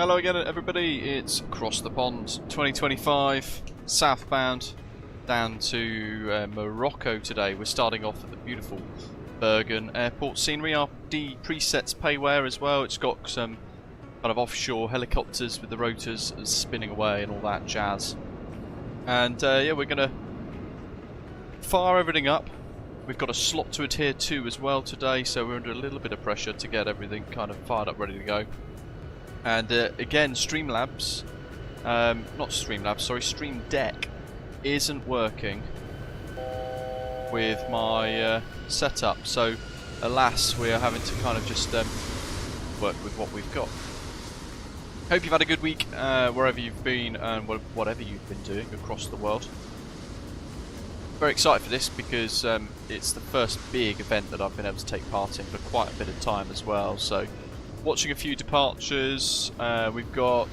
Hello again everybody, it's Across the Pond 2025, southbound down to Morocco today. We're starting off at the beautiful Bergen airport scenery. Our D presets payware as well. It's got some kind of offshore helicopters with the rotors spinning away and all that jazz. And yeah, we're going to fire everything up. We've got a slot to adhere to as well today, so we're under a little bit of pressure to get everything kind of fired up, ready to go. And again, Stream Deck isn't working with my setup, so alas, we are having to kind of just work with what we've got. Hope you've had a good week wherever you've been and whatever you've been doing across the world. Very excited for this because it's the first big event that I've been able to take part in for quite a bit of time as well. So watching a few departures. We've got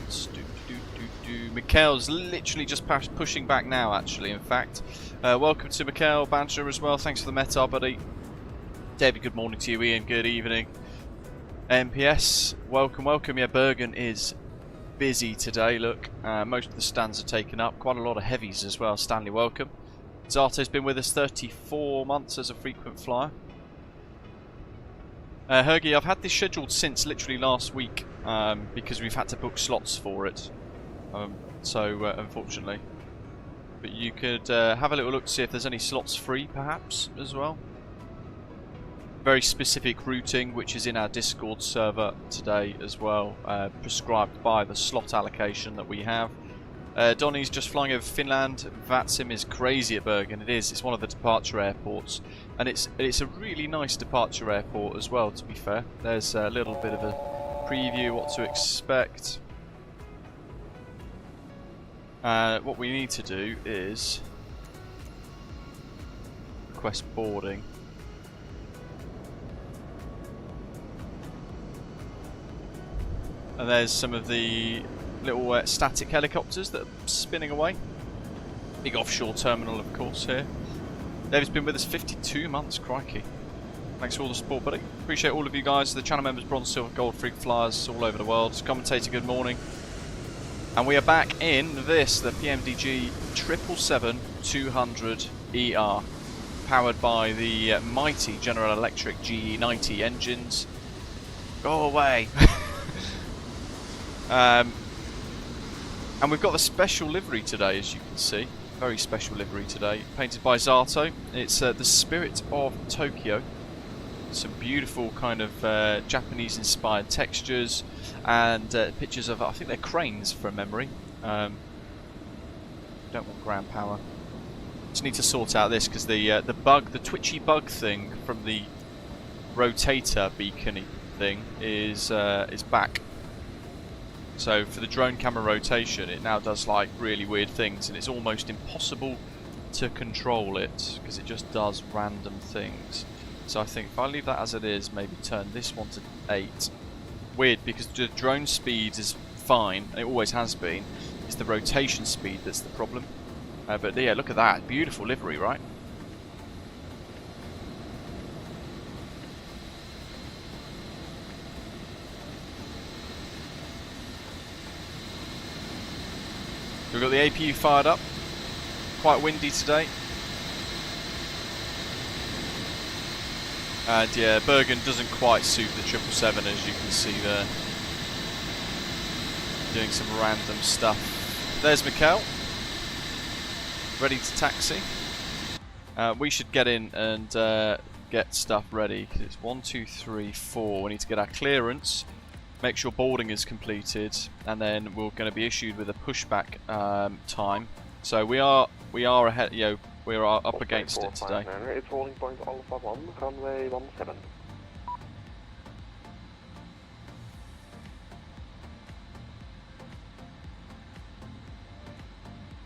Mikhail's literally just pushing back now, actually, in fact. Welcome to Mikhail, Badger as well. Thanks for the meta, buddy. David, good morning to you. Ian, good evening. MPS, welcome, welcome. Yeah, Bergen is busy today. Look, most of the stands are taken up. Quite a lot of heavies as well. Stanley, welcome. Zato's been with us 34 months as a frequent flyer. Hergy, I've had this scheduled since literally last week because we've had to book slots for it. Unfortunately. But you could have a little look to see if there's any slots free, perhaps, as well. Very specific routing, which is in our Discord server today as well, prescribed by the slot allocation that we have. Donny's just flying over Finland. VATSIM is crazy at Bergen. It is. It's one of the departure airports, and it's a really nice departure airport as well. To be fair, there's a little bit of a preview what to expect. What we need to do is request boarding. And there's some of the little static helicopters that are spinning away. Big offshore terminal, of course, here. David's been with us 52 months, crikey. Thanks for all the support, buddy. Appreciate all of you guys, the channel members, bronze, silver, gold, freak flyers all over the world. Commentator, good morning. And we are back in this, the PMDG 777-200ER, powered by the mighty General Electric GE90 engines. Go away! And we've got the special livery today, as you can see. Very special livery today. Painted by Zato. It's the Spirit of Tokyo. Some beautiful kind of Japanese-inspired textures and pictures of, I think they're cranes from memory. Don't want ground power. Just need to sort out this because the twitchy bug thing from the rotator beacony thing is back. So for the drone camera rotation, it now does like really weird things, and it's almost impossible to control it because it just does random things. So I think if I leave that as it is, maybe turn this one to 8. Weird, because the drone speed is fine, and it always has been. It's the rotation speed that's the problem. But yeah, look at that. Beautiful livery, right? We've got the APU fired up. Quite windy today. And yeah, Bergen doesn't quite suit the 777, as you can see there. Doing some random stuff. There's Mikhail. Ready to taxi. We should get in and get stuff ready, because it's 1, 2, 3, 4. We need to get our clearance. Make sure boarding is completed, and then we're going to be issued with a pushback time. So we are ahead. You know, we are up against it today. It's holding point Alpha 1, runway 17.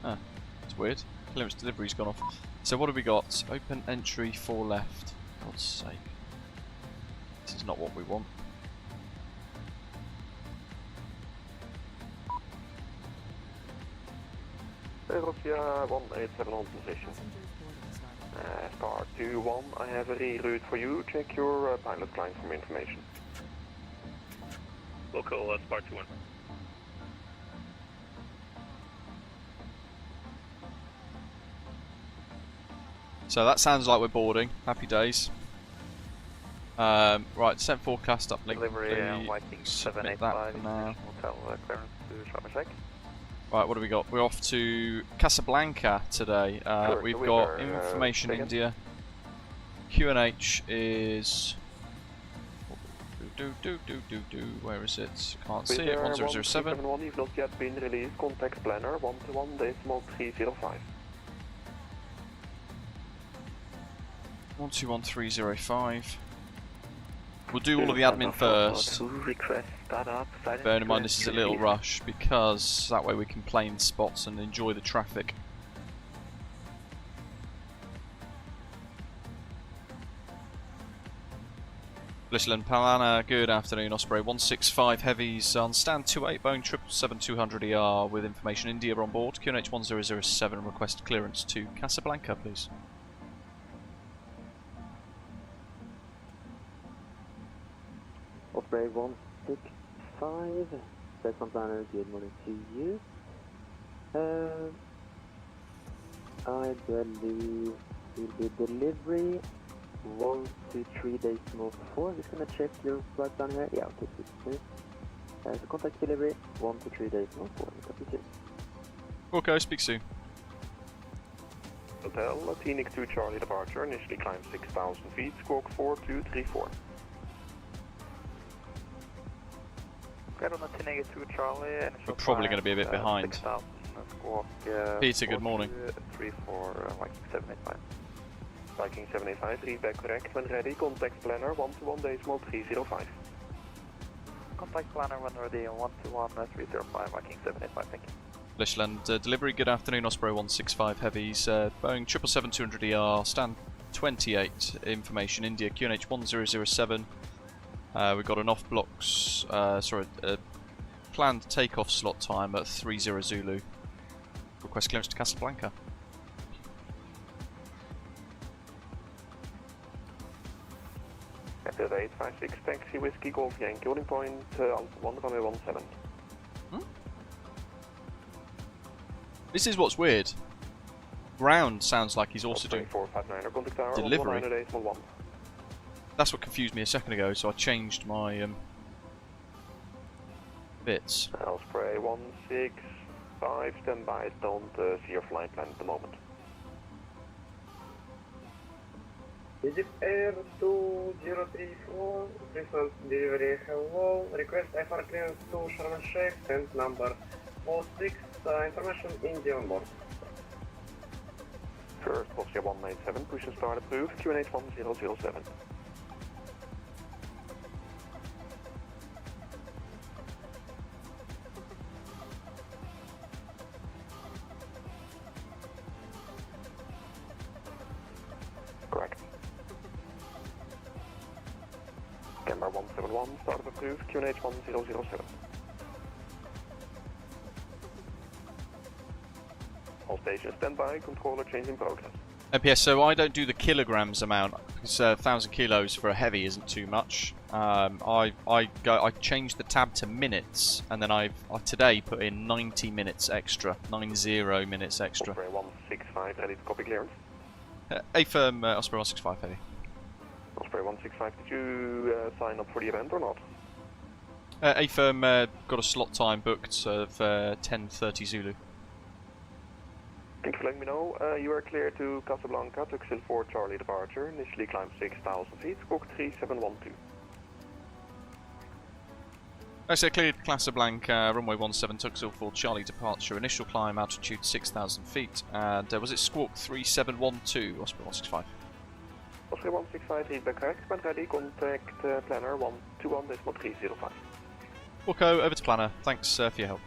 Ah, it's weird. Clearance delivery's gone off. So what have we got? Open entry 4 left. God's sake, this is not what we want. Russia 187 on position. Star 2-1, I have a reroute for you. Check your pilot line for information. Local Star 2-1. So that sounds like we're boarding. Happy days. Right, descent forecast uplink. Delivery Viking Submit that 785 for now. hotel clearance to Sharm Right, what do we got? We're off to Casablanca today. We've got information India. QNH is... Where is it? Can't see it. 1007. You've not yet been released. Contact planner 121.305. 121305. We'll do all of the admin first. Bearing in mind this is a little rush because that way we can plane spots and enjoy the traffic. Blissland Palana, good afternoon. Osprey 165 heavies on stand 28 Boeing 777-200ER with information India on board. QNH 1007 request clearance to Casablanca, please. Osprey 165, Desmond Planner, good morning to you. I believe will be delivery 1 to 3 days more before. Just gonna check your flight down here. Yeah, okay, please. So contact delivery 1 to 3 days more before. Copy soon. Okay, speak soon. Hotel, Phoenix 2 Charlie departure, initially climb 6,000 feet, squawk 4234. Get on the 1082 Charlie. We're probably going to be a bit behind. Squawk, Peter, good morning. 34 Viking 785. Viking 785, feedback correct. When ready, contact planner 121.305. Contact planner when ready, 121.305 Viking 785, thank you. Blissland delivery, good afternoon. Osprey 165 heavies, Boeing 777-200ER, stand 28, information India, QNH 1007. We've got an off-blocks, planned takeoff slot time at 30 Zulu. Request clearance to Casablanca. At 856, taxi whiskey golf Yankee, holding point 1 runway 17. This is what's weird. Ground sounds like he's also doing 459, contact tower delivery. 1 That's what confused me a second ago, so I changed my bits. Osprey 165, stand by, don't see your flight plan at the moment. Egypt Air 2034, recent delivery, hello, request IFR clearance to Sharm el Sheikh, stand number 46, information India on board. First, Oscar 197, push and start approved, QNH 1007. Correct. Camera 171, startup approved, QNH 1007. All stations standby, controller change in progress. MPS, so I don't do the kilograms amount because 1,000 kilos for a heavy isn't too much. I changed the tab to minutes, and then I today put in 90 minutes extra, 90 minutes extra. Osprey 165, ready to copy clearance. A firm Osprey 165 heavy. Osprey 165, did you sign up for the event or not? A firm got a slot time booked of 10:30 Zulu. Thanks for letting me know. You are clear to Casablanca, Tuxil 4 Charlie departure, initially climb 6,000 feet, squawk 3712. I said cleared Casablanca, runway 17, Tuxil 4 Charlie departure, initial climb altitude 6,000 feet, and was it squawk 3712, Osprey 165? Osprey 165, feedback correct, when ready, contact planner 121.305. Wilco, over to planner, thanks for your help.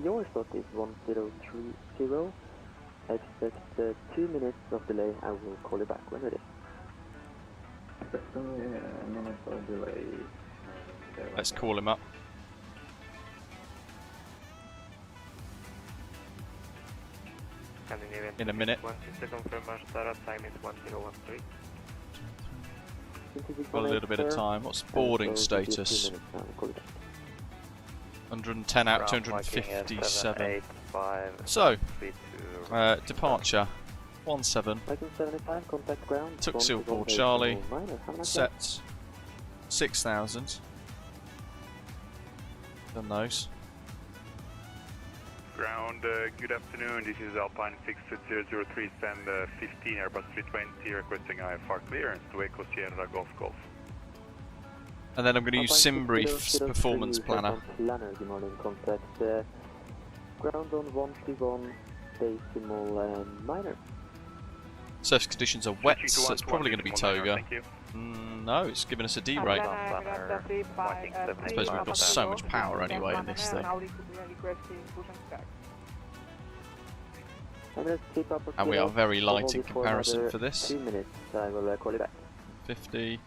Your slot is 1030. I expect 2 minutes of delay. I will call you back when ready. Let's call him up. In a minute. Got a little bit of time. What's boarding status? 110 out of 257. So, departure. 17. Viking 75, contact ground. Took 121 Silver decimal Charlie. minor. Have a nice day. Set 6,000. Done those. Ground, good afternoon. This is Alpine 6003, stand 15 Airbus 320, requesting IFR clearance to Echo Sierra Golf Golf. And then I'm going to use SimBrief's performance planner. Good morning, contact ground on 131 decimal minor. Surface conditions are wet, Switching to so it's 121 probably going to be decimal minor, Toga. thank you. No, it's giving us a D rate. I suppose we've got so much power anyway in this thing. And we are very light in comparison for this. 2 minutes, I will call you back. 50.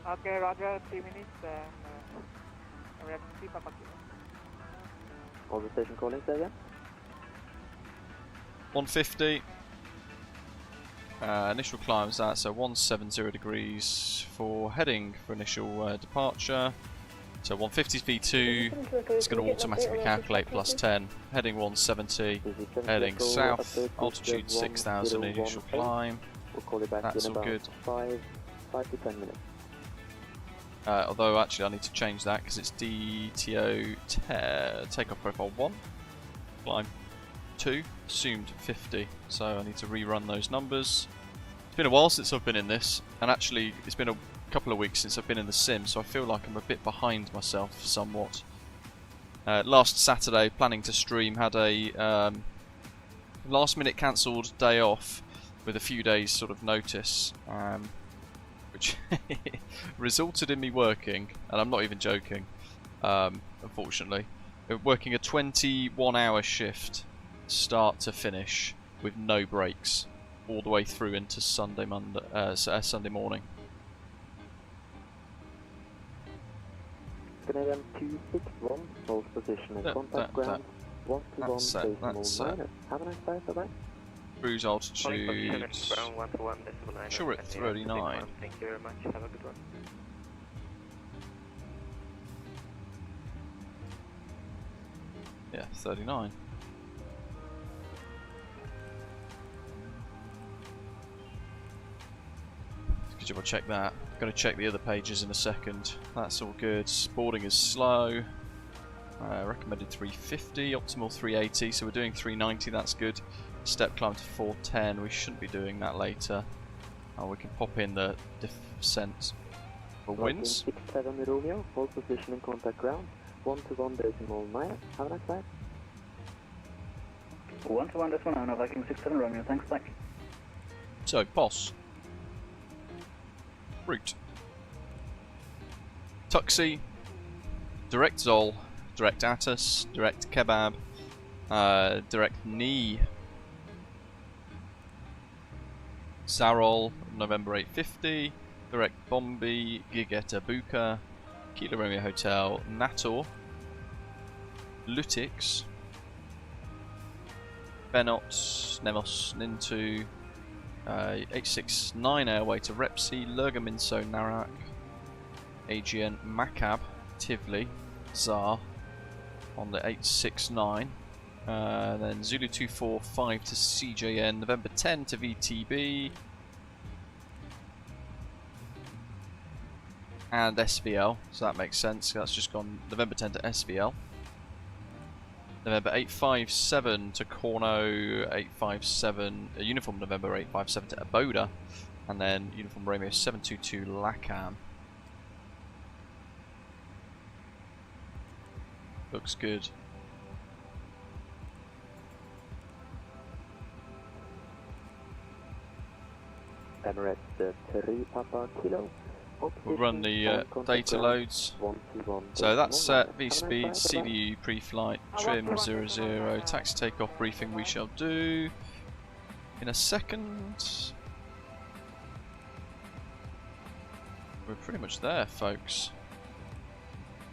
Okay, Roger, 3 minutes. We have 3 Papa Kilo. All the station calling, say again. 150. Initial climbs that, so 170 degrees for heading for initial departure. So 150 V2, it's going to automatically calculate plus 10. Heading 170, heading south, altitude 6,000 initial climb. We'll call you back That's in all about good. 5 to 10 minutes. Although actually I need to change that because it's DTO takeoff profile 1, climb 2, assumed 50, so I need to rerun those numbers. It's been a while since I've been in this, and actually it's been a couple of weeks since I've been in the sim, so I feel like I'm a bit behind myself somewhat. Last Saturday, planning to stream, had a last minute cancelled day off with a few days sort of notice, which resulted in me working, and I'm not even joking, unfortunately, working a 21-hour shift start to finish with no breaks all the way through into Sunday morning. Canadian 261, hold position and contact ground 121 decimal minor. Have a nice day, bye bye. Cruise altitude. Sure, at 39. Thank you very much. Have a good one. Yeah, 39. Good job, I'll check that. Going to check the other pages in a second. That's all good. Boarding is slow. Recommended 350, optimal 380, so we're doing 390, that's good. Step climb to 410, we shouldn't be doing that later. We can pop in the descent for winds. 67 Romeo, hold position and contact ground 121 decimal minor. Have a nice day. 121 decimal minor, Viking 67 Romeo, thanks, bye. So, POS. Route. Tuxi, direct Zol, direct Atus, direct Kebab, direct Knee, Zarol, November 850, direct Bombi, Gigeta Buka, Kilo Romeo Hotel, Nator, Lutix, Benot, Nemos, Nintu, 869 airway to Repsi, Lurgaminso, Narak, AGN, Macab, Tivoli, Zar on the 869, then Zulu 245 to CJN, November 10 to VTB, and SVL, so that makes sense, that's just gone November 10 to SVL. November 857 to Corno, 857, Uniform November 857 to Aboda, and then Uniform Romeo 722 Lacan. Looks good. Emirates 3 Papa Kilo. We'll run the data loads. So that's set, V-speed, CDU, pre-flight, trim 00, taxi takeoff briefing we shall do in a second. We're pretty much there, folks.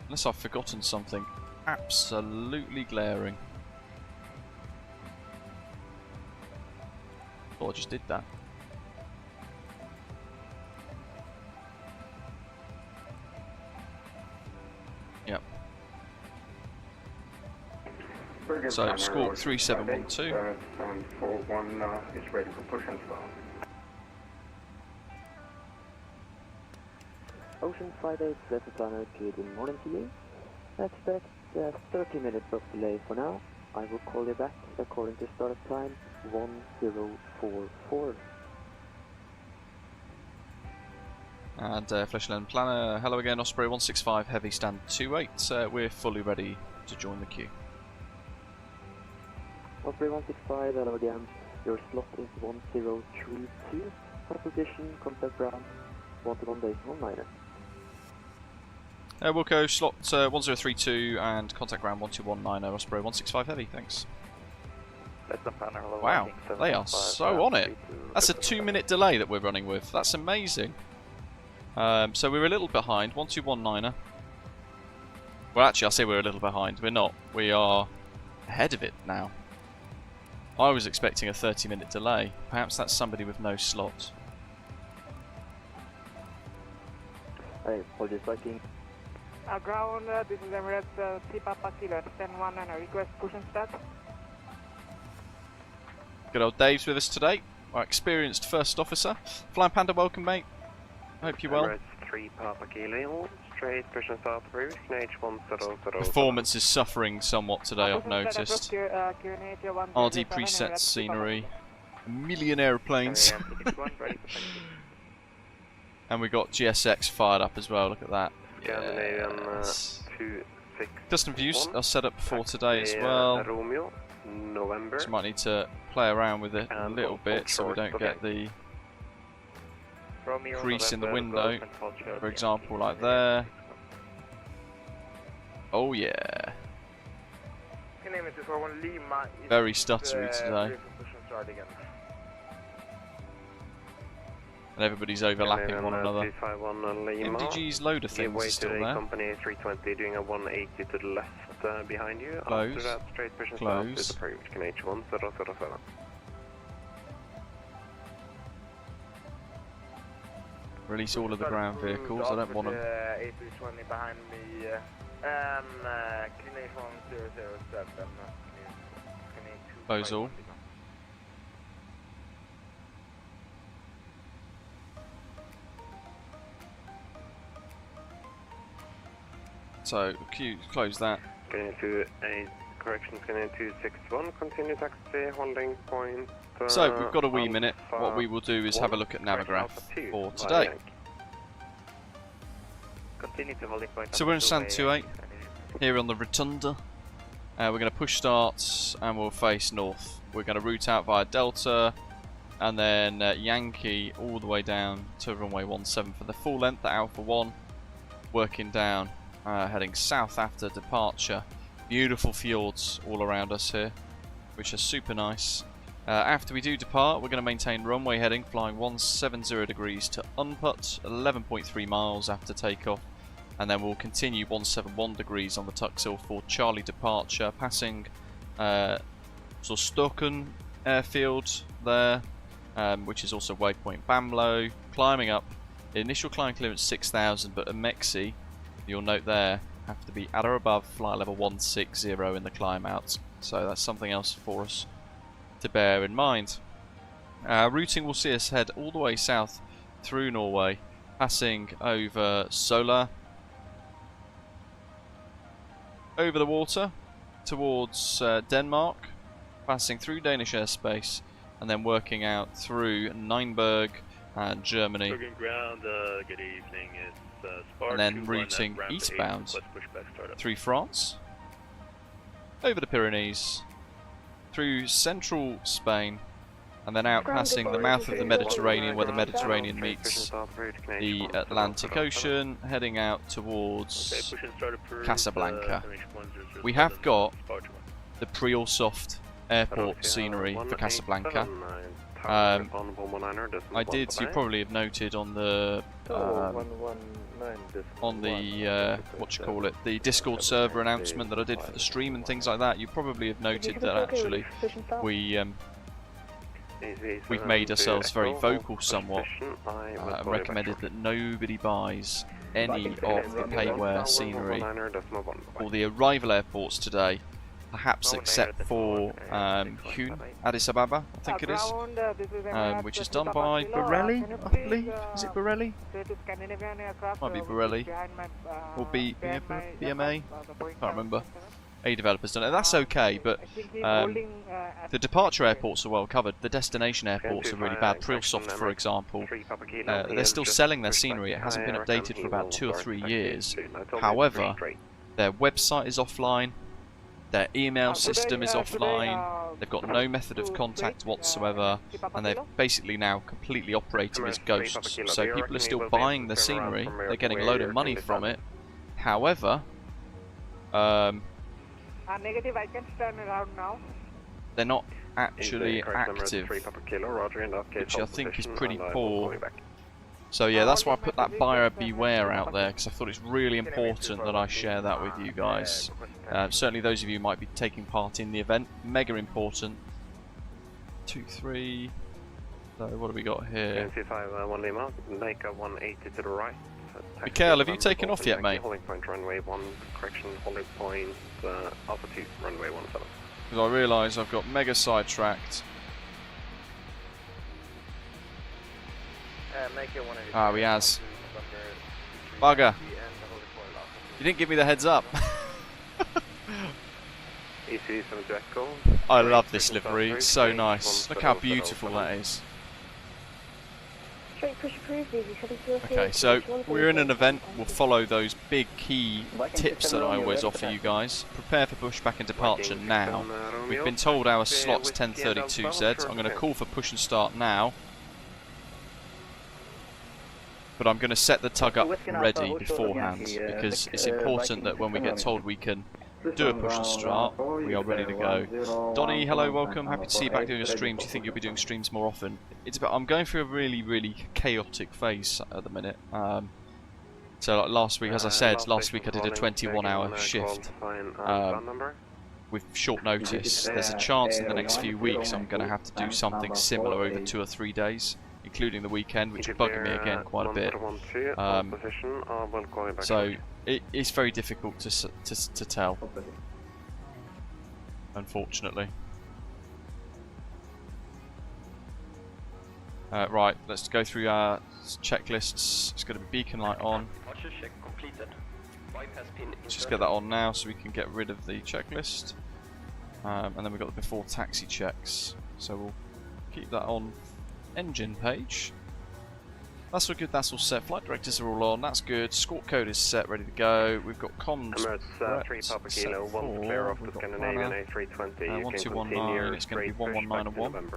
Unless I've forgotten something absolutely glaring. Thought I just did that. Bergen So squawk 3712. 741 is ready for push and start. Ocean 58 Delta Planner, good morning to you. I expect 30 minutes of delay for now. I will call you back according to startup time 1044. And Fleshland Planner, hello again, Osprey 165 Heavy stand 28. We're fully ready to join the queue. Osprey 165, hello again. Your slot is 1032. For position, contact ground 121 days 19er. Wilco, slot 1032 and contact ground 1219, Osprey 165 Heavy, thanks. Wow, they are so on it. That's a 2-minute delay that we're running with. That's amazing. So we're a little behind, 1219er. Well, actually, I say we're a little behind. We're not. We are ahead of it now. I was expecting a 30-minute delay. Perhaps that's somebody with no slot. Hey, apologies, Viking. Ground, this is Emirates, Papa Kilo, 10-1 and a request push and start. Good old Dave's with us today, our experienced first officer. Flying Panda, welcome mate. Hope you're well. Emirates 3 Papa Kilo, straight push and start approach, H1000. Performance is suffering somewhat today, I've noticed. RD preset scenery, a million airplanes. And we got GSX fired up as well, look at that. Yes. Custom views are set up for today as well. November. So might need to play around with it a little bit so we don't get the crease in the window, for example, like there. Oh yeah. Very stuttery today. And everybody's overlapping one another. MDG's loader things are still there. Company 320 doing a 180 to the left behind you. Close. After that, straight push and Close. start with approach, H1007. Release all of the ground vehicles, I don't want them. A320 behind me, Kinetic 1007. Close all. So, close that. Going to a correction, going to 261, continue taxi, holding point. So, we've got a wee minute. What we will do is have a look at Navigraph for today. So we're in stand 28, here on the Rotunda. We're going to push start and we'll face north. We're going to route out via Delta and then Yankee all the way down to runway 17 for the full length at Alpha 1. Working down, heading south after departure. Beautiful fjords all around us here, which are super nice. After we do depart, we're going to maintain runway heading, flying 170 degrees to Unput, 11.3 miles after takeoff, and then we'll continue 171 degrees on the Tuxil for Charlie departure, passing Stoken airfield there, which is also waypoint Bamlo, climbing up. Initial climb clearance 6,000, but at Mexi, you'll note there, have to be at or above flight level 160 in the climb out. So that's something else for us to bear in mind. Routing will see us head all the way south through Norway, passing over Sola, over the water towards Denmark, passing through Danish airspace, and then working out through Nienburg and Germany. Ground, good evening. It's and then routing eastbound through France, over the Pyrenees, through central Spain, and then out passing the mouth of the Mediterranean where the Mediterranean meets the Atlantic Ocean, heading out towards Casablanca. We have got the Prialsoft airport scenery for Casablanca. You probably have noted on the the Discord server announcement that I did for the stream and things like that. You probably have noted that actually we've made ourselves very vocal somewhat and recommended that nobody buys any of the payware scenery or the arrival airports today perhaps except for Hyun, Addis Ababa, I think it is, which is done by Borelli, I believe. Is it Borelli? Might be Borelli, or BMA, can't remember. A developer's done it. That's okay, but the departure airports are well covered. The destination airports are really bad. Prilsoft, for example, they're still selling their scenery. It hasn't been updated for about 2 or 3 years. However, their website is offline, their email system is offline, they've got no method of contact whatsoever, and they're basically now completely operating as ghosts. So people are still buying the scenery, they're getting a load of money from it. However, negative, I can turn around now. they're not actually active, which I think is pretty poor. So yeah, that's why I put that buyer beware out there, because I thought it's really important that I share that with you guys. Certainly those of you who might be taking part in the event, mega important. 2, 3. So what have we got here? Mikhail, have you taken off yet, mate? Holding point runway 1, correction, holding point Alpha 2, runway 17. Because I realise I've got mega sidetracked. Ah, he has. Bugger. You didn't give me the heads up. I love this livery, it's so nice. Look how beautiful that is. Okay, so we're in an event, we'll follow those big key tips that I always offer you guys. Prepare for pushback and departure now. We've been told our slot's 10:32Z. I'm going to call for push and start now. But I'm going to set the tug up ready beforehand, because it's important that when we get told we can do a push and start, we are ready to go. Donnie, hello, welcome. Happy to see you back doing your stream. Do you think you'll be doing streams more often? I'm going through a really chaotic phase at the minute. So like last week, as I said, last week I did a 21-hour shift with short notice. There's a chance in the next few weeks I'm going to have to do something similar over 2 or 3 days, including the weekend, which is bugging me again quite a bit. So it's very difficult to tell, unfortunately. Right, let's go through our checklists. It's going to be beacon light on. Let's just get that on now so we can get rid of the checklist. And then we've got the before taxi checks. So we'll keep that on engine page. That's all good, that's all set. Flight directives are all on, that's good. Squawk code is set, ready to go. We've got comms. Emirates 3 Papa Kilo, 1 clear off the Scandinavian A320. 1219, it's going to be 119 and 1.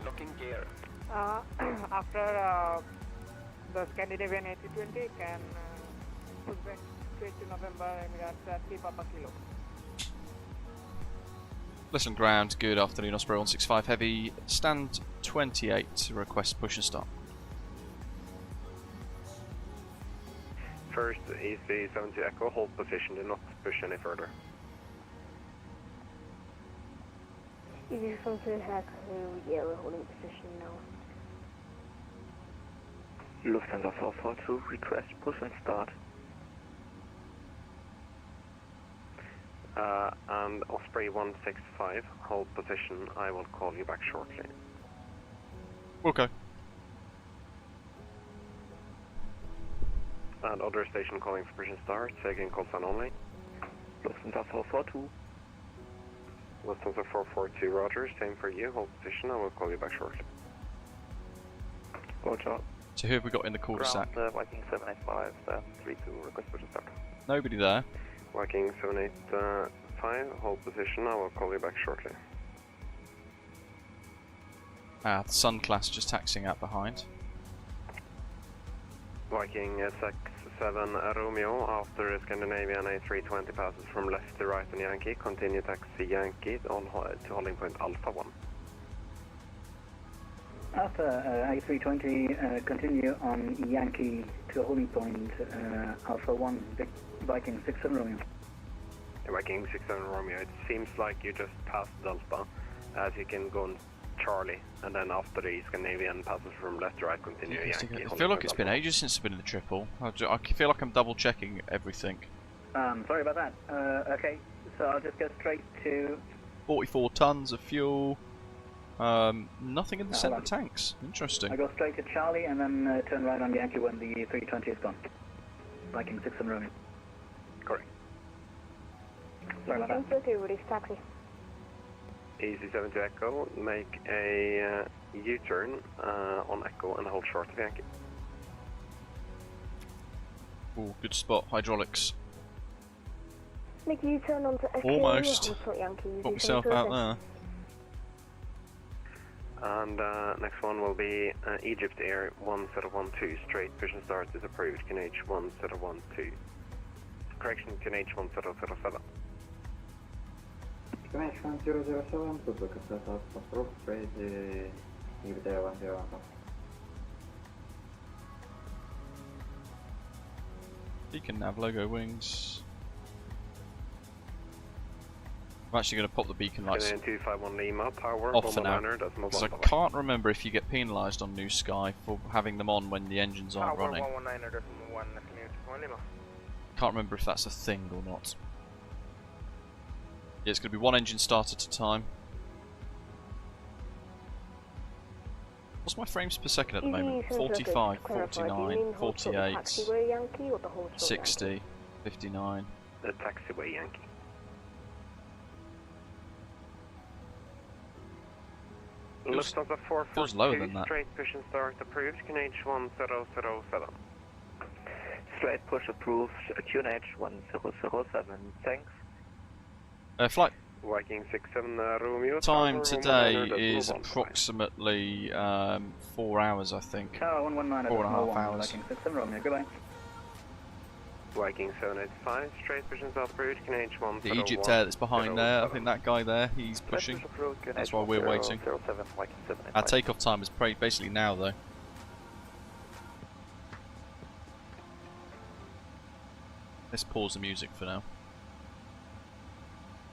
Looking gear. After the Scandinavian A320 can push back straight to November, Emirates 3 Papa Kilo. Listen ground, good afternoon, Osprey 165 Heavy, stand 28 to request push and start. First EC70 Echo, hold position, do not push any further. EC70 Echo, yeah, we're holding position now. Lufthansa 442, request push and start. And Osprey 165, hold position, I will call you back shortly. Okay. And other station calling for push and start, taking call sign only. Lufthansa 442. Lufthansa 442, roger, same for you, hold position, I will call you back shortly. Roger. So who have we got in the cul-de-sac? Viking 785, 32, request push and start. Nobody there. Viking 785, hold position, I will call you back shortly. Ah, the Sun class just taxiing out behind. Viking 67 Romeo, after Scandinavian A320 passes from left to right on Yankee, continue taxi Yankee on to holding point Alpha 1. After A320, continue on Yankee to holding point Alpha 1, Viking 67 Romeo. Viking 67 Romeo, it seems like you just passed Delta, as you can go on Charlie, and then after the Scandinavian passes from left to right, continue Yankee. I feel like it's been ages since I've been in the triple. I feel like I'm double checking everything. Sorry about that. Okay, So I'll just go straight to... 44 tons of fuel. Nothing in the hold centre on. tanks. Interesting. I go straight to Charlie and then turn right on Yankee when the 320 is gone. Viking 6 and Romeo. Correct. Sorry about that. Tranquility, release taxi. Easy 7 to Echo, make a U-turn on Echo and hold short of Yankee. Oh, good spot. Hydraulics. Make a U-turn onto Echo. Almost. Hold short Yankee. Got myself out there. And next one will be Egypt Air 1012, straight push and start is approved, QNH 1012. Correction, QNH 1007. QNH 1007, Pushback status approved, straight Egypt Air 1012. Beacon nav logo wings. I'm actually going to pop the beacon lights 251 Lima, power, off for now, 119er, decimal because I 1. can't remember if you get penalised on New Sky for having them on when the engines aren't running. 119er, decimal 1, Lima. Can't remember if that's a thing or not. Yeah, it's going to be one engine start at a time. What's my frames per second at the moment? 45, 49, 48, 60, 59. The taxiway Yankee. Lufthansa 442, feels lower than that. Straight push and start approved, QNH 1007. Straight push approved, QNH 1007, thanks. Flight Viking 67 Romeo. time power, today 119er, is decimal 1. approximately 4 hours, I think. Tower 119 4.5 decimal 1, hours. Viking 6 and Romeo, goodbye. Viking 785, straight push and start approved, QNH 1001. The Egypt Air that's behind there, I think that guy there, he's pushing. That's why we're waiting. Our takeoff time is basically now though. Let's pause the music for now.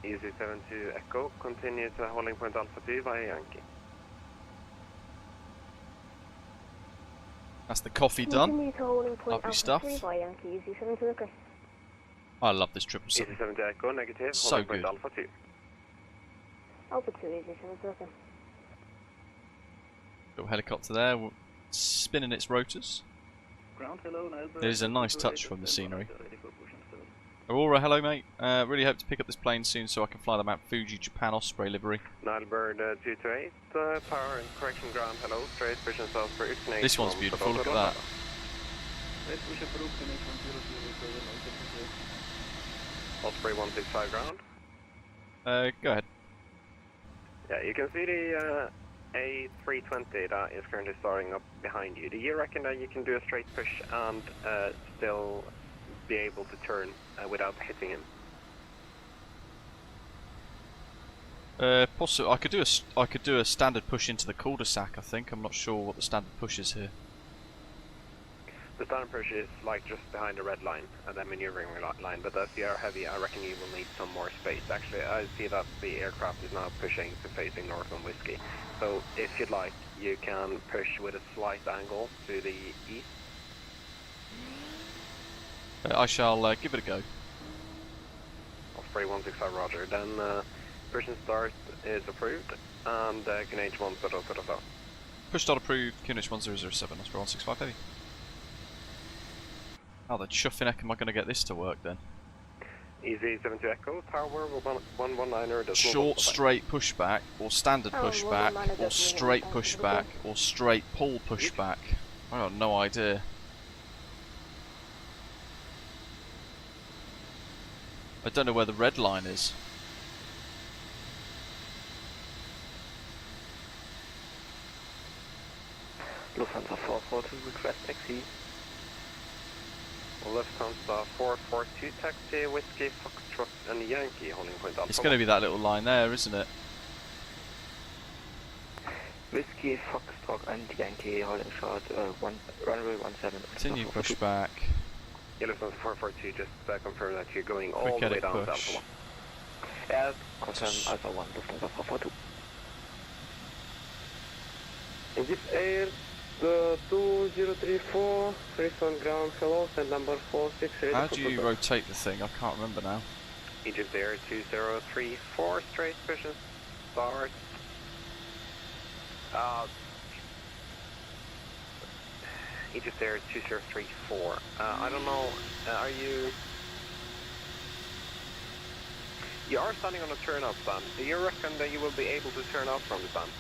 Easy 72 Echo, continue to holding point Alpha 2 via Yankee. That's the coffee done. Continue to holding point Lovely Alpha stuff. 3 by Yankee. Easy 7 to Echo. I love this Easy 777. 70 Echo, negative, So holding point good. Alpha 2. Alpha 2, easy 7 to Echo. Little helicopter there, spinning its rotors. Ground, hello, Nilebird. There's a nice touch from the scenery. Aurora, hello mate. Really hope to pick up this plane soon so I can fly the Mount Fuji Japan Osprey livery. Nilebird 228, power and correction ground, hello, straight push and start for QNH. This one's beautiful, look at that. Osprey 165 ground. Go ahead. Yeah, you can see the A320 that is currently starting up behind you. Do you reckon that you can do a straight push and still be able to turn without hitting him? Possibly. I could do a standard push into the cul-de-sac. I think. I'm not sure what the standard push is here. The standard push is like just behind the red line, the maneuvering line, but as you are heavy, I reckon you will need some more space. Actually, I see that the aircraft is now pushing to facing north on Whiskey. So if you'd like, you can push with a slight angle to the east. I shall give it a go. Osprey 165 roger. Then push and start is approved, and QNH 1007. Push start approved, QNH 1007, Osprey 165 heavy. How the chuffing heck am I going to get this to work then? Easy 72 Echo, tower 119er. Short straight pushback, or standard pushback, or straight pushback, or straight pull pushback. I got no idea. I don't know where the red line is. Lufthansa 442, request taxi. Lufthansa 442 taxi, Whiskey, Foxtrot and Yankee holding point Alpha. It's going to be that little line there, isn't it? Whiskey, Foxtrot and Yankee holding short, runway 17. Continue pushback. Yeah, Lufthansa 442, just confirm that you're going all Quick the way edit down to push. Alpha 1. Yeah, confirm Alpha 1, Lufthansa 442. Egypt Air 2034, freeze on ground, hello, send number 46. How do you rotate the thing? I can't remember now. Egypt Air 2034, straight pushing start. Egypt Air 2034. I don't know, are you... You are standing on a turnout stand. Do you reckon that you will be able to turn out from the stand?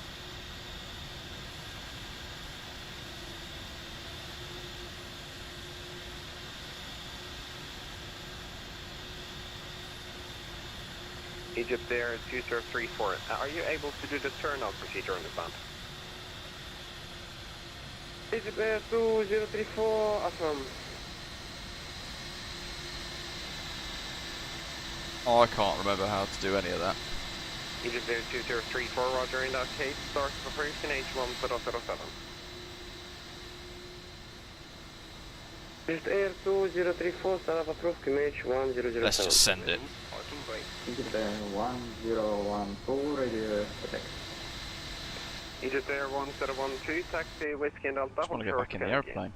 Egypt Air 2034. Are you able to do the turnout procedure on the stand? Egypt Air 2034, affirm. Oh, I can't remember how to do any of that. Egypt Air 2034, roger. In that case, start operation H1007. Egypt Air 2034, start of approved H1007. Let's just send it. Egypt Air 1014, radio attack. Egypt Air 1012, taxi Whiskey and Delta. Just want to get back in the airplane.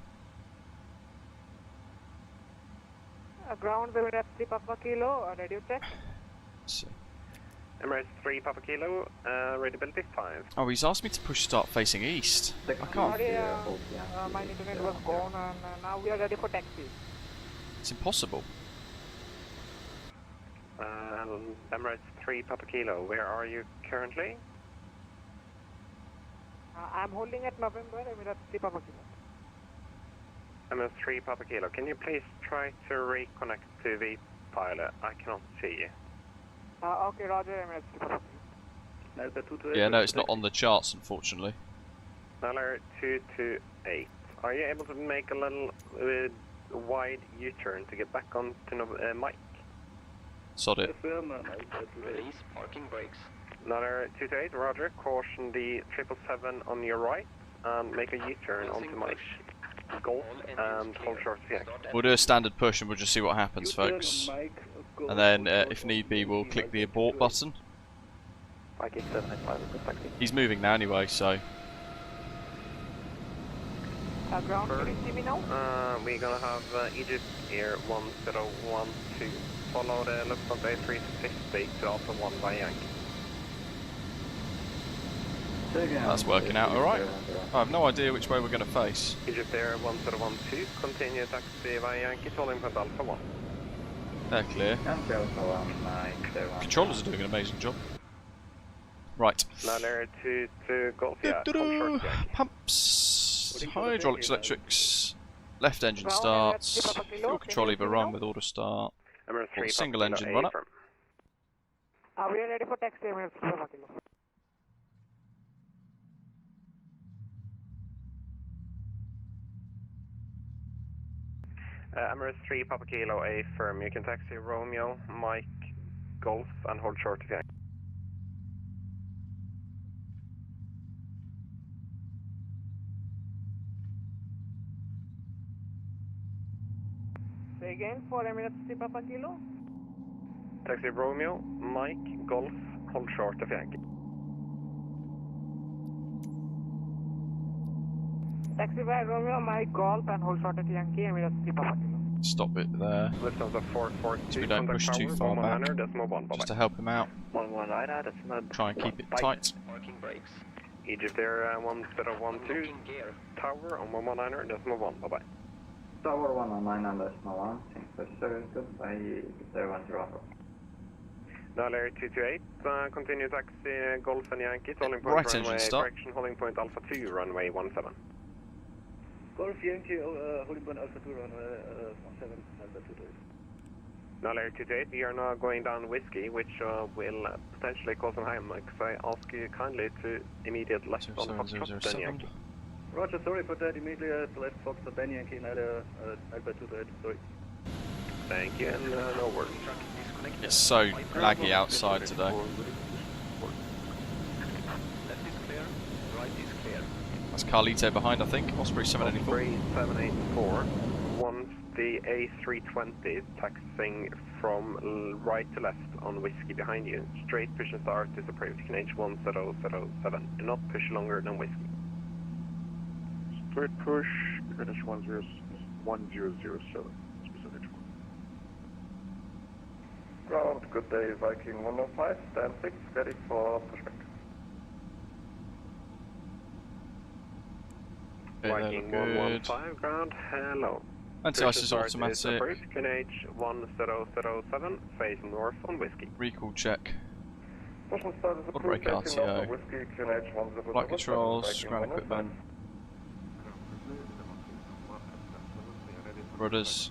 Ground will at 3 Papa Kilo, radio check. Let's see. Emirates 3 Papa Kilo, readability 5. Oh, he's asked me to push start facing east. I can't. Sorry, my internet was gone and now we are ready for taxi. It's impossible. Emirates 3 Papa Kilo, where are you currently? I'm holding at November, Emirates 3 Papa Kilo. Emirates 3 Papa Kilo, can you please try to reconnect to the pilot? I cannot see you. Okay, roger, Emirates 3 Papa Kilo. Yeah, no, it's not on the charts, unfortunately. Dollar 228. Are you able to make a little wide U-turn to get back on to Mike? Sod it. Release parking brakes. Dollar 228, roger. Caution the 777 on your right and make a U-turn onto Mike. Golf and hold short to We'll do a standard push and we'll just see what happens, folks. And then, if need be, we'll click the abort button. He's moving now anyway, so... Ground, can you see me now? We're gonna have Egypt Air 1012 follow the Lufthansa A350 to Alpha 1 by Yankee. That's working out alright. I have no idea which way we're going to face. Egypt Air 1012, continue taxi by Yankee, calling point Alpha 1. They're clear. Controllers are doing an amazing job. Right. Now layer 2 to Golf, yeah, hold short, Pumps, hydraulics, electrics, left engine starts, fuel control lever run with auto start, or single engine run up. We are ready for taxi, Emirates 3 Papa Kilo. Emirates 3 Papa Kilo, A firm. You can taxi Romeo, Mike, Golf, and hold short to Yankee. Say again for Emirates 3 Papa Kilo. Taxi Romeo, Mike, Golf, hold short of Yankee. Taxi by Romeo, Mike, Golf, and hold short at Yankee, Emirates 3 Papa Kilo. Stop it there. Lufthansa 442, So we don't push too far back. Just to help him out. 11 radar, that's not Try and keep it tight. parking brakes. Egypt Air 1012, Looking gear. tower on 119er, decimal 1, bye bye. Tower 119 decimal 1, thanks for service, goodbye, Egypt Air 104. Now layer 228, continue taxi Golf and Yankee, holding point Right engine runway, start. correction, holding point Alpha 2, runway 17. Golf Yankee, holding point Alpha 2, runway 17, Delta 228. Now layer 228, we are now going down Whiskey, which will potentially cause some high-mix. I ask you kindly to immediate left on Foxtrot, then Yankee. Roger, sorry for that, immediately left Foxtrot, then Yankee, Delta 228, sorry. Thank you, and no worries. It's so laggy outside today. Left is clear, right is clear. That's Carlito behind, I think. Osprey 784. Osprey 784. Once the A320 is taxiing from right to left on Whiskey behind you, straight push and start is approach H1007. Do not push longer than Whiskey. Straight push, finish 1007. Ground Good day, Viking 105, stand 6, ready for pushback. Viking 115, ground, hello. Anti-ice is Start automatic. approved, QNH 1007, face north on whiskey. Recall check. Pushback start is Odd approved, brake facing north RTO. on whiskey, QNH 1007. Flight controls, Viking ground 105. equipment. Rudders.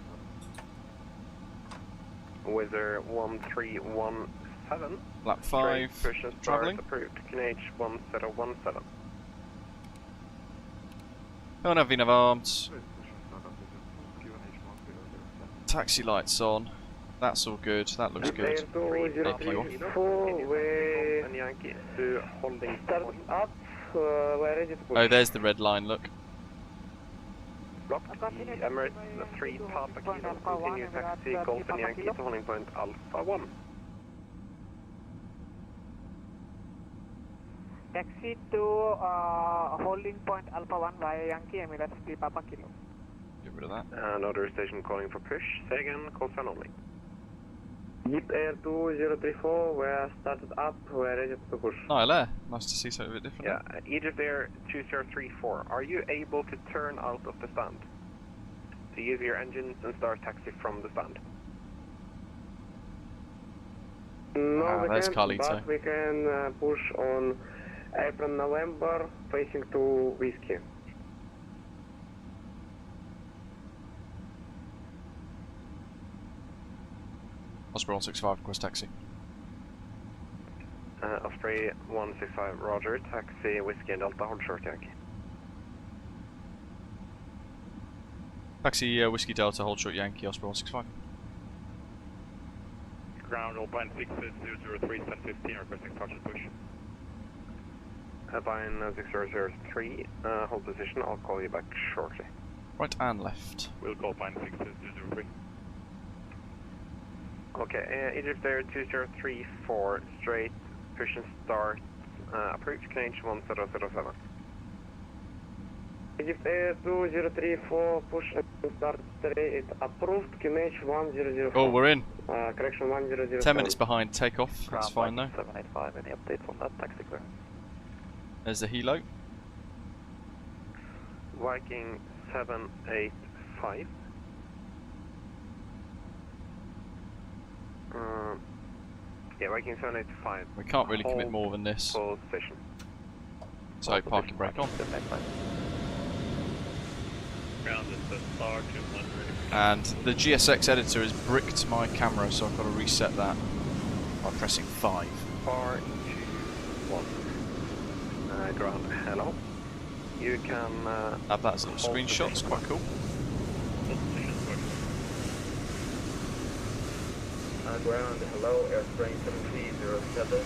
Wizard 1317. Lap 5. Push and start Travelling. approved, QNH 1017. Don't have enough arms. Taxi lights on. That's all good. That looks good. Thank you. And Yankee to holding Start up, we're ready to push. Oh, there's the red line, look. Block Emirates 3 Papa Kilo, continue taxi Golf and Yankee to holding point Alpha 1. Taxi to holding point Alpha 1 via Yankee, Emirates 3 Papa Kilo. Get rid of that. Another station calling for push, say again, call sign only. Jeep Air 2034, we're started up, we're ready to push. Niall there. Nice to see something a bit different. Yeah, Egypt Air 2034, are you able to turn out of the stand? To use your engines and start taxi from the stand? No, we there's can't, Carlito. but we can push on April, November, facing to whiskey. Osprey 165, request taxi. Osprey 165, roger, taxi Whiskey and Delta, hold short Yankee. Taxi Whiskey Delta, hold short Yankee, Osprey 165. Ground Alpine 6003, stand 15, requesting touch and push. Alpine 6003, hold position, I'll call you back shortly. Right and left. We'll call Alpine 6003. Okay, Egypt Air 2034, straight, push and start, approved, QNH 1007. Egypt Air 2034, push and start straight, approved, QNH 1004. Oh, we're in. Correction 1007. 10 minutes behind takeoff. That's fine though. 785, any updates on that taxi clearance? There's the helo. Viking 785. Yeah, Viking 785. We can't really commit Hold more than this. Position. So parking brake on. Ground is star 200. And the GSX editor has bricked my camera, so I've got to reset that by pressing 5. 4, 2, 1. Ground, hello. You can Have that as a little hold screenshot, it's position. quite cool. Ground, hello, airplane 7307,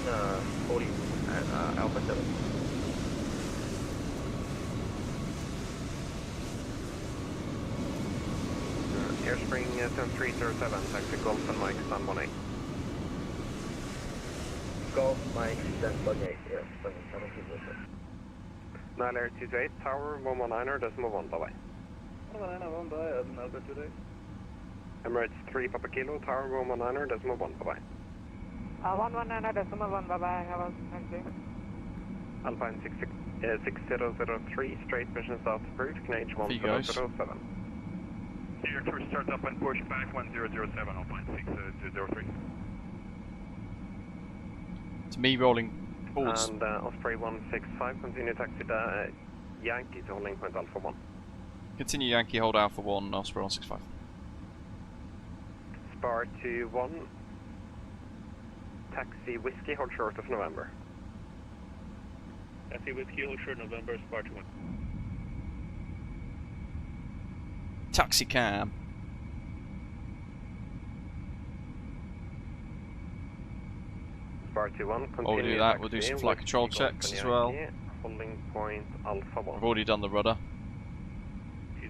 40 at Alpha 7. Airspring 7307, taxi Golf and Mike, stand 18. Golf, Mike, stand 18, airplane 7307. Nile Air 28, Tower 119er, decimal 1, bye bye. 119, bye, Alpha today. Emirates 3 Papa Kilo, Tower 119er, decimal 1, bye bye. 119.1, bye bye, have a nice day. Alpine 6003, straight mission south approved, QNH 1007. Clear to start up and push back 1007, Alpine 6003. It's me rolling forwards. And Osprey 165, continue taxi Yankee to holding point Alpha 1. Continue Yankee, hold Alpha 1, Osprey 165. Spar 21, taxi Whiskey, hold short of November. Taxi Whiskey, hold short November, Spar 21. Taxi cam. Spar 21, continue While we do that, taxi, we'll do some flight control Whiskey, Golf checks and as well. Yankee, holding point Alpha 1. We've already done the rudder.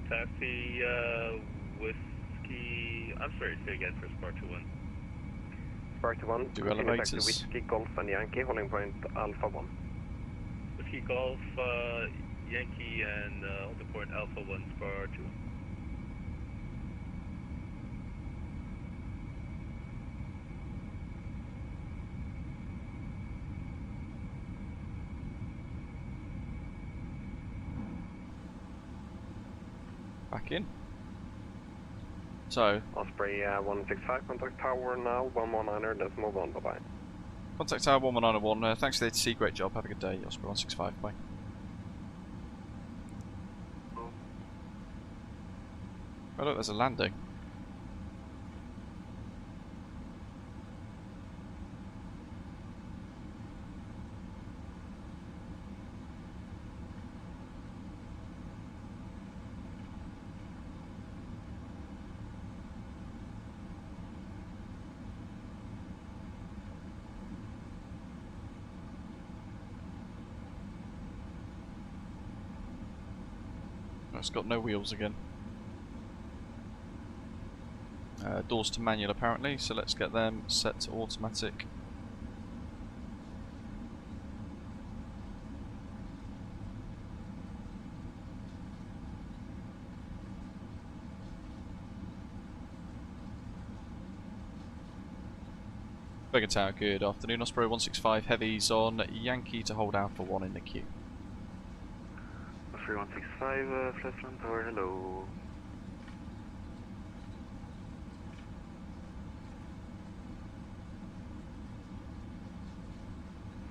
Taxi Whiskey, I'm sorry, say again for Spar 21. Spar 21, Do continue elevators. taxi Whiskey, Golf and Yankee, holding point Alpha 1. Whiskey Golf, Yankee, and on the point Alpha 1, Spar 21. back in. So, Osprey 165, contact tower now, 119er, let's move on, bye-bye. contact tower 1191, thanks for the ATC, great job, have a good day, Osprey 165, bye. Oh look, there's a landing. It's got no wheels again. Doors to manual apparently, so let's get them set to automatic. Bergen Tower, good afternoon. Osprey 165 heavies on Yankee to hold Alpha 1 in the queue. Osprey 165, Flatland Tower, hello.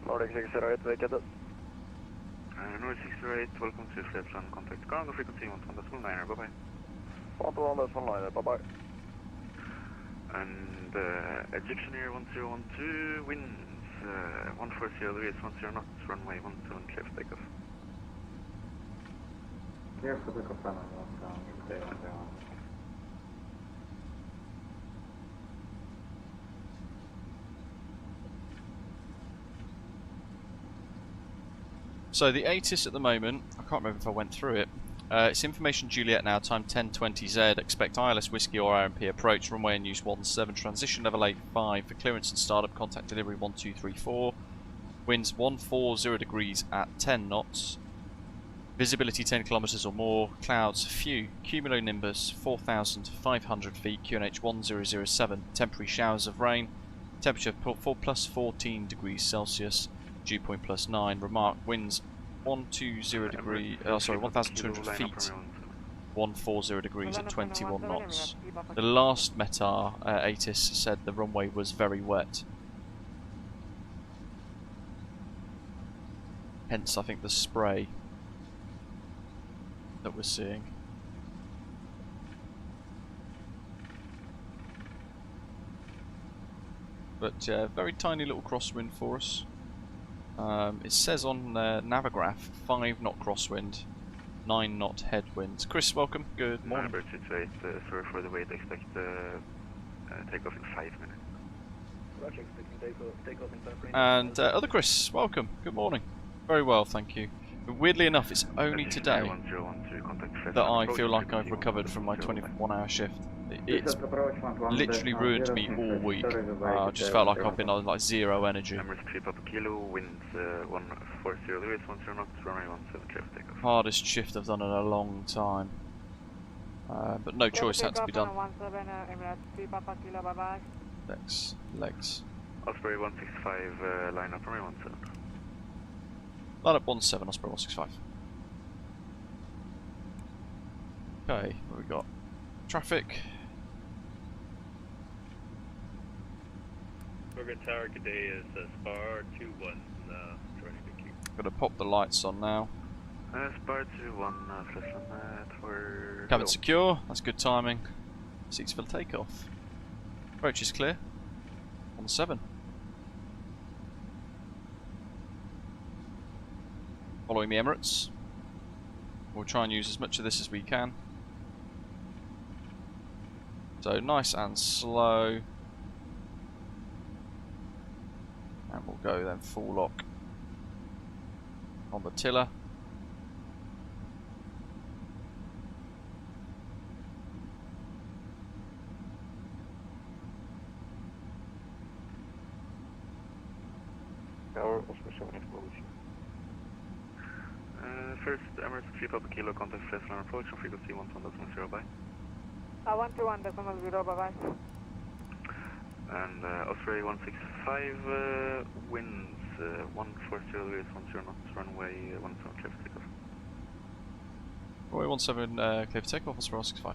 Nordic 608, vacated. Nordic 608, welcome to Flatland, contact cargo frequency 1.9er, bye-bye. 1.9er, bye-bye. And Egyptian Air 1012, winds 140 degrees, 10 knots, runway 17 clear for takeoff. Clear for takeoff, So the ATIS at the moment, I can't remember if I went through it. It's information Juliet now, time 1020Z. Expect ILS Whiskey or RMP approach, runway in use 17, transition level 85 for clearance and startup, contact delivery 1234. Winds 140 degrees at 10 knots. Visibility 10 kilometers or more. Clouds few. Cumulonimbus 4,500 feet. QNH 1007. Temporary showers of rain. Temperature plus 14 degrees Celsius. Dew point plus 9. Remark winds 1,200 feet. 140 degrees at 21 knots. The last METAR ATIS said the runway was very wet. Hence, I think the spray that we're seeing. But very tiny little crosswind for us. It says on Navigraph 5 knot crosswind, 9 knot headwinds. Chris, welcome. Good morning. Bird 68, sorry for the wait. Expect takeoff in 5 minutes. Roger, expecting takeoff in 5 minutes. And other Chris, welcome. Good morning. Very well, thank you. But weirdly enough, it's only today that I feel like I've recovered from my 21-hour shift. It's literally ruined me all week. I just felt like I've been on like zero energy. Hardest shift I've done in a long time. But no choice had to be done. Legs. Osprey 165, line up runway 17. Line up 17, Osprey 165. Okay, what we got? Traffic. Bergen Tower, good day, is Spar 21, joining the queue. Gonna pop the lights on now. Spar 21, Flatland Tower. Cabin secure, that's good timing. Seats for takeoff. Approach is clear. On 7. Following the Emirates. We'll try and use as much of this as we can. So nice and slow. And we'll go then full lock on the tiller. First Emirates 3 Papa Kilo, contact Flatland approach on frequency 1.0 by. 121.0, bye-bye. And Osprey 165, winds 140 degrees, 10 knots, runway 17 clear for takeoff. Runway 17 clear for takeoff, Osprey 165.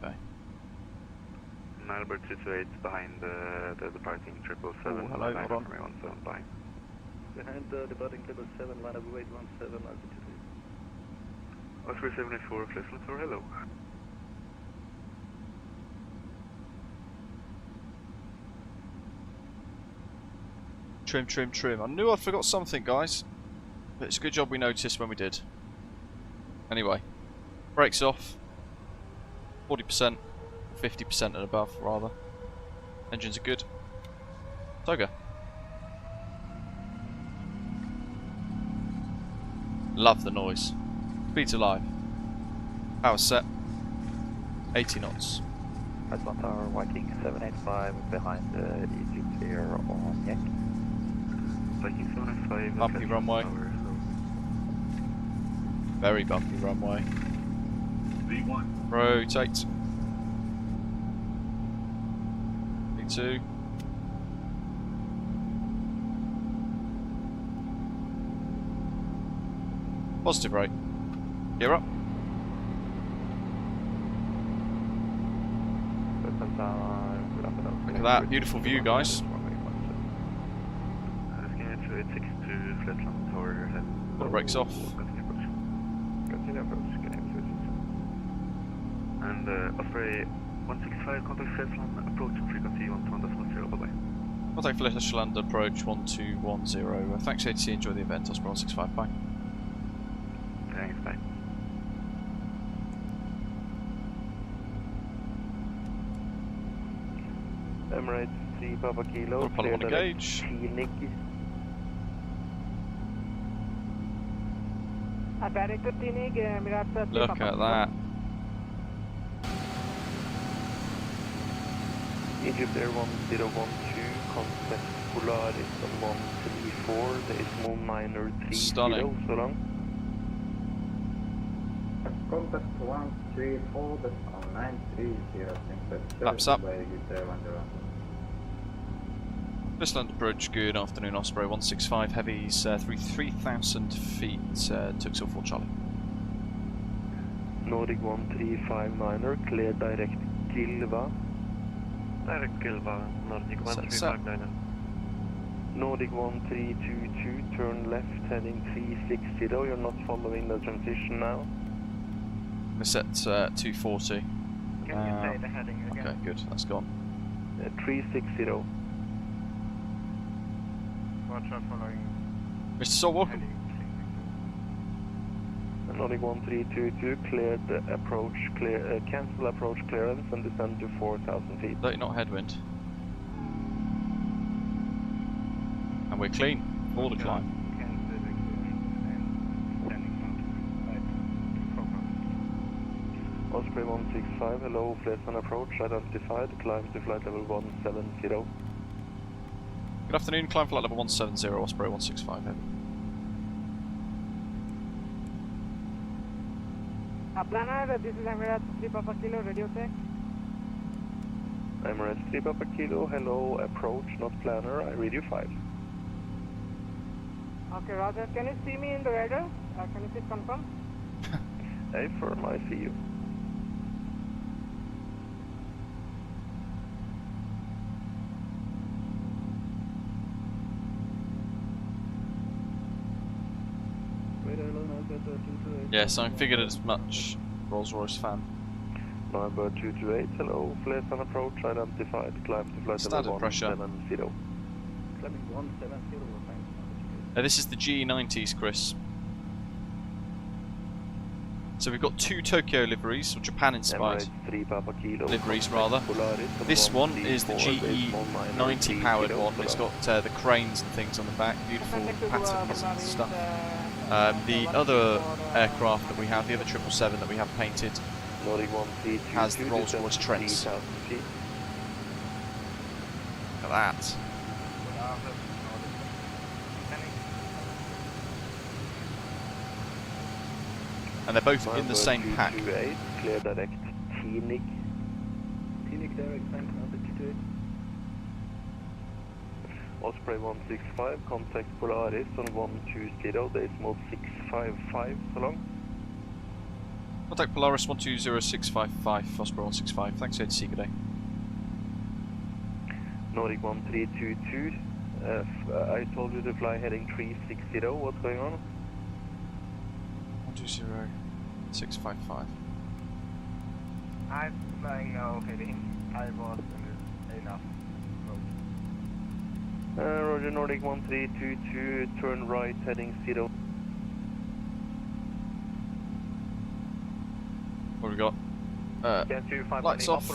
Okay. Albert 228 behind the departing 777. Ooh, hello, hold on. 17 behind. Behind the departing 777, line up weight 17, altitude 8. Osprey 74, Fleetwood Tower, hello. Trim, trim, trim. I knew I forgot something, guys. But it's a good job we noticed when we did. Anyway, brakes off. 40%, 50% and above, rather. Engines are good. Toga. Love the noise. Speed's alive. Power set. 80 knots. That's 1 Tower, Viking 785 behind the EG clear on Yankee. Viking 785. Bumpy runway. Tower, Very bumpy runway. V1. Rotate. V2. Positive rate. Gear up. Look at that, beautiful view, guys. Got brakes off. And Osprey 165, contact Fleetland, approach frequency 12.0, bye bye. Contact Fleetland, approach 1210. Thanks ATC, enjoy the event, Osprey 165, bye. Thanks, bye. Emirates 3 Papa Kilo, Apollo on the gauge. Director Tinig, Emirates 3 Look Papa at Kilo. that. Egypt Air 1012, contact Polaris on 134, there is more minor 30, Stunning. so long. Contact 134, that's on 930. Laps up. Very good there, Fleetland approach, good afternoon, Osprey 165, heavies through 3,000 feet, took till 4 Charlie. Nordic 135 minor, clear direct Gilva. Direct Gilva, Nordic Set. 1359. Nordic 1322, turn left heading 360, you're not following the transition now. We're set 240. Can you say the heading again? Okay, good, that's gone. 360. Watch out following Mr. Sol, welcome. heading. Nordic 1322, cleared approach, cancel approach clearance and descend to 4,000 feet. 30 knot headwind. And we're clean for the climb. Osprey 165, hello, Fleetland approach, identified, climb to flight level 170. Good afternoon, climb flight level 170, Osprey 165, heavy. Planner, this is Emirates 3 Papa Kilo, radio check. Emirates 3 Papa Kilo, hello, approach, not planner, I read you 5. Okay, Roger. Can you see me in the radar? Can you please confirm? Hey, firm, I see you. Yes, I figured as much, Rolls-Royce fan. Number 228, hello, Fleetland approach, identified, climb to flight Standard level pressure. 170. Climbing 170, thanks. This is the GE90s, Chris. So we've got 2 Tokyo liveries, or Japan-inspired Emirates 3 Papa Kilo, liveries rather. Polaris, This one is the 134, GE90 powered one. It's got the cranes and things on the back, beautiful patterns and stuff. The other aircraft that we have, the other 777 that we have painted, has the Rolls-Royce Trents. Look at that. And they're both in the same pack. Clear direct Tinig. Tinig direct, thanks, number 228. Osprey 165, contact Polaris on 120, decimal 655, so long. Contact Polaris 120655, Osprey 165. Thanks, ATC, good day. Nordic 1322, I told you to fly heading 360, what's going on? 120655. I'm flying now heading. I was enough. Roger, Nordic 1322, turn right heading 0. What have we got? Lights off.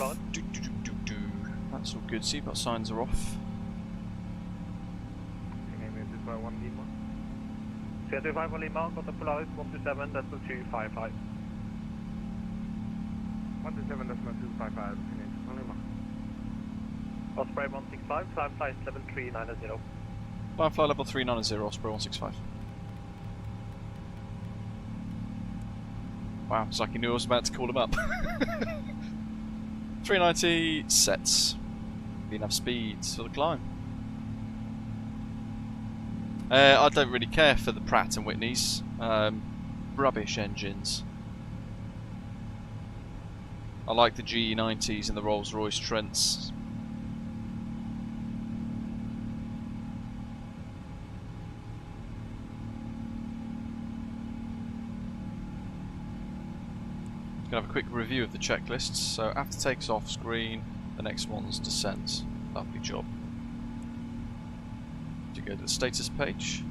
That's all good. Seatbelt signs are off. C25 on Lima, got the Polaris 127, that's the 255. 127, that's not 255. On Lima. Osprey 165, climb flight level 390. Climb flight level 390, Osprey 165. Wow, it's like he knew I was about to call him up. 390 sets. Enough speed for the climb. I don't really care for the Pratt & Whitneys. Rubbish engines. I like the GE90s and the Rolls-Royce Trents. Gonna have a quick review of the checklists. So after takes off screen, the next one's descent. Lovely job. You go to the status page.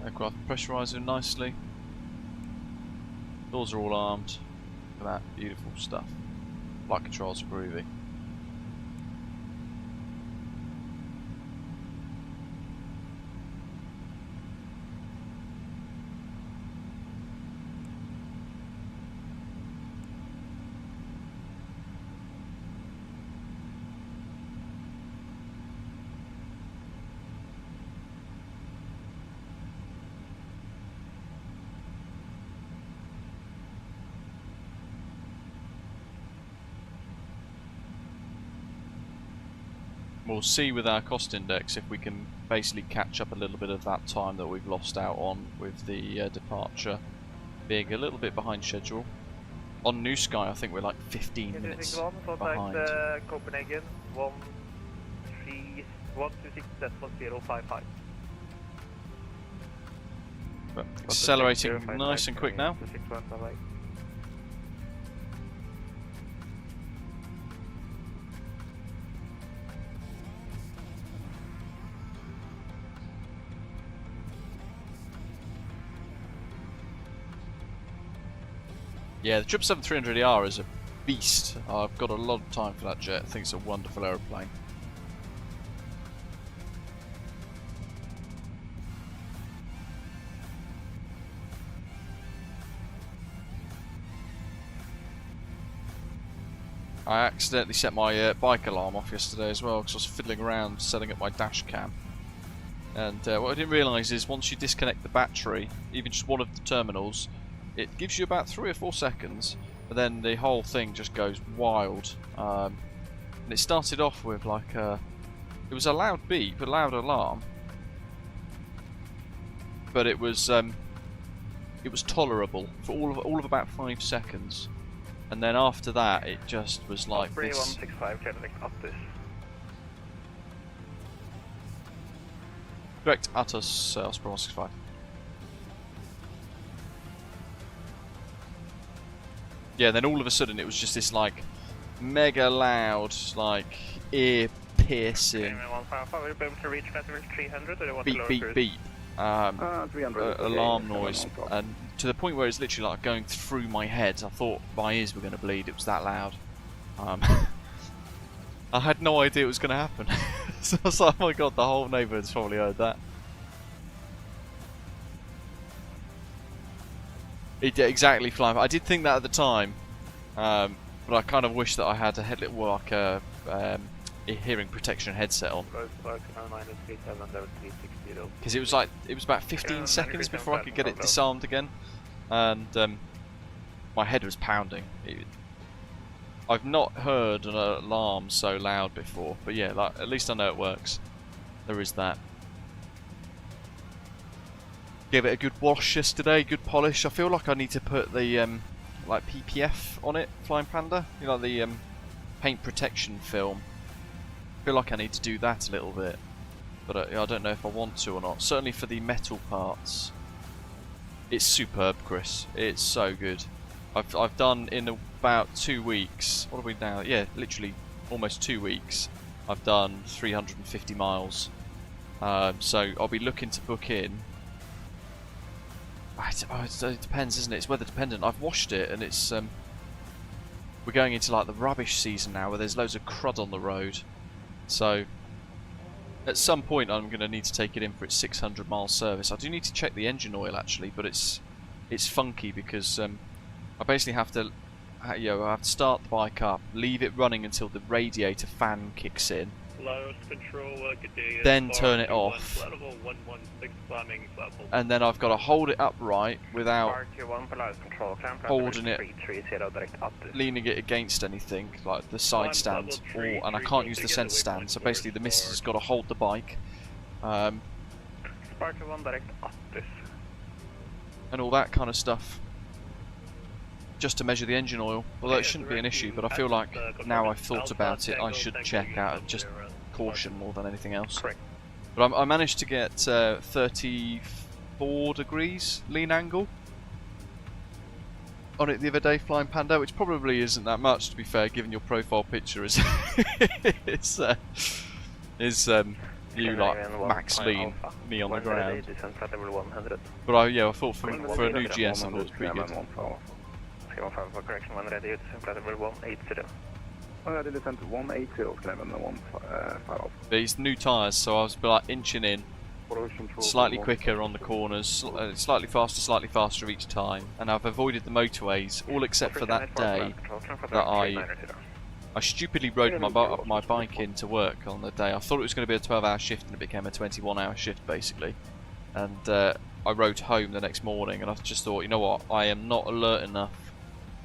Aircraft pressurizer nicely. Doors are all armed. Look at that, beautiful stuff. Flight controls are groovy. We'll see with our cost index if we can basically catch up a little bit of that time that we've lost out on with the departure being a little bit behind schedule. On New Sky I think we're like 15 minutes behind. Copenhagen 126.055. But accelerating nice and quick now. Yeah, the 777-300ER is a beast. I've got a lot of time for that jet. I think it's a wonderful aeroplane. I accidentally set my bike alarm off yesterday as well because I was fiddling around setting up my dash cam. And what I didn't realise is once you disconnect the battery, even just one of the terminals, it gives you about 3 or 4 seconds, but then the whole thing just goes wild. And it started off with like it was a loud beep, a loud alarm, but it was tolerable for all of about 5 seconds, and then after that it just was like this. 165, up this. Correct, Atos, Osprey 165. Yeah, then all of a sudden it was just this like mega loud, like ear piercing beep beep beep alarm noise, and to the point where it's literally like going through my head. I thought my ears were going to bleed. It was that loud. I had no idea it was going to happen. So I was like, oh my god, the whole neighbourhood's probably heard that. It did exactly fly. I did think that at the time, but I kind of wish that I had a hearing protection headset on. because it was about 15 seconds before I could get it disarmed again, and my head was pounding. I've not heard an alarm so loud before, but yeah, like, at least I know it works. There is that. Gave it a good wash yesterday, good polish. I feel like I need to put the like PPF on it, Flying Panda. You know, the paint protection film. I feel like I need to do that a little bit, but I don't know if I want to or not. Certainly for the metal parts, it's superb, Chris. It's so good. I've done in about 2 weeks. What are we now? Yeah, literally almost 2 weeks. I've done 350 miles. So I'll be looking to book in. It depends, isn't it? It's weather dependent. I've washed it, and it's we're going into like the rubbish season now, where there's loads of crud on the road. So at some point, I'm going to need to take it in for its 600-mile service. I do need to check the engine oil actually, but it's funky because I basically have to, I have to start the bike up, leave it running until the radiator fan kicks in, then turn it off, and then I've got to hold it upright without holding it, leaning it against anything like the side stand, and I can't use the centre stand. So basically, the missus has got to hold the bike, and all that kind of stuff, just to measure the engine oil. Although it shouldn't be an issue, but I feel like now I've thought about it, I should check out of just caution more than anything else. But I managed to get 34 degrees lean angle on it the other day, Flying Panda, which probably isn't that much, to be fair, given your profile picture is you like max lean, me on the ground. But I thought for a new GS I thought it was pretty good. These new tyres, so I was like inching in, slightly quicker on the corners, slightly faster each time, and I've avoided the motorways, all except for that day that I stupidly rode my bike into work on the day. I thought it was going to be a 12-hour shift, and it became a 21-hour shift basically. And I rode home the next morning, and I just thought, you know what, I am not alert enough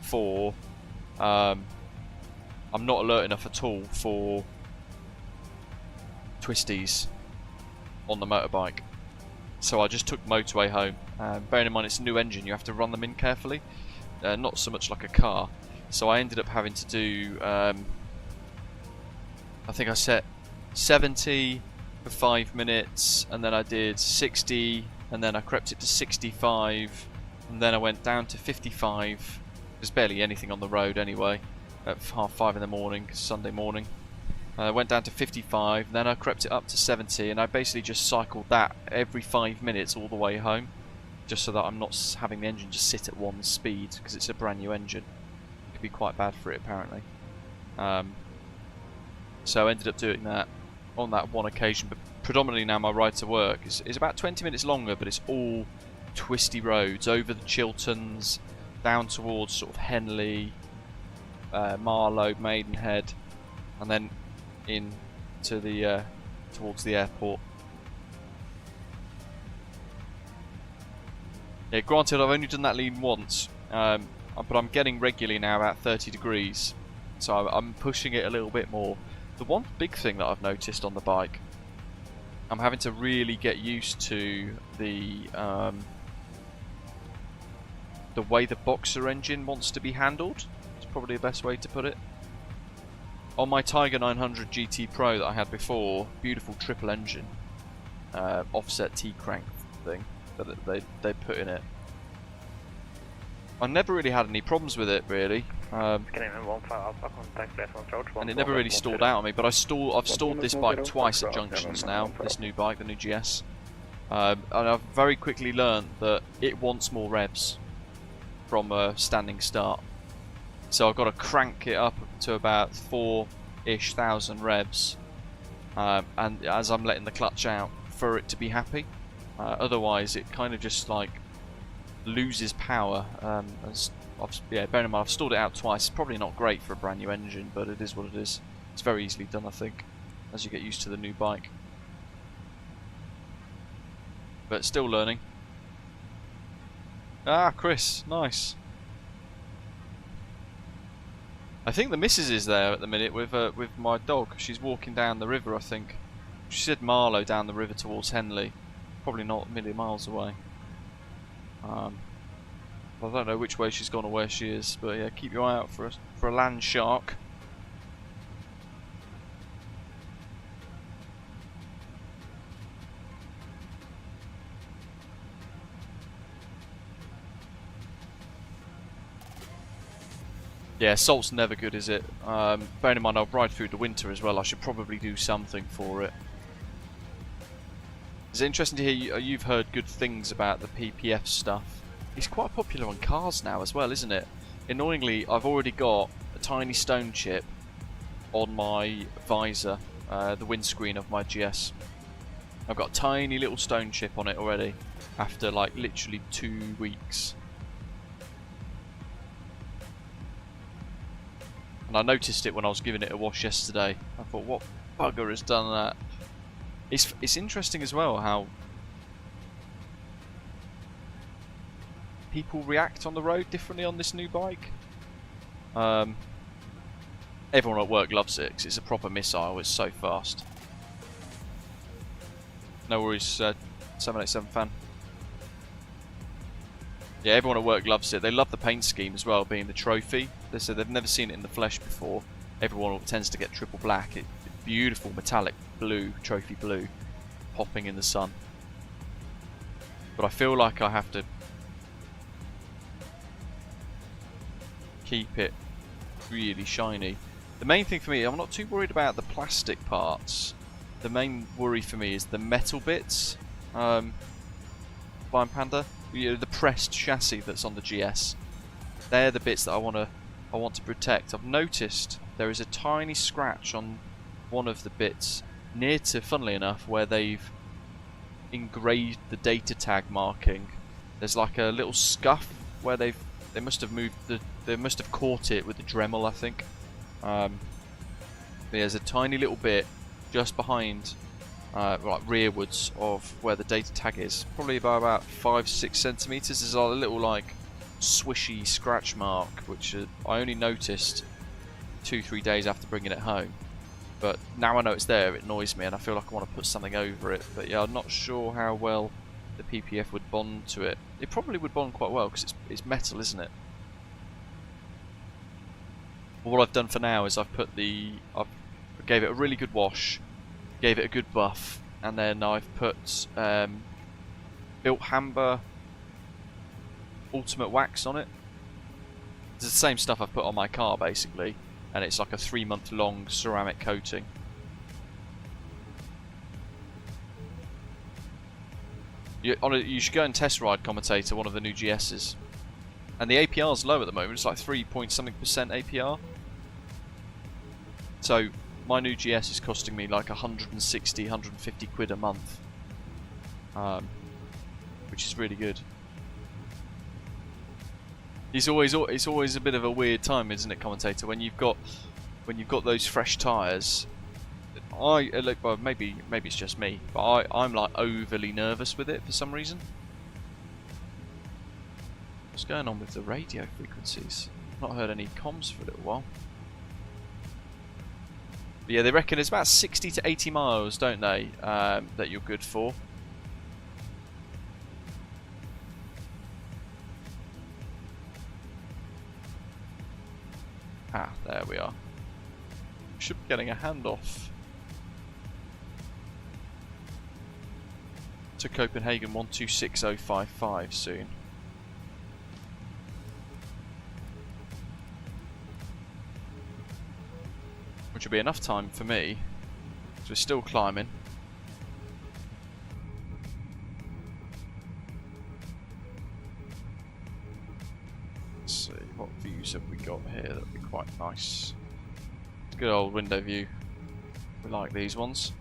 for I'm not alert enough at all for twisties on the motorbike. So I just took motorway home. Bearing in mind it's a new engine, you have to run them in carefully. Not so much like a car. So I ended up having to do, I think I set 70 for 5 minutes, and then I did 60, and then I crept it to 65, and then I went down to 55. There's barely anything on the road anyway. At 5:30 in the morning, Sunday morning. I went down to 55, then I crept it up to 70, and I basically just cycled that every 5 minutes all the way home, just so that I'm not having the engine just sit at one speed, because it's a brand new engine. It could be quite bad for it apparently. So I ended up doing that on that one occasion, but predominantly now my ride to work is about 20 minutes longer, but it's all twisty roads, over the Chilterns, down towards sort of Henley, Marlow, Maidenhead, and then in to the towards the airport. Yeah, granted I've only done that lean once, but I'm getting regularly now about 30 degrees, so I'm pushing it a little bit more. The one big thing that I've noticed on the bike, I'm having to really get used to the way the Boxer engine wants to be handled. Probably the best way to put it. On my Tiger 900 GT Pro that I had before, beautiful triple engine, offset T-crank thing that they put in it. I never really had any problems with it really, and it never really stalled out on me. But I've stalled this bike twice at junctions now. This new bike, the new GS, and I've very quickly learned that it wants more revs from a standing start. So I've got to crank it up to about 4-ish thousand revs, and as I'm letting the clutch out for it to be happy. Otherwise, it kind of just like loses power. Bearing in mind I've stalled it out twice. It's probably not great for a brand new engine, but it is what it is. It's very easily done, I think, as you get used to the new bike. but still learning. Ah, Chris, nice. I think the missus is there at the minute with my dog. She's walking down the river, I think. She said Marlow down the river towards Henley. Probably not a million miles away. I don't know which way she's gone or where she is, but yeah, keep your eye out for a land shark. Yeah, salt's never good, is it? Bearing in mind I'll ride through the winter as well, I should probably do something for it. It's interesting to hear you've heard good things about the PPF stuff. It's quite popular on cars now as well, isn't it? Annoyingly, I've already got a tiny stone chip on my visor, the windscreen of my GS. I've got a tiny little stone chip on it already, after like literally 2 weeks. And I noticed it when I was giving it a wash yesterday. I thought, what bugger has done that? It's interesting as well how people react on the road differently on this new bike. Everyone at work loves it 'cause it's a proper missile. It's so fast. No worries, 787 fan. Yeah, everyone at work loves it. They love the paint scheme as well, being the trophy. They said they've never seen it in the flesh before. Everyone tends to get triple black. It's beautiful metallic blue, trophy blue, popping in the sun. But I feel like I have to keep it really shiny. The main thing for me, I'm not too worried about the plastic parts. The main worry for me is the metal bits. Blind Panda, you know, the pressed chassis that's on the GS. They're the bits that I want to protect. I've noticed there is a tiny scratch on one of the bits near to, funnily enough, where they've engraved the data tag marking. There's like a little scuff where they must have caught it with the Dremel, I think. There's a tiny little bit just behind, like rearwards of where the data tag is, probably by about 5-6 centimeters. There's a little like swishy scratch mark, which I only noticed 2-3 days after bringing it home. But now I know it's there, it annoys me, and I feel like I want to put something over it. But yeah, I'm not sure how well the PPF would bond to it. It probably would bond quite well because it's metal, isn't it? But what I've done for now is I gave it a really good wash, gave it a good buff, and then I've put Built Hamber Ultimate Wax on it. It's the same stuff I've put on my car basically, and it's like a 3-month-long ceramic coating. You should go and test ride, Commentator, one of the new GS's. And the APR's low at the moment, it's like 3-point-something% APR. So my new GS is costing me like 160, 150 quid a month, which is really good. It's always a bit of a weird time, isn't it, Commentator? When you've got those fresh tyres. Well, maybe it's just me, but I'm like overly nervous with it for some reason. What's going on with the radio frequencies? I've not heard any comms for a little while. But yeah, they reckon it's about 60 to 80 miles, don't they, that you're good for. Ah, there we are. Should be getting a handoff to Copenhagen 126055 soon. Which will be enough time for me, because we're still climbing. Let's see, what views have we got here? That would be quite nice. Good old window view. We like these ones.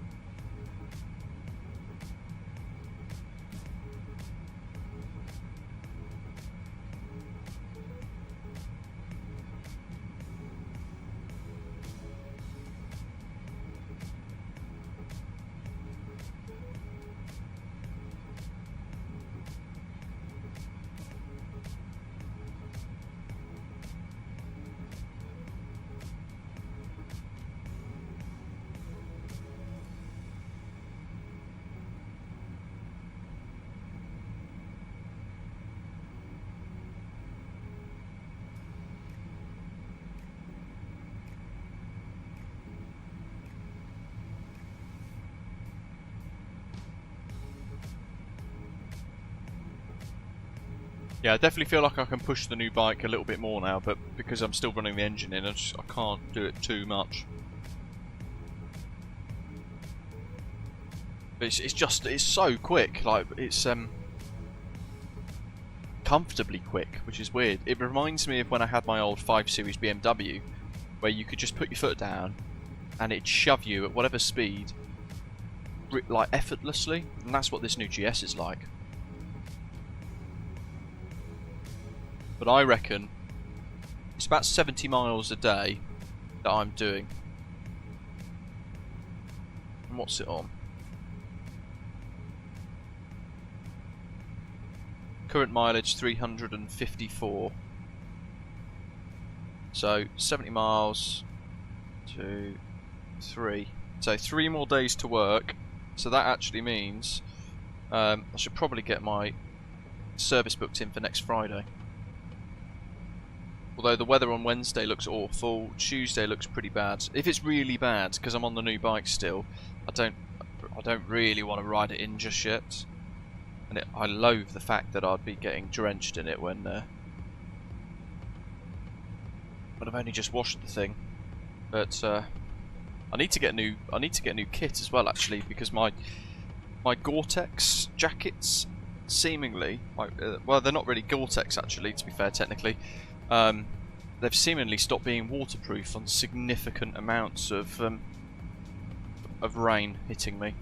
Yeah, I definitely feel like I can push the new bike a little bit more now, but because I'm still running the engine in, I can't do it too much. But it's so quick, like it's comfortably quick, which is weird. It reminds me of when I had my old 5 Series BMW, where you could just put your foot down and it'd shove you at whatever speed, like effortlessly, and that's what this new GS is like. But I reckon it's about 70 miles a day that I'm doing. And what's it on? Current mileage 354. So 70 miles, 2, 3. So 3 more days to work. So that actually means I should probably get my service booked in for next Friday. Although the weather on Wednesday looks awful, Tuesday looks pretty bad. If it's really bad, because I'm on the new bike still, I don't really want to ride it in just yet. And I loathe the fact that I'd be getting drenched in it when I've only just washed the thing. But I need to get new kit as well, actually, because my Gore-Tex jackets seemingly, well, they're not really Gore-Tex actually, to be fair, technically. They've seemingly stopped being waterproof on significant amounts of rain hitting me.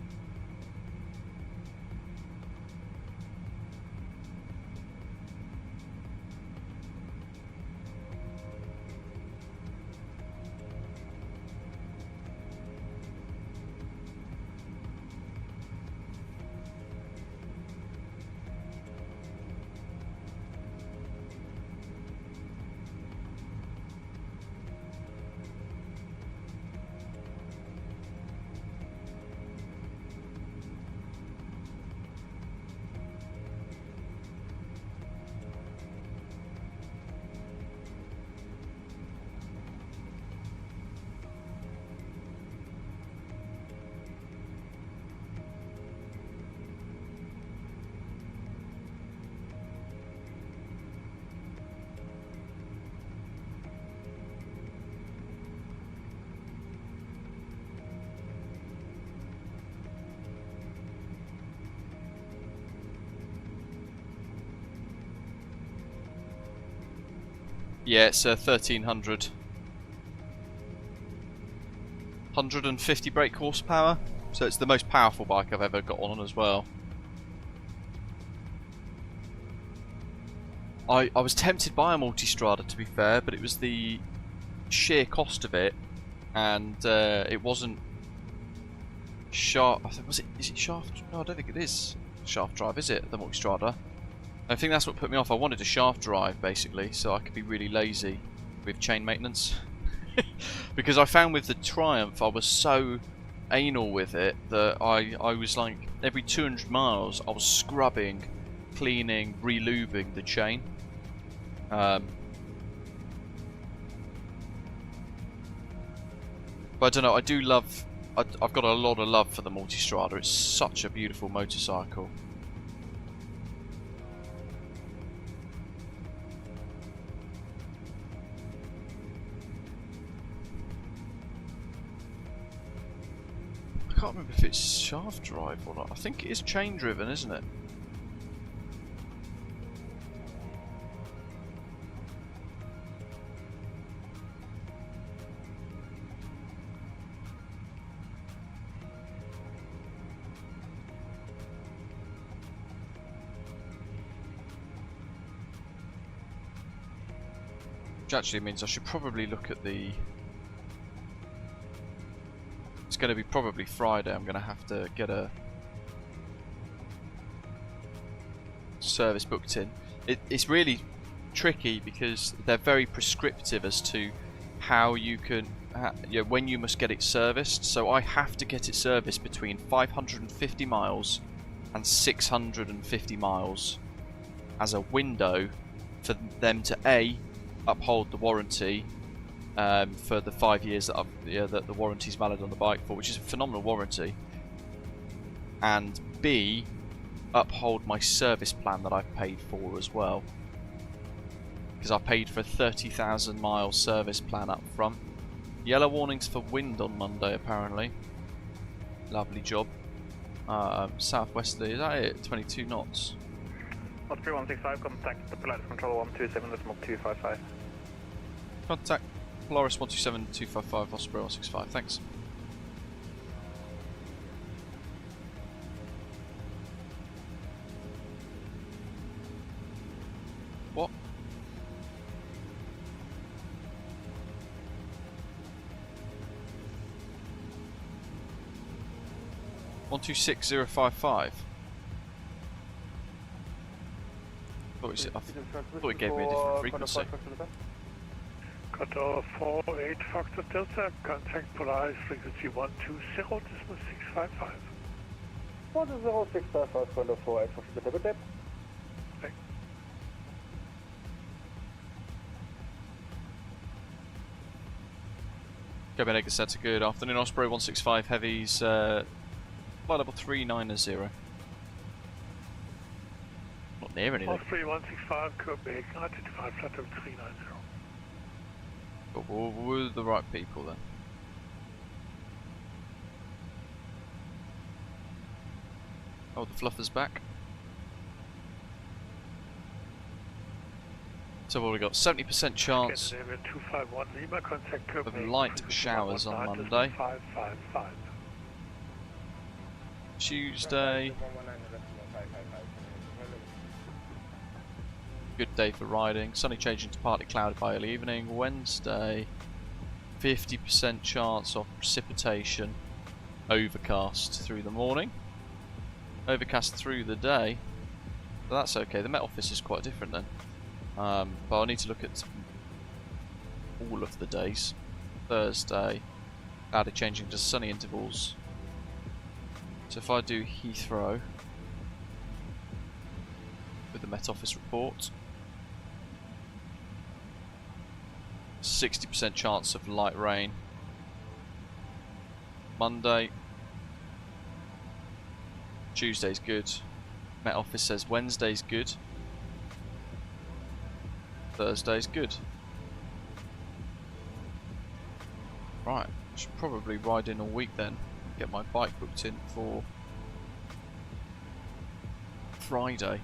Yeah, it's 1300. 150 brake horsepower, so it's the most powerful bike I've ever got on as well. I was tempted by a Multistrada, to be fair, but it was the sheer cost of it, and it wasn't shaft. Is it shaft? No, I don't think it is shaft drive, is it? The Multistrada. I think that's what put me off. I wanted a shaft drive, basically, so I could be really lazy with chain maintenance. Because I found with the Triumph, I was so anal with it that I was like, every 200 miles, I was scrubbing, cleaning, re-lubing the chain. But I don't know, I do love, I've got a lot of love for the Multistrada. It's such a beautiful motorcycle. I can't remember if it's shaft drive or not. I think it is chain driven, isn't it? Which actually means I should probably look at the... It's going to be probably Friday. I'm going to have to get a service booked in. It's really tricky because they're very prescriptive as to how you can, when you must get it serviced. So I have to get it serviced between 550 miles and 650 miles as a window for them to A, uphold the warranty for the 5 years that that the warranty is valid on the bike for, which is a phenomenal warranty, and B, uphold my service plan that I've paid for as well. because I paid for a 30,000 mile service plan up front. Yellow warnings for wind on Monday apparently. Lovely job. Southwesterly, is that it? 22 knots. Osprey 165, contact the Polaris Control 127.255. Contact Polaris 127.255, Osprey 165, thanks. What? One two six 055. I thought it gave me a different frequency. Qatar 48 Foxtrot Delta, contact Polaris frequency 120.655. 10655, Condor 48 Foxtrot Delta, good day. Copenhagen Centre, good afternoon. Osprey 165 Heavies, flight level 390. Not near anything. Osprey 165 Copenhagen, identified flight level 390. But we're the right people then. Oh, the fluffer's back. So what we got? 70% chance of light showers on Monday. Tuesday, good day for riding. Sunny changing to partly cloudy by early evening. Wednesday, 50% chance of precipitation. Overcast through the morning. Overcast through the day. But that's okay. The Met Office is quite different then. But I need to look at all of the days. Thursday, cloudy changing to sunny intervals. So if I do Heathrow with the Met Office report, 60% chance of light rain. Monday, Tuesday's good. Met Office says Wednesday's good. Thursday's good. Right, I should probably ride in all week then. Get my bike booked in for Friday.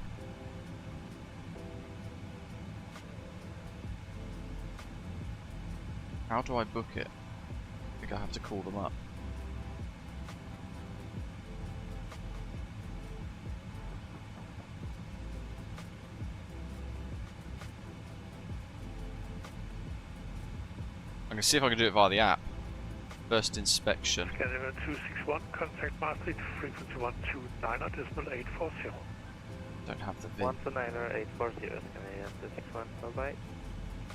How do I book it? I think I have to call them up. I'm going to see if I can do it via the app. First inspection. Scanner 261, contact Maastricht, frequency 129.840. Don't have the VIN. 129.840, Scanner 261, bye bye.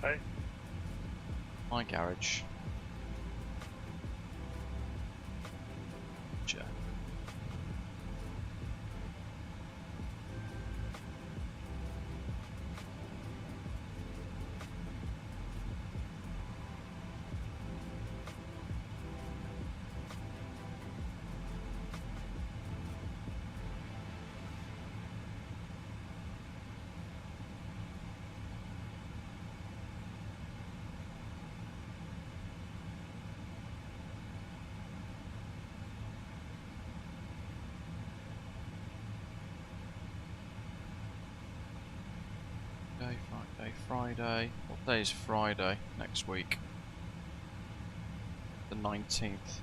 Bye. My garage. Gotcha. Friday. What day is Friday next week? The 19th.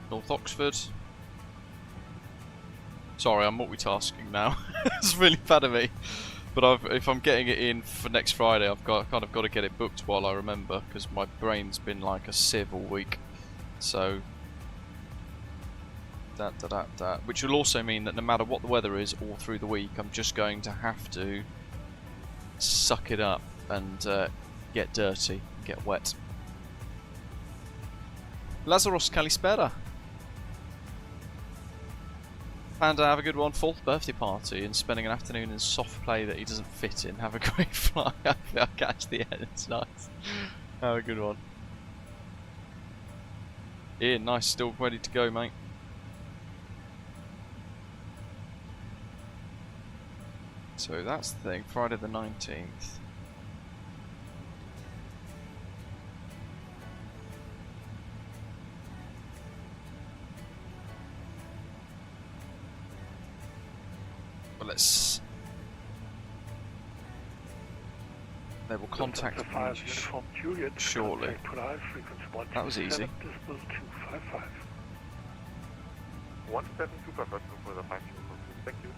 North Oxford. Sorry, I'm multitasking now. It's really bad of me. But if I'm getting it in for next Friday, I've kind of got to get it booked while I remember, because my brain's been like a sieve all week. So Which will also mean that no matter what the weather is all through the week, I'm just going to have to suck it up and get dirty, get wet. Lazaros Kalispera. Plan to have a good one, 4th birthday party, and spending an afternoon in soft play that he doesn't fit in. Have a great flight. I'll catch the end, it's nice. Have a good one. Ian, nice, still ready to go, mate. So that's the thing, Friday the 19th. Well, let's... They will contact me shortly. That was easy. 1725, for the 5. Thank you.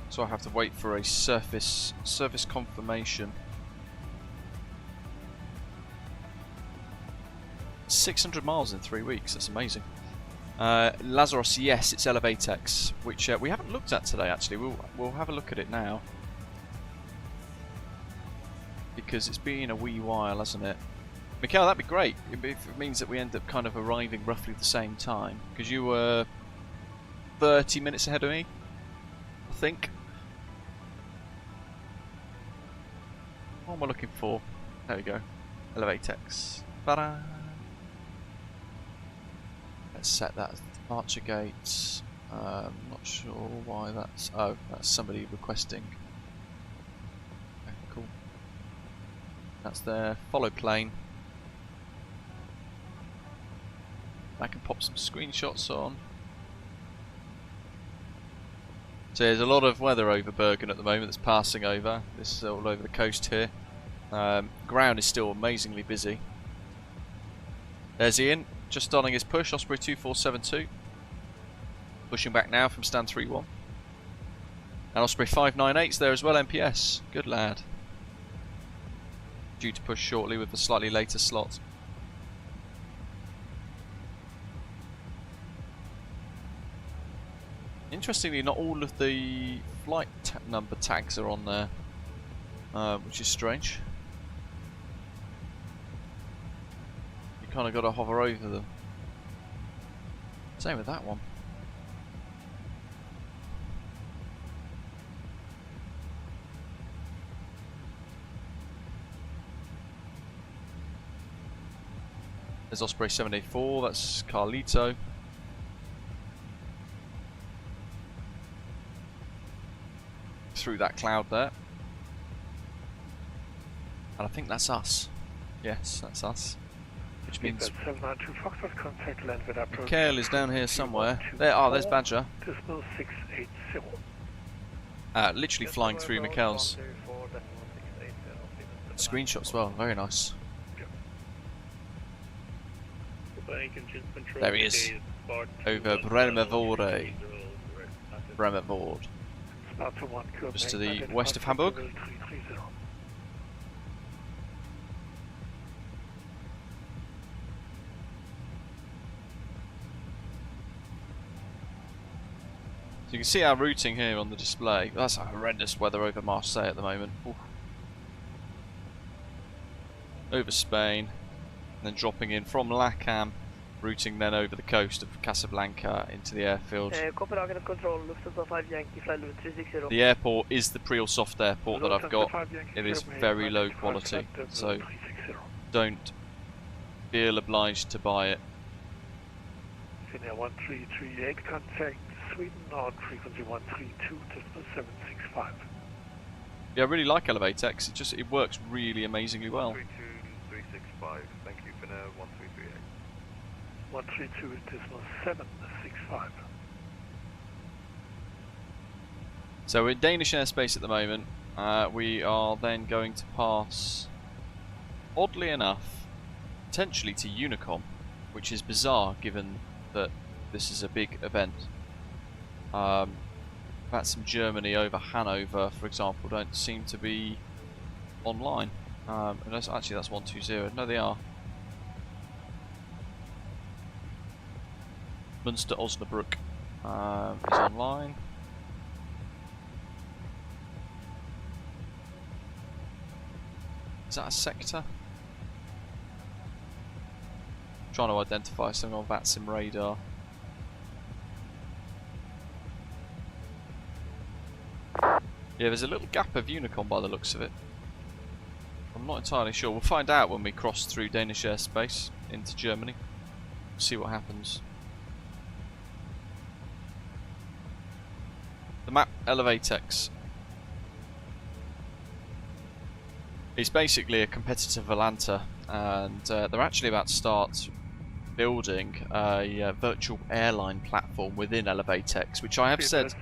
So I have to wait for a service confirmation. 600 miles in 3 weeks, that's amazing. Lazaros, yes, it's Elevatex, which we haven't looked at today actually. We'll have a look at it now. Because it's been a wee while, hasn't it? Mikhail, that'd be great. It means that we end up kind of arriving roughly the same time. Because you were 30 minutes ahead of me, I think. What am I looking for? There we go. Elevatex. Ta-da! Let's set that as departure gate. Not sure why that's... Oh, that's somebody requesting. Okay, cool. That's their follow plane. I can pop some screenshots on. So there's a lot of weather over Bergen at the moment that's passing over. This is all over the coast here. Ground is still amazingly busy. There's Ian, just starting his push, Osprey 2472. Pushing back now from stand 3-1. And Osprey 598's there as well, MPS. Good lad. Due to push shortly with a slightly later slot. Interestingly, not all of the flight number tags are on there, which is strange. You kind of got to hover over them. Same with that one. There's Osprey 784, that's Carlito. Through that cloud there. And I think that's us. Yes, that's us. Which means Mikhail is down here somewhere. There, there's Badger. Literally flying through Mikhail's screenshot as well. Very nice. There he is. Over Bremervorde. Bremervorde. Just to the west of Hamburg. So you can see our routing here on the display. That's horrendous weather over Marseille at the moment. Oof. Over Spain, and then dropping in from Lacam, routing then over the coast of Casablanca into the airfield. The airport is the Prialsoft airport that I've got. It is very low quality, so don't feel obliged to buy it. 1338 contact Sweden on frequency 132.765. Yeah, I really like Elevatex. It works really amazingly well. 132.365. Thank you for now. 1338. 132.765. So we're in Danish airspace at the moment. We are then going to pass, oddly enough, potentially to Unicom, which is bizarre given that this is a big event. VATSIM Germany over Hanover, for example, don't seem to be online. Unless, actually, that's 120. No, they are. Munster Osnabrück is online. Is that a sector? Trying to identify something on VATSIM radar. Yeah, there's a little gap of Unicon by the looks of it. I'm not entirely sure. We'll find out when we cross through Danish airspace into Germany. See what happens. The map Elevatex. It's basically a competitor Volanta, and they're actually about to start building a virtual airline platform within Elevatex, which I have said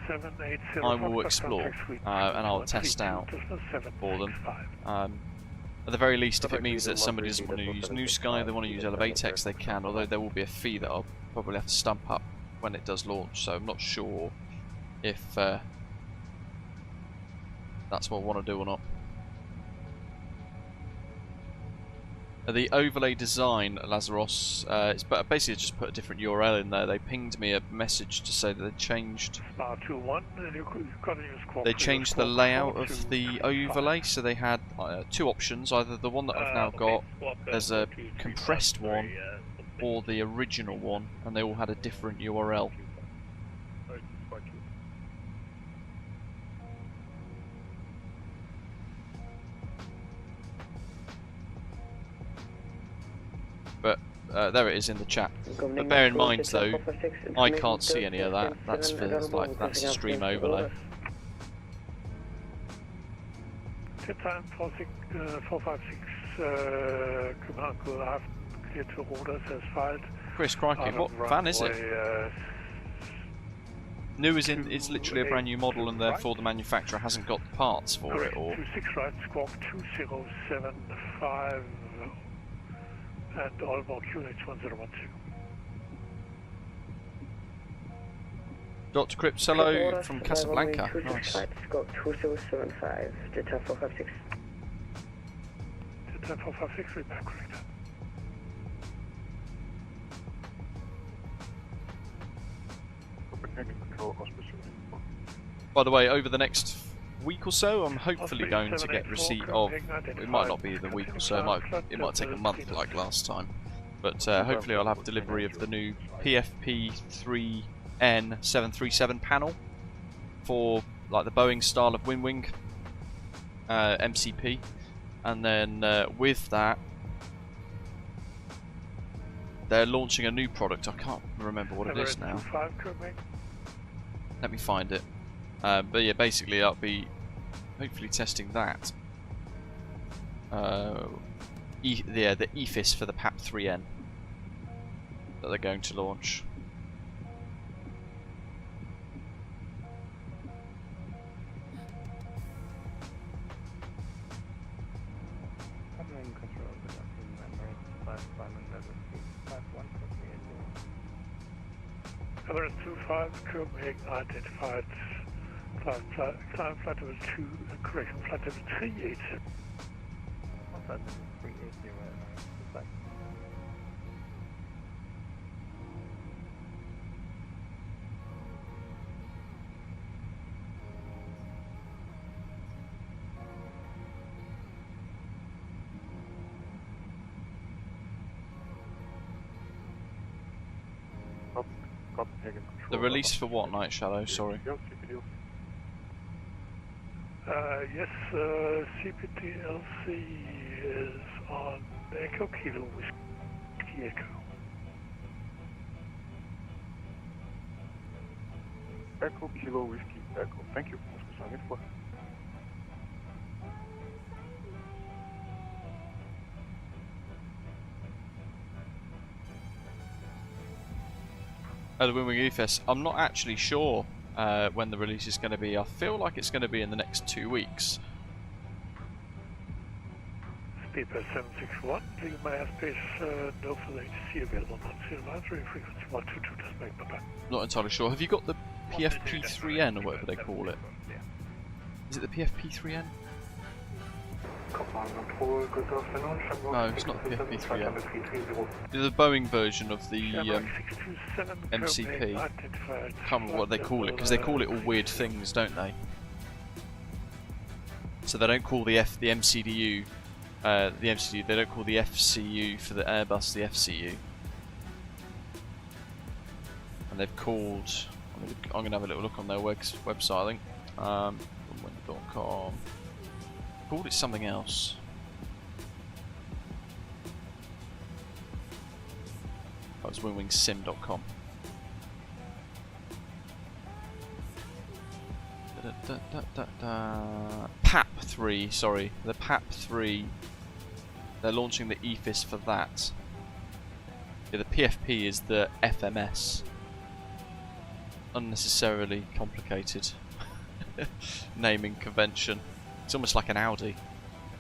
I will explore and I'll test out for them. At the very least, if it means that somebody doesn't want to use New Sky, they want to use Elevatex, they can, although there will be a fee that I'll probably have to stump up when it does launch, so I'm not sure if that's what I want to do or not. The overlay design, Lazarus, it's basically just put a different URL in there. They pinged me a message to say that they changed the layout of the overlay, so they had two options, either the one that I've now got, there's a compressed one, or the original one, and they all had a different URL. But there it is in the chat. But bear in mind though, I can't see any of that. That's for that's a stream overlay. Tip time 456 Copenhagen, clear to orders as filed. Chris, crikey, what van is it? New as in it's literally a brand new model and therefore the manufacturer hasn't got the parts for it, or? 26 right, squawk 2075 and Aalborg QNH 1012. Dr. Crips, hello from Casablanca. Nice. Squawk 2075, Delta 456. Delta 456, repair correct. By the way, over the next week or so, I'm hopefully going to get receipt of, it might not be the week or so, it might take a month like last time, but hopefully I'll have delivery of the new PFP3N737 panel for like the Boeing style of wing MCP, and then with that they're launching a new product. I can't remember what it is now. Let me find it. But yeah, basically I'll be hopefully testing that. The EFIS for the PAP3N that they're going to launch. Emirates 25, Copenhagen identified, climb flight level 2, correction, flight level 380. Flight level 380, right? The release for what, Night Shadow? Sorry. Yes, CPTLC is on Echo Kilo Whiskey Echo. Echo Kilo Whiskey Echo. Thank you. The Wing EFS. I'm not actually sure when the release is going to be. I feel like it's going to be in the next 2 weeks. paper 761, leaving my airspace, no further ATC available, non-zero advisory, frequency 122, just make my back. Not entirely sure. Have you got the PFP3N or whatever they call it? Is it the PFP3N? No, it's not the PFP3N. The Boeing version of the MCP. I can't remember what they call it, because they call it all weird things, don't they? So they don't call the MCDU, they don't call the FCU for the Airbus the FCU. And they've called, I'm going to have a little look on their website, I think, Wing.com. Called it something else. Oh, it's wingwingsim.com. PAP3, sorry, the PAP3. They're launching the EFIS for that. Yeah, the PFP is the FMS. Unnecessarily complicated naming convention. It's almost like an Audi,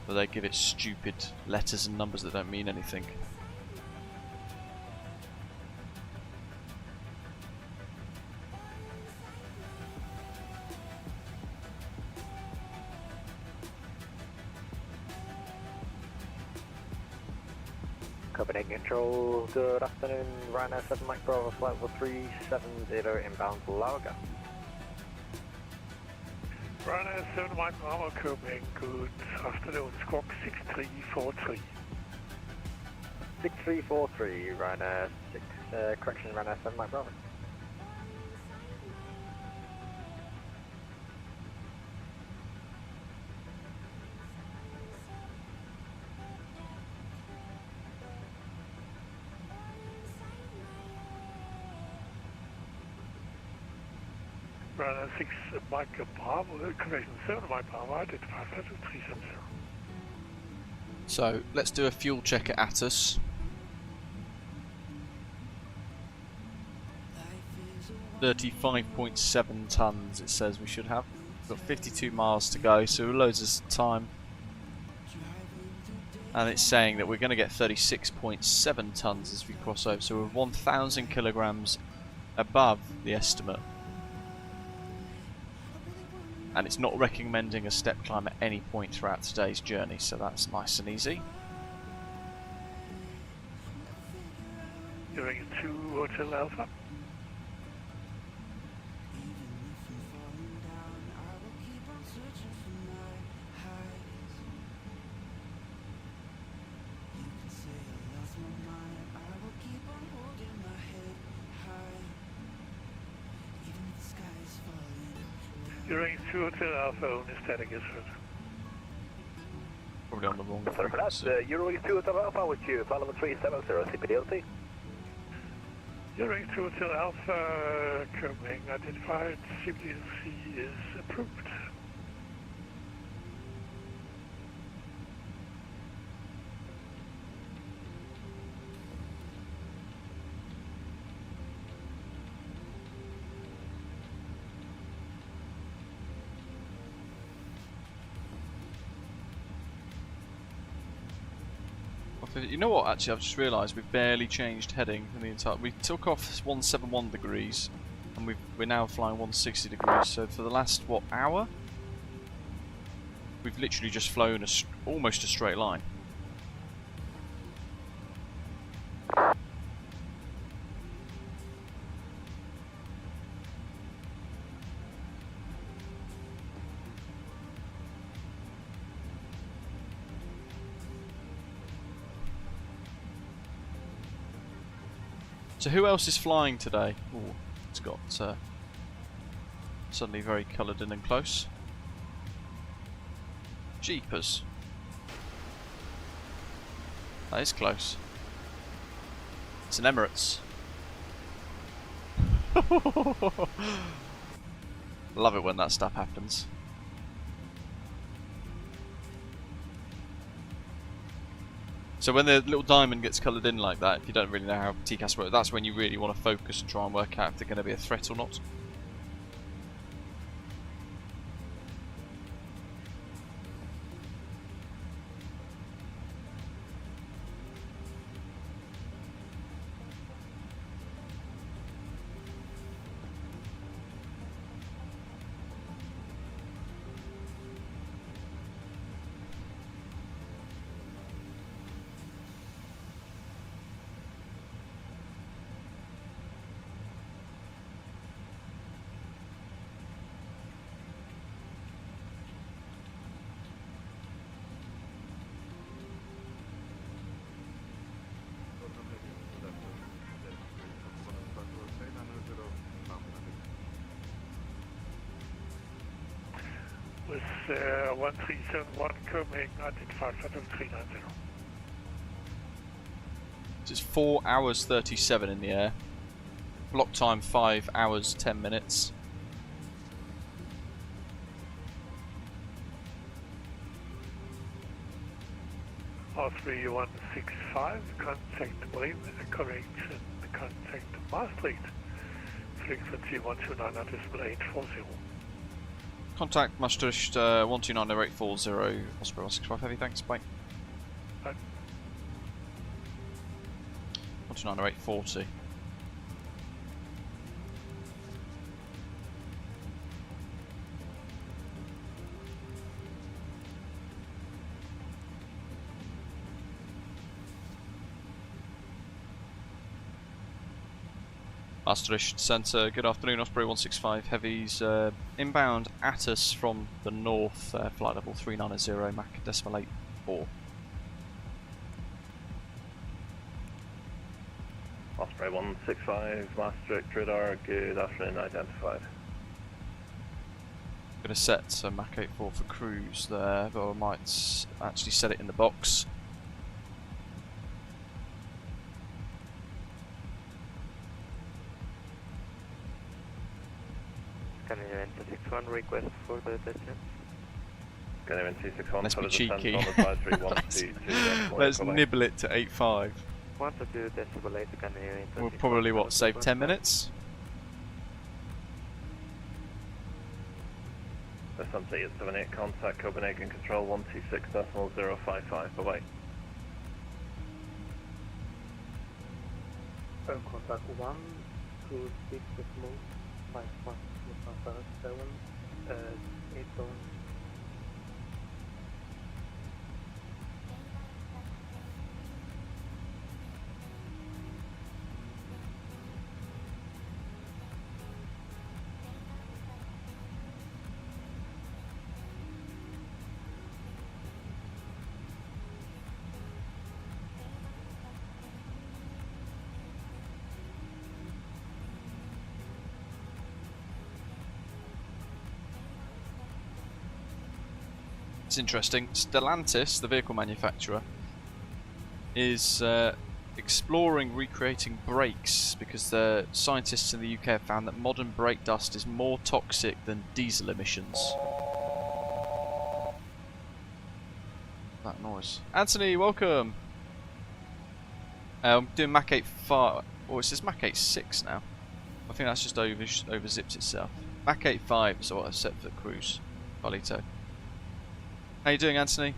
where they give it stupid letters and numbers that don't mean anything. Copenhagen Control, good afternoon, Ryanair 7 Mike Bravo, flight level 370 inbound Lauga. Ryanair 7 Mike Bravo, Copenhagen, good afternoon, squawk 6343. 6343, Ryanair 6, correction, Ryanair 7 Mike Bravo. Ryanair 6 Mike Bravo, correction 7 Mike Bravo, identified flight level 370. So let's do a fuel check at Atos. 35.7 tons it says we should have. We've got 52 miles to go, so loads of time. And it's saying that we're going to get 36.7 tons as we cross over, so we're 1,000 kilograms above the estimate. And it's not recommending a step climb at any point throughout today's journey, so that's nice and easy. Going to Hotel Alpha. During Hotel Alpha on static is heard. Probably on the wrong Sorry for that, Euro 2 Hotel Alpha with you, flight level 370, CPDLT. During Hotel Alpha, Copenhagen, identified CPDLC is approved. You know what, actually I've just realised we've barely changed heading in the entire... We took off 171 degrees and we're now flying 160 degrees, so for the last, what, hour? We've literally just flown almost a straight line. So who else is flying today? Oh, it's got suddenly very coloured in and close. Jeepers. That is close. It's an Emirates. Love it when that stuff happens. So when the little diamond gets coloured in like that, if you don't really know how TCAS works, that's when you really want to focus and try and work out if they're going to be a threat or not. VATS 1371 Copenhagen, identified flight level 390. It's 4 hours 37 in the air. Block time 5 hours 10 minutes. R3165, contact Bremen, correction, contact Maastricht, frequency 129.840. Contact Maastricht 129.840, Osprey 165 Heavy, thanks, bye. Bye. 129.840. Maastricht Centre, good afternoon, Osprey 165 Heavies, inbound at us from the north, flight level 390, Mach decimal 84. Osprey 165, Maastricht radar, good afternoon, identified. Gonna set Mach 84 for cruise there, but I might actually set it in the box. Canadian 261, request for the descent. Canadian 261 Let's for be the descent cheeky. on advisory 122. Let's nibble it to 85. 122 decibel 8, Canadian. We'll probably, what, save 10 minutes? Descent 878, contact Copenhagen Control 126.055, bye-bye. Contact 126.517, 8 zone. It's interesting. Stellantis, the vehicle manufacturer, is exploring recreating brakes because the scientists in the UK have found that modern brake dust is more toxic than diesel emissions. That noise. Anthony, welcome! I'm doing Mach 85. Oh, it says Mach 86 now. I think that's just over-zipped itself. Mach 85 is what I've set for cruise. Carlito. How you doing, Anthony?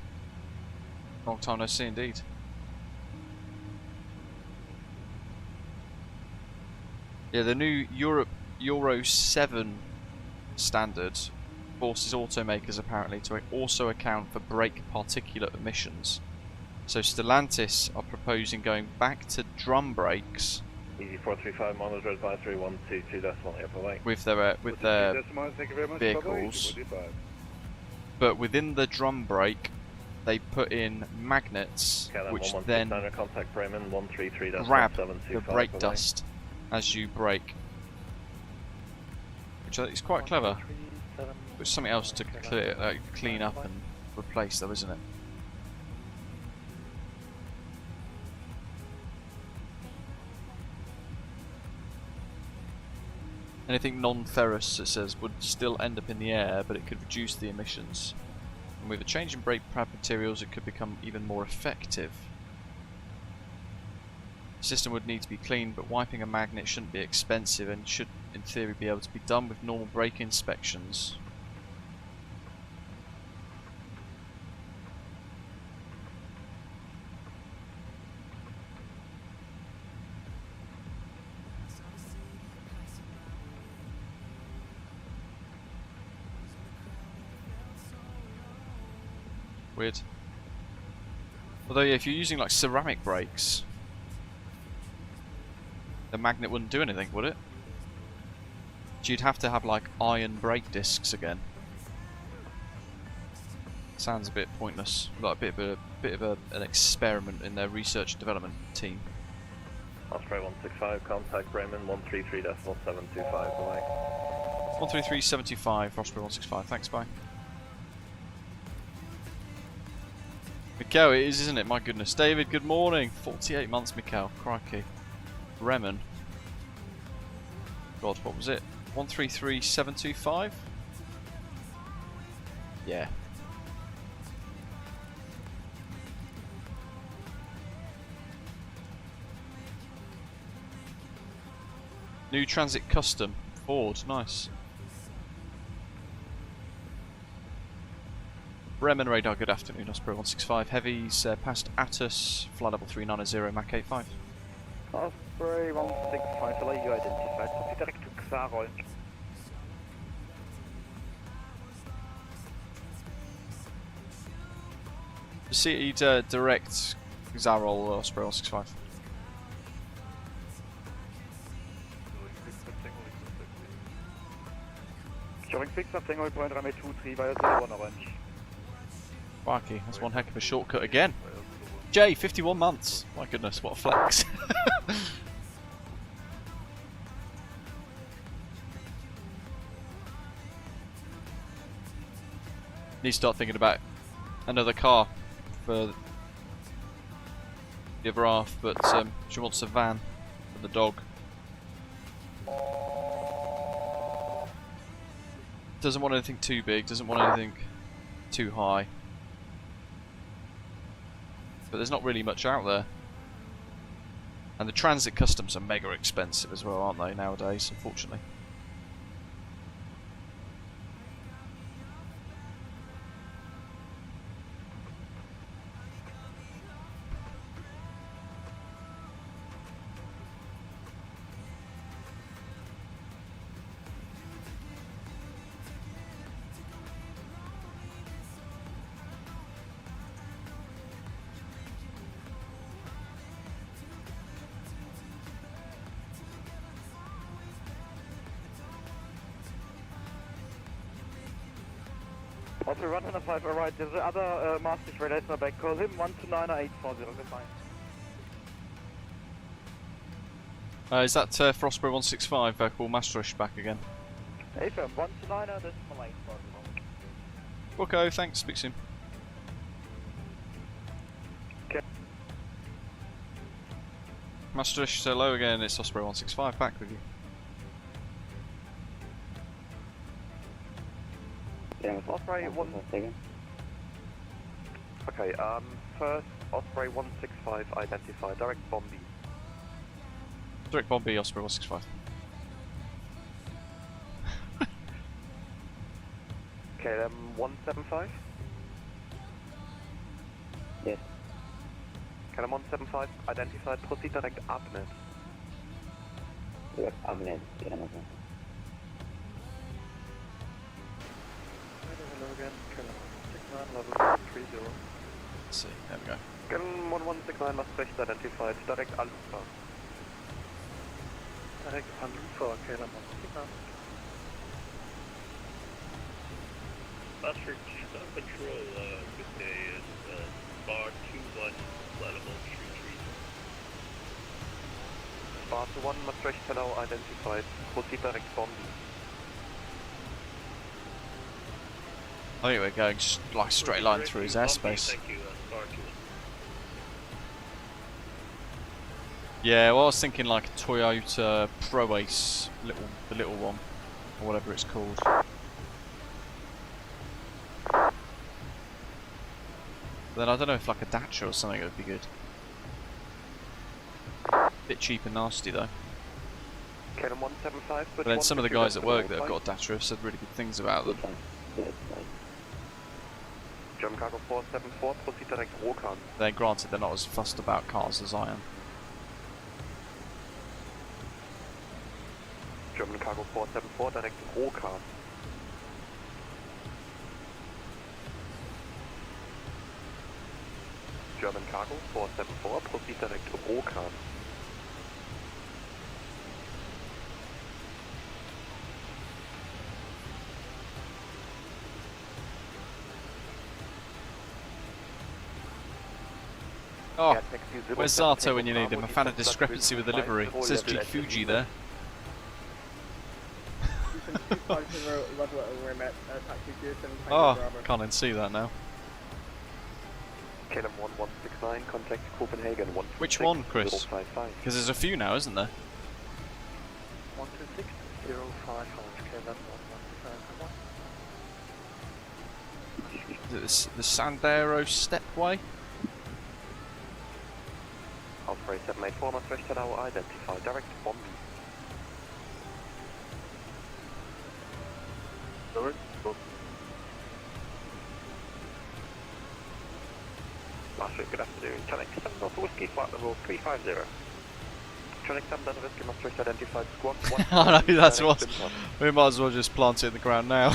Long time no see indeed. Yeah, the new Euro 7 standard forces automakers apparently to also account for brake particulate emissions. So Stellantis are proposing going back to drum brakes. Easy 435, monitor advisory 122.8, bye-bye. With their vehicles. But within the drum brake, they put in magnets which then contact Bremen, 133.725, grab the brake dust as you brake. Which I think is quite clever. It's something else to clean up and replace though, isn't it? Anything non-ferrous, it says, would still end up in the air, but it could reduce the emissions. And with a change in brake pad materials, it could become even more effective. The system would need to be cleaned, but wiping a magnet shouldn't be expensive and should, in theory, be able to be done with normal brake inspections. Weird. Although, yeah, if you're using like ceramic brakes, the magnet wouldn't do anything, would it? So you'd have to have like iron brake discs again. Sounds a bit pointless. Like a bit of an experiment in their research and development team. Osprey 165, contact Bremen 133.725, bye. 133.75, Osprey 165. Thanks, bye. Mikhail, it is, isn't it? My goodness. David, good morning. 48 months, Mikhail. Crikey. Bremen. God, what was it? 133725? Yeah. New Transit Custom. Ford, nice. Bremen radar, good afternoon. Osprey 165 heavies, past Atos, flight level 390, Mach 85. Osprey 165, allow you identified. Proceed direct to Xarol. Proceed direct Xarol, Osprey 165. Showing 6 of Tango Point runway 23 via 01 orange. Crikey, that's one heck of a shortcut again. Jay, 51 months. My goodness, what a flex. Need to start thinking about another car for the other half, but she wants a van for the dog. Doesn't want anything too big, doesn't want anything too high. But there's not really much out there. And the Transit Customs are mega expensive as well, aren't they, nowadays, unfortunately. Also 105 alright, there's the other Maastricht radar is back, call him 1290840, goodbye. Is that for Osprey 165, call Maastricht back again? Hey firm, 1290840. Okay, thanks, speak soon. Okay. Maastricht, hello again, it's Osprey 165, back with you. Osprey 1... Okay, first Osprey 165 identified, direct Bombay. Direct Bombay, Osprey 165. KLM 175? Yes. KLM 175 identified, proceed direct Abnet. Direct Abnet, yeah, no problem. Hello again, Colonel 169, level 30. Let's see, there we go. KLM 1169 Maastricht identified, direct Alpha. Direct Alpha, KLM 169. Maastricht Control, good day, it's bar 21, flight level 33. Bar 21 Maastricht hello identified, proceed direct Bombay. I think we're going like straight line through his airspace. Thank you, bar 21. Yeah, well I was thinking like a Toyota Pro Ace, the little one, or whatever it's called. Then I don't know if like a Dacia or something would be good. Bit cheap and nasty though. KLM 175, But then some of the guys at work that have got a Dacia have said really good things about them. German Cargo 474, proceed direct Rokan. Then granted they're not as fussed about cars as I am. German Cargo 474, direct Rokan. German Cargo 474, proceed direct Rokan. Oh, where's Zato when you need him? I found a discrepancy with the livery. It says G Fuji there. Oh, can't even see that now. KLM 1169, contact Copenhagen 126. Which one, Chris? 055. Because there's a few now, isn't there? 126 055 KLM 1169. Is it the Sandero Stepway? Osprey 784, must reach now identify. Direct bomb. Direct bomb. Master, good afternoon. Tronic 7 Delta Whiskey, flight level 350. Tronic 7 Delta Whiskey, must reach identified squad 1. I know, that's what. We might as well just plant it in the ground now.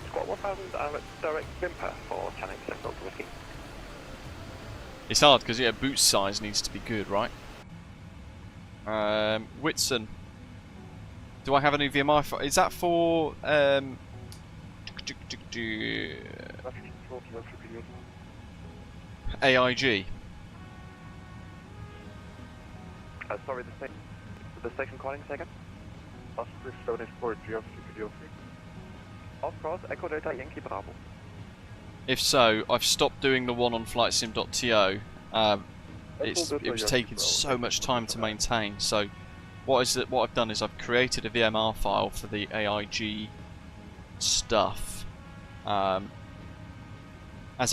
Squad 1000, direct Bimper for Tronic 7 Delta Whiskey. It's hard because yeah, boot size needs to be good, right? Whitson. Do I have any VMI for? Is that for AIG? Sorry, the station calling second. Osprey 784, do you have CPDLC? Of course, Echo Delta Yankee Bravo. If so, I've stopped doing the one on FlightSim.to. It was taking so much time to maintain. So, what I've done is I've created a VMR file for the AIG stuff as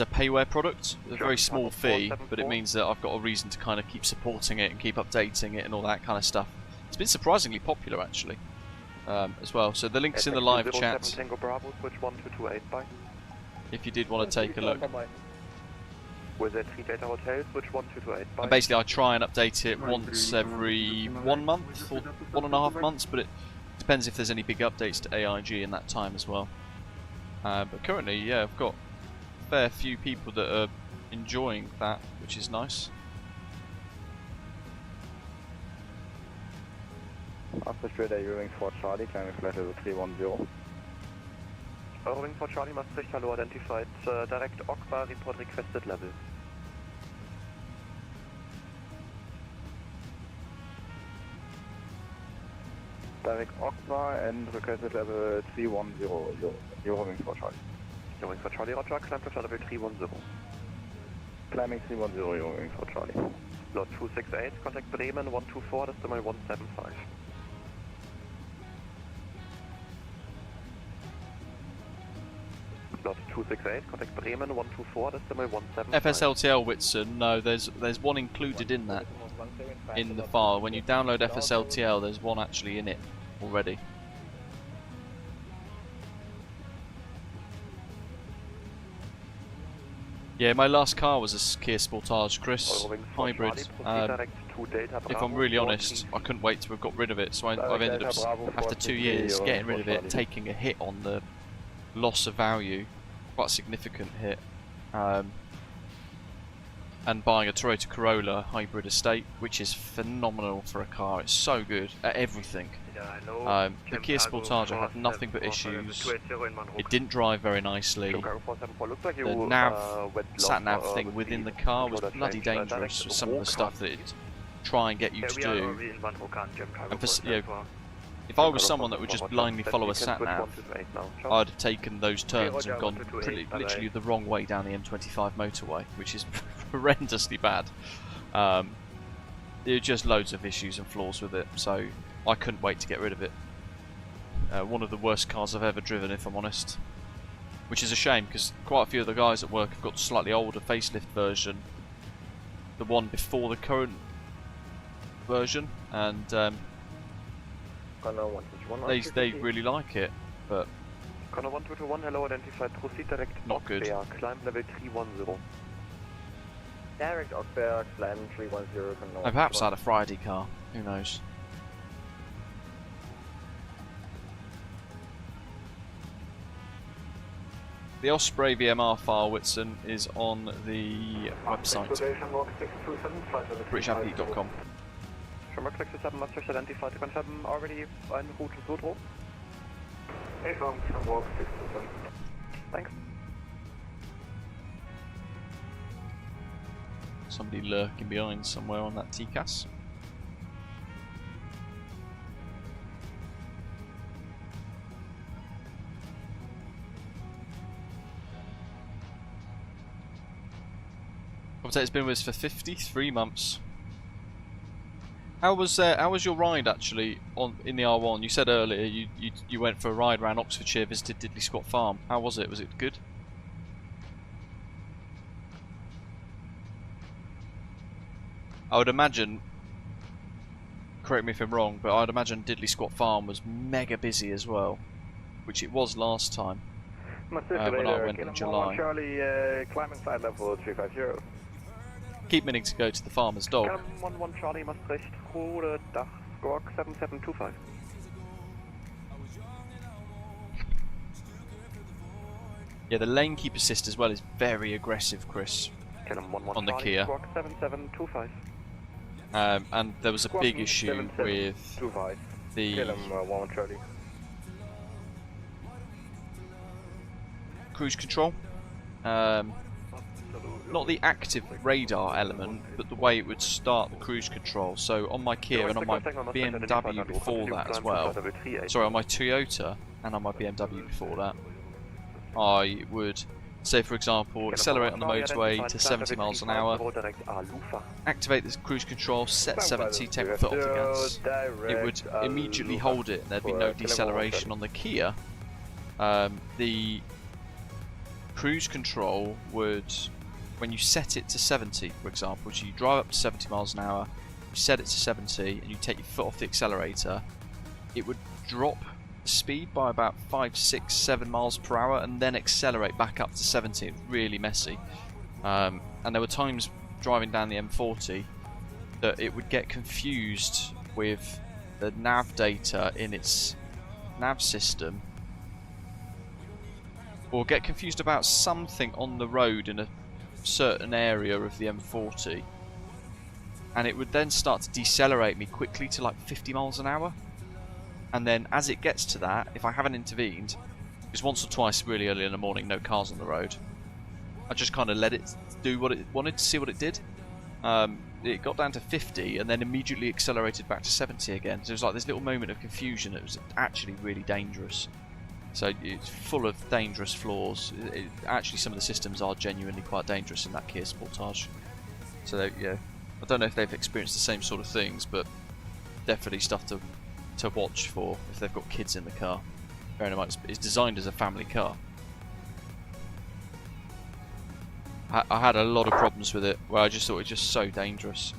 a payware product. A very small fee, but it means that I've got a reason to kind of keep supporting it and keep updating it and all that kind of stuff. It's been surprisingly popular actually, as well. So the link's in the live chat. Bravo, switch 1228 by. If you did want to take a look. With a 3 Data Hotel, switch 1228 by. And basically I try and update it once every 1 month or 1.5 months, but it depends if there's any big updates to AIG in that time as well. But currently, yeah, I've got a fair few people that are enjoying that, which is nice. After straight air, Roving for Charlie, climbing flight level 310. Roving for Charlie, Maastricht, hello, identified. Direct Okba, report requested level. Direct Okba and requested level 310. You're roving for Charlie. Roving for Charlie, Roger, climb to level 310. Climbing 310, you're roving for Charlie. Lot 268, contact Bremen 124, decimal 175. Lot 268, contact Bremen 124, decimal 175. FSLTL Whitson, no, there's one included in that, in the file. When you download FSLTL, there's one actually in it already. Yeah, my last car was a Kia Sportage, Chris, hybrid. If I'm really honest, I couldn't wait to have got rid of it, so I've ended up, after 2 years, getting rid of it, taking a hit on the loss of value, quite a significant hit, and buying a Toyota Corolla hybrid estate, which is phenomenal for a car. It's so good at everything. The Kia Sportage, I had nothing but issues. It didn't drive very nicely. The nav, sat-nav thing within the car was bloody dangerous with some of the stuff that it try and get you to do. And for, you know, if I was someone that would just blindly follow a sat-nav, I'd have taken those turns and gone literally the wrong way down the M25 motorway, which is horrendously bad. There are just loads of issues and flaws with it, so I couldn't wait to get rid of it. One of the worst cars I've ever driven, if I'm honest. Which is a shame, because quite a few of the guys at work have got the slightly older facelift version, the one before the current version, and they really like it, but Connor 1221, hello, identified, proceed direct not good. Climb level 310. Direct Oxford, climb 310. I perhaps had a Friday car, who knows. The Osprey VMR file, Whitson, is on the website, BritishAmpheat.com. Schimmer Click 7, Maastricht identified to confirm already en route to Sudro. Thanks. Somebody lurking behind somewhere on that TCAS. Commentator's been with us for 53 months. How was your ride actually in the R1? You said earlier you went for a ride around Oxfordshire, visited Diddley Squat Farm. How was it? Was it good? I would imagine, correct me if I'm wrong, but I'd imagine Diddley Squat Farm was mega busy as well, which it was last time when I went in July. Charlie, climb inside level 350. Keep meaning to go to the Farmer's Dog. 11 Charlie, Maastricht, Rode Dach, Squawk 7725. Yeah, the lane keep assist as well is very aggressive, Chris, on the Kia. Squawk 7725. And there was a big issue with the cruise control. Not the active radar element, but the way it would start the cruise control. So on my Kia and on my BMW before that as well, sorry, on my Toyota and on my BMW before that, I would, say for example, accelerate on the motorway to 70 miles an hour, activate the cruise control, set 70, take my foot off the gas. It would immediately hold it and there'd be no deceleration. On the Kia, the cruise control would, when you set it to 70, for example, so you drive up to 70 miles an hour, you set it to 70 and you take your foot off the accelerator, it would drop the speed by about 5, 6, 7 miles per hour and then accelerate back up to 70. It's really messy. And there were times driving down the M40 that it would get confused with the nav data in its nav system, or get confused about something on the road in a certain area of the M40, and it would then start to decelerate me quickly to like 50 miles an hour, and then as it gets to that, if I haven't intervened, because once or twice really early in the morning, no cars on the road, I just kind of let it do what it wanted to see what it did. It got down to 50 and then immediately accelerated back to 70 again, so it was like this little moment of confusion. It was actually really dangerous. So it's full of dangerous flaws. Actually, some of the systems are genuinely quite dangerous in that Kia Sportage. So yeah, I don't know if they've experienced the same sort of things, but definitely stuff to watch for if they've got kids in the car. Bearing in mind it's designed as a family car. I had a lot of problems with it where I just thought it was just so dangerous.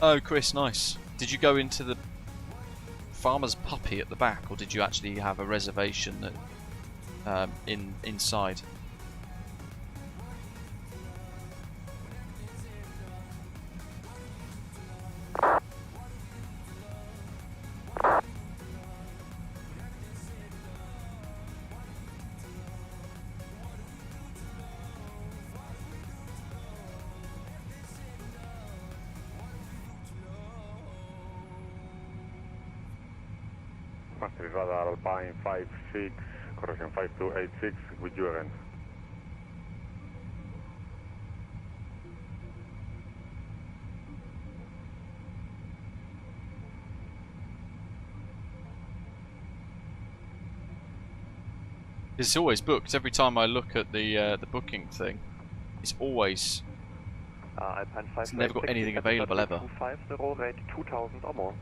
Oh, Chris, nice. Did you go into the farmer's puppy at the back, or did you actually have a reservation that inside? Maastricht radar Alpine 56, correction 5286 with you again. It's always booked. Every time I look at the booking thing, it's always. It's never got anything available ever. 250, rate 2000 or more.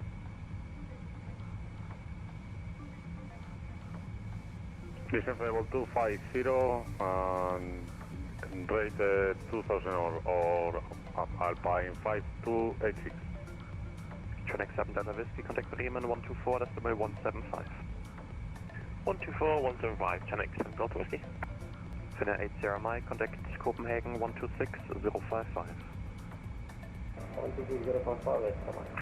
Descent level 250 and rate 2000 or Alpine 5286. Tronic 7 Delta Whiskey, contact Bremen 124, decimal 175. 124, 175, Tronic 7 Delta Whiskey. Finna 80 Mike, contact Copenhagen 126, 055. 126,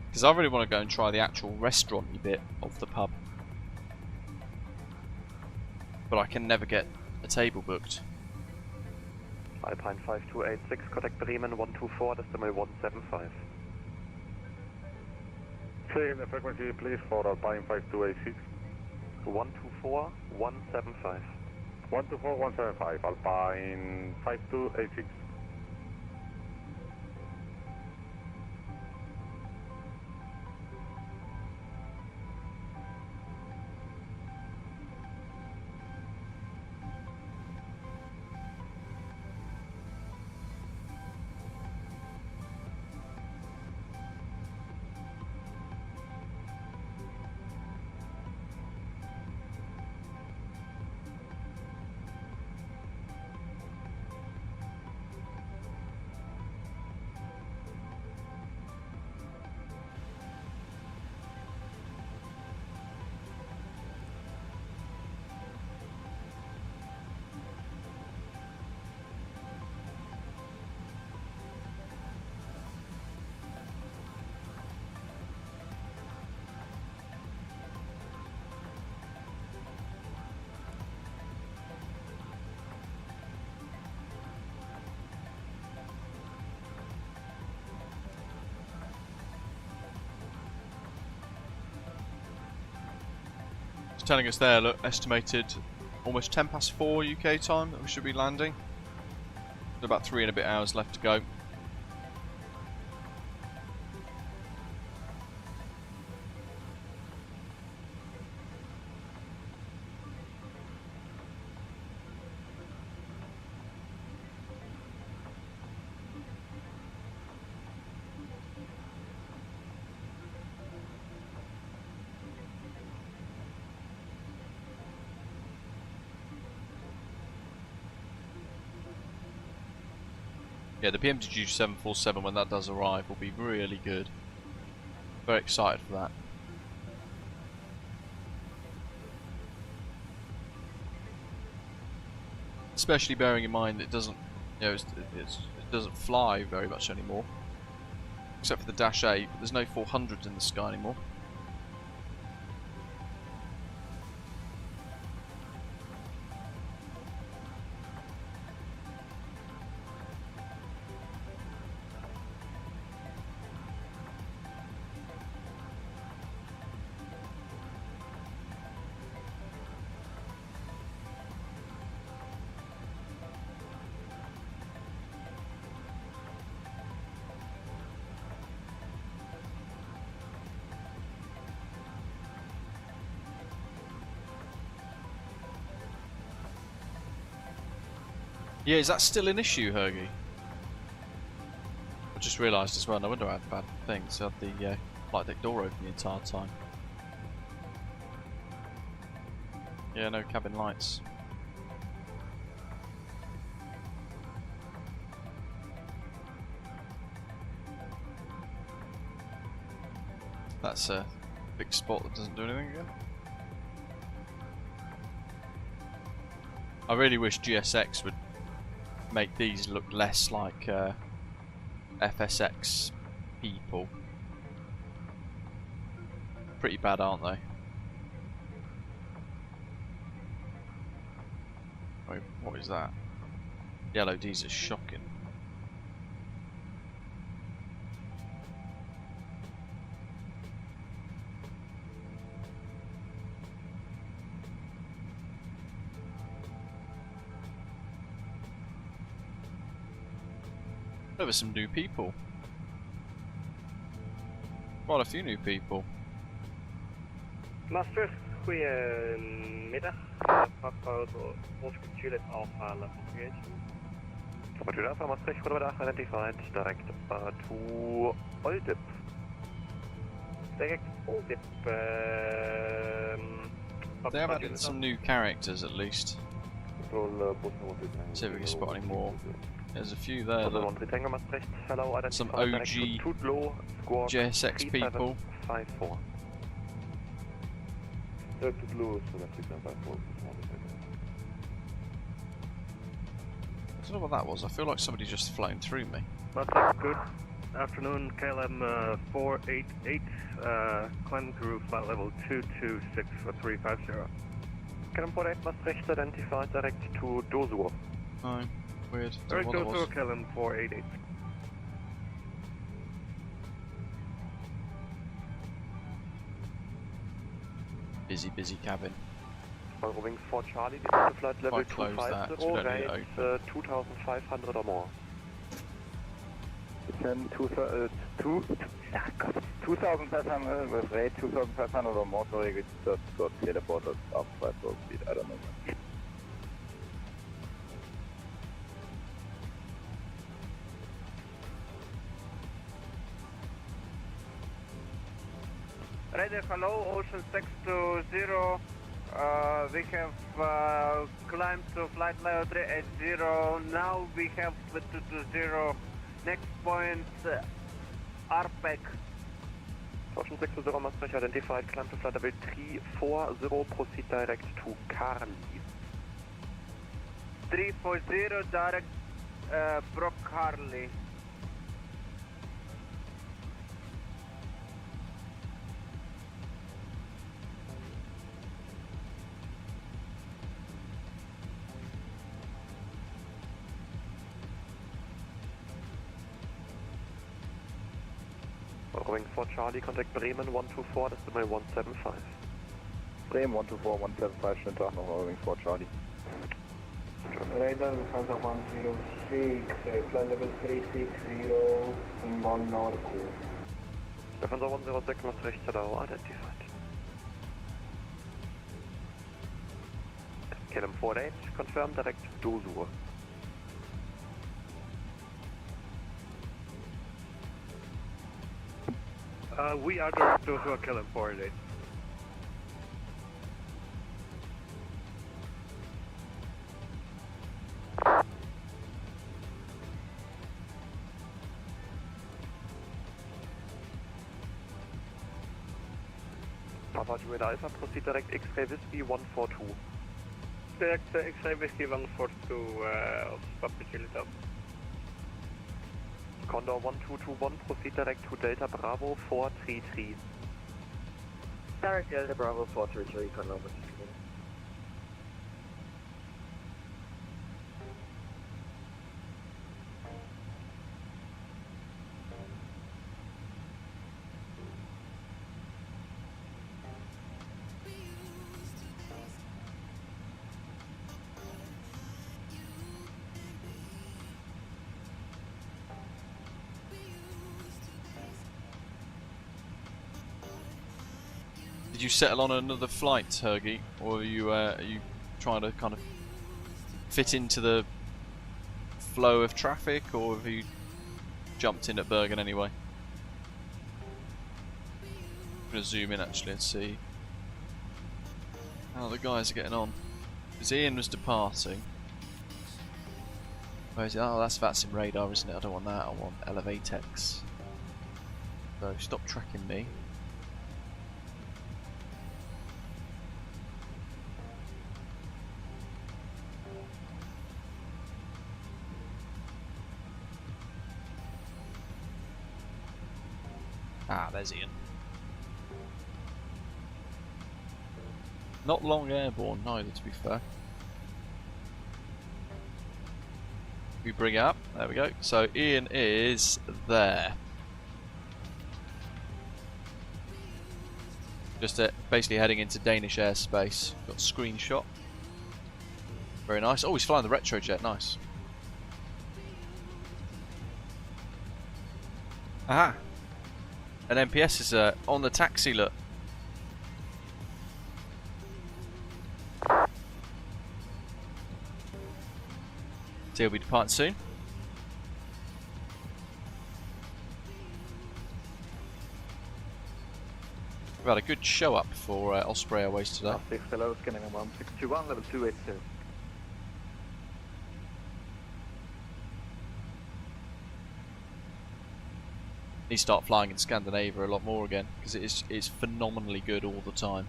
Because I really want to go and try the actual restaurant-y bit of the pub, but I can never get a table booked. Alpine 5286, contact Bremen 124, decimal 175. Say the frequency please for Alpine 5286. 124, 175. 124, 175, Alpine 5286. It's telling us there, look, estimated almost 10 past 4 UK time that we should be landing. About 3 and a bit hours left to go. Yeah, the PMDG 747, when that does arrive, will be really good. Very excited for that. Especially bearing in mind it doesn't, you know, it doesn't fly very much anymore, except for the Dash 8. But there's no 400s in the sky anymore. Yeah, is that still an issue, Hergy? I just realised as well, no wonder I had bad things. I had the flight deck door open the entire time. Yeah, no cabin lights. That's a big spot that doesn't do anything again. I really wish GSX would make these look less like FSX people. Pretty bad, aren't they? Wait, what is that? The LODs are shocking. There were some new people. Quite a few new people. Master, goedemiddag. Juliet Alpha level 38. Juliet Alpha Maastricht, goedemiddag, identified direct to Oldip. Direct Oldip. They have added some new characters at least. See if we can spot any more. There's a few there. Some OG JSX people. I don't know what that was. I feel like somebody just flown through me. Good afternoon, KLM 488, climb through flight level 226 for 350. KLM 488 Maastricht, identified direct to Dozur. Oh, weird. Direct Dozur, KLM 488. Busy cabin. Wings 4 Charlie, this is flight level 250, rates 2,500 or more. Descend 2,500 with rate 2,500 or more, sorry, just got teleported up 5,000 feet, I don't know. Radio, hello, Ocean 620. We have climbed to flight level 380. Now we have 220. Next point, RPEC. Ocean 620 Maastricht identified, climb to flight level 340, proceed direct to Carly. 340, direct Brock Harley. Wings 4 Charlie, contact Bremen 124, decimal 175. Bremen 124-175, schönen Tag noch, Wings for Charlie. Radar Lufthansa 106, flight level 360, inbound North course. Lufthansa 106, Maastricht, hello, identified. KLM 48, confirm direct Dosur. We are direct Dosur, KLM 48. Papa Juliet Alpha, proceed direct X-ray Whiskey 142. Direct X-ray Whiskey 142 of Papa Juliet Alpha. Condor 1221, proceed direct to Delta Bravo 433. Direct Delta Bravo 433, Condor 121. Did you settle on another flight, Hergy, or are you trying to kind of fit into the flow of traffic, or have you jumped in at Bergen anyway? I'm going to zoom in actually and see how the guys are getting on. Because Ian was departing. Where is it? Oh, that's VATSIM radar, isn't it? I don't want that. I want Elevatex. So stop tracking me. Ah, there's Ian. Not long airborne neither, to be fair. We bring it up, there we go. So Ian is there. Just basically heading into Danish airspace. Got a screenshot. Very nice. Oh, he's flying the retrojet, nice. Aha! An MPS is on the taxi, look. So he'll be departing soon. We've had a good show up for Osprey Airways today. Hello, scanning 1621, level 282. Need to start flying in Scandinavia a lot more again, because it's phenomenally good all the time.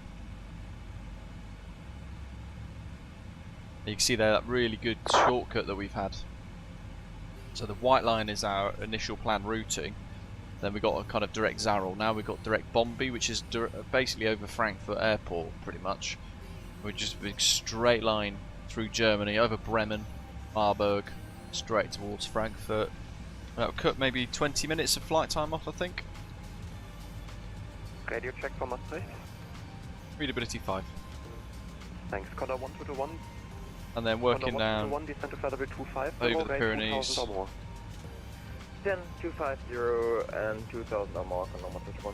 You can see there that really good shortcut that we've had. So the white line is our initial planned routing. Then we got a kind of direct Zarel. Now we've got direct Bombi, which is basically over Frankfurt Airport, pretty much. We're just a big straight line through Germany, over Bremen, Marburg, straight towards Frankfurt. That'll cut maybe 20 minutes of flight time off, I think. Radio check for Maastricht. Readability 5. Thanks. Condor 1221. And then working down descent to flight level 25. over the Pyrenees. 10, 250 and 2000 or more, Condor 121.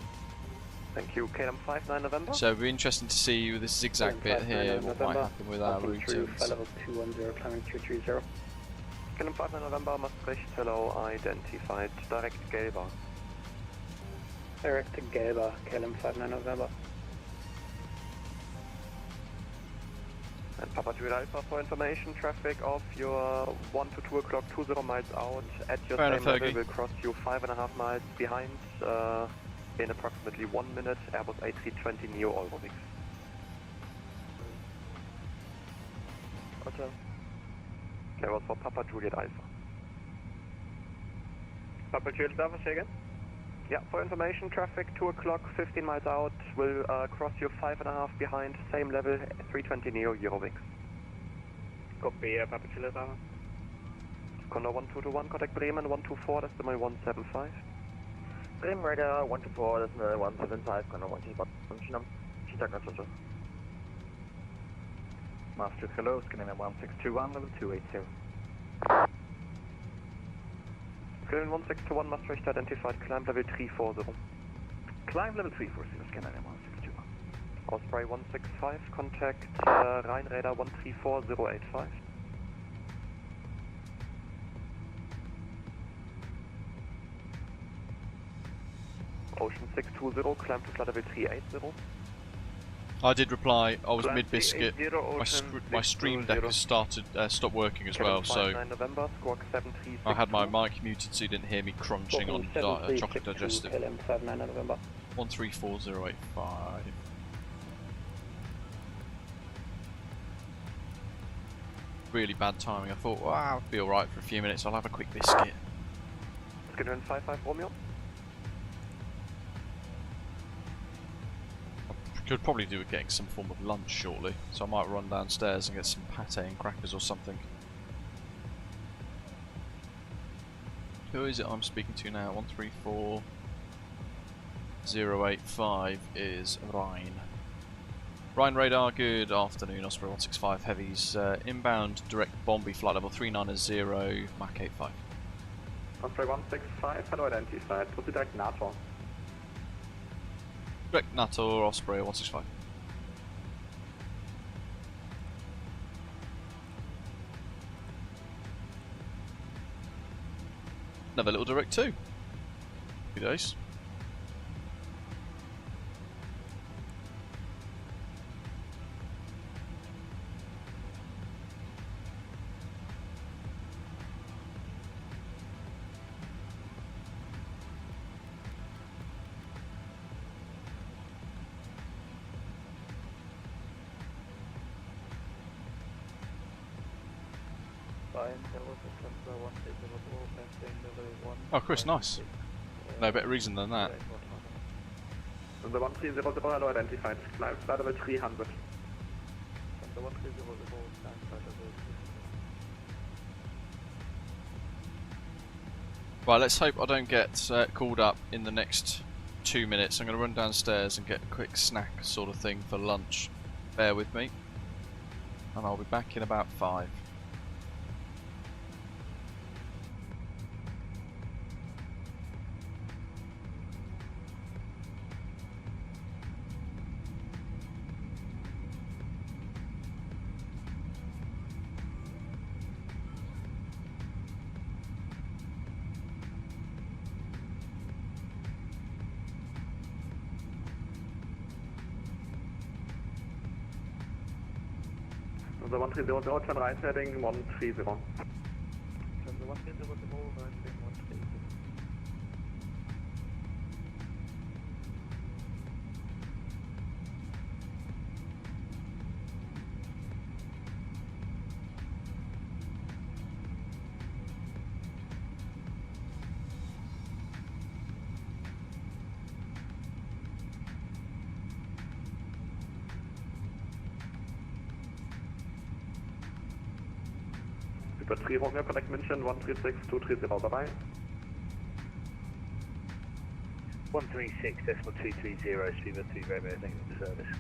Thank you. KLM 59 November. So it'll be interesting to see this zigzag bit here, what might happen with our routing. Flight level 210, climbing 230. KLM 59 November, Maastricht, hello, identified. Direct Gelber. Direct to Gelber, KLM 59 November. And Papa Juliet Alpha for information, traffic of your 1 to 2 o'clock, 20 miles out at your same level will cross you 5.5 miles behind in approximately 1 minute, Airbus A320 Neo Eurowings. Roger. That was for Papa Juliet Alpha. Papa Juliet Alpha, say again? Yeah, for information, traffic 2 o'clock, 15 miles out, will cross you 5.5 behind, same level, 320 Neo Eurowings. Copy, Papa Juliet Alpha. Condor 1221, contact Bremen 124, decimal 175. Bremen radar 124, decimal 175, Condor 121. Master hello, Scandinavian 1621, level 280. Scandinavian 1621, Maastricht identified, climb level 340. Climb level 340, Scandinavian 1621. Osprey 165, contact Rheinräder 134085. Ocean 620, climb to flight level 380. I did reply. I was Climb mid-biscuit. 380, My stream deck has stopped working as well, so November, squawk 7362. I had my mic muted so you didn't hear me crunching on chocolate digestive. KLM 59 November. 134085. Really bad timing. I thought, wow, I'll be alright for a few minutes. I'll have a quick biscuit. Scandinavian 55 Romeo. Could probably do with getting some form of lunch shortly, so I might run downstairs and get some pate and crackers or something. Who is it I'm speaking to now? 134085 is Rhine. Rhine radar, good afternoon, Osprey 165 heavies, inbound direct Bombay flight level 390, Mach 85. Osprey 165, hello identified, proceed direct NATO. Direct NATO, Osprey 165. Another little direct 2. Good days. Oh, Chris, nice. No better reason than that. The 1300, hello identified, climb flight level 300. Right, let's hope I don't get called up in the next 2 minutes. I'm going to run downstairs and get a quick snack sort of thing for lunch. Bear with me. And I'll be back in about 5. The 1300, turn right heading 130. Super 3 Romeo, connect München 136-230, bye-bye. 136.230, Speedbird 3 Romeo, thank you for the service.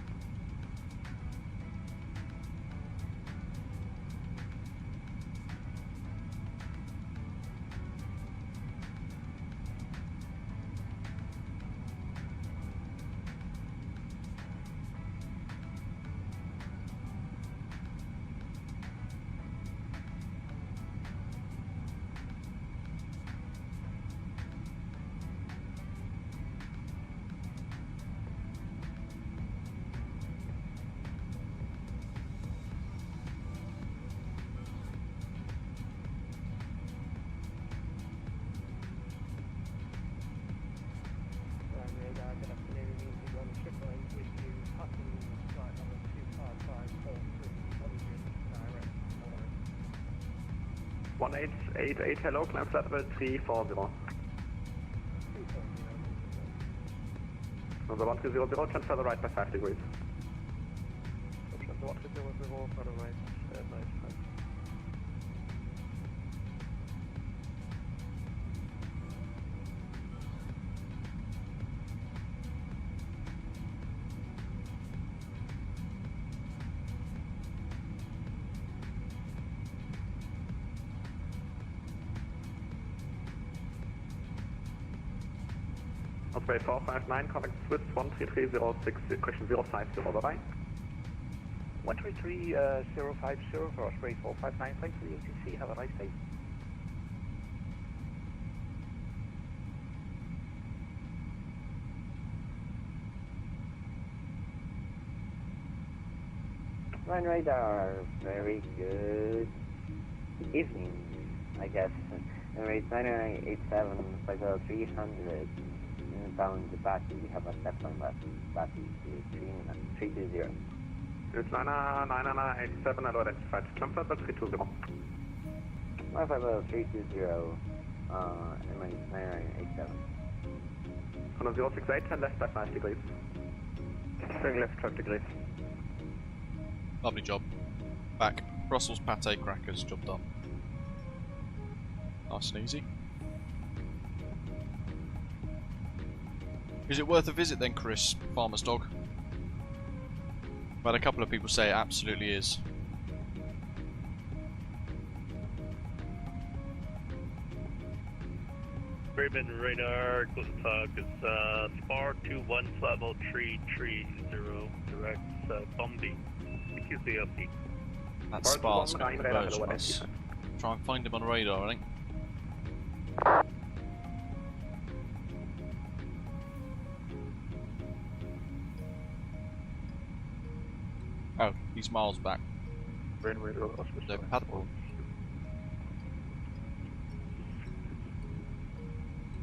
One 888, hello, climb flight level 340. The 1300, turn further right by 5 degrees. The 1300, further right, 95. Osprey 459, contact Swiss 13306, question 050, bye-bye. 133-050 for Osprey 459, thanks for the ATC, have a nice day. Line radar, very good evening, I guess. Emirates 9987, flight level 300, inbound to Bati, we have a left on left, Bati 320. It's 987, hello, identified, climb flight level 320. My flight level 320, Emirates 9987. On 068, turn left by 5 degrees. Turning left 5 degrees. Lovely job. Back. Brussels pate crackers, job done. Nice and easy. Is it worth a visit then, Chris, Farmer's Dog? Well, a couple of people say it absolutely is. Bergen radar, close to talk, it's Spar 21, flat level 330, direct Bumby. QCLC. That's Spar's going to converge on us. Try and find him on radar, I think. Oh, he's miles back. Rain radar, no paddle.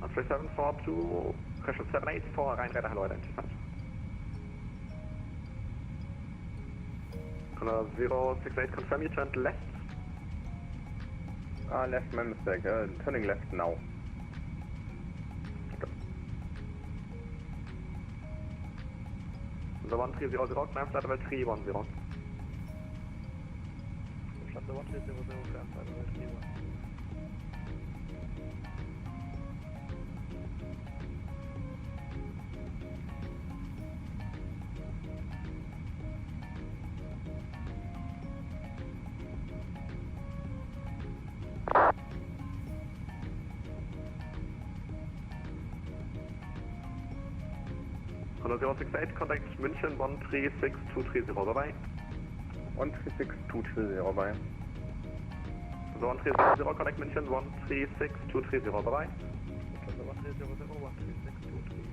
Osprey 742, question 784, Rhein radar, hello, identified. 068, confirm you turned left. Left, my mistake. Turning left now. The 1300, climb flight level 310. Flight level 300, climb flight level 310. On 068, contact München 136230, bye-bye. 136230, bye. So 1300, contact München 136230, bye-bye. 1300, 136230.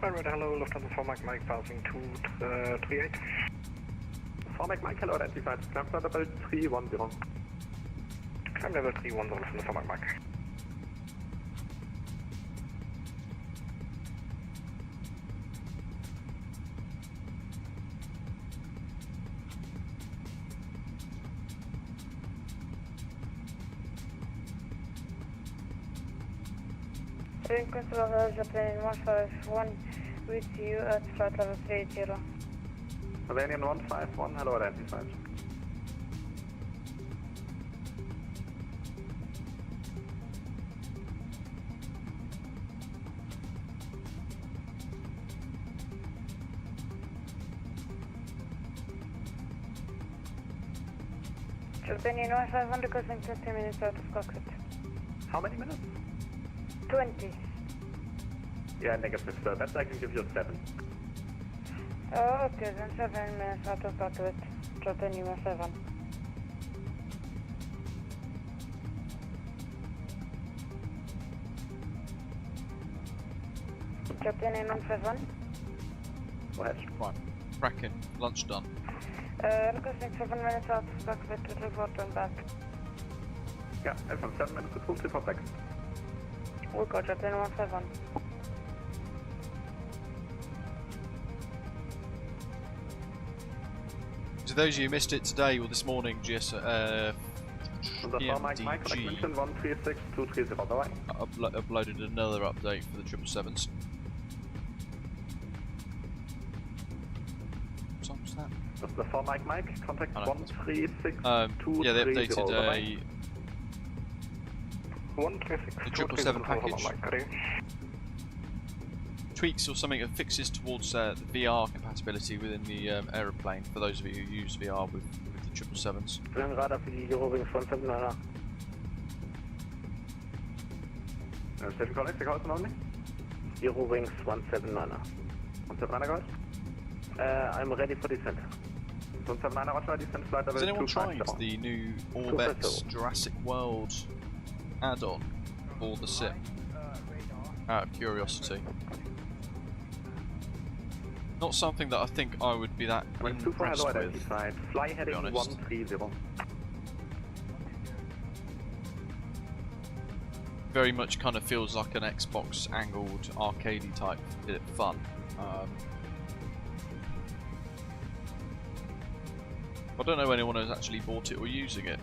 Alright, hello, Lufthansa 4 Mike, passing 238. 4 Mike, hello, identified, climb flight level 310. Climb level 310, Lufthansa 4 Mike. Control Japan 151 with you at flight level 30. Albanian 151, hello, identified. Albanian 151 requesting 20 minutes out of cockpit. How many minutes? 20. Yeah, negative, sir. That I can give you a 7. Oh, okay, then 7 minutes out of cockpit. Albanian 17. Albanian 17. Go ahead. Right, cracking. Lunch done. Requesting 7 minutes out of cockpit to report and back. Yeah, FM 7 minutes to 2 report back. We got Albanian 17. To those of you who missed it today or this morning, PMDG uploaded another update for the 777s. What time was that? That's the 4 Mike, contact 136. Yeah, they updated the 136 package. Tweaks or something that fixes towards the VR compatibility within the aeroplane for those of you who use VR with the 777s. Radar für die Eurowings 179er. Station Connect, take out only. Eurowings 179er. 179er, go ahead. I'm ready for descent. 179er, watch descent flight level. Has anyone tried the new Orbx Jurassic World add-on for the SIP? Out of curiosity. Not something that I think I would be that impressed with, Fly heading 130. Very much kind of feels like an Xbox angled arcadey type bit of fun. I don't know anyone who's actually bought it or using it.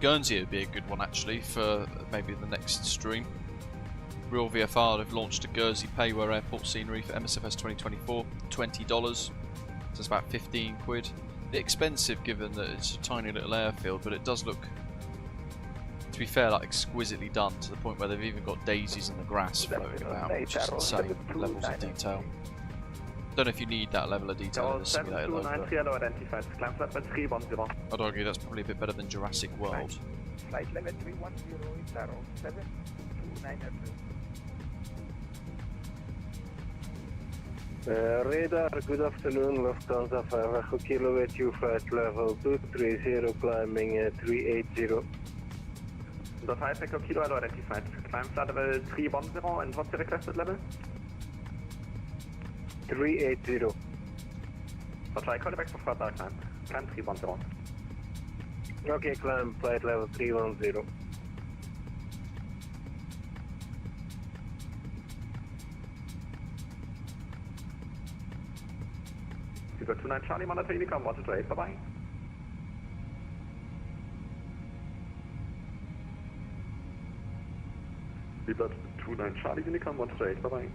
Guernsey would be a good one actually for maybe the next stream. Real VFR have launched a Guernsey Payware airport scenery for MSFS 2024, $20. So it's about 15 quid. A bit expensive given that it's a tiny little airfield, but it does look, to be fair, like exquisitely done to the point where they've even got daisies in the grass floating about, which is insane levels of detail. Don't know if you need that level of detail in the simulator though, I'd argue that's probably a bit better than Jurassic World. Flight level 310 is around 729 Radar, good afternoon, Lufthansa 5 Echo Kilo with you, flight level 230, climbing 380. The 5 Echo Kilo identified. Climb flight level 310 and what's the requested level? 380. I'll try call back for further climb. Climb 310. Okay, climb flight level 310. You got 29 Charlie, monitor Unicom, 128, bye bye. You got 29 Charlie, Unicom, 128, bye bye.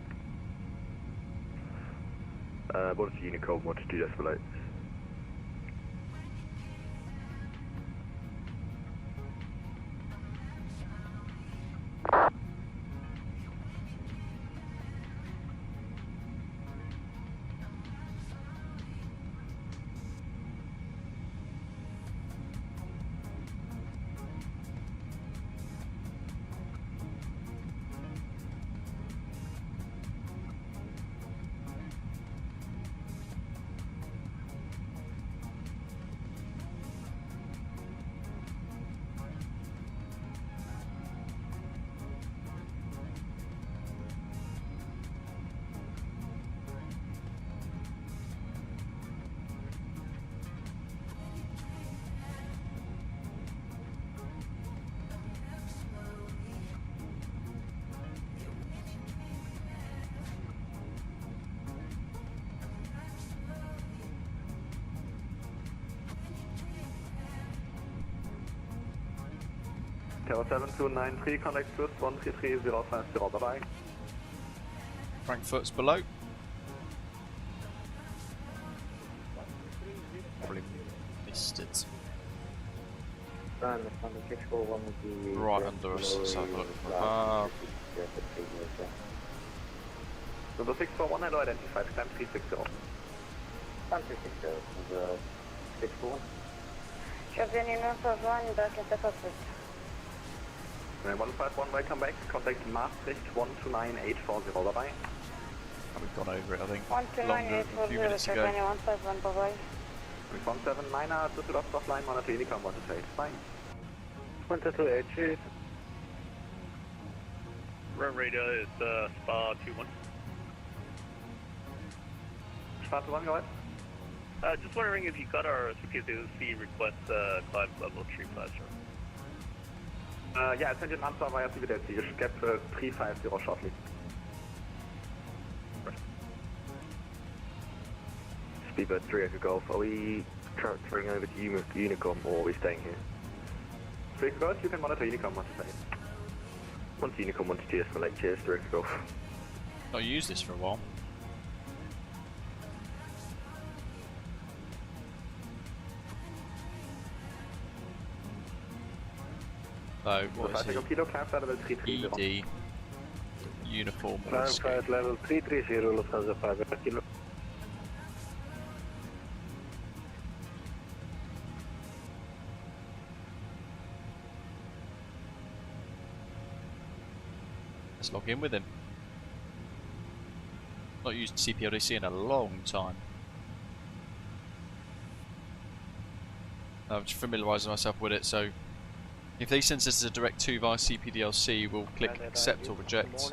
Monitor Unicom, 128. Tower 7293, contact first 133050, bye bye. Frankfurt's below. Probably missed it. Right under us, let's have a look from above. So the 641 hello identified, climb 360. Climb 360, the 641. Bienvenue North of 1, Bergen, Takeoff. 151, welcome back. Contact Maastricht 129840, bye bye. We've gone over it, I think. 129840, Bienvenue 151, bye bye. 179er, Düsseldorf offline, monitor Unicom, 128, bye. 128. Run radar is Spa 21. Spa 21, go ahead. Just wondering if you got our CPDOC request climb level 3 platform. Yeah, I sent you an answer via CPDOC. You should get 350 shortly. Speedbird 3 Echo Golf, are we transferring over to Unicom or are we staying here? 3 Echo Golf, you can monitor Unicom once you're staying. Once Unicom wants to de-escalate, cheers, 3 Echo Golf. I'll use this for a while. So, what is he? ED, uniform, Flight level 330, Lufthansa 5 kilo. Let's log in with him. Not used CPLDC in a long time. I'm just familiarising myself with it, so if he sends us a direct to via CPDLC, we'll click accept or reject.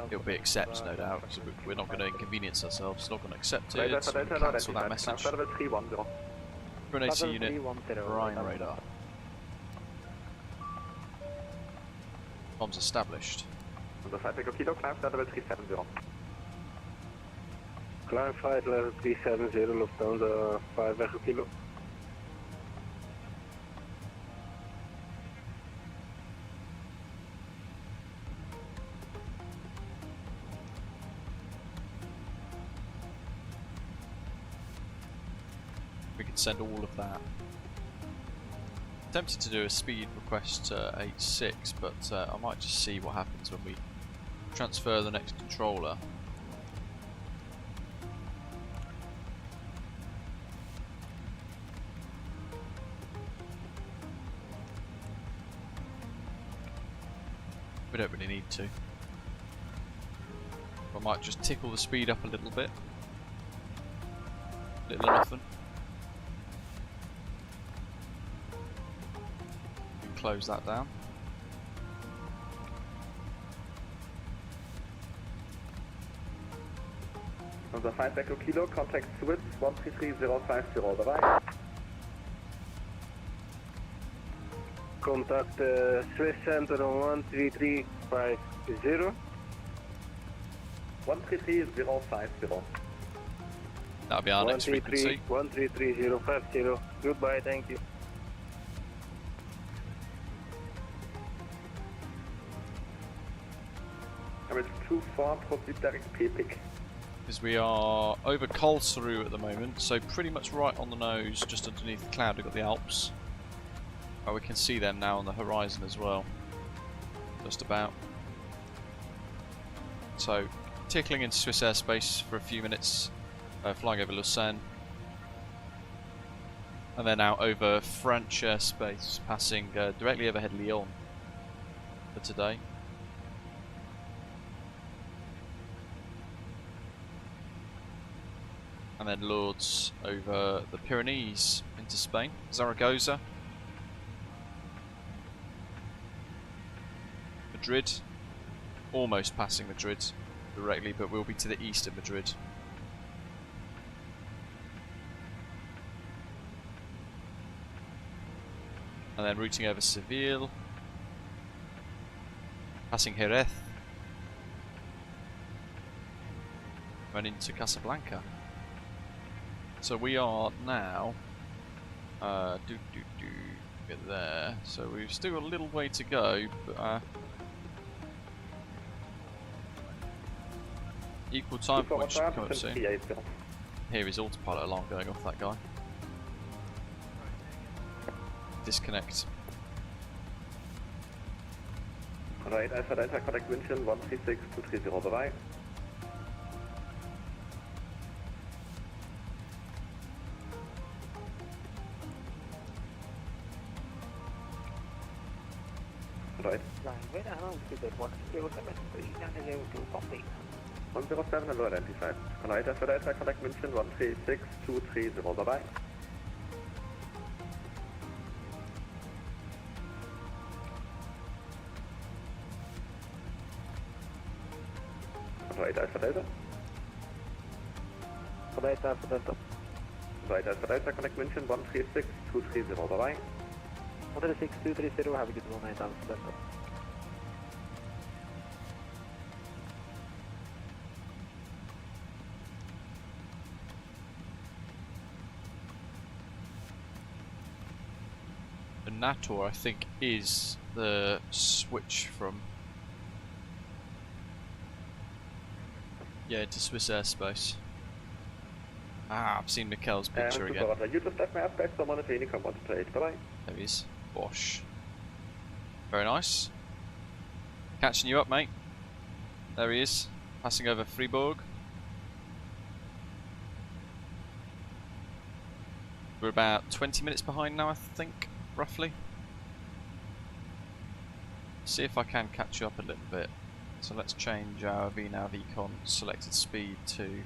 It'll be accept, no doubt, because we're not going to inconvenience ourselves. It's not going to accept it, it's going to cancel that message. Grenade unit, Ryan radar. Bombs established. Climb flight level 370, Lufthansa 5 Echo Kilo. We could send all of that. Tempted to do a speed request to 86, but I might just see what happens when we transfer the next controller. We don't really need to. I might just tickle the speed up a little bit. Little and often. And close that down. Unser 5 Echo Kilo, contact Swiss 133050, dabei. Contact Swiss Center on 13350. 133050. That'll be our next frequency. 133050. Goodbye, thank you. Aber it's too far, proceed direct PPIC. Because we are over Karlsruhe at the moment, so pretty much right on the nose, just underneath the cloud we've got the Alps. Oh, we can see them now on the horizon as well. Just about. So, tickling into Swiss airspace for a few minutes, flying over Lausanne. And then out over French airspace, passing directly overhead Lyon for today. And then Lourdes over the Pyrenees into Spain, Zaragoza, Madrid, almost passing Madrid directly, but we'll be to the east of Madrid. And then routing over Seville, passing Jerez, and into Casablanca. So we are now, get there. So we've still got a little way to go, but equal time point should come up soon. Here is autopilot alarm going off that guy. Disconnect. Alright, Alpha Delta, contact München 136230, bye. Right. 107, hello, identified. Alright, Alpha Delta, contact München 136230, bye-bye. Alright, Alpha Delta. Alright, Alpha Delta. operator. Operator connect München 136230, bye-bye. 136230, have a good one night, Amsterdam. The Nator, I think, is the switch from to Swiss airspace. Ah, I've seen Mikkel's picture again. You just left my airspace, so monitor Unicom 128, bye-bye. There he is. Bosh. Very nice. Catching you up, mate. There he is. Passing over Fribourg. We're about 20 minutes behind now, I think, roughly. See if I can catch you up a little bit. So let's change our VNav Econ selected speed to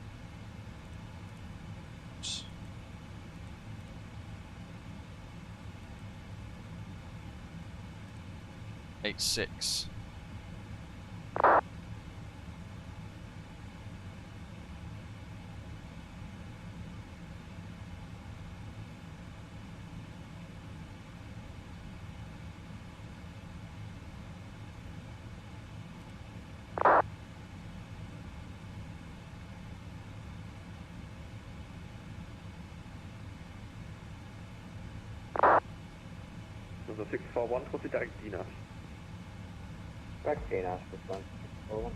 86. So 641, proceed direct DNAV. Direct DNAV, response 641.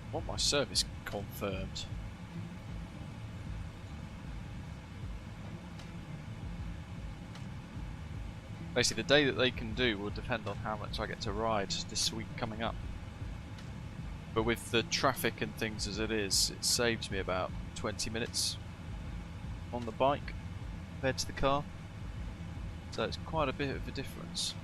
I want my service confirmed. Basically, the day that they can do will depend on how much I get to ride this week coming up. But with the traffic and things as it is, it saves me about 20 minutes on the bike compared to the car. So it's quite a bit of a difference.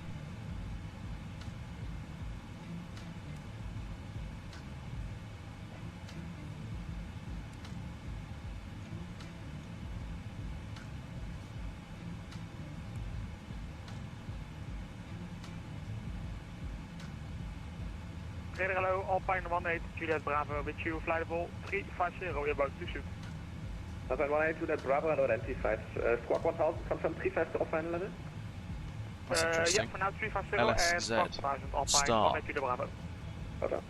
Hello, Alpine 18 Juliet Bravo, with you, flight level 350, you're about to shoot. Alpine 18 Juliet Bravo, identified. Squawk 1000, confirm 350 final level? That's interesting. Yeah, for now 350 and Squawk 1000, Alpine 18 Juliet Bravo. Okay.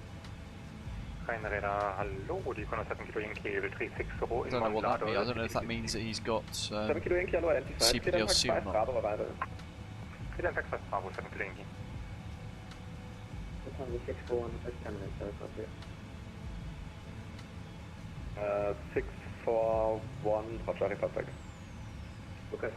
Hallo, die Connor 7 Kilo Yankee 360 I don't know what that means. I don't know if that means that he's got CPDLC or not. 365 Bravo, 7 Kilo Yankee. 641, 10 minutes, copy. 641, Roger, Republic. Okay.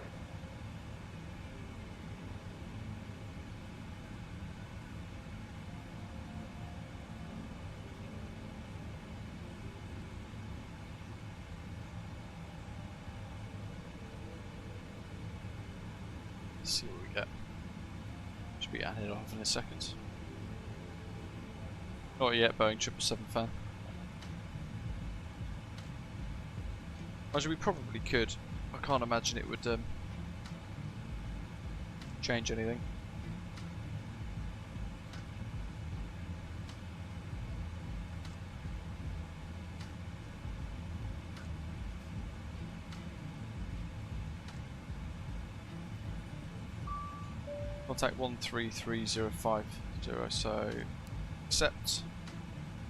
Let's see what we get. Should be added off in a second. Not yet, Boeing 777 fan. Actually, we probably could. I can't imagine it would change anything. Contact 133.050, so accept.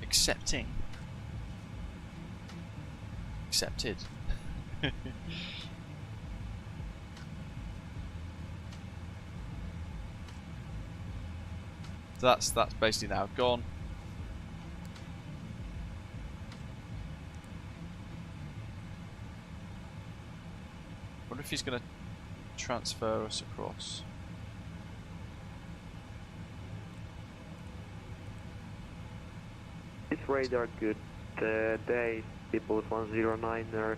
Accepting. Accepted. So that's basically now gone. Wonder if he's going to transfer us across. This radar good day, people 109er,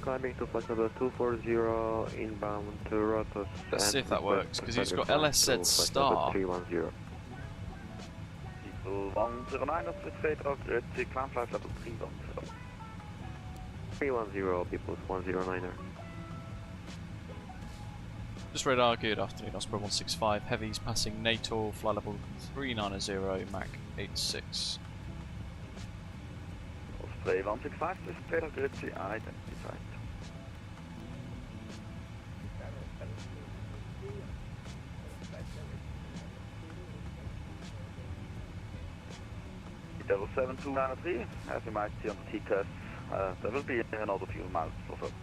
climbing to flight level 240 inbound to Rotos. Let's see if that works, because he's got LSZ star. 310. People 109 of the state of the climb flight level 310. 310, people 109er. Just radar, good afternoon, Osprey 165, heavies passing NATO, flight level 390, Mach 86. Osprey 165, this is radar grid identified. Level 7293, as you might see on the T-test, there will be another few miles of descent.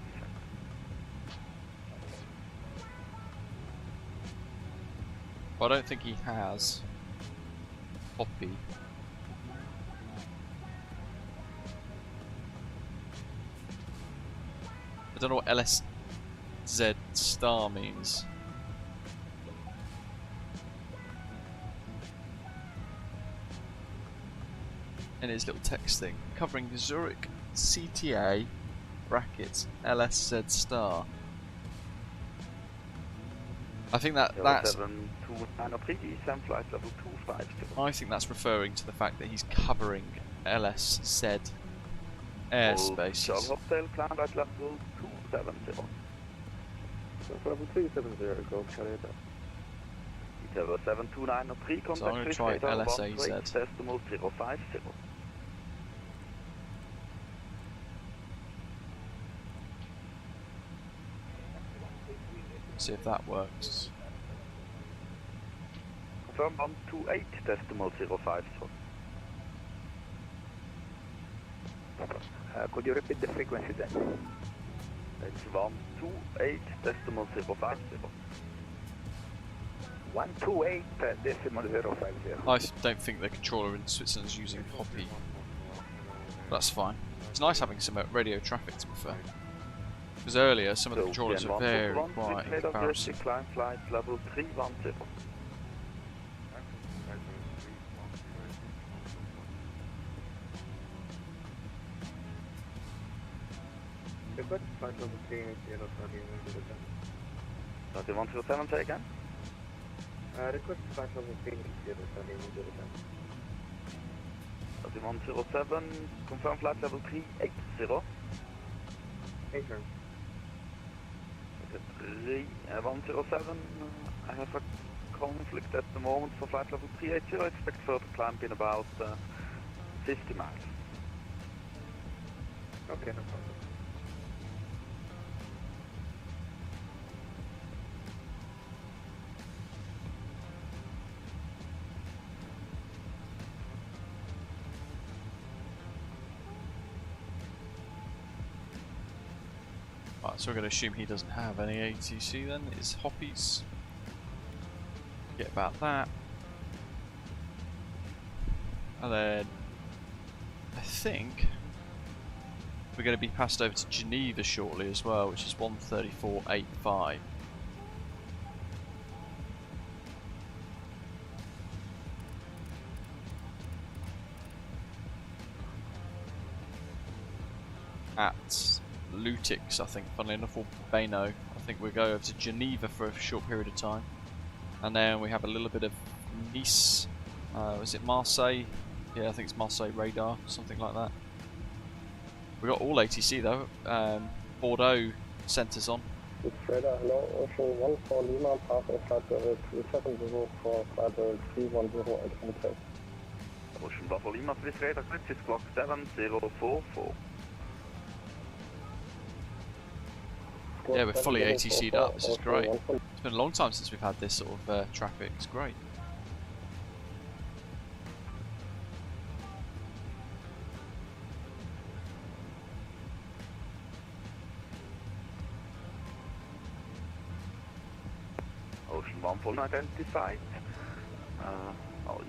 Well, I don't think he has Hoppy. I don't know what LSZ star means. In his little text thing, covering Zurich CTA brackets LSZ star. I think that's. I think that's referring to the fact that he's covering LSZ airspace. Hotel climb at level 270. Level 270, go carry that. Level 7293, contact so I'm going to try LSAZ. Decimal 050. See if that works. Confirm 128 decimal 050. Could you repeat the frequency then? It's 128 decimal 050. 128 decimal 050. I don't think the controller in Switzerland is using Hoppy. That's fine. It's nice having some radio traffic, to be fair. Because earlier, some of the controllers are very quiet in comparison. Climb flight level 310. Request flight level 380, 3107, say again? Request flight level 380, 3107, confirm flight level 380. 8 107, I have a conflict at the moment for flight level 380. I expect further climb in about 50 miles. Okay, no problem. Right, so we're going to assume he doesn't have any ATC then. It's Hoppies. Forget about that. And then I think we're going to be passed over to Geneva shortly as well, which is 134.85. At Lutix, I think, funnily enough, or Beno. I think we'll go over to Geneva for a short period of time. And then we have a little bit of Nice. Was it Marseille? Yeah, I think it's Marseille radar, something like that. We got all ATC though. Bordeaux centres on. It's radar, hello, Ocean 14 Lima, passing flight level 270 for flight level 310 at contact. Ocean 14 Lima, please radar, this is clock 7044. Yeah, we're fully ATC'd up, this is great. It's been a long time since we've had this sort of traffic, it's great. Ocean 14 identified.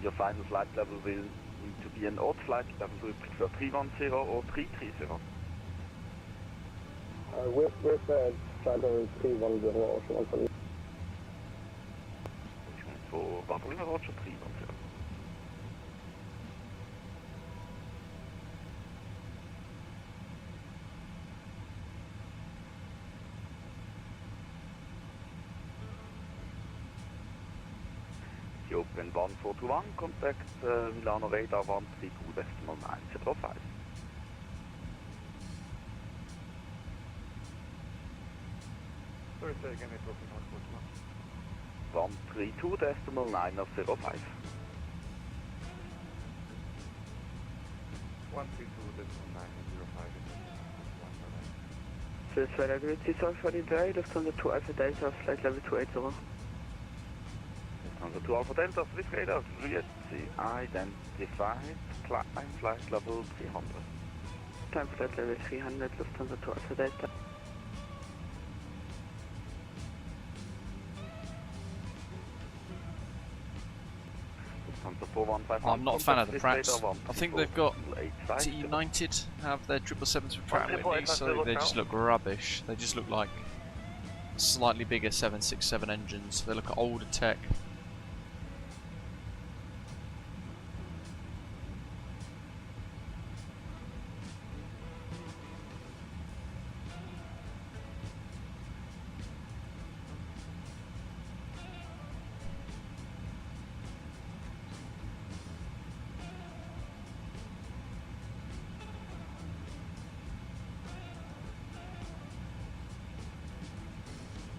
Your final flight level will need to be an odd flight level, do you prefer 310 or 330? Where's that? Flight level 310, Ocean 120. For Barcelona, Roger 310. Open 141, contact Milano radar 132.905. Sorry, say again, it was 141. 132.905. 132.905. This radar grid, C743, Lufthansa 2 Alpha Delta, flight level 280. Lufthansa 2 Alpha Delta, Swiss radar, identified, climb flight level 300. Time flight level 300, Lufthansa 2 Alpha Delta. I'm not a fan of the Pratts. I think they've got United have their 777s with Pratt & Whitney, so they just look rubbish. They just look like slightly bigger 767 engines. They look at older tech.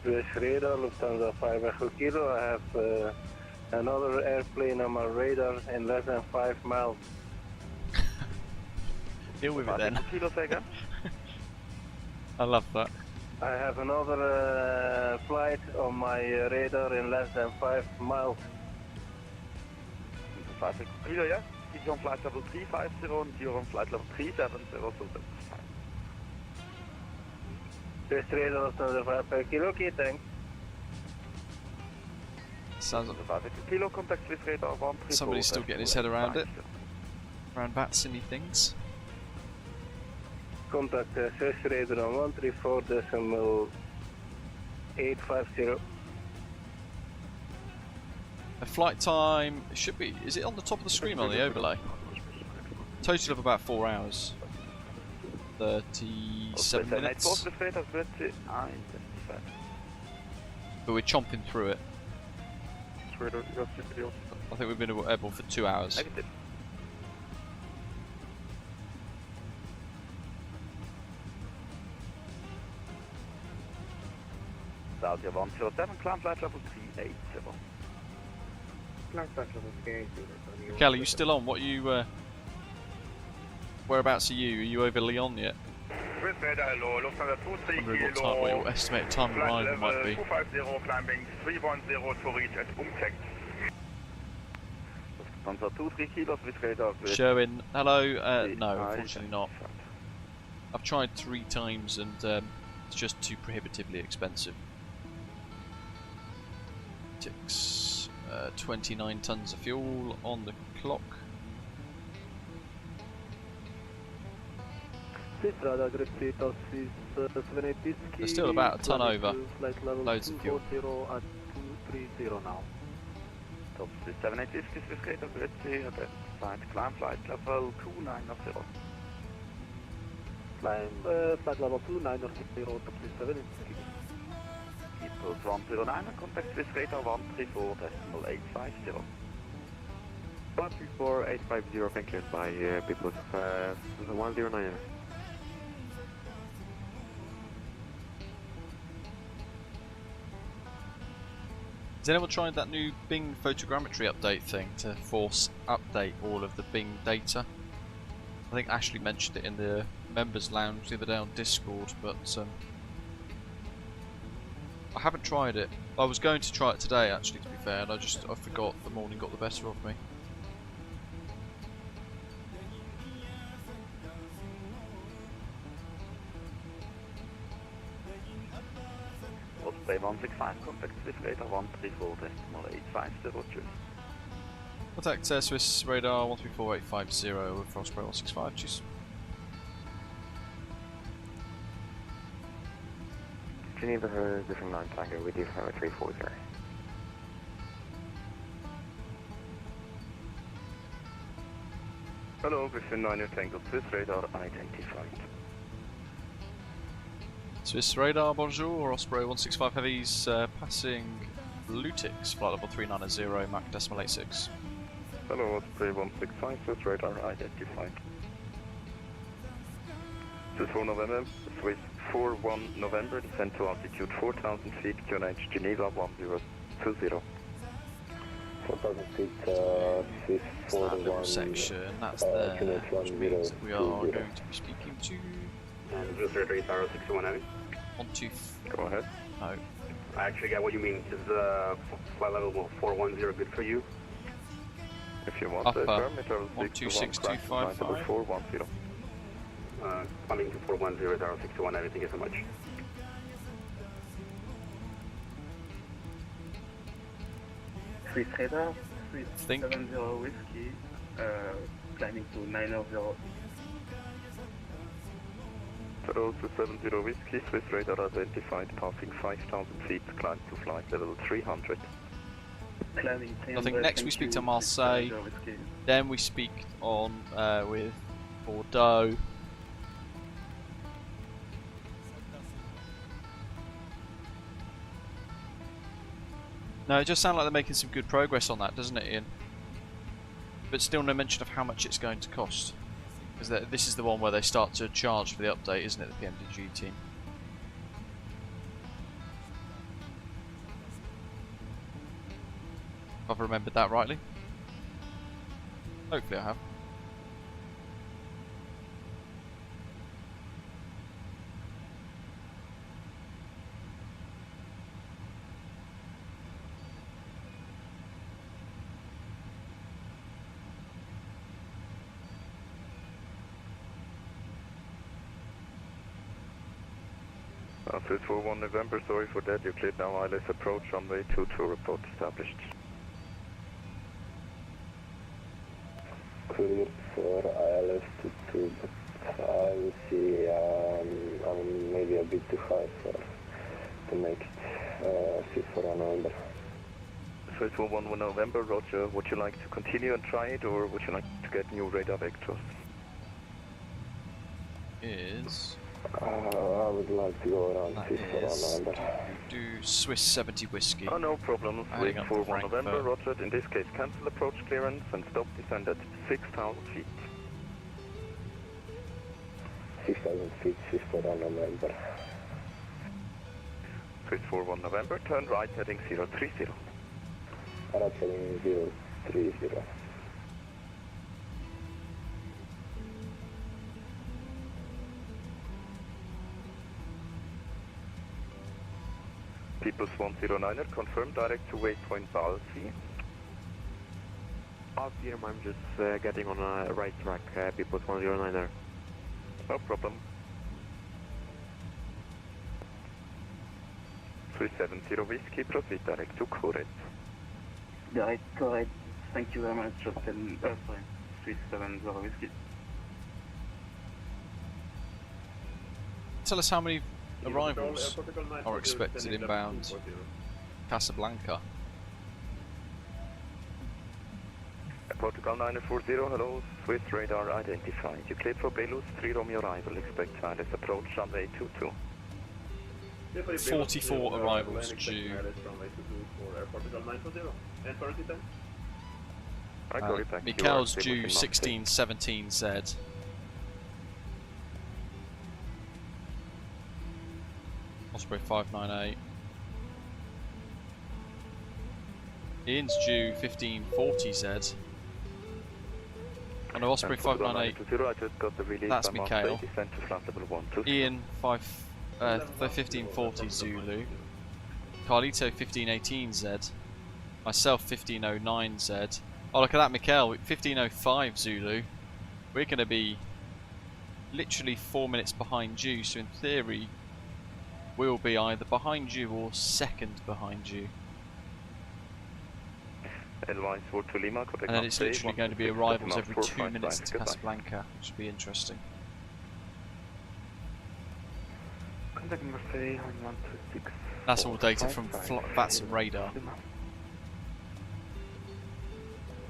Swiss radar, Lufthansa 5 Echo Kilo. I have another airplane on my radar in less than 5 miles. Deal with it then. Kilo again. I love that. I have another flight on my radar in less than 5 miles. 5 Kilo, yeah? He's on flight level 350 and you're on flight level 370, so that's fine. Swiss radar, Lufthansa 5 Kilo, okay, thanks. Sounds like 5 Kilo, contact Swiss radar 134. Somebody's still getting his head around it. Around VATSIM things. Contact Swiss radar on 134.850. The flight time should be, is it on the top of the screen on the overlay? Total of about 4 hours. 37 minutes. But we're chomping through it. I think we've been airborne for 2 hours. Negative. Saudia 107, climb flight level 380. Climb flight level 380. Kelly, you still on? What are you, whereabouts are you? Are you over Lyon yet? Swiss radar, hello, Lufthansa 23 Kilo. What your estimated time of arrival might be. 250, climbing 310 to reach at Umtex. Lufthansa 23 Kilo, Swiss radar. Showing, hello, no, unfortunately not. I've tried 3 times and it's just too prohibitively expensive. Ticks 29 tons of fuel on the clock. They're still about a ton over. Loads of fuel. At 230 now. Top 780 Swiss radar, climb flight level 290. Climb flight level 290, top 780. Equals 109 and contact Swiss radar 134.850. 134.850, thank you, by people 109. Has anyone tried that new Bing photogrammetry update thing to force update all of the Bing data? I think Ashley mentioned it in the members lounge the other day on Discord, but I haven't tried it. I was going to try it today actually, to be fair, and I forgot. The morning got the better of me. Osprey 165, contact Swiss radar 134.850. Contact Swiss radar 134.850 with Osprey 165. Cheers. Geneva, different 9 Tango with you, 340. Hello, Griffin 9 Tango, Swiss radar identified. Swiss radar, bonjour, Osprey 165 Heavies passing Lutix, flight level 390, Mach decimal 86. Hello, Osprey 165, Swiss radar identified. Swiss 4 November, Swiss 41 November, descend to altitude 4,000 feet, QNH Geneva 1020. 4,000 feet, Swiss 41. Section, that's there, which means that we are going to be speaking to... Swiss radar 061 Heavy. 1-2... Go ahead. No. I actually got what you mean. Is flight level 410 good for you? If you want Upper, the parameter, 126255. 410. Climbing to 410 061 Heavy, thank you so much. Swiss radar, Swiss 70 whiskey, climbing to 900. Hello, Swiss 70 whiskey, Swiss radar identified, passing 5,000 feet, climb to flight level 300. Climbing I think next we speak to Marseille, then we speak on with Bordeaux. No, it just sounds like they're making some good progress on that, doesn't it, Ian? But still no mention of how much it's going to cost. Because this is the one where they start to charge for the update, isn't it, the PMDG team? If I've remembered that rightly. Hopefully I have. Swiss 41 November, sorry for that, you cleared now ILS approach runway 22, report established. Cleared for ILS 22, but I will see, I'm maybe a bit too high to make it Swiss 41 November. Swiss 41 November, roger, would you like to continue and try it, or would you like to get new radar vectors? Is... I would like to go around Swiss 41 November. Do Swiss 70 whiskey. Oh, no problem. Swiss 41 November, roger. In this case, cancel approach clearance and stop descend at 6,000 feet. 6,000 feet, Swiss 41 November. Swiss 41 November, turn right heading 030. Right heading 030. People's 109er, confirm direct to waypoint Balsi. RPM, I'm just getting on a right track, People's 109er. No problem. Swiss 70 whiskey, proceed direct to Correct. Direct, correct. Thank you very much, sorry, Swiss 70 whiskey. Tell us how many arrivals are expected inbound Casablanca. Protocol 940, hello, Swiss radar identified. You cleared for Belus, 3 Romeo arrival, expect ILS approach runway 22. 44 arrivals due. Mikael's due 1617Z. Osprey 598. Ian's due 1540Z. On Osprey 598, that's Mikael. Ian 1540 Zulu. Carlito 1518Z. Myself 1509Z. Oh, look at that, Mikael, 1505 Zulu. We're going to be literally 4 minutes behind you, so in theory we'll be either behind you or second behind you. And then it's literally going to be arrivals every 2 minutes to Casablanca, which should be interesting. Contact Marseille on 126. That's all data from VATSIM radar.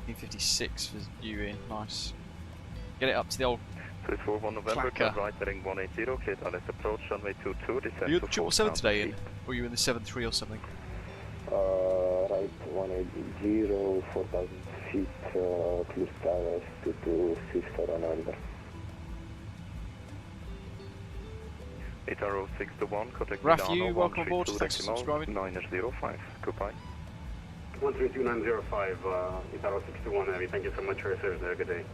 1956 for you in, nice. Get it up to the old 341 November, clacker. right heading 180, clear direct approach, runway 22, descend Are you at to the 777 today, Ian? Or are you in the 73 or something? Right 180, 4,000 feet, clear direct to 24 November. 80621, contact Raf, Milano, you welcome aboard, 132 thanks for subscribing. 905, goodbye. 132905, 80621 Heavy, thank you so much for your service, have a good day.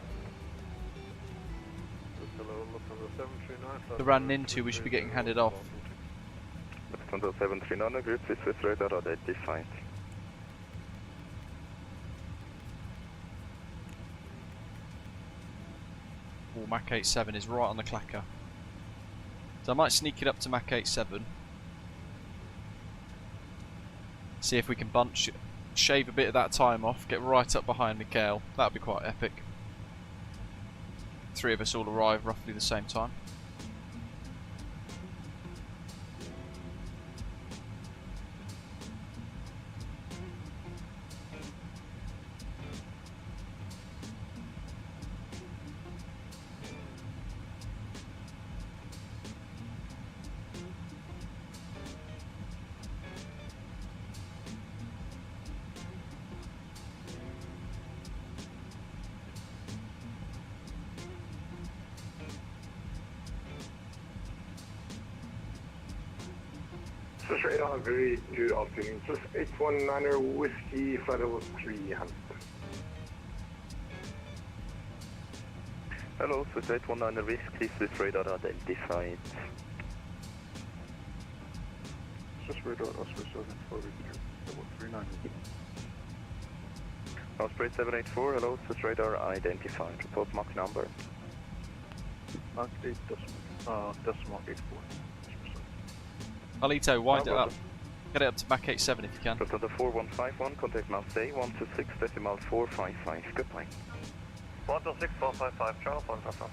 The ran into, we should be getting handed off. Lufthansa 739, group Swiss radar identified. Oh, Mach 87 is right on the clacker. So I might sneak it up to Mach 87. See if we can shave a bit of that time off, get right up behind Mikhail. That would be quite epic. Three of us all arrive roughly the same time. Swiss radar, very good afternoon. Swiss 819er Whiskey, flight level 300. Hello, Swiss 819 Whiskey, Swiss radar identified. Swiss radar, Osprey 784, level 390. Osprey 784, hello, Swiss radar identified. Report Mach number. Mach 8.84. Alito, wind it up. Get it up to Mach 87 if you can. Lufthansa 4151, contact Marseille 126.455, goodbye. 126.455, Charles, 155.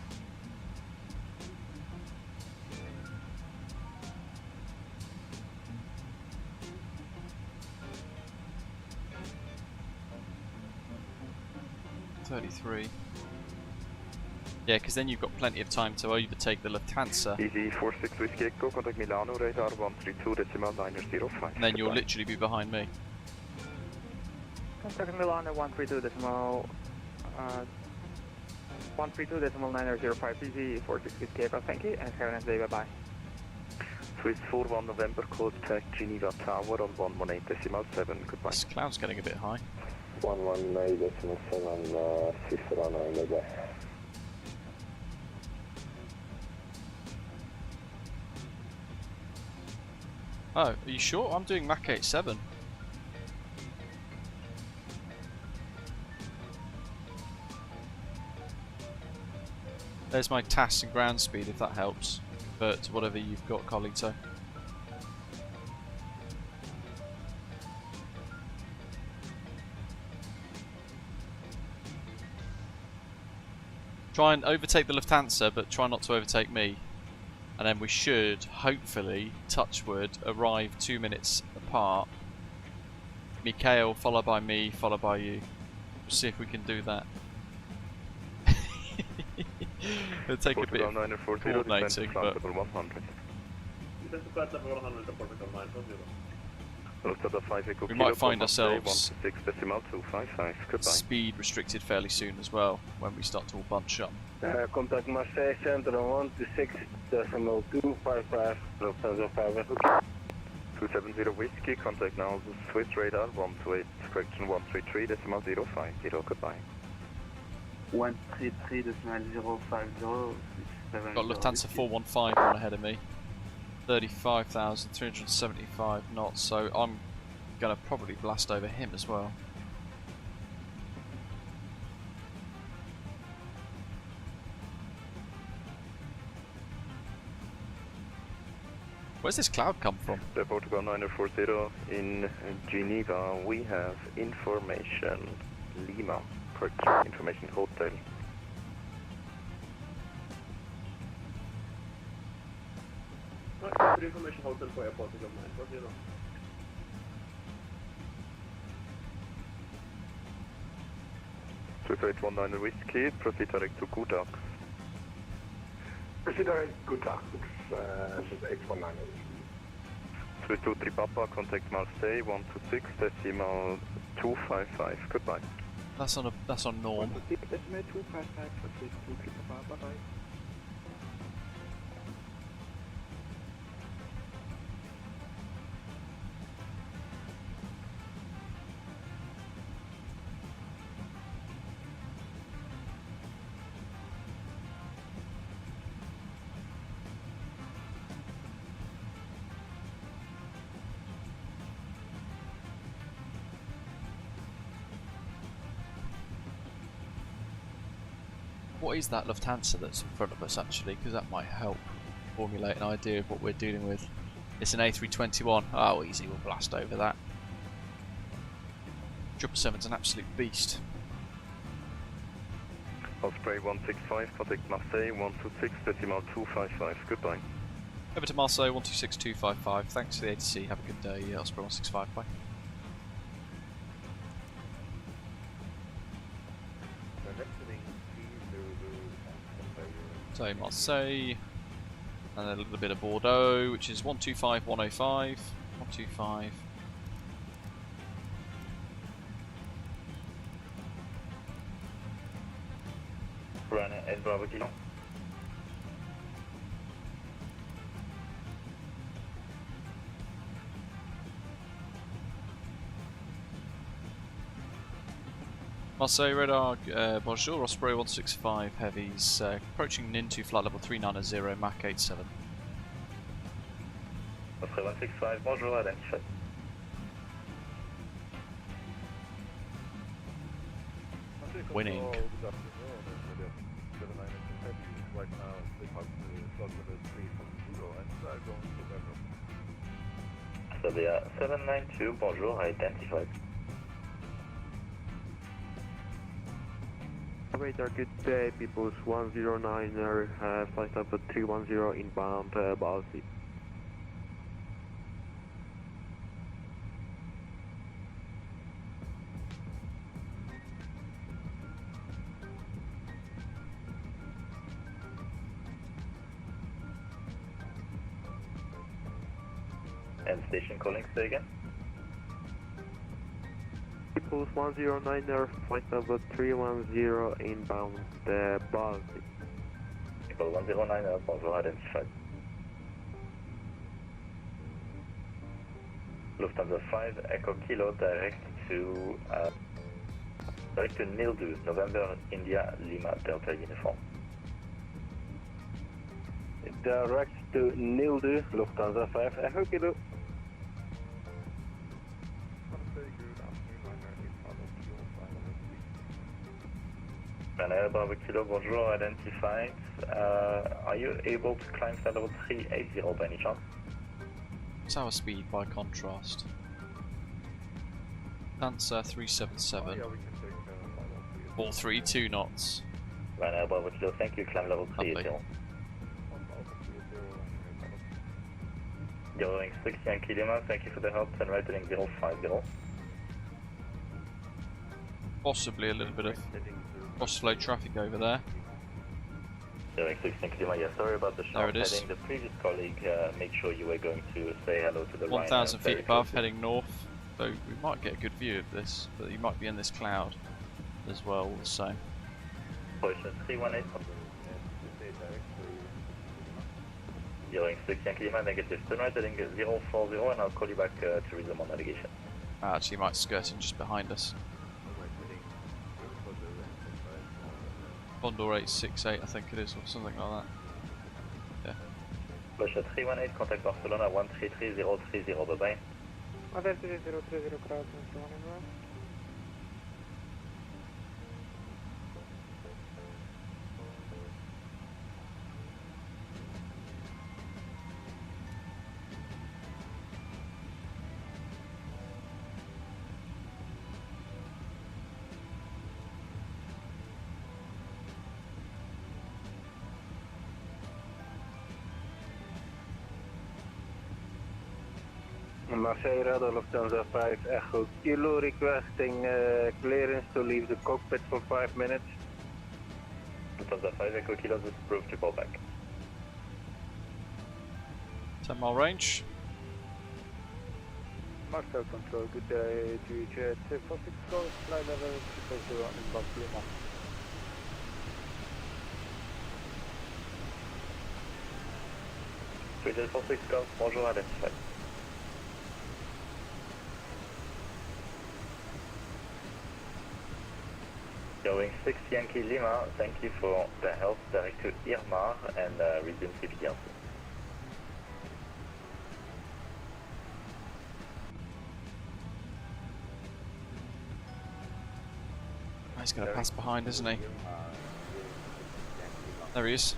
Yeah, because then you've got plenty of time to overtake the Lufthansa. Easy 46 Whiskey Echo, contact Milano, radar 132.905. And then you'll literally be behind me. Contact Milano 132.905, easy 46 Whiskey Echo, thank you, and have a nice day, bye-bye. Swiss 41 November, contact Geneva Tower on 118.7, goodbye. This cloud's getting a bit high. 118.7, Swiss runner in the bay. Oh, are you sure? I'm doing Mach 87. There's my TAS and ground speed, if that helps. Convert to whatever you've got, Colito. Try and overtake the Lufthansa, but try not to overtake me. And then we should, hopefully, touch wood, arrive 2 minutes apart. Mikhail, followed by me, followed by you. We'll see if we can do that. It'll take a bit of coordinating, but... We might find ourselves speed restricted fairly soon as well, when we start to all bunch up. Contact Marseille Center on 126.255, Lufthansa 5. 270 Whiskey, contact now the Swiss radar 128, correction 133.050, goodbye. 133.050. Got Lufthansa 415 on ahead of me. 35,375 knots, so I'm gonna probably blast over him as well. Where's this cloud come from? The Portugal 940 in Geneva, we have information Lima, correct, information hotel. Good information hotel for airport is of 940. 2819 Whiskey, proceed direct to Gouda. Proceed direct Gouda, 819. 323 Papa, contact Marseille, 126, decimal 255, goodbye. That's on norm. Decimal 255 for 323 Papa, bye bye. What is that Lufthansa that's in front of us actually? Because that might help formulate an idea of what we're dealing with. It's an A321. Oh, easy, we'll blast over that. 777's an absolute beast. Osprey 165, contact Marseille, 126, decimal 255, goodbye. Over to Marseille, 126 255. Thanks for the ATC. Have a good day, Osprey 165. Bye. So Marseille, and a little bit of Bordeaux, which is 125 105, 125. Runner at Bravo Kilo. Marseille radar, bonjour, Osprey 165 heavies, approaching Nintu flight level 390, Mach 87. Osprey 165, bonjour, identified. Winning. Right now, they have the slot level 3 from Budo and going to Bergen. So they are 792, bonjour, identified. Radar, good day, Peoples 109er, flight number 310 inbound, Balsi. And station calling, say again. Peoples 109er, flight number 310 inbound, Balsi. People 109, bonjour, identified. Lufthansa 5, Echo Kilo, direct to Nildu, November, India, Lima, Delta Uniform. Direct to Nildu, Lufthansa 5, Echo Kilo. Ryanair Bravo Kilo, bonjour, identified. Are you able to climb flight level 380 by any chance? Tower speed by contrast. Lufthansa 377. 432 knots. Ryanair Bravo Kilo, thank you, climb level 380. Going 60 Yankee Lima, thank you for the help, and right heading 050. Possibly a little bit of cross-flow traffic over there. Going 60 Yankee Lima, yeah, sorry about the sharp heading. The previous colleague, make sure you were going to say hello to the 1,000 feet above, heading north. So we might get a good view of this, but you might be in this cloud as well, all the same. Position 318. Going 6 Yankee Lima, negative, turn right heading 040, and I'll call you back to resume on navigation. Actually, you might skirt in just behind us. Condor 868, I think it is, or something like that. Yeah. Russia 318, contact Barcelona 133030, bye bye. 133030, crowd, Marseille Radar Lufthansa 5 Echo Kilo requesting clearance to leave the cockpit for 5 minutes. Lufthansa 5 Echo Kilo is approved to call back. 10 mile range. Marcel Control, good day to you, Jet 46 Golf, flight level 250 inbound PMR. Jet 46 Golf, bonjour, identified. Going 6 Yankee Lima, thank you for the help, direct to Irma and resume CPT. He's going to pass behind, isn't he? There he is.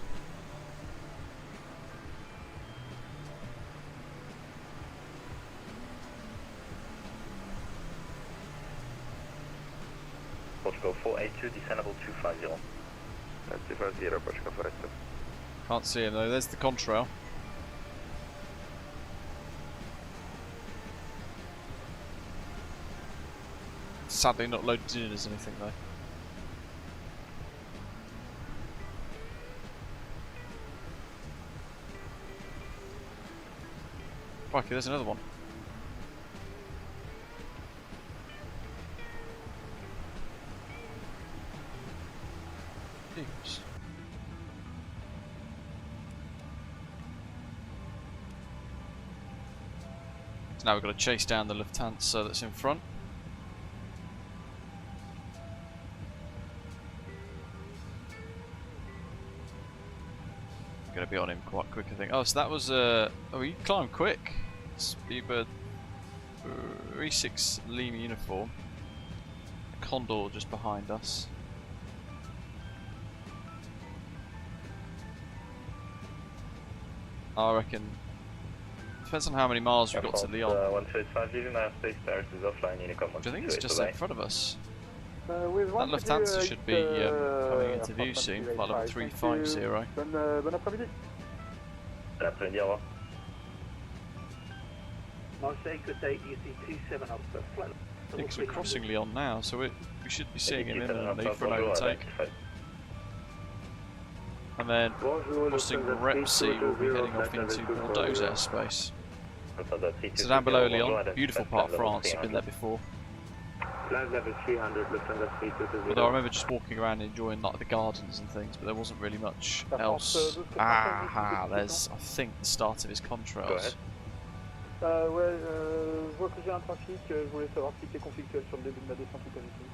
Portugal 482, descendable 250. That's 250, Portugal 482. Can't see him though, there's the contrail. Sadly not loaded in as anything though. Crikey, there's another one. Jeez. So now we've got to chase down the Lufthansa that's in front. Going to be on him quite quick, I think. Oh, so that was oh, he climbed quick. Speedbird 36 Lima uniform. A Condor just behind us. I reckon. Depends on how many miles we've got to Lyon. 125, leaving airspace, Paris is offline, Unicom 128. I think it's just in front of us. That That Lufthansa should be coming into view soon, flight level 350. Bon après-midi. Bon après-midi, au revoir. Marseille, good day, EC 27 up the flight. I think we're crossing Lyon now, so we should be seeing him imminently for an overtake. And then crossing Repsy, we'll be heading off into Bordeaux airspace. So down below Lyon, beautiful part of France, I've been there before. Level 300, Lufthansa 322. Although I remember just walking around enjoying like the gardens and things, but there wasn't really much else. Ah, there's I think the start of his contrails. Ouais, je vois que j'ai un trafic, je voulais savoir si c'est conflictuel sur le début de ma descente ou pas du tout.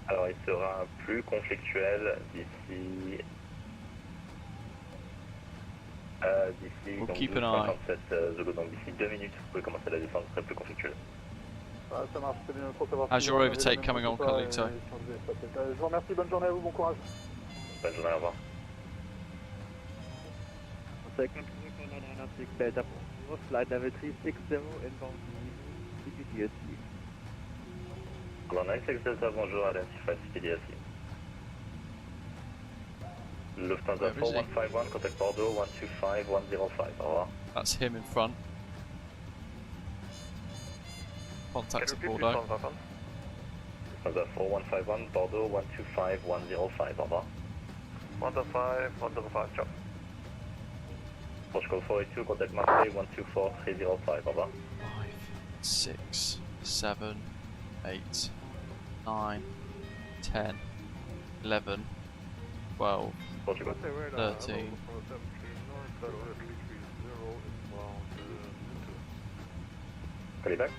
Alors il sera plus conflictuel d'ici... We'll keep an eye. 57 Zulu, donc d'ici 2 minutes, vous pouvez commencer la descente, ce serait plus conflictuel. Ça marche, c'est bien pour savoir. How's your overtake coming on, Carlito? Je vous remercie, bonne journée à vous, bon courage. Bonne journée, au revoir. Delta flight level 360 inbound CPDSC. Alors 96 Delta, bonjour, identified CPDSC. Lufthansa 4151, contact Bordeaux 125 105, au revoir. That's him in front. Contact at Bordeaux. Lufthansa 4151, Bordeaux 125 105, au revoir. 125 105, ciao. Portugal 482, contact Marseille 124 305, au revoir. 5, 6, 7, 8, 9, 10, 11, 12, Portugal 13. Call you back.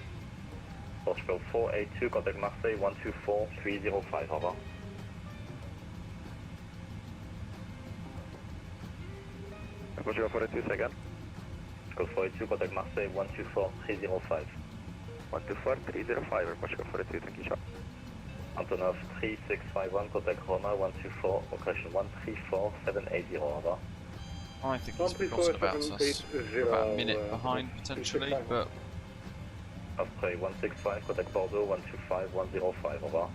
Portugal 482, contact Marseille 124 305, au revoir. Portugal 482, second. Portugal 482, contact Marseille 124 305. 124 305, Portugal 482, thank you, ciao. Antonov 3651, contact Roma 124, location 134780, au revoir. I think he's crossed about us. About a minute behind potentially, but... Osprey 165, contact Bordeaux 125 105, au revoir.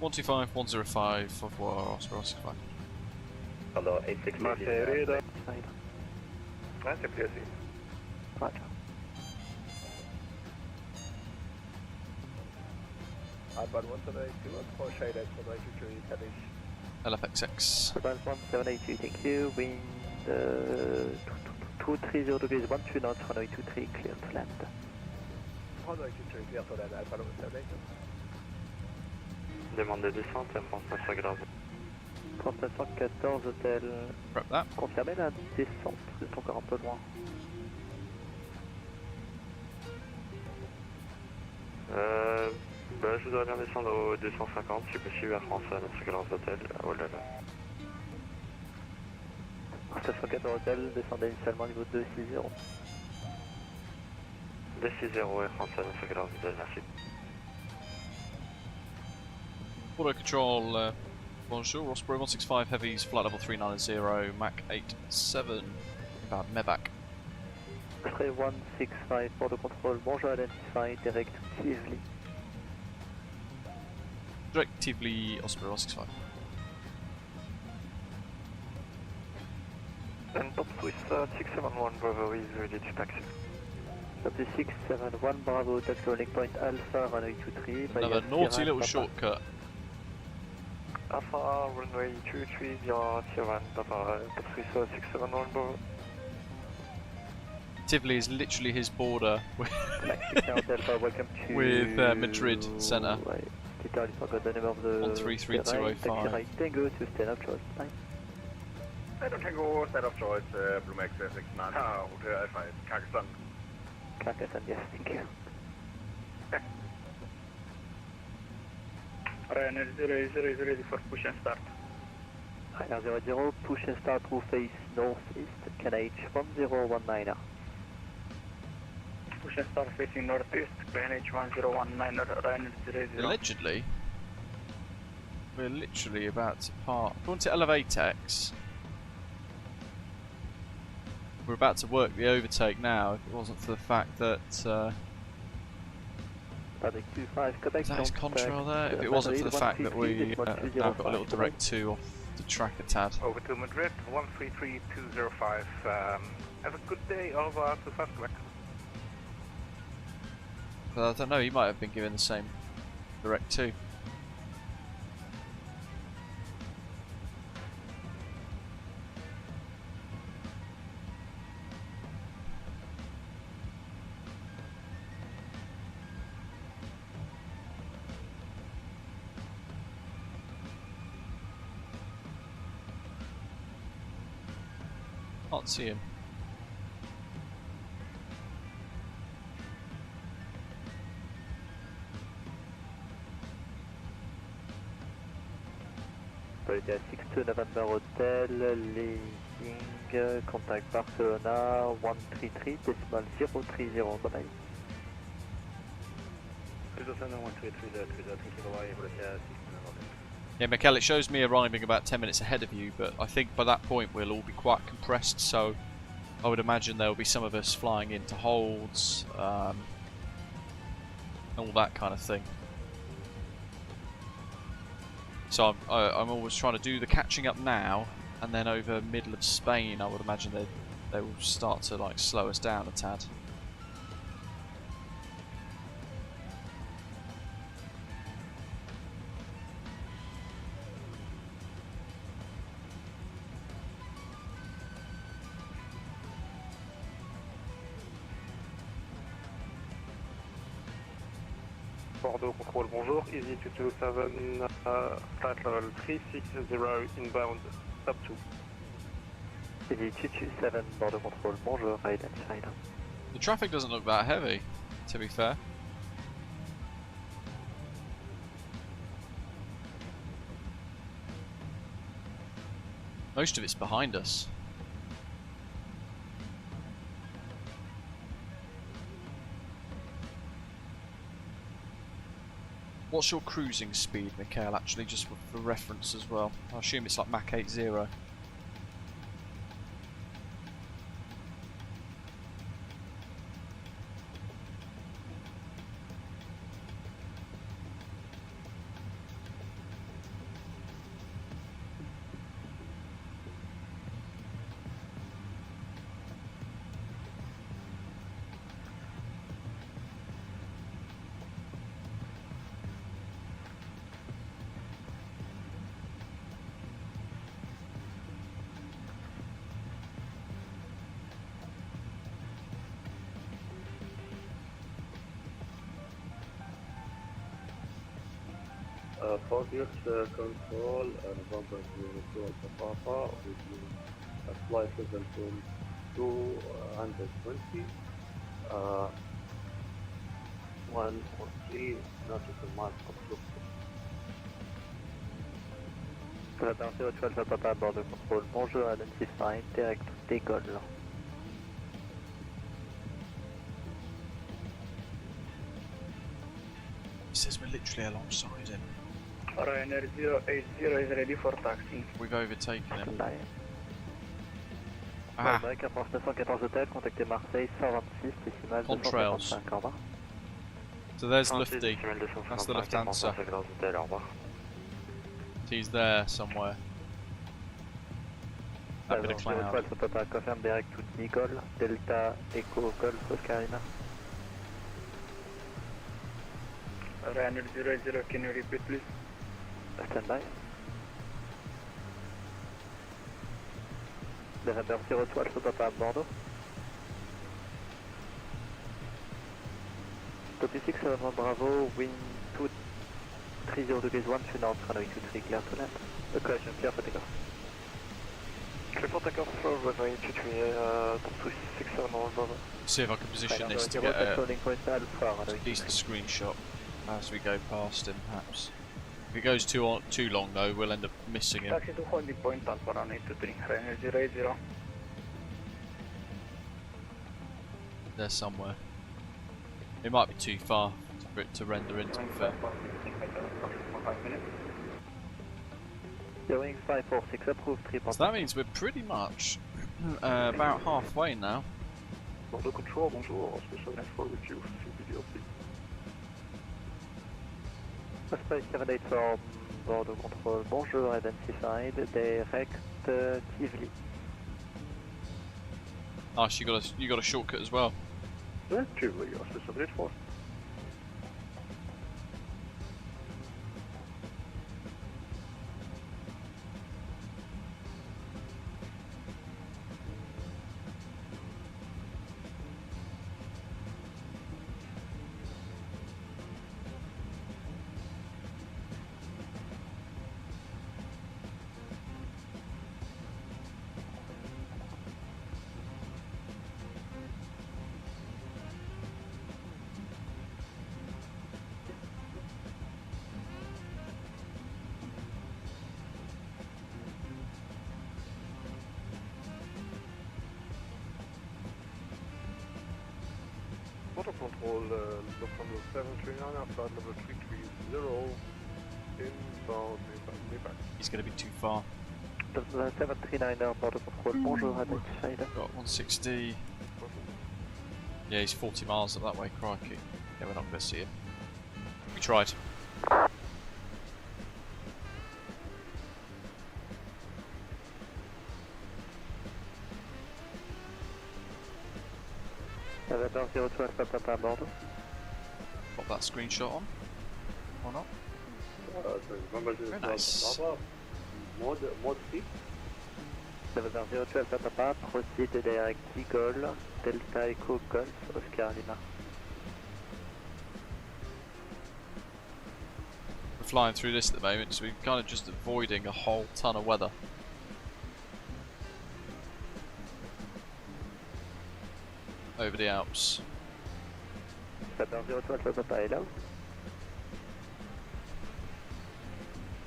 125 105, au revoir, Osprey 165. Condor 86 Marseille, radar. C'est précis. Roger. iPad 172, approach shaded for the security heading. LFXX. Advance 1782, thank you. Wind 230 degrees, 12 knots, runway 23, clear to land. Runway 23, clear to land, iPad 172. Demande de descente, France 914. France 914, hôtel. Prep that. Confirmez la descente, vous êtes encore un peu loin. Je voudrais bien descendre au 250, si possible, à France 914 hôtel. Oh là là. France 914 hôtel, descendez initialement niveau 260. 260 et France 914 hôtel, merci. Auto control, bonjour, Osprey 165 Heavies, flight level 390, Mach 87, about Mebac. Osprey 165, port de contrôle, bonjour, identify, directively. Directively, Osprey 165. And top Swiss 671 Bravo is ready to taxi. Top 671 Bravo, taxi rolling point Alpha, runway 23. Another naughty little shortcut. Alpha, runway 23, 071, Papa, top Swiss 671 Bravo. Tivoli is literally his border with, Madrid centre. 133205. Tango to stand up choice. Adam Tango, stand up choice, Blue Max 69. Hotel Alpha, Carcassonne. Carcassonne, yes, thank you. Ryanair 00 is ready for push and start. Ryanair 00, push and start through face northeast, KNH 1019. Push and start facing northeast, KNH 1019, Ryanair 00. Allegedly, we're literally about to part. According to Elevatex, we're about to work the overtake now if it wasn't for the fact that is that his contrail there? If it wasn't for the fact that we now got a little direct 2 off the track a tad. Over to Madrid, 133205. Have a good day, over to Fastback. But I don't know, he might have been given the same direct 2. Can't see him. Politia 62 November Hotel, leading, contact Barcelona 133.030, bye-bye. Yeah, Mikkel, it shows me arriving about 10 minutes ahead of you, but I think by that point we'll all be quite compressed, so I would imagine there will be some of us flying into holds, all that kind of thing. So I'm always trying to do the catching up now, and then over middle of Spain I would imagine they will start to like slow us down a tad. Bordeaux control, bonjour, easy 227, flight level 360 inbound, stop 2. Easy 227, Bordeaux control, bonjour, identified. The traffic doesn't look that heavy, to be fair. Most of it's behind us. What's your cruising speed, Mikhail, actually, just for reference as well? I assume it's like Mach 80. Forget control, November 02 Papa, with you flight level 220, 143 nautical miles of look. Attention, tu as Papa, bord de contrôle. Bonjour, identified, direct décolle. He says we're literally alongside him. Ryanair 080 is ready for taxi. We've overtaken him. Ah. Bergen 914 hôtel, contactez Marseille 126 décimal 255, au revoir. So there's Lufty. That's the Lufthansa. He's there somewhere. Up in a cloud. Papa, confirme direct to Nicole, Delta, Echo, Golf, Oscar Lima. Ryanair 080, can you repeat please? Stand by. November 02 Alpha Papa à Bordeaux. Copy 6, Bravo, wind 230 degrees 1, 2 knots, runway 23, clear to land. Question, clear for takeoff. Clear for takeoff, runway 23, 267 Bravo. See if I can position this to get a decent screenshot as we go past him, perhaps. If it goes too long though, we'll end up missing him. Taxi to holding point Alpha runway 23, Ryanair 080. There somewhere. It might be too far for it to render in, to be fair. Going 546, approved 3. So that means we're pretty much about halfway now. Bordeaux control, bonjour, special for with you, CPDLC. Osprey 784, Bordeaux control, bonjour, identified, direct Tivoli. Nice, you got a shortcut as well. Yeah, Tivoli, Osprey 784. Auto control, Lufthansa 739, flight level 330, inbound Nepal. He's going to be too far. 739, border control, bonjour, identified. Got 160. Yeah, he's 40 miles up that way, crikey. Yeah, we're not going to see him. We tried. November 02 Alpha Papa Bordeaux. Pop that screenshot on. Or not? Very nice. Mode 6. November 02 Alpha Papa, proceed direct Eagle, Delta Echo Golf, Oscar Lima. We're flying through this at the moment, so we're kind of just avoiding a whole ton of weather. Over the Alps.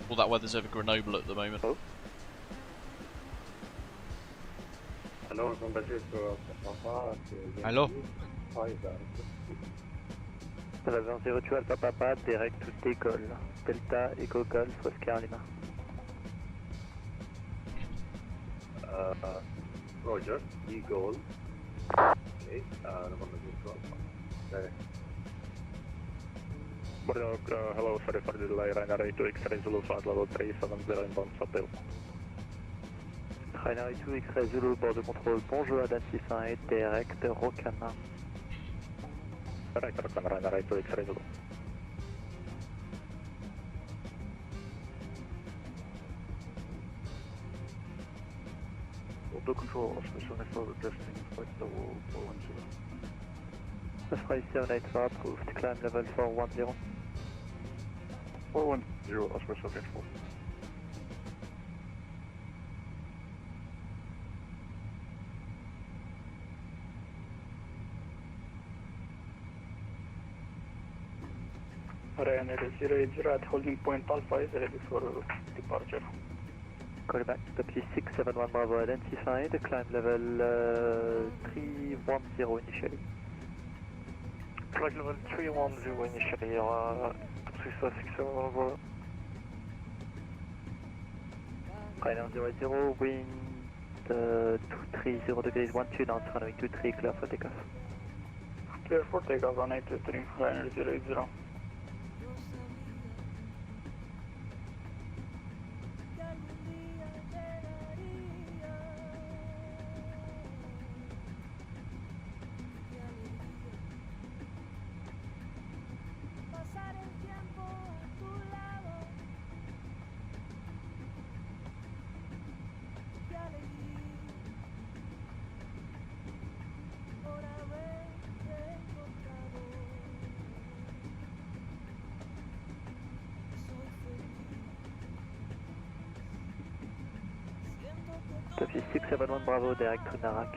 All that weather's over Grenoble at the moment. Oh. Hello, Hello. November 02 Alpha Papa, direct to décolle, Delta Echo Golf, Oscar Lima. Roger, Eagle. Okay, November 02. Bordeaux, hello, sorry for the delay, Ryanair 2 X-ray Zulu flight level 370 inbound Hotel. Ryanair 2 X-ray Zulu, border control, bonjour, identified, direct Rocana. Direct Rocana, Ryanair 2 X-ray Zulu. Bordeaux control, special network adjusting flight level 410. Osprey 784 approved, climb level 410. 41. 0 Oscar subject 4. Ryanair 080 at holding point Alpha is ready for departure. Call back, copy 671 Bravo identified, climb level 310 initially. Flight level 310 initially, 671 Bravo. Ryanair 00, wind 230 degrees, 12 knots, runway 23, clear for takeoff. Clear for takeoff, on 823, Ryanair 080. Copy 671 Bravo, direct to Narak.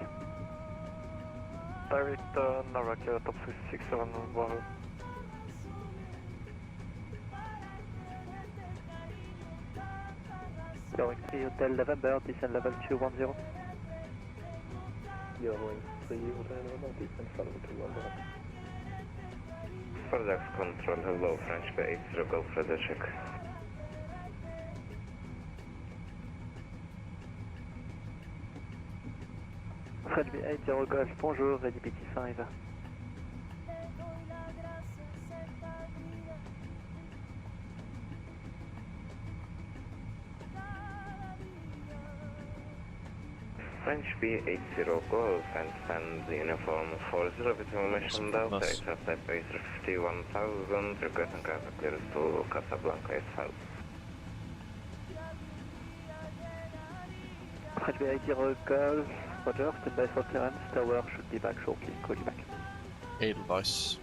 Direct Narak, top 671 Bravo. Going 3 Hotel November, descend level 210. Going 3 Hotel November, descend level 210. Further control, hello, French base, go Frederick. French B80 Golf, bonjour, ready BT5. French B80 Golf and send the uniform 40 with information Delta, type base 51,000, requesting traffic clearance to Casablanca itself. French B80 Golf, roger, stand by for clearance, tower should be back shortly, call you back. Edelweiss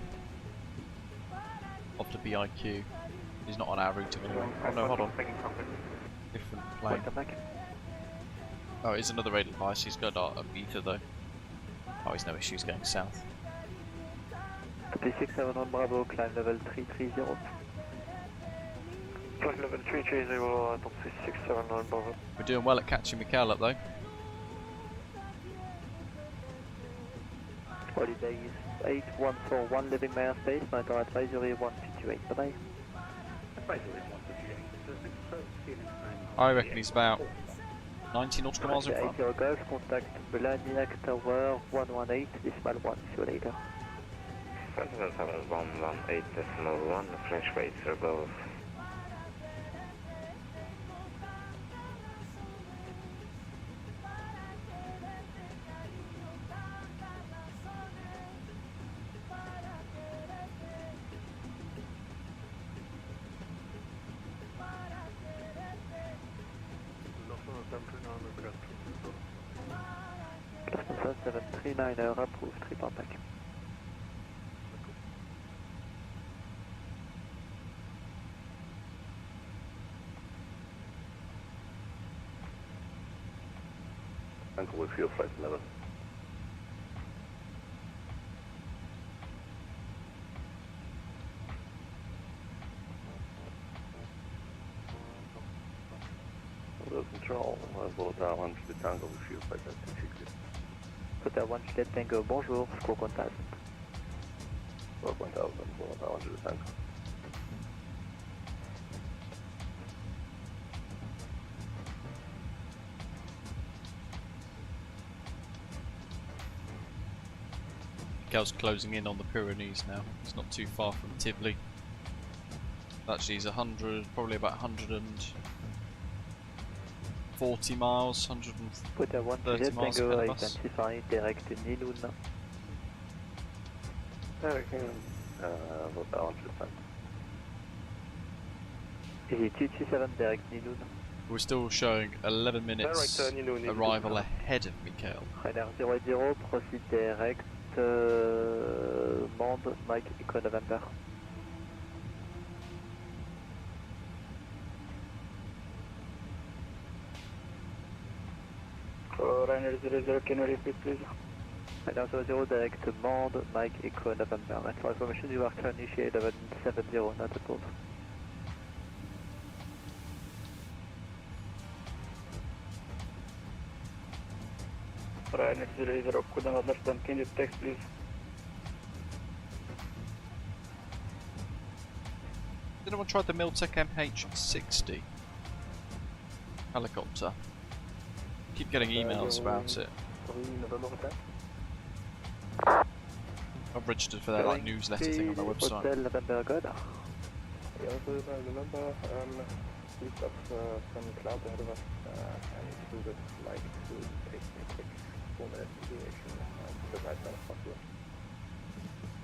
of the BIQ. He's not on our route anymore. Oh no, hold on. Different plane. Welcome back. Oh, it's another Edelweiss. He's got a beta though. Oh, he's no issues going south. Copy 671 Bravo, climb level 330. Flight level 330, top 671 Bravo. We're doing well at catching Mikhail up though. Holidays 8141, leaving my airspace, Nighter advisory 158, bye bye. Advisory 158. I reckon he's about 90 nautical miles in front. 80 Golf, contact Blagnac Tower 118, decimal 1, see you later. 77118.1, French base, Golf. Class 739er approved, report back. Anchor with fuel flight level. Control, Volta 1 to Tango with fuel flight level 260. Volta 1 Juliet Tango, bonjour, score contact. 4.000, Volta 1 to Tango. Miguel's closing in on the Pyrenees now. It's not too far from Tivoli. Actually, he's 100, probably about 140 miles, 130 miles ahead of us. Identify direct Ninoun. Volta 1 to Tango. Is it 227 direct Ninoun? We're still showing 11 minutes arrival ahead of Miguel. Ryanair 00, proceed direct, Mande, Mike Echo November. Ryanair 00, can you repeat please? Ryanair 00 direct Mond, Mike Echo November. For information, you are currently shade 1170, not above. Ryanair 00, couldn't understand, can you text please? Did anyone try the Miltech MH60 helicopter? Keep getting emails about it. I've registered for their like newsletter thing on their website. Hotel November, good. Yeah, also remember, east of some cloud ahead of us, and we would like to take a quick 4-minute deviation to the right side of possible.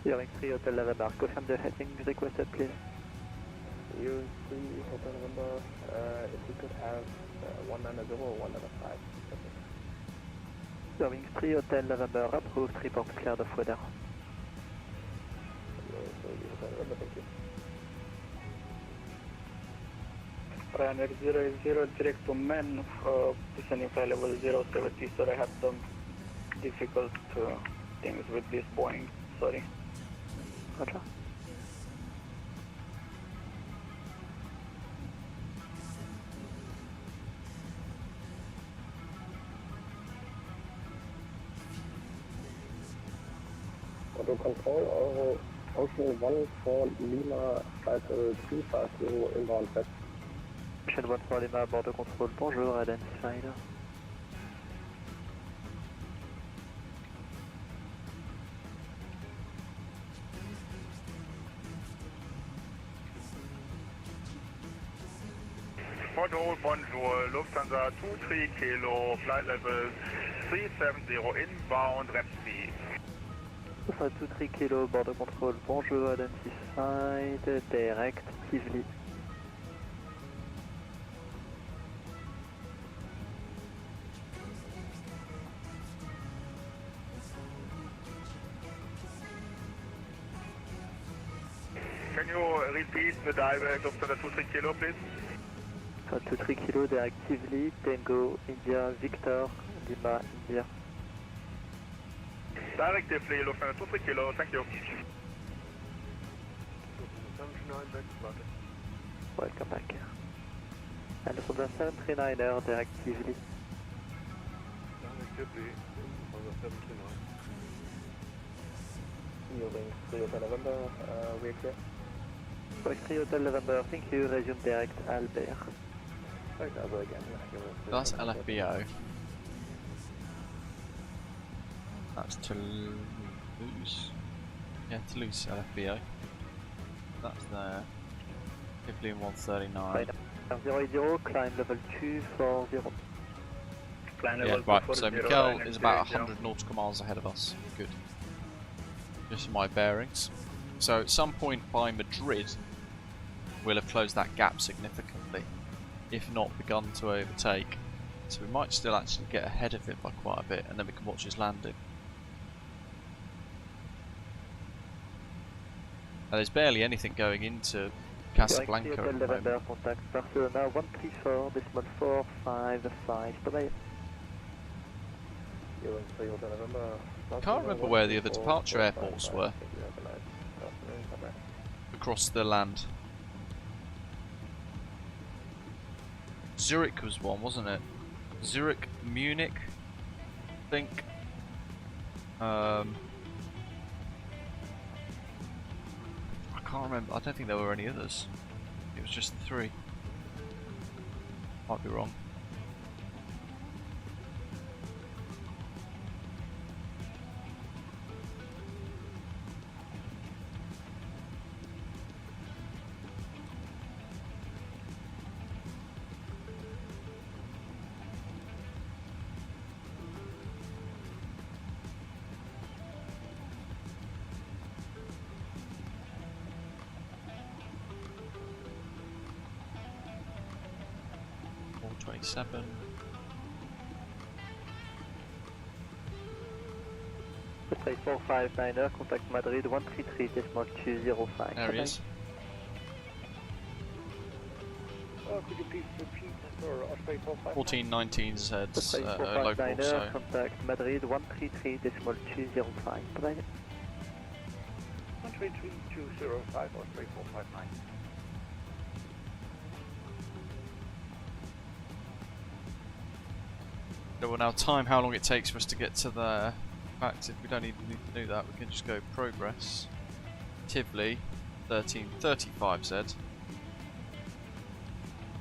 Hearing 3 Hotel November, confirm the heading requested please. You 3 Hotel November, if we could have 190 or 195. Hearing 3 Hotel November, approved, report cleared of weather. Thank you. Ryanair 00 direct to men, descending flight level 070, so I had some difficult things with this Boeing, sorry. Roger. Auto control, Ocean 1 for Lima, flight 350 inbound set. Ocean 1 for Lima, border control, bonjour, identified. Control, bonjour, Lufthansa 23 Kilo, flight level 370 inbound, rep speed. Alpha 23 Kilo, border control, bonjour, identified, direct, Tivoli. Can you repeat the direct Lufthansa 23 Kilo, please? Alpha 23 Kilo, direct Tivoli, Tango, India, Victor, Lima, India. Directly, Lufthansa 23 Kilo, thank you. Welcome back. And from the 739er, direct Tivoli. Yielding 3 Hotel November, we're clear. Correct 3 Hotel November, thank you, resume direct Albert. Right, Albert again. That's LFBO. That's Toulouse. Yeah, Toulouse LFBO. That's there. Tivoli in 139. Right, 080, climb level 240. Climb level right, so Miguel is about 100 nautical miles ahead of us. Good. Just for my bearings. So at some point by Madrid, we'll have closed that gap significantly, if not begun to overtake. So we might still actually get ahead of it by quite a bit, and then we can watch his landing. Now, there's barely anything going into Casablanca at the moment. Contact Barcelona 134.455. Bye-bye. I can't remember where the other departure airports were across the land. Zurich was one, wasn't it? Zurich, Munich, I think. I can't remember. I don't think there were any others. It was just the 3. Might be wrong. Let's say 459er, contact Madrid 133.205. There he is. Could you please repeat for Osprey 459? 1419's Osprey local, 459er, so contact Madrid 133.205. Bye bye. 133.205, Osprey 459. So we'll now time how long it takes for us to get to there. In fact, if we don't even need to do that, we can just go progress. Tivoli 1335Z.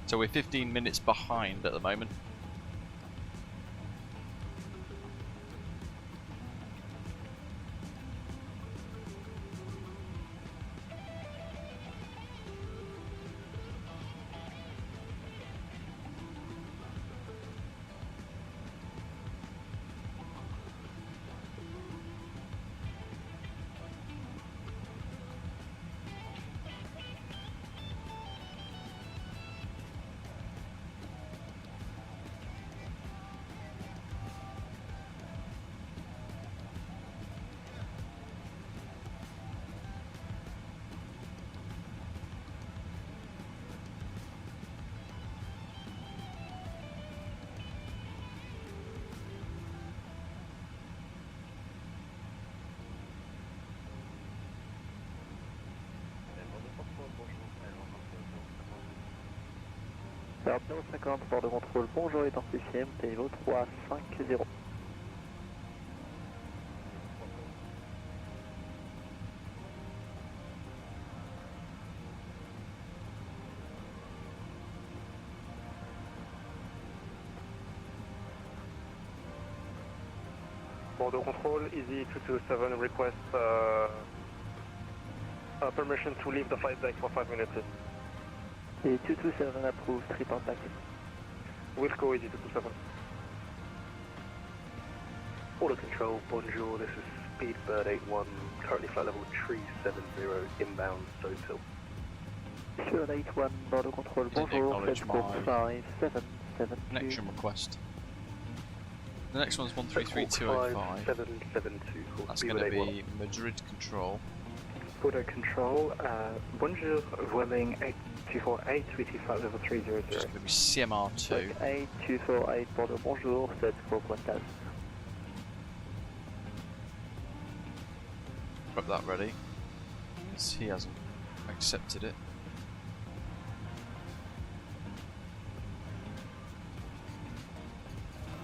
So we're 15 minutes behind at the moment. Alors 050, bord de contrôle, bonjour, identifié, montez niveau 350. Bordeaux Control, Easy 227, request permission to leave the flight deck for 5 minutes. Et 227 approved, trip on back. Wilco, Easy 227. Auto Control, bonjour, this is Speedbird 81, currently flight level 370, inbound Sotil. Speedbird 81, Bordeaux Control, bonjour, set score 5772. Connection request. The next one's 133205. 5772. That's going to be Madrid Control. Bordeaux Control, bonjour, Vueling 8248, repeat flight level 300. It's going to be CMR2. 8248, Bordeaux, bonjour, set score pointage. Got that ready, because he hasn't accepted it.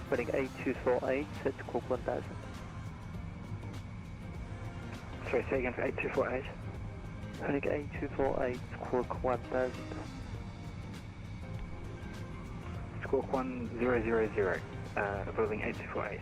Vueling 8248, set score pointage. Sorry, say again for 8248. Vueling 8248, squawk 1000. Squawk 1000, Vueling 8248.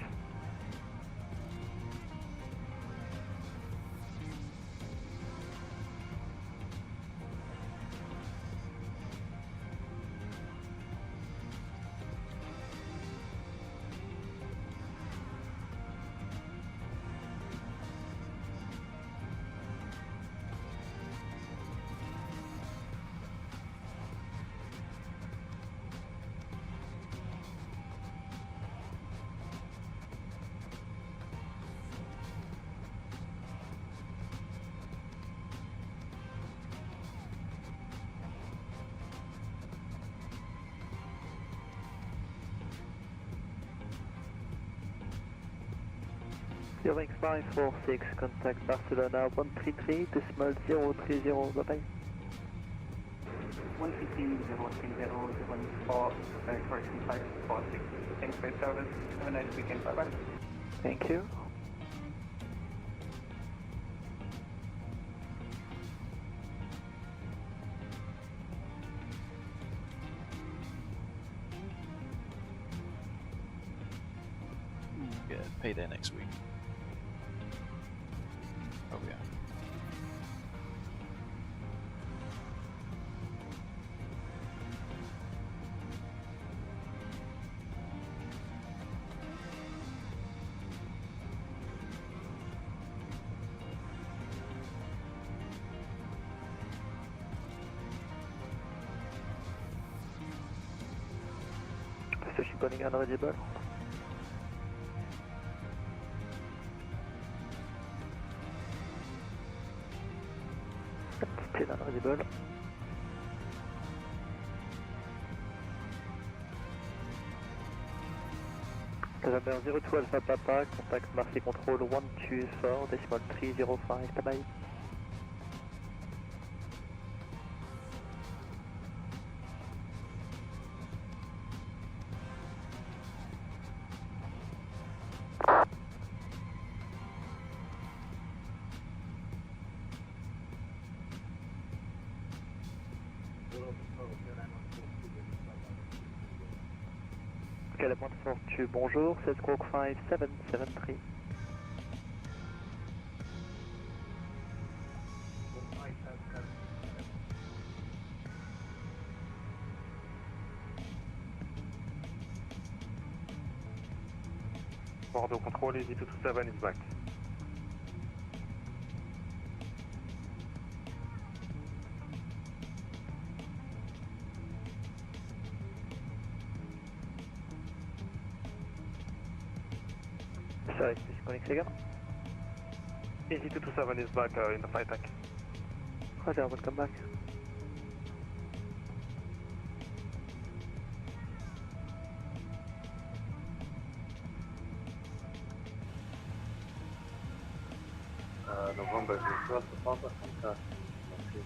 Vueling 546, contact Barcelona 133, decimal 030, bye bye. 133.030, correction 546, thanks for your service, have a nice weekend, bye bye. Thank you. Yeah, pay there next week. Oh yeah. Station calling unreadable. Still unreadable. Casablanca 02 Alpha Papa, contact Marseille Control 124, decimal 305, bye bye. Calais 142, bonjour, 16 Squawk 5773. Bordeaux Control, easy 227 is back. Sorry, is connecting again? Easy 227 is back in the flight deck. Roger, welcome back. November 12th, Papa, contact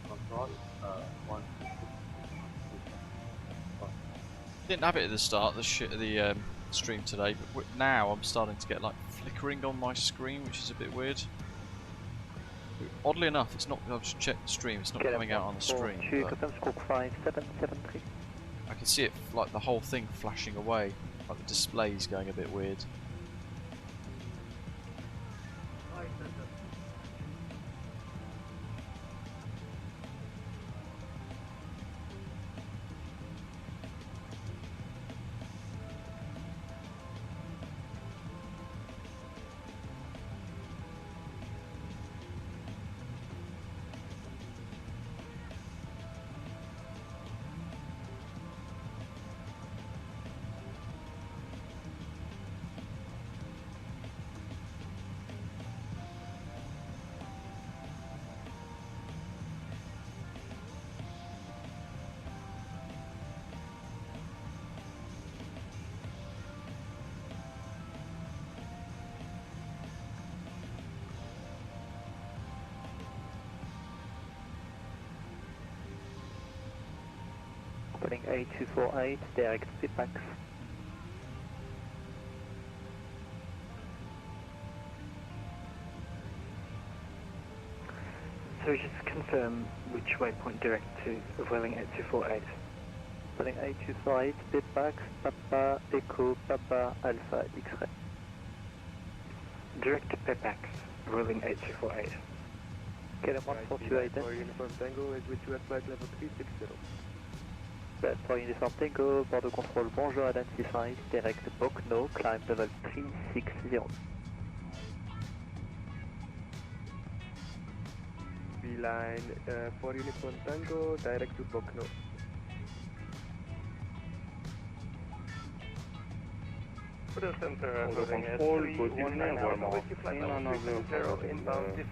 Control, 1. Didn't have it at the start, the stream today, but now I'm starting to get like flickering on my screen, which is a bit weird. Oddly enough, it's not. I've just checked the stream; it's not coming out on the screen. I can see it, like the whole thing flashing away, like the display's going a bit weird. Opening 8248, direct feedback. So just confirm which waypoint direct to Vueling 8248. Opening 8248, feedback, Papa, Echo, Papa, Alpha, X-ray. Direct to Pepax, Vueling 8248. Calais 142, For Uniform Tango, is with you at flight level 360. For Uniform Tango, Bordeaux Control, bonjour, identified, direct Bocno, climb level 360. Beeline for Uniform Tango, direct to Bocno. Bordeaux Center, Control, good evening, warm up. In another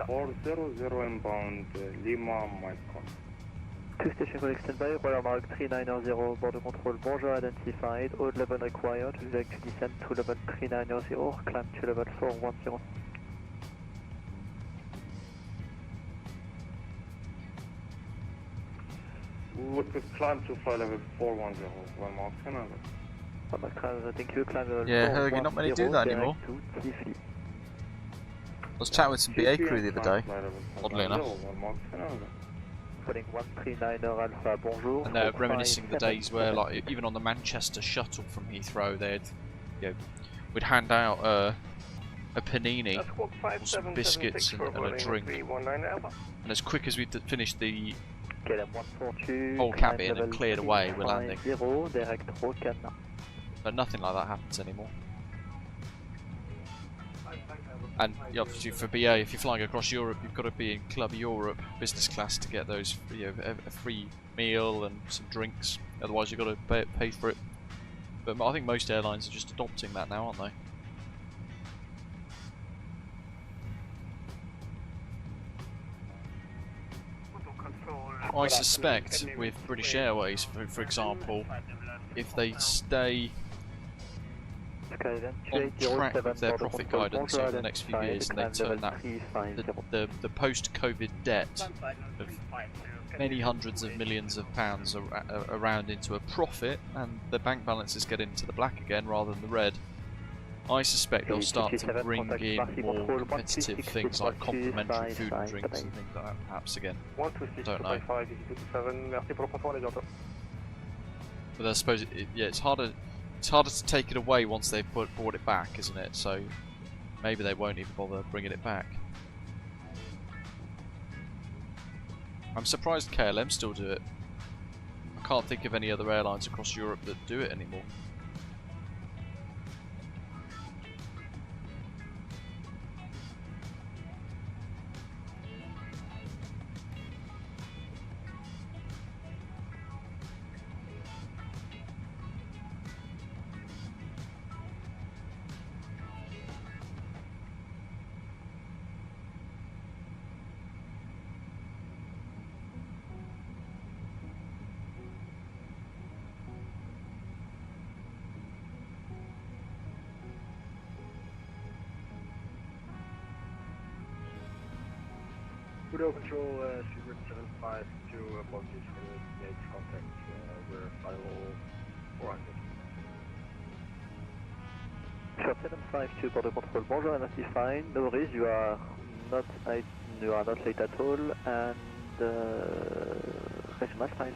400 inbound, Lima, Micron. Two station call standby, Royal Mark 3990, Bordeaux Control, bonjour, identified, all level required, would like to descend to level 3990, climb to level 410. Would climb to flight level 410, 1 Mark 10. Thank you, climb level Yeah, Hergy, not many do that anymore. I was chatting with some BA crew the other day, oddly enough. Putting 139 Alpha, bonjour. And they're reminiscing the days where, like, even on the Manchester shuttle from Heathrow, they'd, we'd hand out a panini, or some biscuits and a drink. And as quick as we finished the whole cabin and cleared away, we're landing. But nothing like that happens anymore. And obviously for BA, if you're flying across Europe, you've got to be in Club Europe business class to get those, a free meal and some drinks. Otherwise, you've got to pay for it. But I think most airlines are just adopting that now, aren't they? I suspect with British Airways, for example, if they stay on track with their profit guidance over the next few years, and they've turned that the post-COVID debt of many hundreds of millions of pounds around into a profit, and the bank balance is getting into the black again rather than the red. I suspect they'll start to bring in more competitive things like complimentary food and drinks and things like that, perhaps again. I don't know. But I suppose it's harder to take it away once they've brought it back, isn't it? So maybe they won't even bother bringing it back. I'm surprised KLM still do it. I can't think of any other airlines across Europe that do it anymore. Kudo Control, Super 752, apologies for the late contact, we're flight level 400. Shop 752, Border Control, bonjour, identifying, no worries, you are not late at all, and regional file.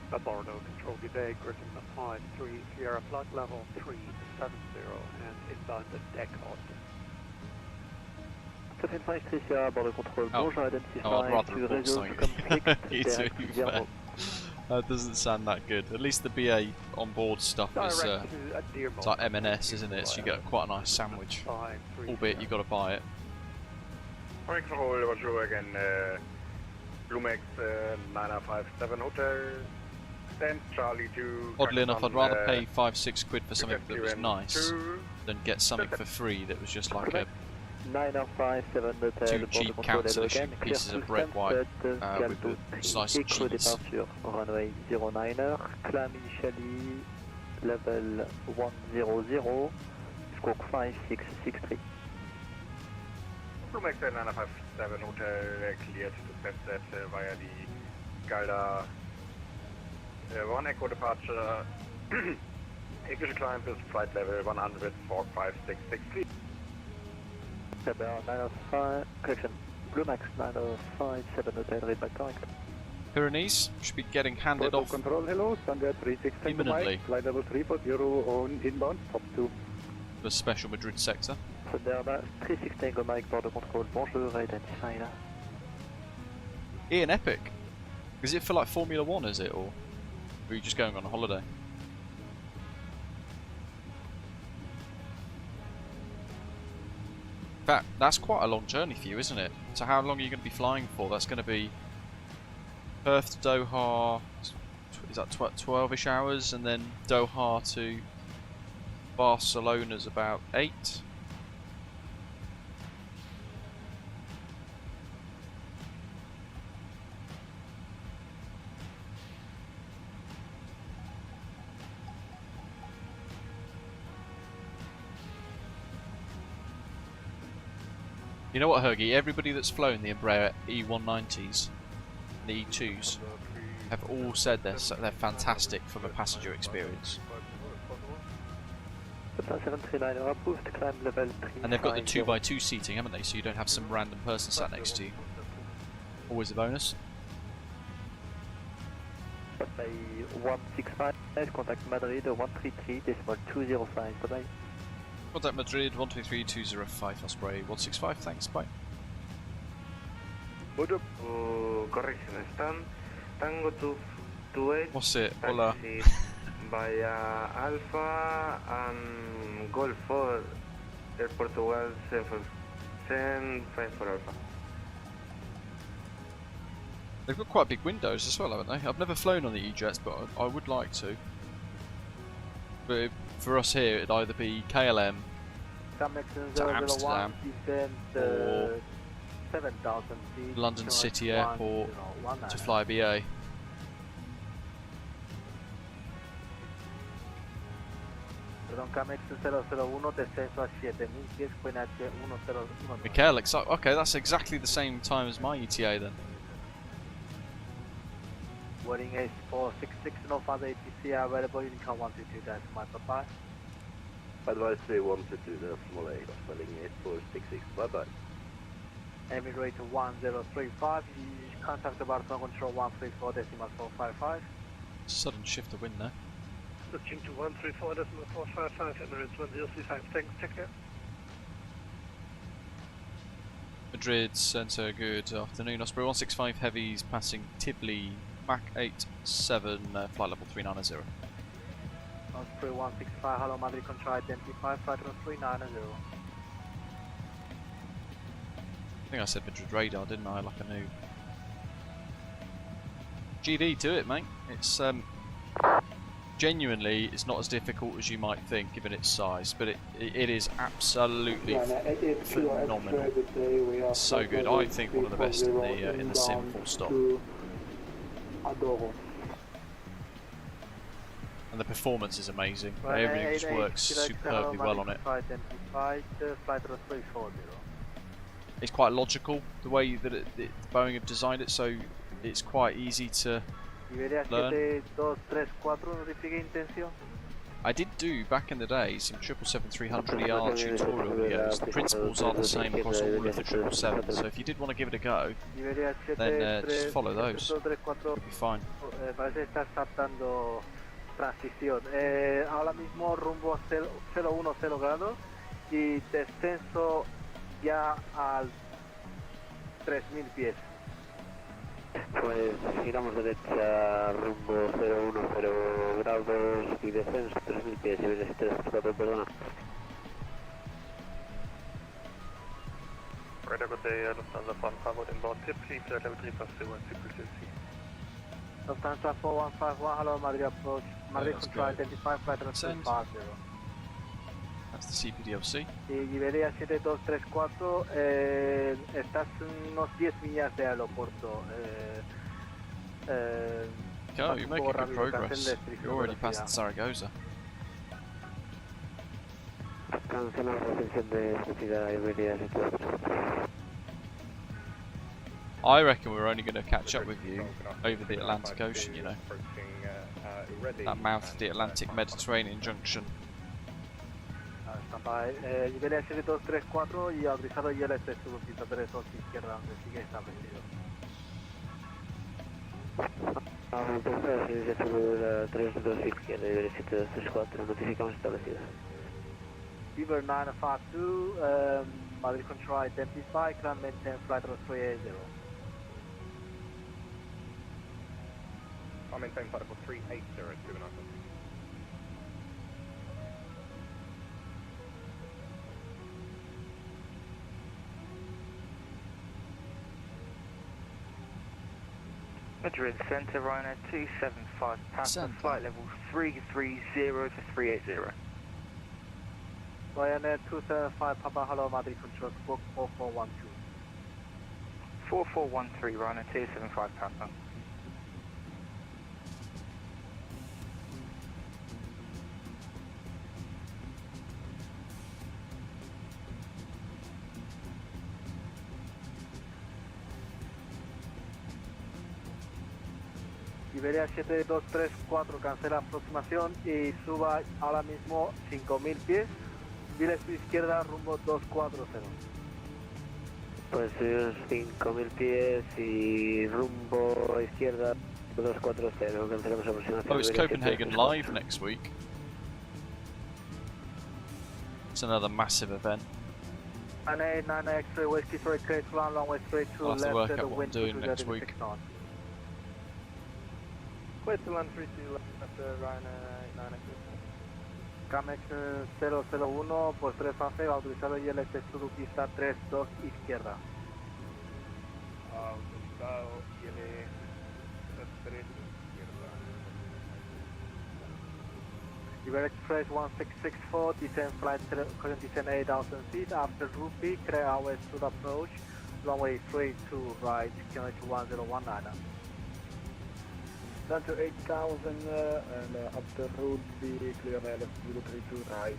Bordeaux Control, good day, Griffin 53, Sierra flight level 370 and inbound at Takeoff. 753 Sierra, Border Control, bonjour, identifying, I'd rather report something. That doesn't sound that good. At least the BA onboard stuff is it's like M&S, isn't it? So you get quite a nice sandwich, albeit you've got to buy it. Control, bonjour again, Blumex 9057 Hotel. Charlie 2. Oddly enough, I'd rather pay 5-6 quid for something that was nice than get something for free that was just like a 2 cheap counter pieces of red white with a slice of cheese. Runway 09er, climb initially level 100, squawk 5663. Blumex 9057 Hotel cleared to set that via the Galda 1 Echo departure. English climb is flight level 100-45663. Correction, Blumex 9057 Hotel, read back correct. Pyrenees should be getting handed off Control, hello, Standard 36 imminently. Flight level 340 on inbound, top 2. The special Madrid sector. Standard 360 Go Mike, Border Control, bonjour, identify là. Ian Epic. Is it for like Formula 1, is it, or are you just going on a holiday? In fact, that's quite a long journey for you, isn't it? So how long are you going to be flying for? That's going to be Perth to Doha, is that 12-ish hours, and then Doha to Barcelona's about 8. You know what, Hergy? Everybody that's flown the Embraer E190s and the E2s have all said they're fantastic from a passenger experience. And they've got the 2x2 seating, haven't they? So you don't have some random person sat next to you. Always a bonus. 165, contact Madrid 133.205, bye-bye. Contact Madrid 133.205, Osprey 165, thanks, bye. Correction, stand Tango 28. What's it? Hola. Via Alpha and Golf 4, Air Portugal 755 for Alpha. They've got quite big windows as well, haven't they? I've never flown on the E-Jets, but I would like to. But for us here, it'd either be KLM to Amsterdam or London City Airport to fly BA. Perdón, Camex 001, descenso a 7000 pies, QNH 101. Mikael, okay, that's exactly the same time as my ETA then. Wording is 466, no further ATC available, Unicorn 122, that's my papa. Advice 122, decimal 8, spelling 8466, bye bye. Emirates 1035, contact Barcelona control 134, decimal 455. Sudden shift of wind there. Looking to 134, decimal 455, Emirates 1035, thanks, check there. Madrid Centre, good afternoon. Osprey 165 heavies passing Tivoli, Mach 87, flight level 390. Osprey 165, hello Madrid control identify, flight level 390. I think I said Madrid radar, didn't I, like a noob. GD, do it, mate. It's genuinely, it's not as difficult as you might think given its size, but it is absolutely phenomenal. It's so good. I think one of the best in the sim, full stop. And the performance is amazing. Everything just works superbly well on it. It's quite logical the way that Boeing have designed it, so it's quite easy to learn. I did do back in the day some 777-300ER tutorial videos. The principles are the same across all of the 777s, so if you did want to give it a go, then just follow those. You'll be fine. Transición. Ahora mismo rumbo 010 grados y descenso ya al 3000 pies. Pues giramos derecha rumbo 010 grados y descenso 3000 pies. Y ves 34, perdona. Radar good day, Lufthansa 151 inbound Tivoli, flight level 3 past 01 Lufthansa 4151, hello Madrid approach. Madrid control identify, flight level 350. That's the CPDLC. Y Iberia 7234, estás unos 10 millas de aeropuerto. Oh, you're making good progress. You're already past Zaragoza. Cancela la recepción de velocidad Iberia 74. I reckon we're only going to catch up with you over the Atlantic Ocean, you know. That mouth of the Atlantic Mediterranean junction. Iberia 7234 y autorizado ILS sur pista 32 izquierda donde sigue establecido. Entonces, sur 32 izquierda, Iberia 7234, notificamos establecido. Beaver 952, Madrid control identify, climb maintain flight level 380. I'll maintain flight level 380 at 2 knots. Madrid Centre, Ryanair 275, Pasta, flight level 330 to 380. Ryanair 275, Papa, hello, Madrid control, squawk 4412. 4413, Ryanair 275, Papa. Iberia 7234 cancela aproximación y suba ahora mismo 5000 pies, vire su izquierda rumbo 240. Pues 5000 pies y rumbo izquierda 240, cancelamos aproximación. Oh, it's Copenhagen live next week. It's another massive event. 989 X-ray, Whiskey for a clear to land, long way straight to I'll have to left, work out what I'm doing next week. Westland 32 after Ryanair 9 Camex 001 por 3 fase, autorizado ILS sur pista 32 izquierda. Autorizado ILS 3 izquierda. Iberia Express 1664, descend flight current descend 8,000 feet, after Rupi, clear hours to the approach, runway 32 right, QNH 1019. Down to 8,000 and up the road, be clear on LF032 right,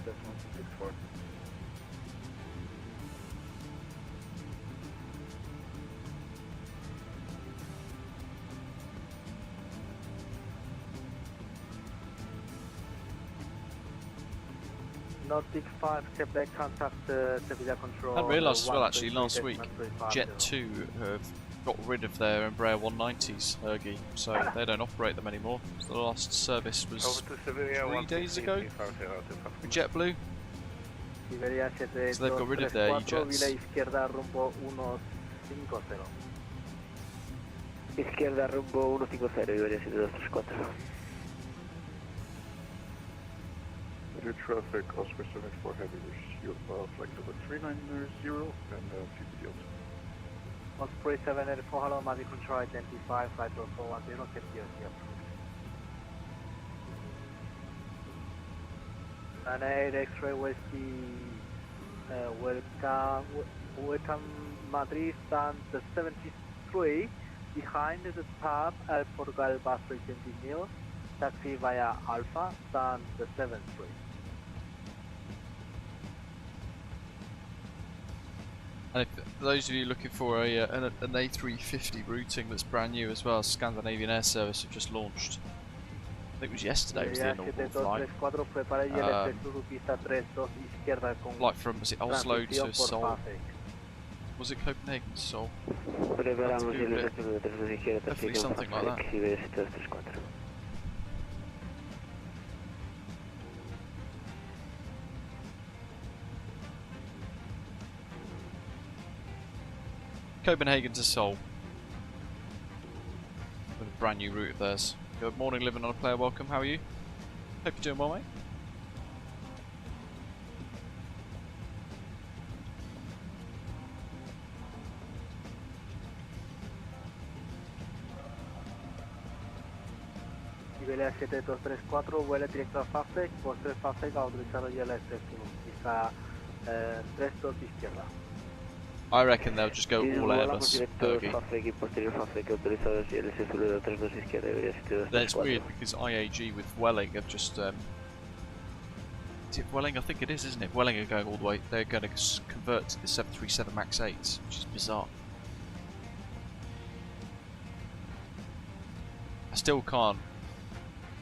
FS2024. Nautic 5, Quebec, contact Sevilla Control. I hadn't realised as well actually last week, Jet 2 have got rid of their Embraer 190s, Hergy, so they don't operate them anymore. So the last service was 3 days ago with JetBlue. So they've got rid of their E-Jets. Izquierda rumbo 150. Izquierda rumbo 150, Iberia 7234. Your traffic, Oscar 74 heavy, shield flight number 390 and future yield. Osprey 784, hello, Mavic Control, identify, flight 410, get the and 8 X-ray Whiskey, welcome Madrid, stand the 73, behind the tab, Portugal bus 320 Neo, taxi via Alpha, stand the 73. And if, for those of you looking for an A350 routing that's brand new as well, Scandinavian Air Service have just launched. I think it was yesterday, was the inaugural flight. Flight from, was it Oslo to Seoul? Was it Copenhagen to Seoul? Definitely something like that. Copenhagen to Seoul. With a brand new route of theirs. Good morning, living on a player welcome, how are you? Hope you're doing well, mate. Iberia 7234, vuela directo a Fastec, por 3 Fastec, autorizado ya la FS1, quizá 32 izquierda. I reckon they'll just go all Airbus. That's weird because IAG with Welling have just. Is it Welling? I think it is, isn't it? Welling are going all the way. They're going to convert to the 737 MAX 8s, which is bizarre. I still can't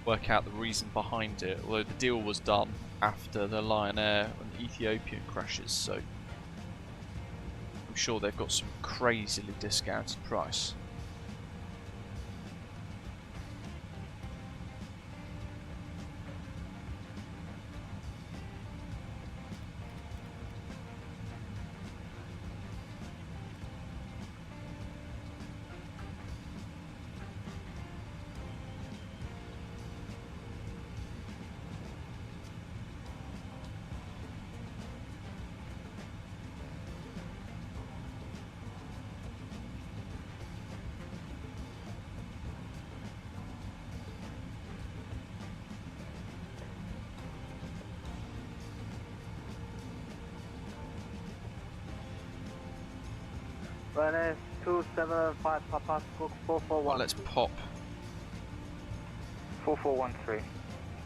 work out the reason behind it, although the deal was done after the Lion Air and Ethiopian crashes, so. I'm sure they've got some crazily discounted price. Ryanair 275 Papa Squawk 441. Well, let's pop. 4413.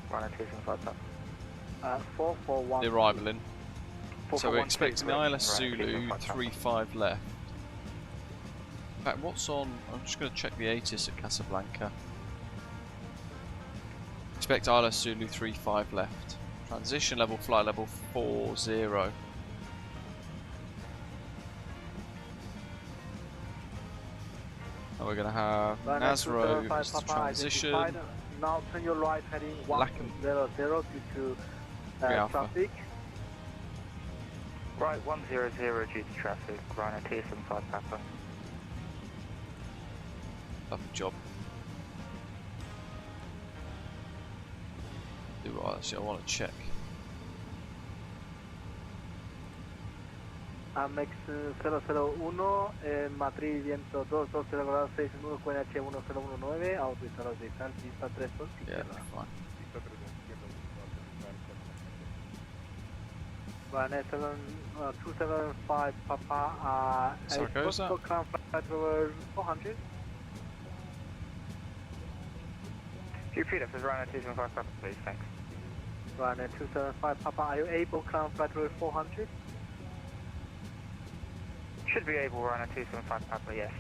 Ryanair 275 Papa. 441. The arrival in. So we're expecting the ILS Zulu 35 left. In fact, what's on? I'm just going to check the ATIS at Casablanca. Expect ILS Zulu 35 left. Transition level, flight level 40. And we're going to have Nazro as the transition. Now turn your right heading 100 due to traffic. Right 100 due to traffic, Ryanair 275 Papa. Lovely job. Do what actually I want to check. Amex 001, matriz viento 220 grados 6 nudos, QNH 1019, autorizado de tal, pista 32. Yeah, fine. Ryanair 275 Papa, Zaragoza. flight over 400. Repeat if it's Ryanair 275 Papa, please, thanks. Ryanair 275 Papa, are you able to climb flight level 400? Should be able, Ryanair 275 Papa, yes.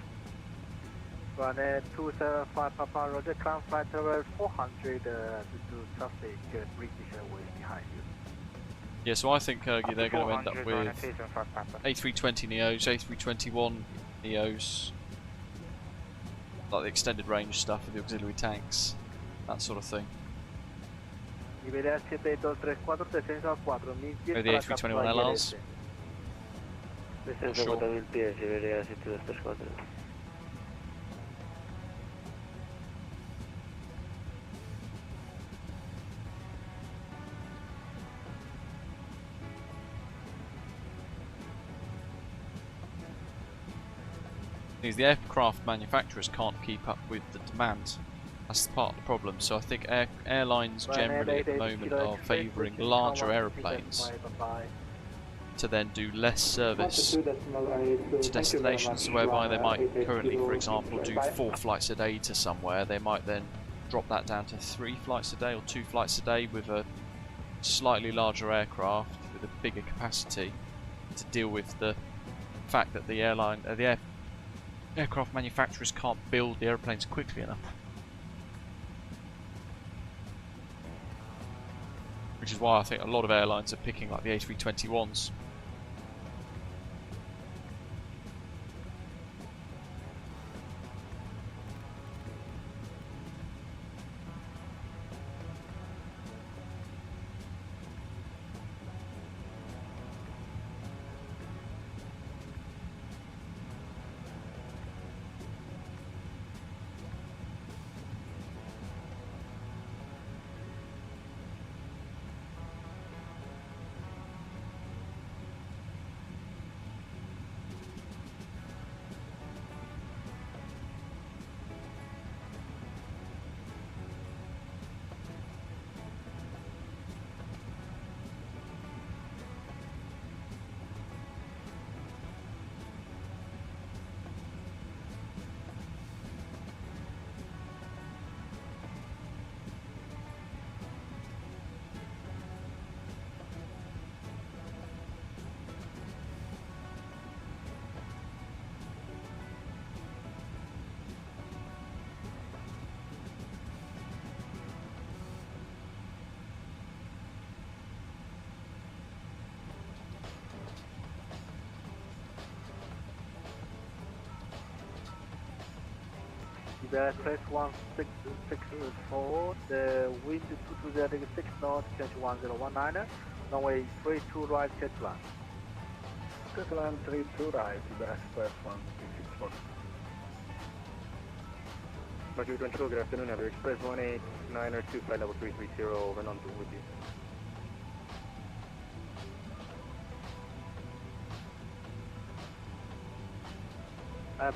Ryanair 275 Papa, roger, climb flight level 400 to traffic, British Airways behind you. Yeah, so I think they're going to end up with Ryanair 275 Papa. A320 Neos, A321 Neos, like the extended range stuff with the auxiliary tanks, that sort of thing. Iberia 7234, descenso a 4010 Maybe the A321 LRs. Descenso a 4000 pies, Iberia 7234. The aircraft manufacturers can't keep up with the demand. That's part of the problem. So I think airlines generally at the moment are favouring larger aeroplanes to then do less service to destinations, whereby they might currently, for example, do 4 flights a day to somewhere. They might then drop that down to 3 flights a day or 2 flights a day with a slightly larger aircraft with a bigger capacity to deal with the fact that the aircraft manufacturers can't build the airplanes quickly enough. Which is why I think a lot of airlines are picking like the A321s. Iberia 1664, the wind 2206 north, change 1019, runway 32 right, catch land. Catch land 32 right, Iberia Express 1664. Roger 22, good afternoon, Iberia Express 18902, flight level 330, over and on to with you.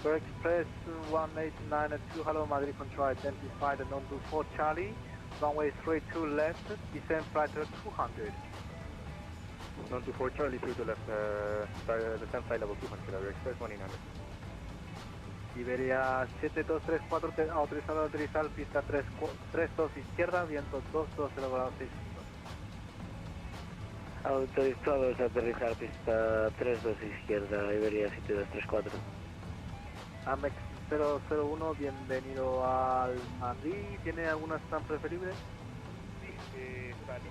Bergen Express 1892, hello Madrid control, identify the non-24 Charlie, runway 32 left, descend flight 200. Non-24 Charlie, 32 left, descend flight level 200, Iberia Express 1900. Iberia 7234, autorizado a aterrizar, pista 32 izquierda, viento 220 grados 6. Autorizados a aterrizar, pista 32 izquierda, Iberia 7234. Amex 001, bienvenido al Madrid. ¿Tiene alguna stand preferible? Sí, salí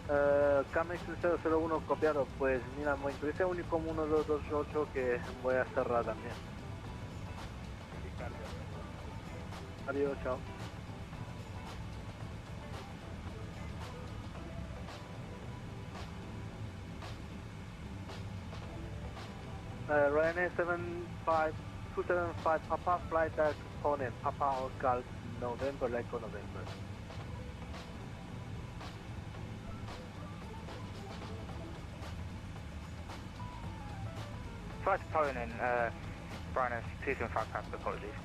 equivocadamente. Camex 001 copiado, pues mira, me interesa Unicom 1228 que voy a cerrar también. Adiós, chao. Ryanair 275 Papa, flight direct component, Papa Oscar, November, Echo November. Flight component, Ryanair 275 Papa, apologies.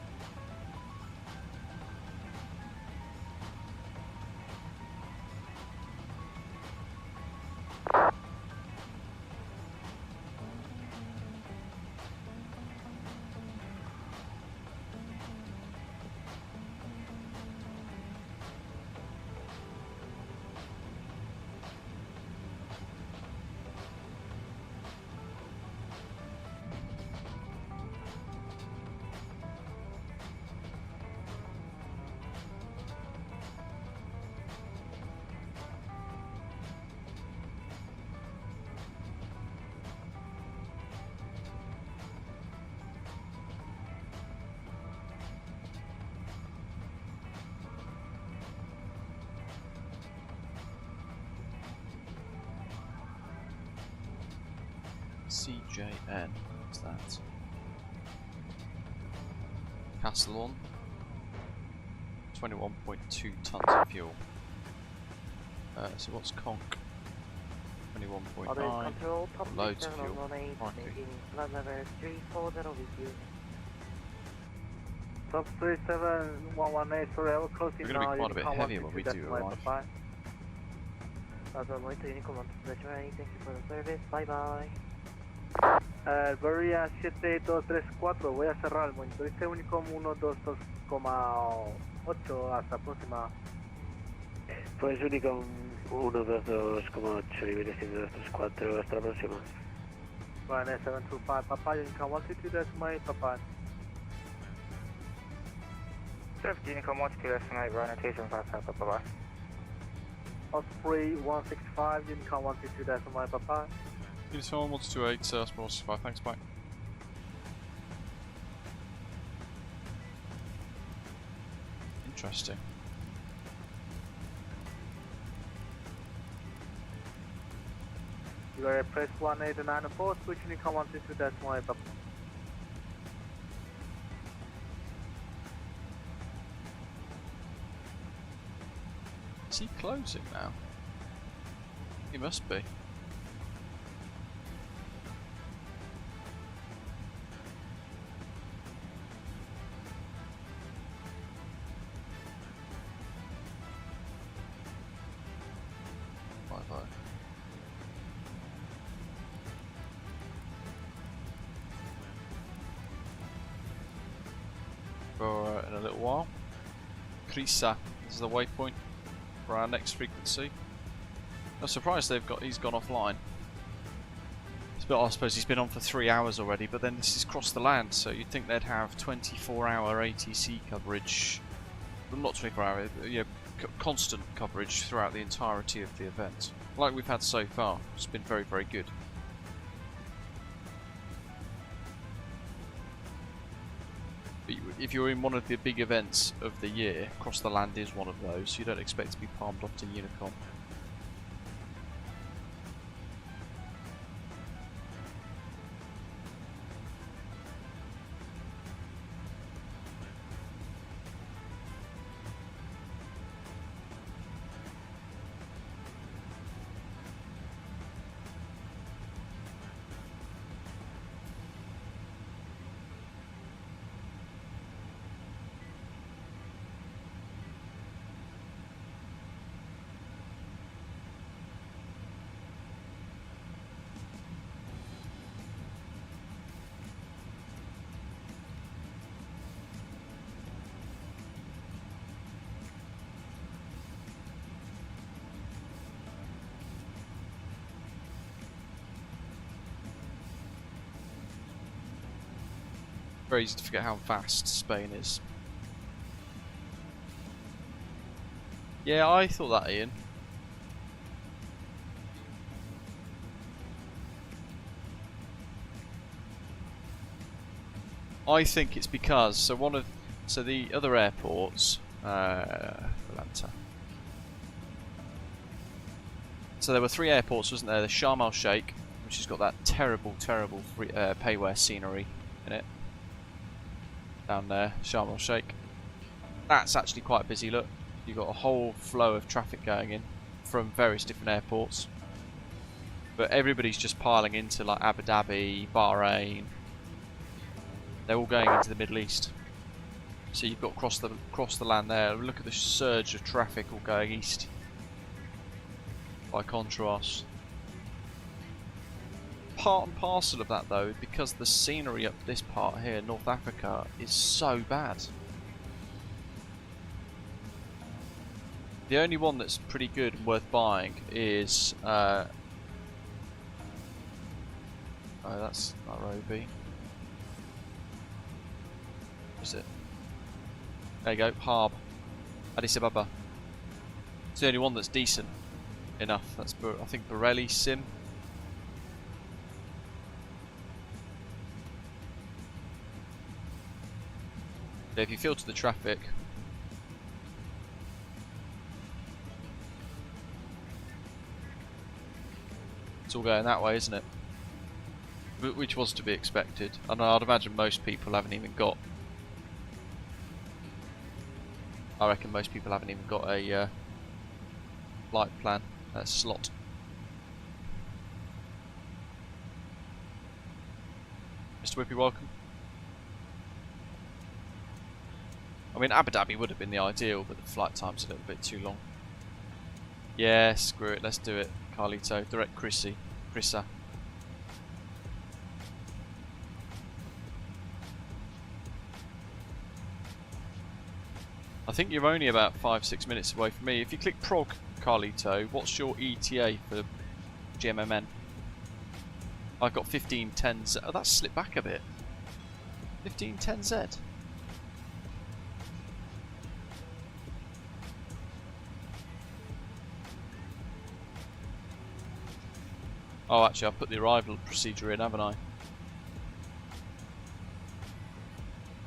CJN. What's that? Castellon. 21.2 tons of fuel. So what's conch? 21.9. Control, top Loads of 7 fuel. on 18, Crikey. making flight level 340 with you. Top 37118, sorry, I will close We're in going to now. be quite a bit heavier when we do arrive. Thank you for the service, bye bye. Bergen 7234, voy a cerrar el monitorista Unicom 122,8 hasta próxima. Pues Unicom 122,8 y viene siendo 234 hasta la próxima. Ryanair 725, Papa, Unicom 122, that's my Papa. 50 Unicom 122, that's my Ryanair 275, Papa. Osprey 165, Unicom 122, that's my Papa. Unicom 128, Osprey 165, thanks, bye. Interesting. You got a press 189 switch Unicom 122, that's my Papa. Is he closing now? He must be. Bye-bye. For in a little while. Krisa is the waypoint for our next frequency. I'm surprised he's gone offline. I suppose he's been on for 3 hours already, but then this is across the land, so you'd think they'd have 24-hour ATC coverage. Well, not 24-hour, constant coverage throughout the entirety of the event, like we've had so far. It's been very, very good. But if you're in one of the big events of the year, across the land is one of those. You don't expect to be palmed off to Unicom. Very easy to forget how vast Spain is. Yeah, I thought that, Ian. I think it's because so the other airports, Atlanta. So there were 3 airports, wasn't there? The Sharm el Sheikh, which has got that terrible payware scenery in it. Down there, Sharm el Sheikh. That's actually quite busy, look. You've got a whole flow of traffic going in from various different airports. But everybody's just piling into like Abu Dhabi, Bahrain. They're all going into the Middle East. So you've got across the land there. Look at the surge of traffic all going east. By contrast. Part and parcel of that though, because the scenery up this part here, North Africa, is so bad. The only one that's pretty good and worth buying is oh, that's Nairobi. What's it? There you go, Harb, Addis Ababa. It's the only one that's decent enough. That's I think Borelli Sim. If you filter the traffic, it's all going that way, isn't it? which was to be expected. And I'd imagine most people haven't even got. I reckon most people haven't even got a flight plan slot. Mr. Whippy, welcome. I mean, Abu Dhabi would have been the ideal, but the flight time's a little bit too long. Yeah, screw it, let's do it. Carlito, direct Chrissy. Chrissa. I think you're only about 5-6 minutes away from me. If you click prog, Carlito, what's your ETA for GMMN? I've got 1510Z. Oh, that's slipped back a bit. 1510Z. Oh, actually, I've put the arrival procedure in, haven't I?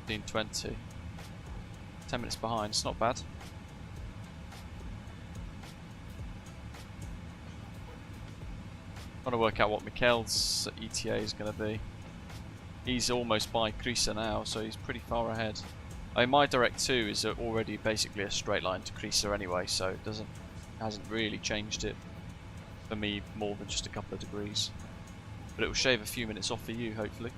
1520. 10 minutes behind, it's not bad. Trying to work out what Mikhail's ETA is going to be. He's almost by Krisa now, so he's pretty far ahead. I mean, my direct 2 is already basically a straight line to Krisa anyway, so it hasn't really changed it for me more than just a couple of degrees. But it will shave a few minutes off for you, hopefully.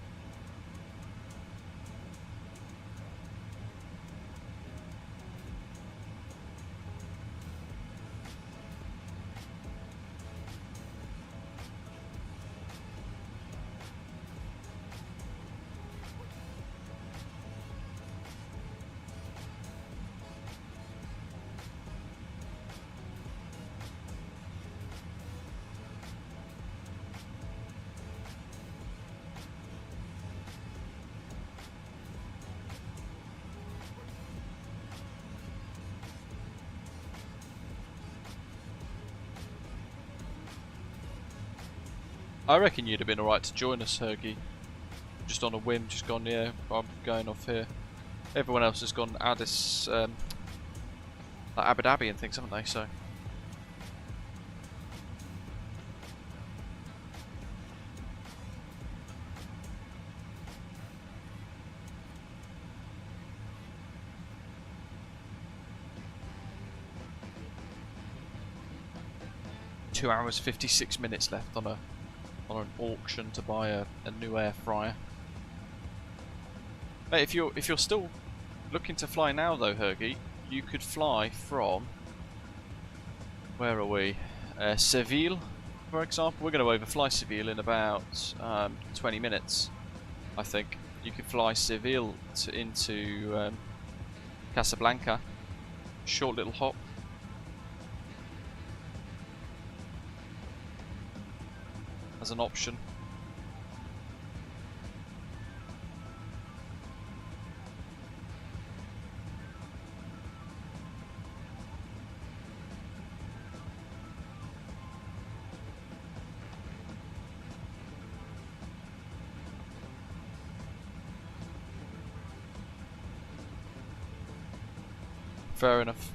I reckon you'd have been alright to join us, Hergy. Just on a whim, just gone, yeah, I'm going off here. Everyone else has gone Addis, like Abu Dhabi and things, haven't they? So. Two hours 56 minutes left on an auction to buy a new air fryer. Mate, if you're still looking to fly now though, Hergy, you could fly from, where are we? Seville, for example. We're going to overfly Seville in about 20 minutes, I think. You could fly Seville into Casablanca, short little hop. As an option. Fair enough.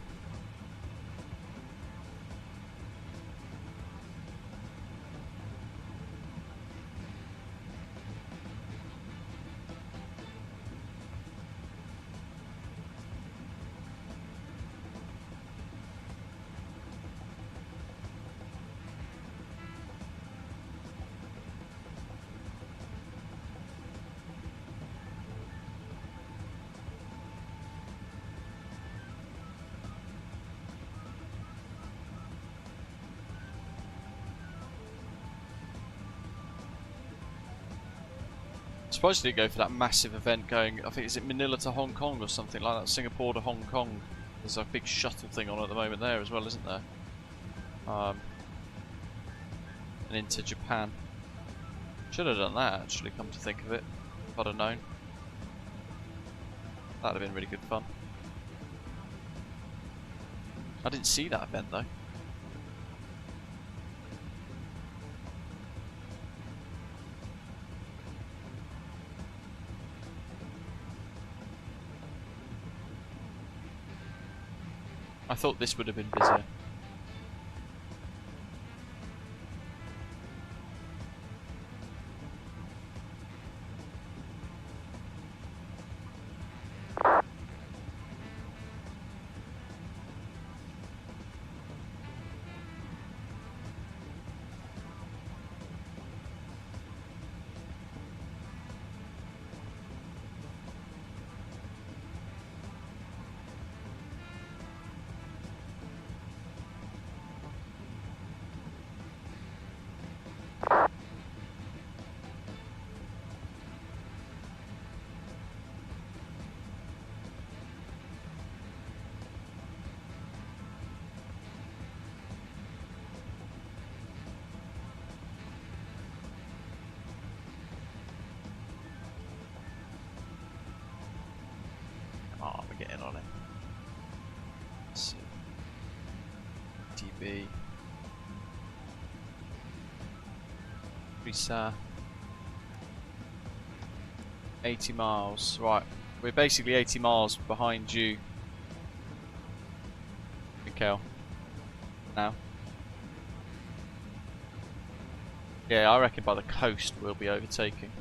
Supposed to go for that massive event going, I think, is it Manila to Hong Kong or something like that? Singapore to Hong Kong. There's a big shuttle thing on at the moment there as well, isn't there? And into Japan. Should have done that actually, come to think of it, if I'd have known. That'd have been really good fun. I didn't see that event though. I thought this would have been busier. be Risa. 80 miles. Right, we're basically 80 miles behind you, Mikhail. Now. Yeah, I reckon by the coast we'll be overtaking.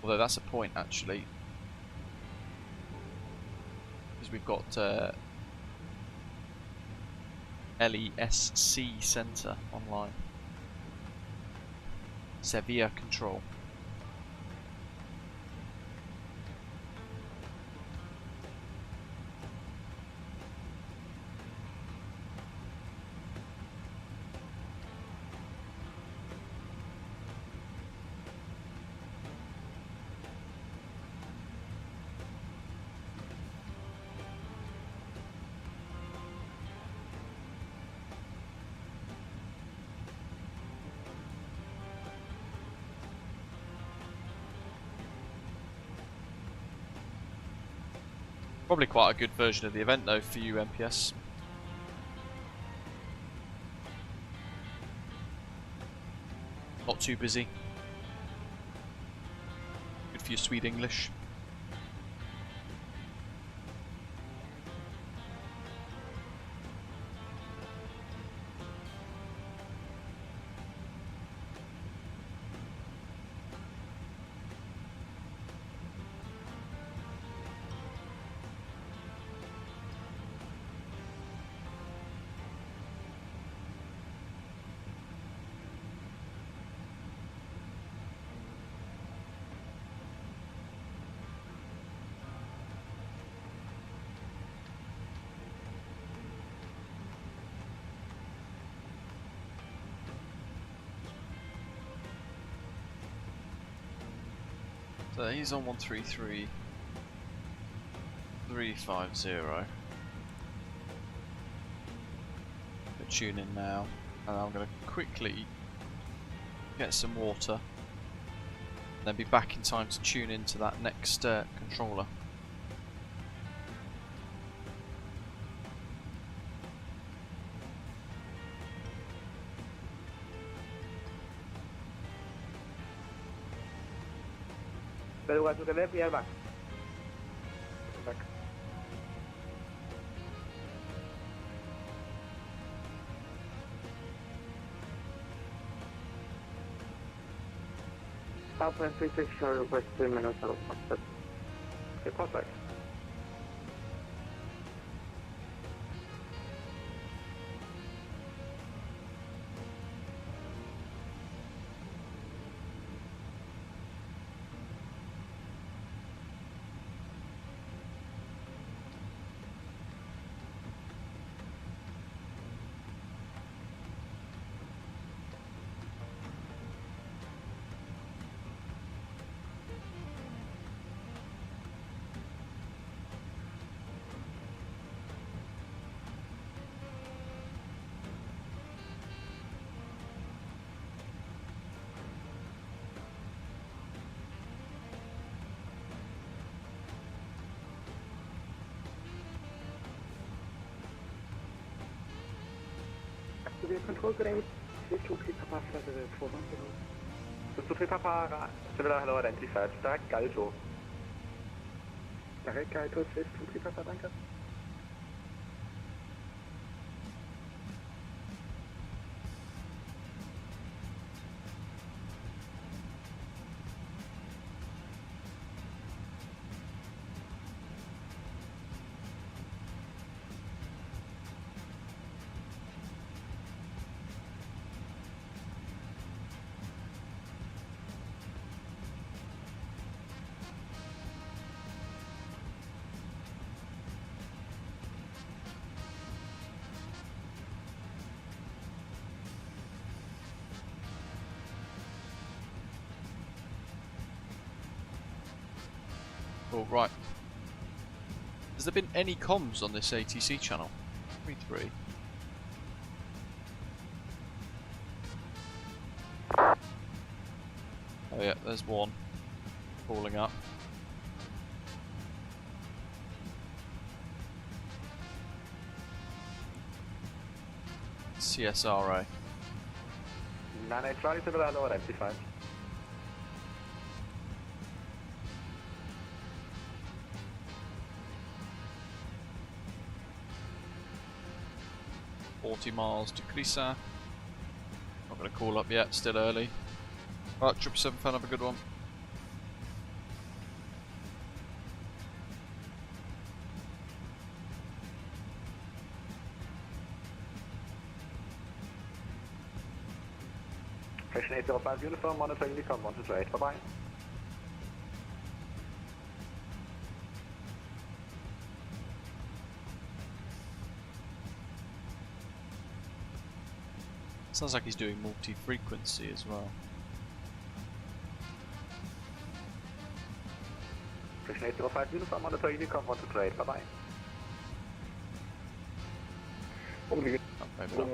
Although that's a point actually, because we've got LESC Center online. Severe control. Probably quite a good version of the event though for you MPS. Not too busy. Good for your sweet English. So he's on 133.350. Tune in now, and I'm going to quickly get some water, and then be back in time to tune into that next controller. Beluga to the left, we are back. Back. Southwest 36, short request 3 minutes out of Pushback. Okay, Pushback. Activate control grenade. Please to keep Papa flat at 410. Just to Papa, similar hello identified. Stack, Galto. Direct Galto, please to keep Papa, danke. Oh, right. Has there been any comms on this ATC channel? 3-3. Oh yeah, there's one falling up. CSRA. 98 Charlie, Silver, hello, identified. miles to Crisa. Not going to call up yet, still early. Alright, 777 fan, have a good one. Station 805 uniform, monitor Unicom 128, bye bye. Sounds like he's doing multi-frequency as well. Station 805 uniform, monitor Unicom 128, bye bye. Maybe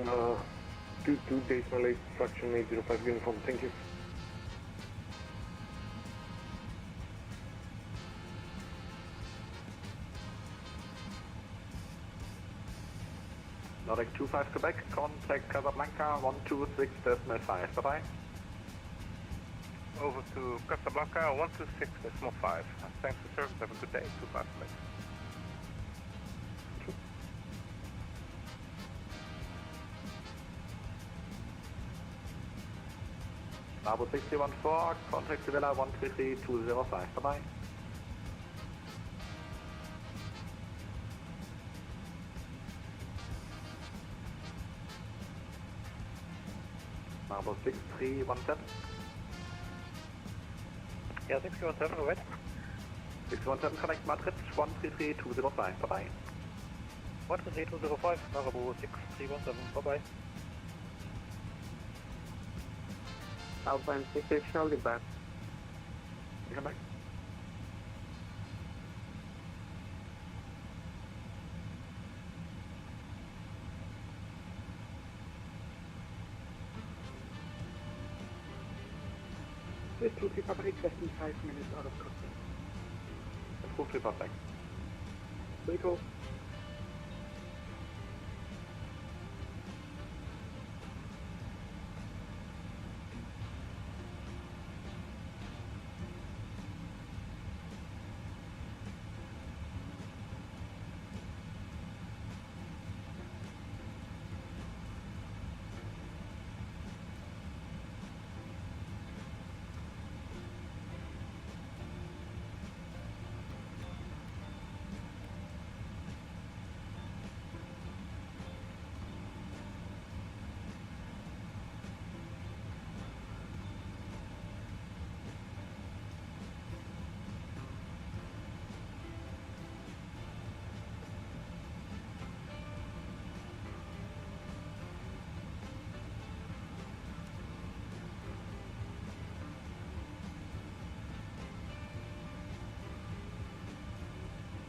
not. 2 days Malay, fraction 805 uniform, thank you. Nordic 25 Quebec, contact Casablanca 126.5, bye bye. Over to Casablanca 126.5. Thanks for service, have a good day, 25 Quebec. Bravo 6014, contact Sevilla 133.205, bye bye. Bravo 6317. Yeah, 6317, go ahead. 617, connect Madrid 133.205, bye bye. 133.205, Bravo 6317, bye bye. Alpha and 66, I'll be back. Come back. This 2-3 Papa 8, less than 5 minutes out of cockpit. 2-3 Papa. Rico.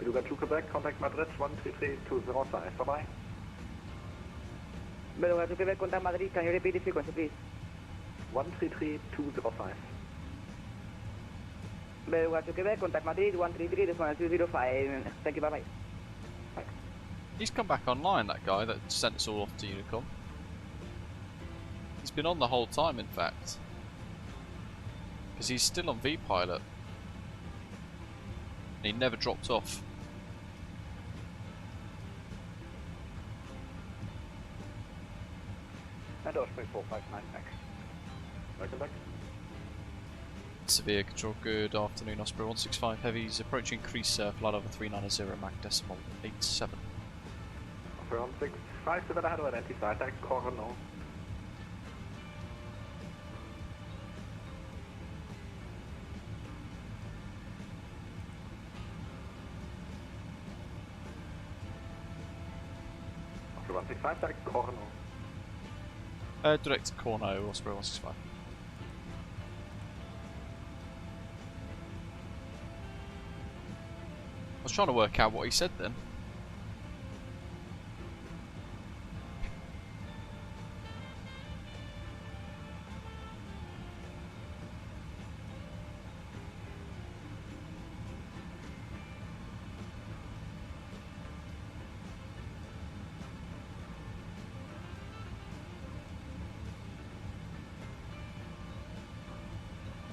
Beluga 2 Quebec, contact Madrid 133.205, bye bye. Beluga 2 Quebec, contact Madrid, can you repeat the frequency please? 133.205. Beluga 2 Quebec, contact Madrid 133.205, thank you, bye bye. He's come back online, that guy that sent us all off to Unicom. He's been on the whole time, in fact. Because he's still on V-Pilot. And he never dropped off. And Osprey 459 back. Welcome back. Severe control, good afternoon, Osprey 165 Heavies approaching crease flight over 390 Mach decimal 87. Osprey 165, Sevilla, how to identify that coronal. Osprey 165, that coronal. Direct to Corno, Osprey 165. I was trying to work out what he said then.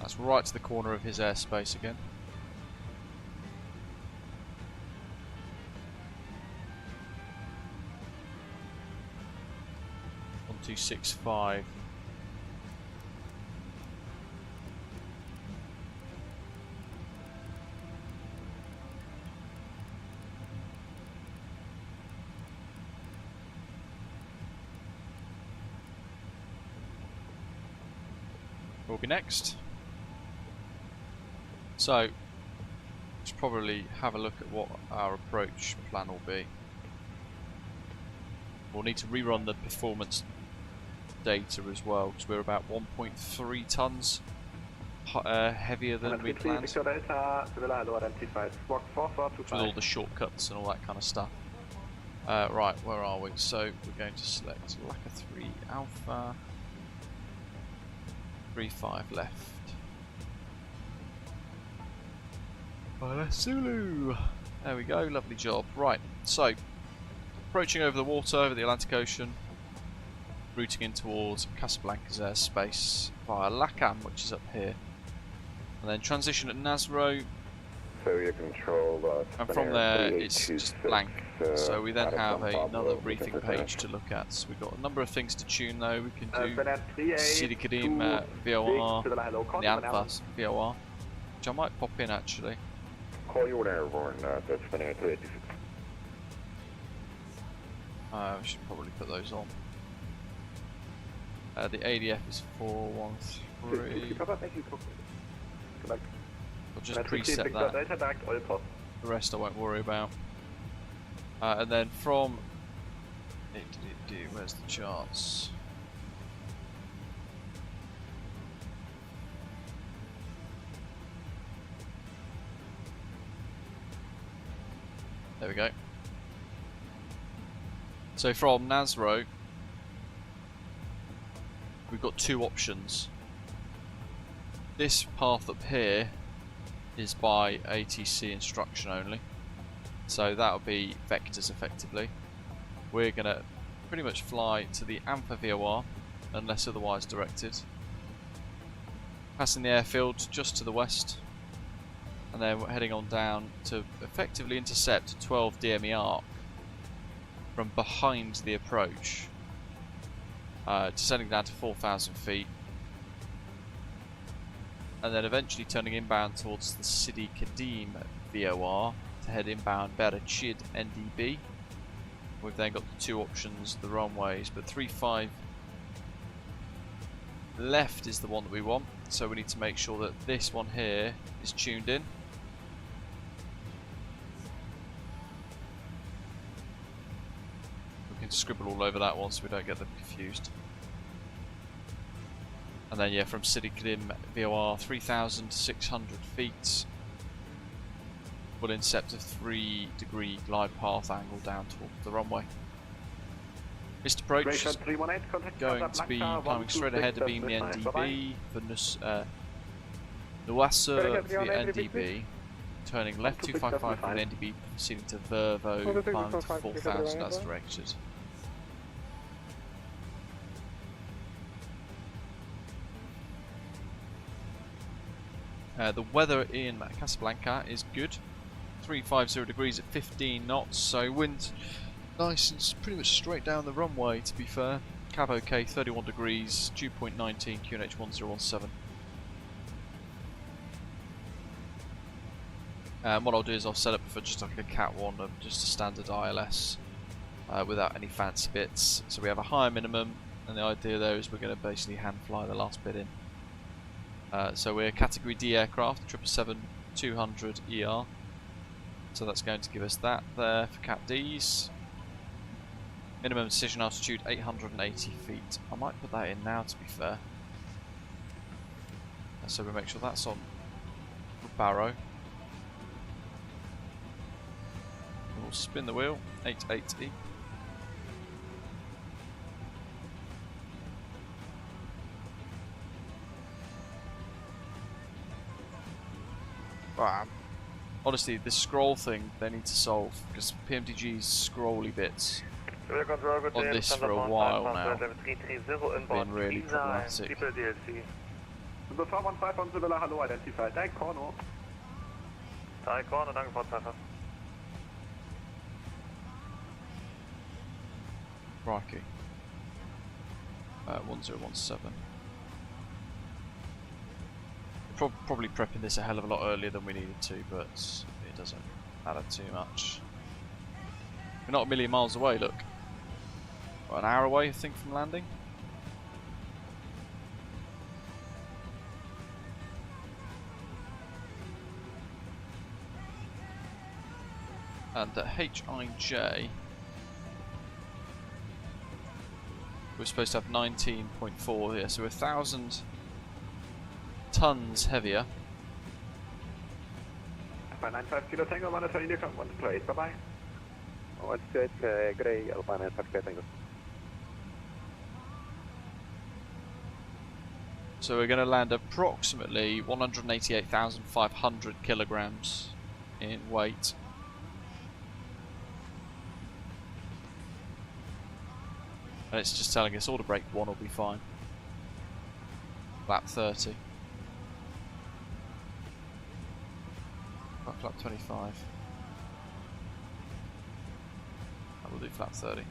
That's right to the corner of his airspace again. 1265. Will be next. So let's probably have a look at what our approach plan will be. We'll need to rerun the performance data as well, because we're about 1.3 tons heavier than we planned. With all the shortcuts and all that kind of stuff. Right, where are we? So we're going to select Laka 3 Alpha. 35 left. Zulu. There we go, lovely job. Right, so approaching over the water, over the Atlantic Ocean, routing in towards Casablanca's airspace via Lakam, which is up here, and then transition at Nazro. So you control and from there it's just blank. So we then have another briefing page to look at. So we've got a number of things to tune though. We can do Sidi Kadim VOR, and the Anfas VOR, which I might pop in actually. Call you an airborne, that's been 386. We should probably put those on. The ADF is 413. I'll just preset that. The rest I won't worry about. And then from where's the charts? There we go. So from Nazro, we've got two options. This path up here is by ATC instruction only, so that'll be vectors effectively. We're gonna pretty much fly to the Alpha VOR unless otherwise directed, passing the airfield just to the west, and then we're heading on down to effectively intercept 12 DME arc from behind the approach, descending down to 4,000 feet. And then eventually turning inbound towards the Sidi Kadim VOR to head inbound Bergen NDB. We've then got the two options, the runways, but 35 left is the one that we want, so we need to make sure that this one here is tuned in. We can scribble all over that one so we don't get them confused. And then yeah, from Sidi Kadim VOR 3,600 feet, we'll intercept a 3-degree glide path angle down towards the runway. Missed approach is going to be climbing straight ahead to beam the NDB for Nuasa for the NDB, turning left 255 from the NDB, proceeding to Vervo, climbing to 4,000 as directed. The weather in Casablanca is good, 350 degrees at 15 knots, so wind nice and pretty much straight down the runway to be fair. Cav OK, 31 degrees, dew point 19, QNH 1017. What I'll do is I'll set up for just like a Cat 1 of just a standard ILS without any fancy bits. So we have a higher minimum, and the idea there is we're going to basically hand fly the last bit in. So we're Category D aircraft, 777-200 ER. So that's going to give us that there for Cat Ds. Minimum decision altitude 880 feet. I might put that in now to be fair. So we make sure that's on Barrow. We'll spin the wheel, 880. Honestly, this scroll thing they need to solve, because PMDG's scrolly bits on this for a while now have been really problematic. The 415 on Sevilla, hello, identified. Taekwondo. Taekwondo, danke, Vorzeifer. Crikey. 1017. Probably prepping this a hell of a lot earlier than we needed to, but it doesn't matter too much. We're not a million miles away, look. What, an hour away, I think, from landing? And at HIJ, we're supposed to have 19.4 here, so 1,000 tons heavier. 95 Kilo Tango, monitor India, come 1 to 8, bye bye. 128 Grey, Alpine 5 Tango. So we're going to land approximately 188,500 kilograms in weight. And it's just telling us all to brake 1 will be fine. Flap 30. Flap 25. And we'll do flap 30.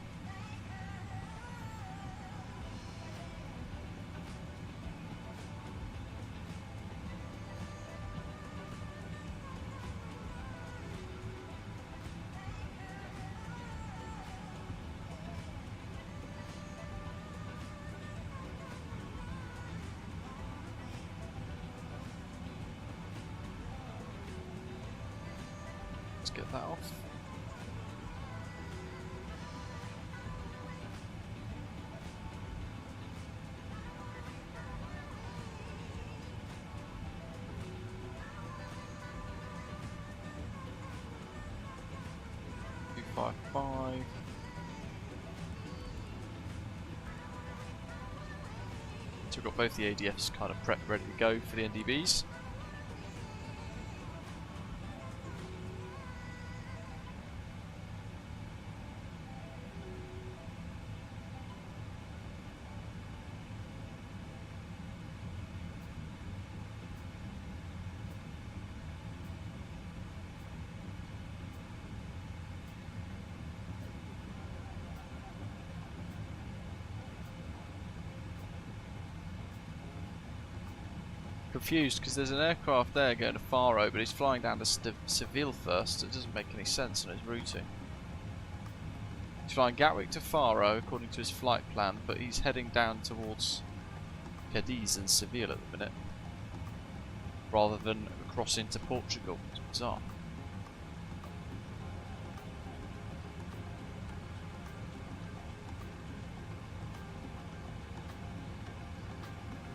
Let's get that off. $255. So we've got both the ADFs kind of prepped, ready to go for the NDBs. Confused because there's an aircraft there going to Faro, but he's flying down to Seville first. It doesn't make any sense on his routing. He's flying Gatwick to Faro according to his flight plan, but he's heading down towards Cadiz and Seville at the minute, rather than across into Portugal. It's bizarre.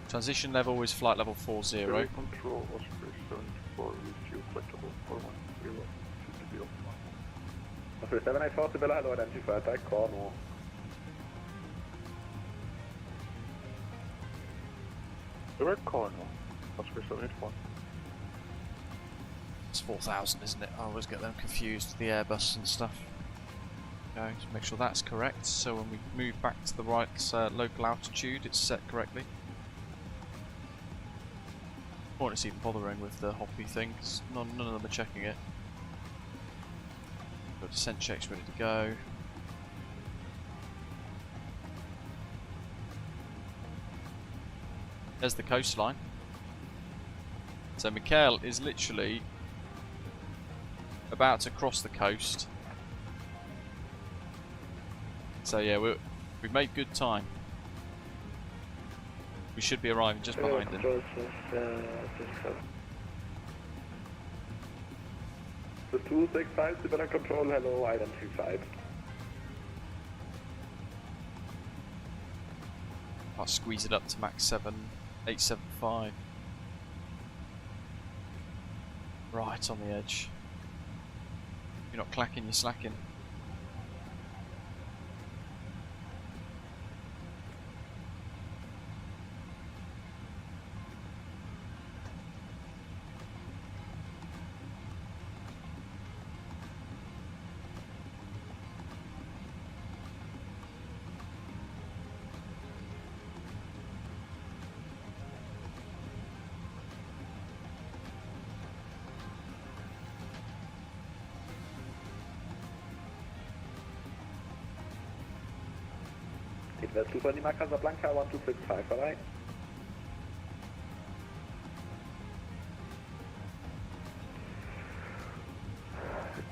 Transition level is flight level 40. Control was 374, refuel flexible 410, should be optimal. 784 Sevilla, hello, identified. Taekwondo. Direct Cardinal, Oscar 784. It's 4,000, isn't it? I always get them confused with the Airbus and stuff. Okay, just make sure that's correct, so when we move back to the right local altitude, it's set correctly. Pointless even bothering with the hoppy thing, because none of them are checking it. Got descent checks ready to go. There's the coastline. So Mikhail is literally about to cross the coast. So yeah, we've made good time. We should be arriving just behind him. The 265 Sevilla control, hello, identified. I'll squeeze it up to max 7875. Right on the edge. You're not clacking, you're slacking. That's 220 Lima Casablanca 1265, alright?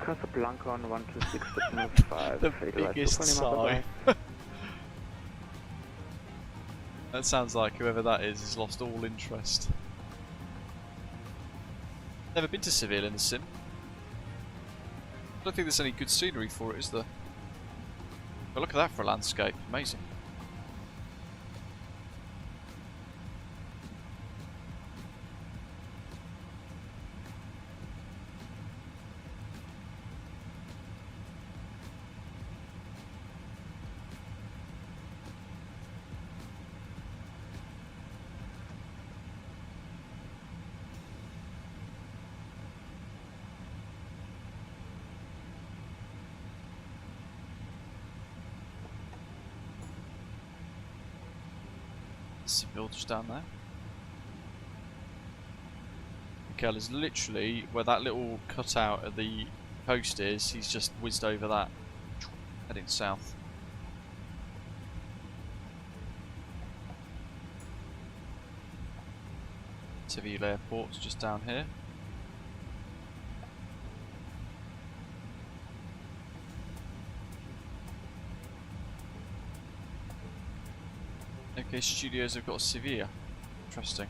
Casablanca on 126.5. The biggest sigh. That sounds like whoever that is has lost all interest. Never been to Seville in the sim. I don't think there's any good scenery for it, is there? But look at that for a landscape, amazing. Seville just down there. Mikel is literally where that little cutout of the coast is. He's just whizzed over that, heading south. Seville Airport's just down here. Okay, studios have got Sevilla. Interesting.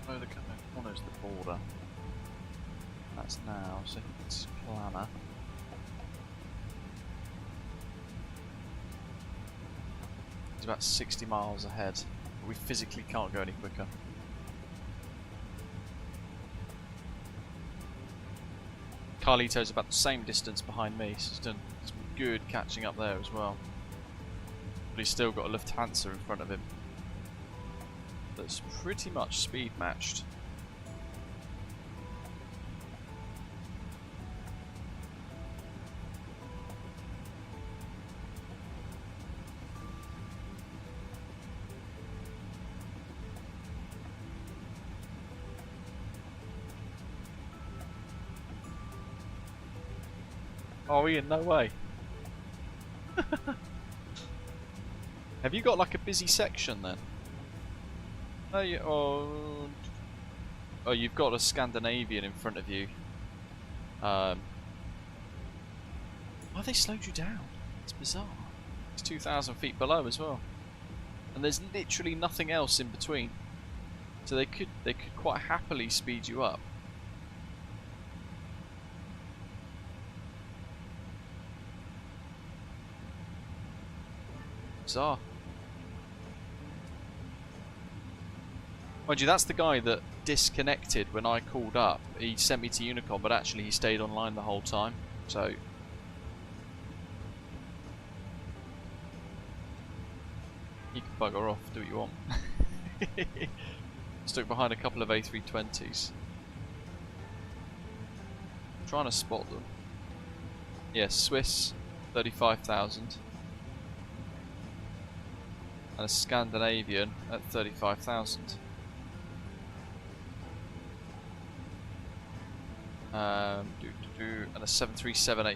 Oh, the corner's the border. That's now, so it's planner. It's about 60 miles ahead. But we physically can't go any quicker. Carlito's about the same distance behind me, so he's done some good catching up there as well. But he's still got a Lufthansa in front of him. That's pretty much speed matched. Oh Ian, no way. Have you got like a busy section then? Oh, oh, you've got a Scandinavian in front of you. Oh, they slowed you down. It's bizarre. It's 2,000 feet below as well, and there's literally nothing else in between. So they could quite happily speed you up. Bizarre. Mind you, that's the guy that disconnected when I called up. He sent me to Unicom, but actually he stayed online the whole time. So you can bugger off, do what you want. Stuck behind a couple of A320s. Trying to spot them. Yeah, Swiss 35,000. And a Scandinavian at 35,000. And a 737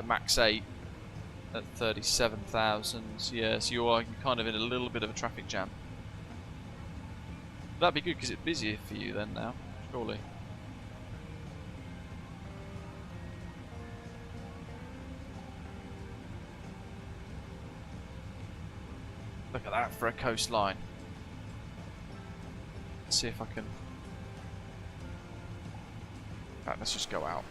Max 8 at 37,000. Yeah, so you're kind of in a little bit of a traffic jam. That'd be good because it's busier for you then now, surely. Look at that for a coastline. Let's see if I can. Right, let's just go out.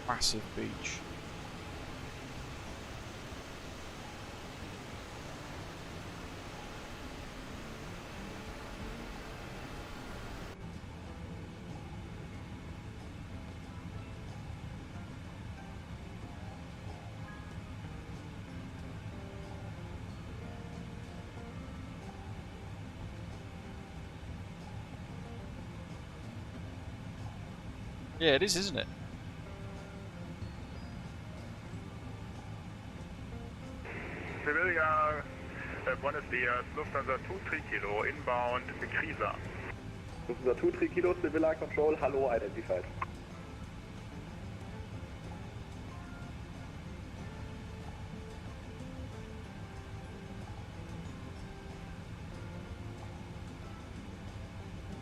Massive beach. Yeah, it is, isn't it? Sevilla, Buenos Dias, Lufthansa 23 Kilo, inbound Crisa. Lufthansa 23 Kilo, Sevilla Control, hello, identified.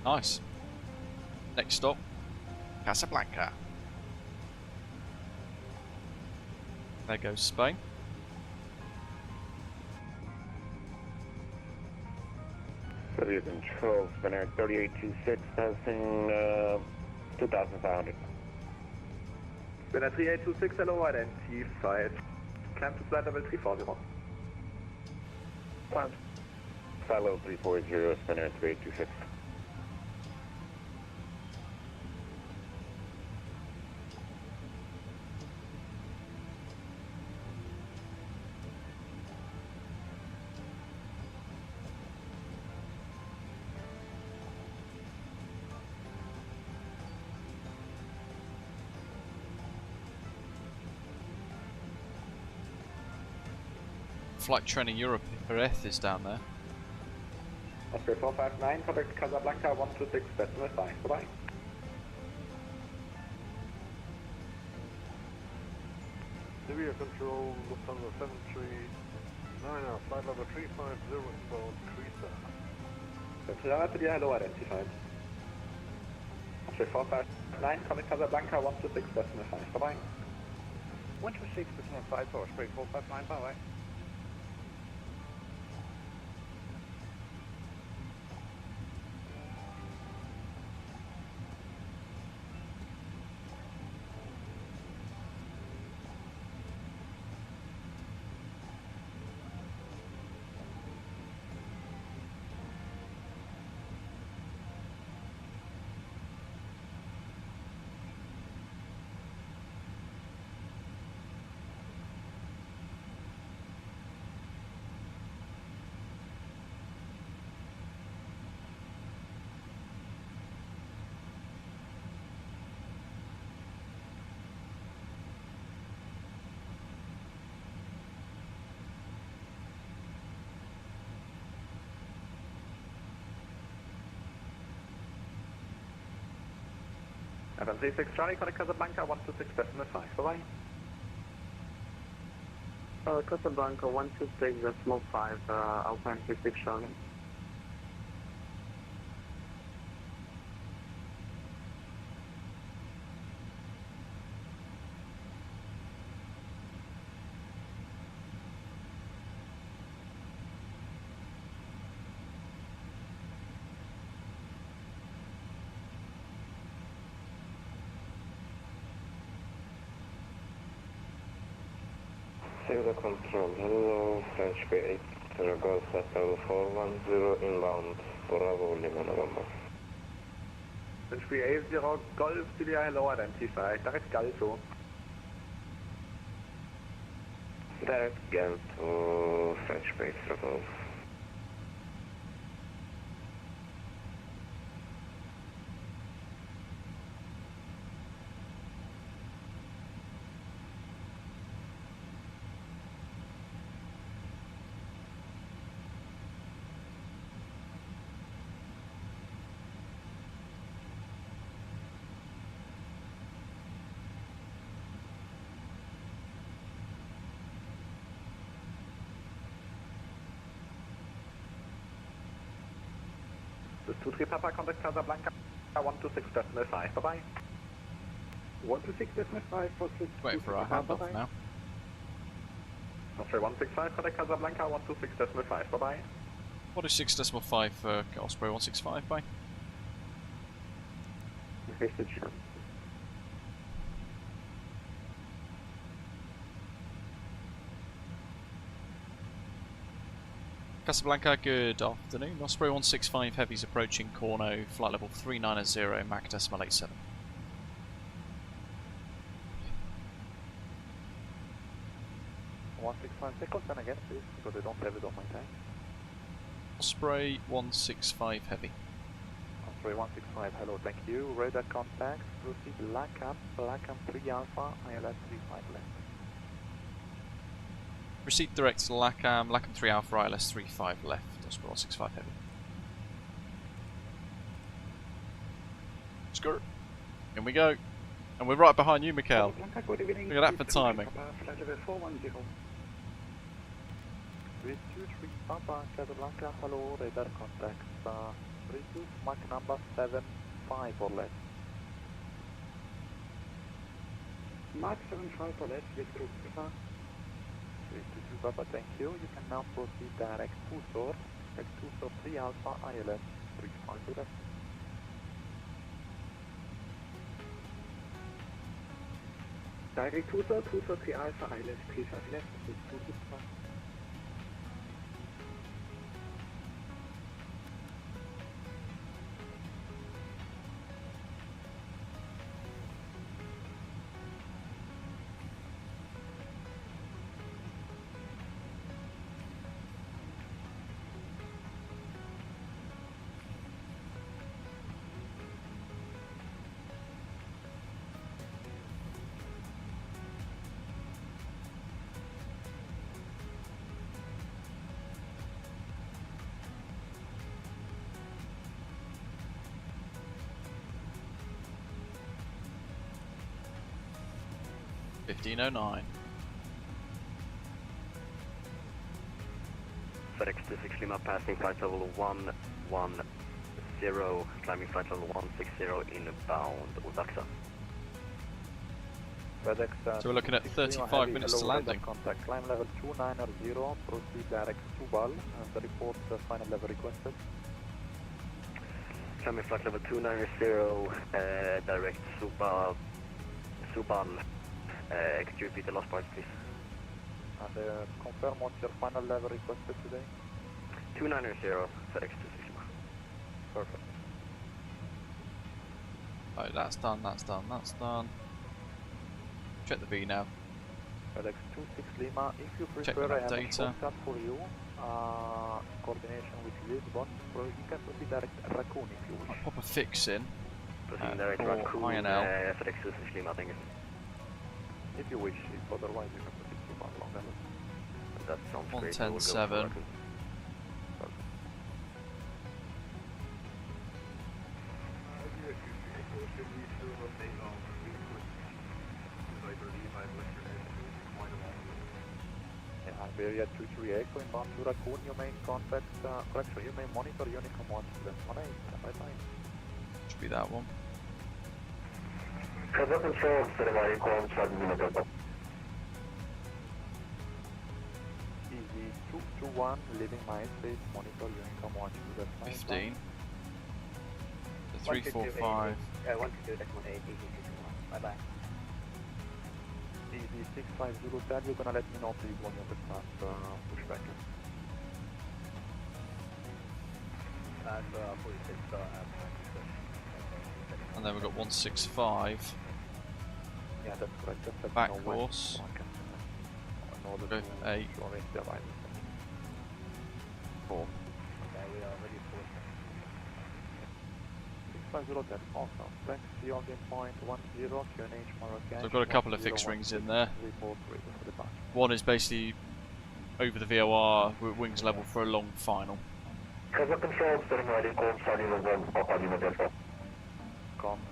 Nice. Next stop, Casablanca. There goes Spain. Sevilla Control, Spinner 3826, passing 2,500. Spinner 3826, hello, identified. Climb to flight level 340. Flight level 340, Spinner 3826. Flight Training Europe is down there. Oscar 459, contact Casablanca 126, decimal 5, bye-bye. Sevilla Control, Lufthansa 739, flight level 350, inbound Crisa. Central to the hello, identified. Oscar 459, contact Casablanca 126, decimal 5, bye-bye. 126, decimal 5, Osprey 459, bye-bye. Evan 36 Charlie, contact Casablanca 126, decimal 5, bye-bye. Casablanca 126, decimal 5, Alpine 36 Charlie. Sevilla Control, hello, French P8, Golf Hotel 410, inbound, Bravo, Lima, November. French A0 Golf, Julia, hello, identify. Direct Galto. Direct Galto, French A0 Golf. This 23 Papa, contact Casablanca, 126.5, bye-bye. 126.5 for 6. Wait for our handoff now. Osprey 165, contact Casablanca, 126.5, bye-bye. 126.5 for Osprey 165, bye. Casablanca, good afternoon. Osprey 165 Heavy's approaching Corno, flight level 390, Mach decimal 87. Takeoff then again, please, because I don't have it on my tank. Osprey 165 Heavy. Osprey 165, hello, thank you. Radar contact, proceed LACAM 3 Alpha, ILS 35 left. Proceed direct to LACAM 3 Alpha, ILS 35 left, Osprey 165 Heavy. Skirt. In we go. And we're right behind you, Mikhail. Look at that for timing. 323 Papa, Casablanca, hello, radar contacts, British Mach number 75 or less. Mach 75 or less, with route. 322 Papa, thank you. You can now proceed direct to source, 3 Alpha, ILS 35 left. Direct 3 Alpha, ILS 35 left, with 225. $15.09. FedEx 26 Lima passing flight level 110, climbing flight level 160 inbound Odaxa. FedEx, so we're looking at 35 minutes to landing. Contact, climb level 290, proceed direct to Bal, and the report final level requested. Climbing flight level 290, direct Subal. Could you repeat the last part, please? And confirm what's your final level requested today? 290, FedEx 26 Lima. Perfect. Oh, that's done, that's done, that's done. Check the V now. FedEx 26 Lima, if you prefer, I have a shortcut for you. Coordination with Lisbon, so you can proceed direct Raccoon if you wish. I'll pop a fix in. Proceeding direct Raccoon, FedEx 26 Lima, thank you. If you wish, if otherwise you can proceed to Long Island. That sounds great. 110.7. Iberia 23 Echo inbound to Raccoon, you may contact, correction, you may monitor Unicom 118, bye-bye. Should be that one. Easy 221, leaving my space, monitor Unicom 118. 15. The 345. 122.8, easy 221, bye-bye. Easy 650 tab, you're gonna let me know please when you understand pushback. And 46 And then we've got 165. Yeah, that's correct. Just let Back me know when, course. so I can know Go the for 8. arrange the arrival. 4. Okay, we are ready for 650, that's awesome. Taxi on the point 10, QNH Moroccan. So I've got a couple of fixed rings in there. One is basically over the VOR with wings level for a long final. Control, steering ready, call starting with Papa Lima Delta.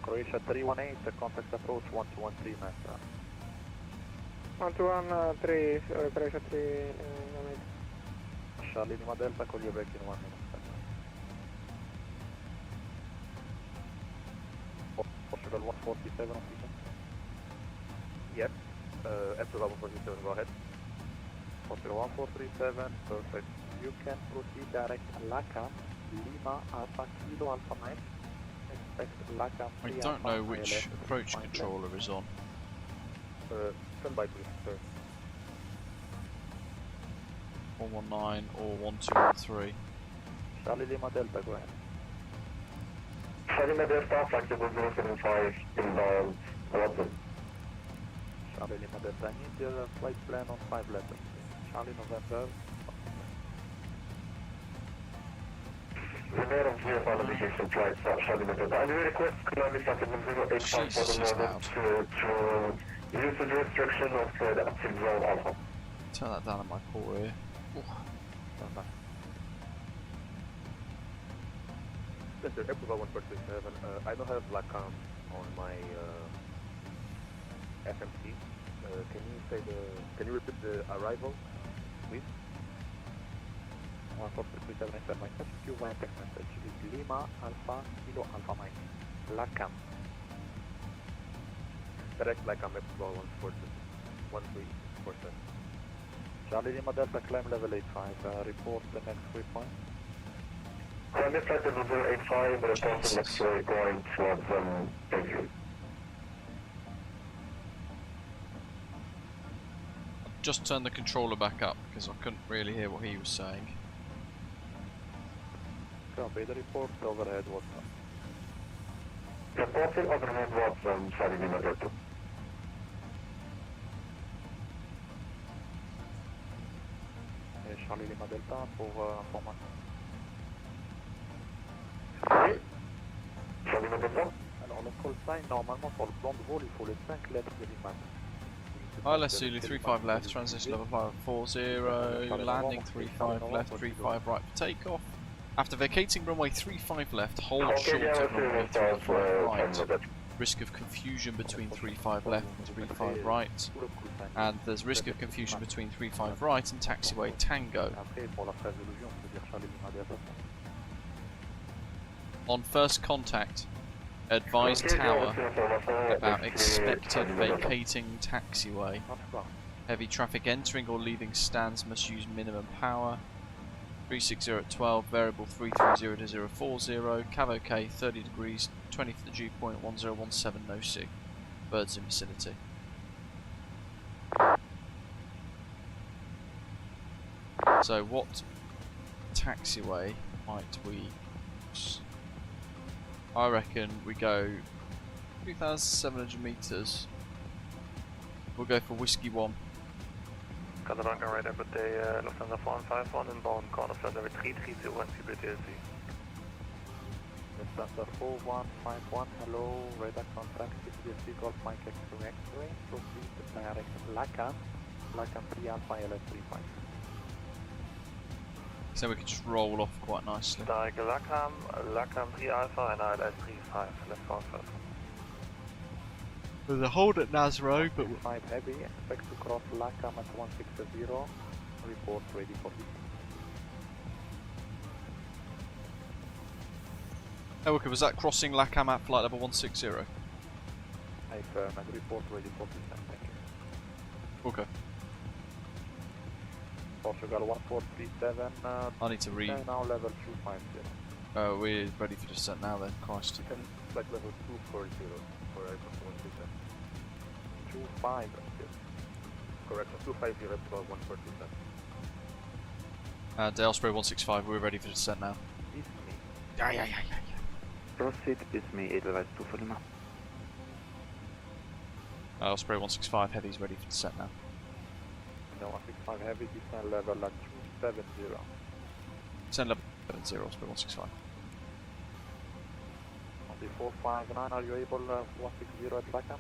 Croatia 318, contact approach 1213 master. 1213, Croatia 318. Charlie Lima Delta, call you back in 1 minute. Portugal 147 officer. Yep, Portugal 147, go ahead. Portugal 1437, perfect. You can proceed direct LACAM, Lima Alpha Kilo Alpha 9. Expect LACAM 3 I don't know which approach controller is on. Stand by please, sir. 119 or 1213. Charlie Lima Delta, go ahead. Charlie Lima Delta, flexible 075, inbound, Watson. Charlie Lima Delta, I need your flight plan on 5 letters. Charlie November. Remain on clear for navigation flight, Charlie Lima Delta. I do request Konami flight 085 for the moment to use the restriction of the active zone Alpha. Turn that down at my port here. Center, Approval 147. I don't have LACAM on my FMC. Can you repeat the arrival, please? 14337 is my message. You want text message is Lima Alpha Kilo Alpha Mike. LACAM. Direct LACAM Approval 147. Charlie Lima Delta, climb level 85. Report the next waypoint. Climb flight level 085, report the next waypoint towards thank you. Just turn the controller back up because I couldn't really hear what he was saying. Copy the report, overhead Watson. Reporting overhead Watson, Charlie Lima Delta. Charlie Lima Delta pour information. Oui. Charlie Lima Delta. Alors le call sign, normalement pour le plan de vol, il faut les 5 lettres de l'image. ILS Zulu 35 left, transition level 540, landing 35 left, 35 right for takeoff. After vacating runway 35 left, hold short at runway 35 right. Risk of confusion between 35 left and 35 right. And there's risk of confusion between 35 right and taxiway Tango. On first contact, advise tower about expected vacating taxiway. Heavy traffic entering or leaving stands must use minimum power. 360 at 12, variable 330 to 040, Cav OK, 30 degrees, 20 for the dew point, 1017, no sig. Birds in vicinity. So what taxiway might we use? I reckon we go 2,700 meters. We'll go for Whiskey 1. Casablanca right up at the Lufthansa 451 inbound corner flight level 3301 CBTLC. Lufthansa 4151, hello, radar contact, CBTLC Golf Mike X-ray, proceed to direct LACAM 3 Alpha LS 35. So we can just roll off quite nicely. Direct LACAM 3 Alpha and ILS 35, left forward first. There's a hold at Nazro, but 5 heavy, expect to cross LACAM at 160, report ready for this. Oh, okay, was that crossing LACAM at flight level 160? I affirm and report ready for this, thank you. Okay. Portugal 1437, I need to read. Now level 250. Oh, we're ready for descent now then, Christ. Flight level 240 for aircraft 137. 250. Correction, 250 for 147. And Osprey 165, we're ready for descent now. It's me. Yeah. Proceed with me, Edelweiss 2 for Lima. Osprey 165 Heavy's ready for descent now. No, 165 Heavy, descent level at 270. Descent level 70, Osprey 165. On the 459, are you able 160 at Blackham?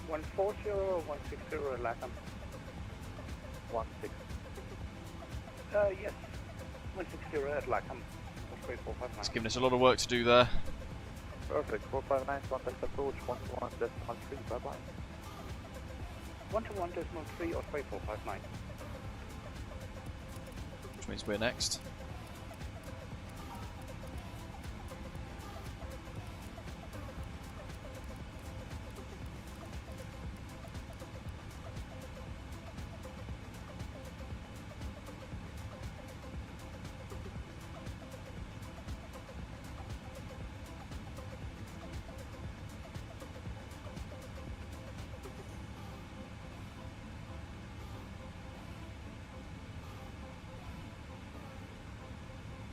140 or 160 at Blackham? 16. Yes, 160 at Blackham. Osprey 459. It's given us a lot of work to do there. Perfect, 459, contact approach, 121.3, bye bye. 121.3, Osprey 459. Which means we're next.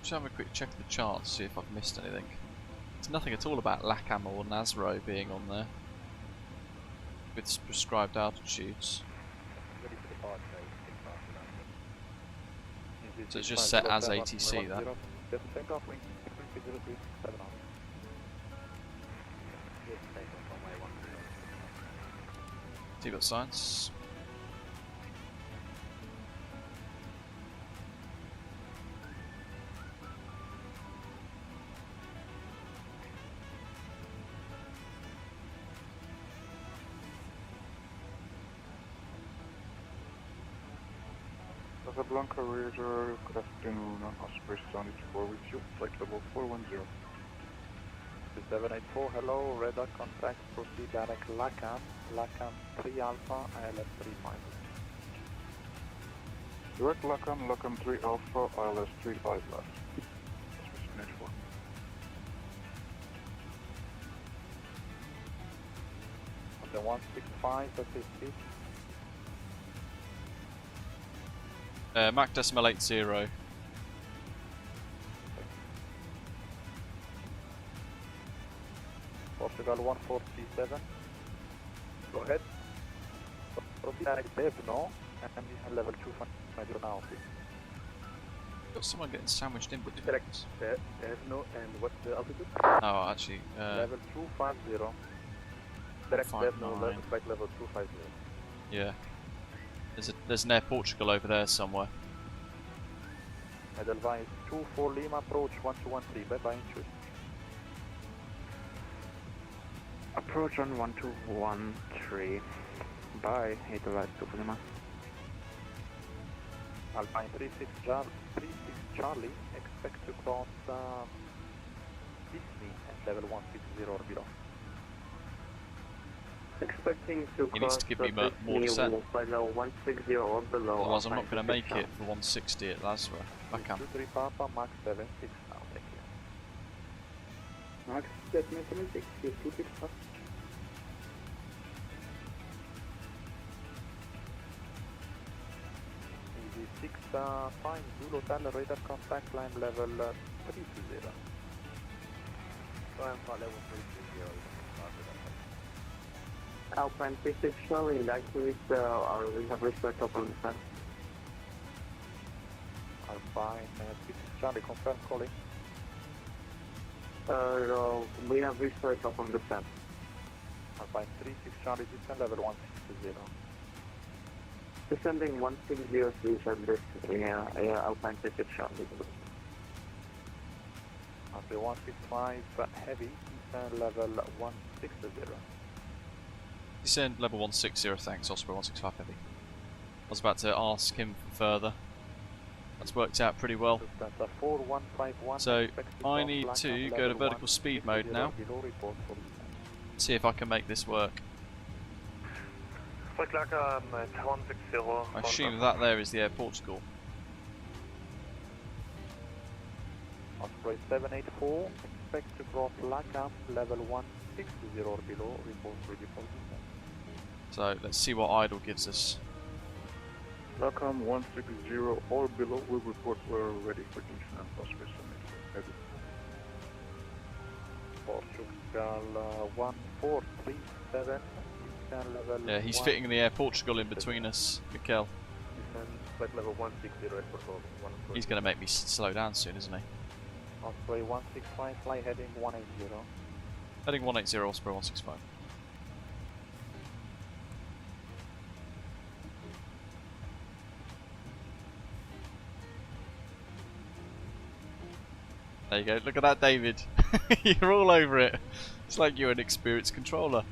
Just have a quick check of the charts, see if I've missed anything. There's nothing at all about Lacam or Nasro being on there with prescribed altitudes. So it's just set as ATC that. T-bot science. Casablanca radar, good afternoon, Osprey 74 with you, flight level 410. 784, hello, radar contact, proceed direct Lacam, Lacam 3 Alpha, ILS 35. Direct Lacam, Lacam 3 Alpha, ILS 35 left. Osprey 74. On the 165, that's his speed. Mach decimal 80. Portugal 147. Go ahead. Proceed direct Bergen, and descend level 250 now, please. Got someone getting sandwiched in between. Direct Bergen, and what's the altitude? Oh, actually. Level 250. Direct Bergen, flight level 250. Yeah. There's an Air Portugal over there somewhere. Edelweiss 24 Lima, approach 1213, bye bye, choose. Approach on 1213. Bye, Edelweiss 2 for Lima. Alpine 36 Charlie, expect to cross Disney at level 160 or below. Expecting to He needs to give me more descent. below 160 or below. Otherwise I'm not going to make it for 160 at Lazra. Lacam. 23 Papa, Max 76 now, thank you. Max 76, you 2 fast. Easy 6 5 Zulu Hotel, radar contact, climb level 320. Climb level 320. Alpine 36 Charlie, like we have research up on the sun. Alpine 36 Charlie, confirm calling. We have research up on the sun. Alpine 36 Charlie, descend level 160. Descending 160, please, at this Alpine 36 Charlie. After 165 heavy, descend level 160. Descend level 160, thanks, Osprey 165 Heavy. I was about to ask him further. That's worked out pretty well. So I need to go to vertical speed mode now. See if I can make this work. I assume that there is the Air Portugal. Osprey 784, expect to cross Lacam level 160 or below, report ready for descent. So let's see what idle gives us. Welcome 160 or below will report we're ready for descent. Auspice heavy. Portugal 1437. Level yeah, he's fitting the Air Portugal in between us, Mikel. Flight level 160 for He's going to make me slow down soon, isn't he? Osprey 165, fly heading 180. Heading 180, Osprey 165. There you go, look at that, David. You're all over it. It's like you're an experienced controller.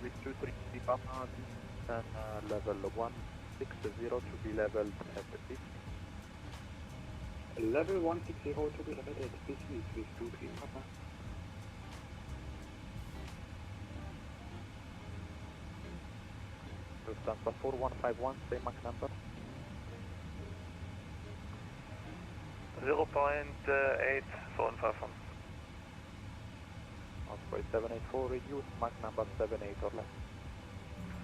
With 230 Papa, and level 160 to be leveled at the 50. Level 160 to be leveled at 50 with 23 Papa. Lufthansa 4151, same Mach number. 0.8 455. Osprey 784, reduce Mach number 78 or less.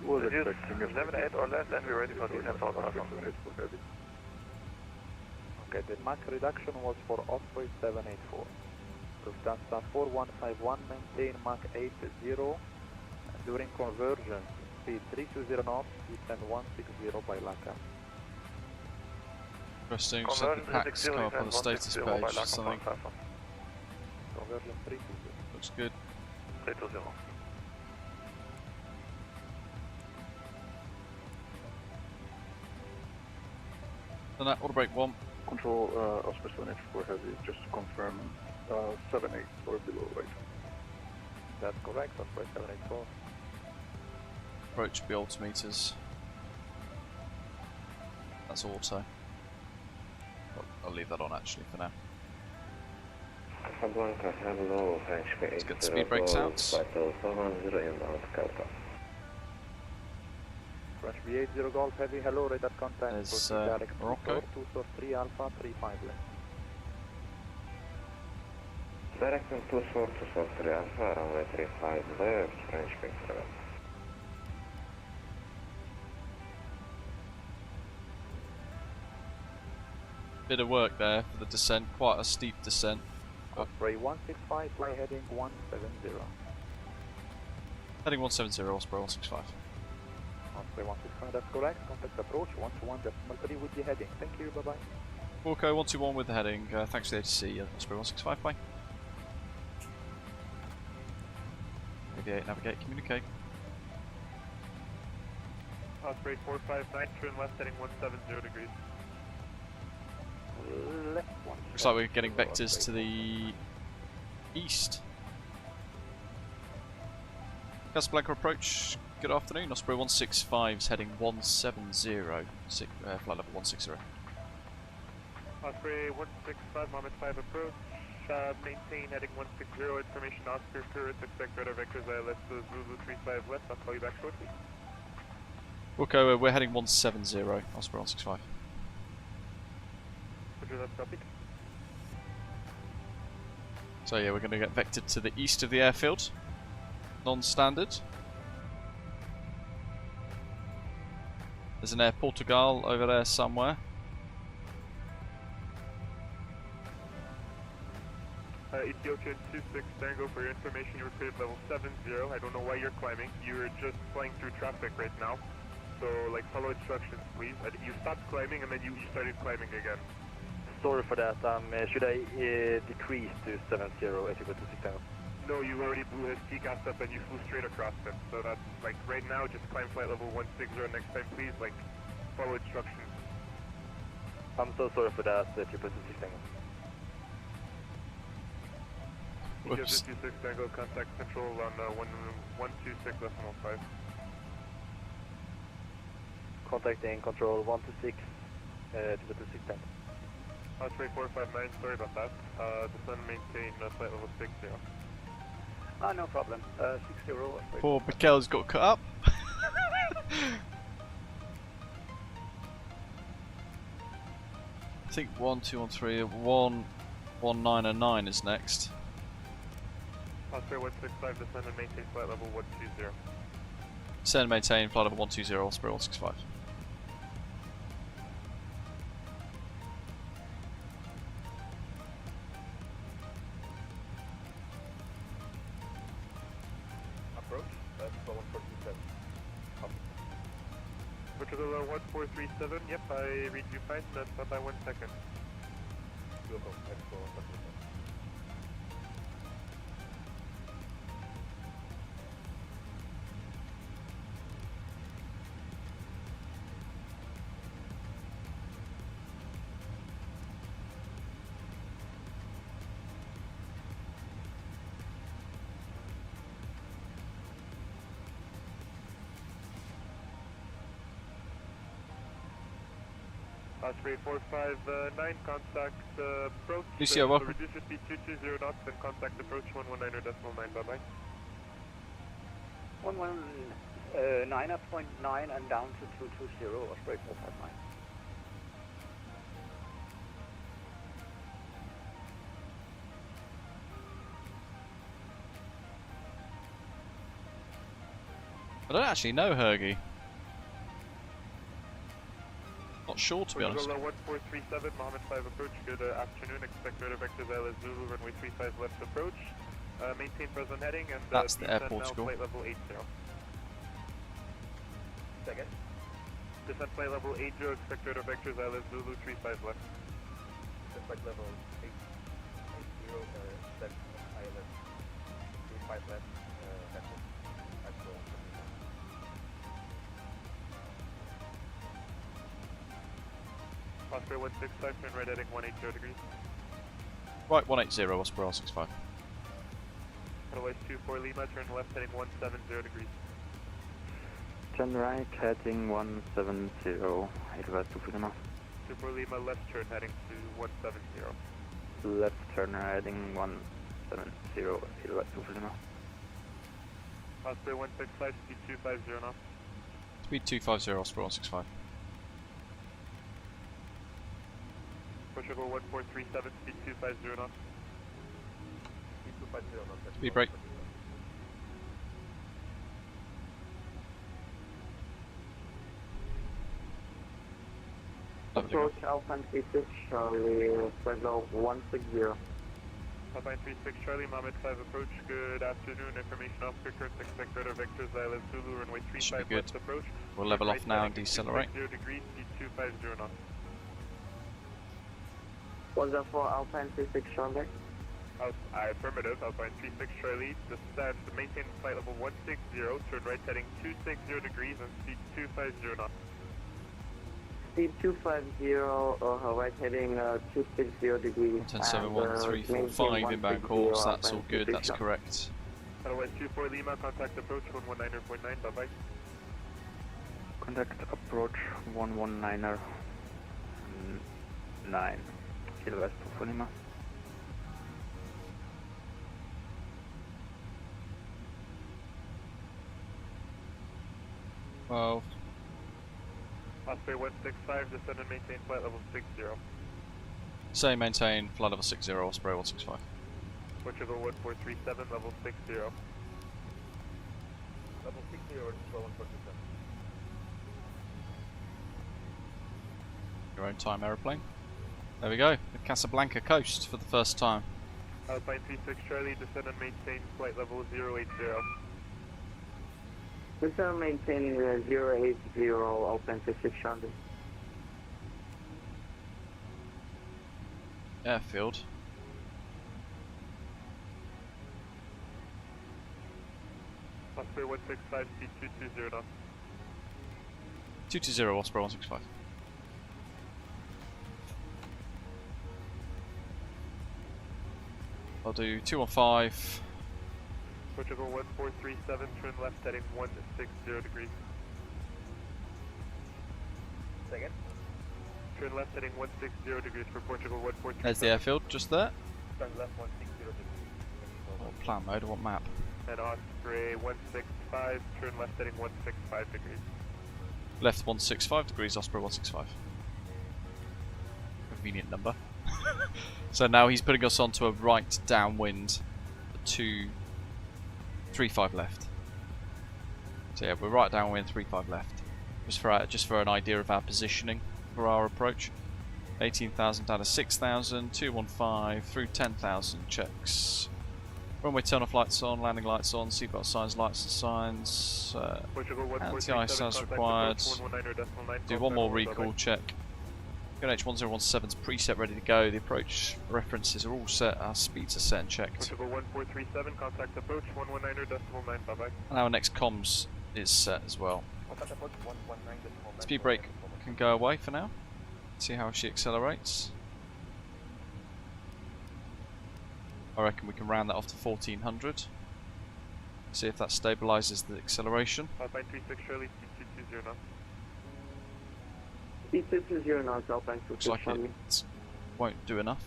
Reduce 78 or less and we're ready for descent for heavy. Okay, the Mach reduction was for Osprey 784. Lufthansa 4151, maintain Mach 80. During conversion, speed 320 knots, descend 160 by LACA. Interesting, just had the packs come up on the status page or something. Conversion 320. Looks good. 320. Done that, auto brake 1. Control Osprey 784 heavy, just to confirm 78 or below, right? That's correct, Osprey 784. Approach be altimeters. That's auto. I'll leave that on actually for now. Casablanca, hello, French P8. Let's get the speed brakes out. Flight level 410 inbound, Takeoff. French V80 Golf Heavy, hello, radar contact. There's direct Morocco. 243 Alpha, 35 left. Direct on 2423 Alpha, runway 35 left, French P7. Bit of work there for the descent, quite a steep descent. Osprey 165, fly heading 170. Heading 170, Osprey 165. Osprey 165, that's correct. Contact approach 121.3 with the heading. Thank you, bye bye. Walco 121 with the heading. Thanks to the ATC, Osprey 165, bye. Navigate, navigate, communicate. Osprey 459, turn left heading 170 degrees. Left one. Looks like we're getting vectors to the east. Casablanca approach, good afternoon. Osprey 165's heading 170, flight level 160. Osprey 165, moment 5 approach, maintain heading 160, information Oscar turrets, expect radar vectors ILS to Zulu 35 west, I'll call you back shortly. Okay, we're heading 170, Osprey 165. Roger that, copied. So yeah, we're going to get vectored to the east of the airfield, non-standard. There's an Air Portugal over there somewhere. Ethiopian 26 Tango, for your information, you were cleared level 70. I don't know why you're climbing. You're just flying through traffic right now. So, like, follow instructions, please. You stopped climbing and then you started climbing again. Sorry for that. Should I decrease to 70 as you go to 6 No, you already blew his TCAS up and you flew straight across him. So that's, like, right now, just climb flight level 160. Next time, please, like, follow instructions. I'm so sorry for that, 6 Whoops. 56 Tango, contact control on 126.5. Contacting control 126 to the 2610. Osprey 459, sorry about that. Descend and maintain flight level 60. No problem. 60. Poor Mikel's got cut up. I think 1213, 11909 is next. Osprey 165, descend and maintain flight level 120. Descend and maintain flight level 120, Osprey 165. Portugal 1437, yep, I read you fine, that's by 1 second. Osprey 459, contact approach. Lucio, welcome. Reduce your speed 220 knots, then contact approach 119.9, bye-bye. 119.9 and down to 220, Osprey 459. I don't actually know Hergy. Not sure, to be honest. Portugal 1437, Mohammed 5 approach, good afternoon, expect radar vectors LS Zulu, runway 35 left approach. Maintain present heading and that's the airport now school. flight level 80. Second. Descent flight level 80, expect radar vectors LS Zulu, 35 left. Descent flight level 80, left, ILS, 35 left, actual. Osprey 165, turn right heading 180 degrees. Right, 180, Osprey 165. Otherwise 24 Lima, turn left heading 170 degrees. Turn right, heading 170, Edelweiss 2 Lima. 24 Lima, left turn heading to 170. Left turn heading 170, Edelweiss 2 Lima. Osprey 165, speed 250 knots. Speed 250, Osprey 165. Portugal 1437, speed 250 knots. Speed 250 knots. Speed brake. Approach Alpine 36, Charlie, flight level 160. Alpine 36, Charlie, Mohammed 5 approach, good afternoon, information officer, Kurt, expect radar vectors, ILS Zulu, runway 35 left approach. We'll level off now and decelerate. 0 degrees, speed 250 knots. Was that for Alpine 36, Charlie? Affirmative, Alpine 36, Charlie, descend, maintain flight level 160, turn right heading 260 degrees and speed 250 knots. Speed 250, right heading 260 degrees. 1071-345 inbound course, that's all good, that's correct. Otherwise 24 Lima, contact approach 119.9, bye-bye. Contact approach 119er 9, Edelweiss 2 Lima. Well, Osprey 165, descend and maintain flight level 60. say maintain flight level 60, Osprey 165. Portugal 1437, level 60. Level 60 or 147. Your own time aeroplane. There we go, the Casablanca coast for the first time. Alpine 36 Charlie, descend and maintain flight level 080. Descend maintain 080, Alpine 36, Charlie. Airfield. Osprey 165, speed 220 knots. 220, Osprey 165. I'll do 215. Portugal 1437, turn left heading 160 degrees. Second. Turn left heading 160 degrees for Portugal 143. There's the airfield, just there. Turn left 160 degrees. What plan mode? What map? And Osprey 165, turn left heading 165 degrees. Left 165 degrees, Osprey 165. Convenient number. So now he's putting us onto a right downwind, 235 left. So yeah, we're right downwind, 35 left. Just for an idea of our positioning for our approach. 18,000 down to 6,000, 215 through 10,000 checks. Runway turn off lights on, landing lights on, seatbelt signs, lights and signs. Anti-ice as required. Do one more recall check. QNH1017's preset ready to go. The approach references are all set. Our speeds are set and checked. Portugal 1437, contact approach 119.9, bye bye. And our next comms is set as well. Speed brake can go away for now. See how she accelerates. I reckon we can round that off to 1400. See if that stabilises the acceleration. 536 Shirley, speed 220 knots. Speed 220 knots, Alpine 2 Looks like it won't do enough.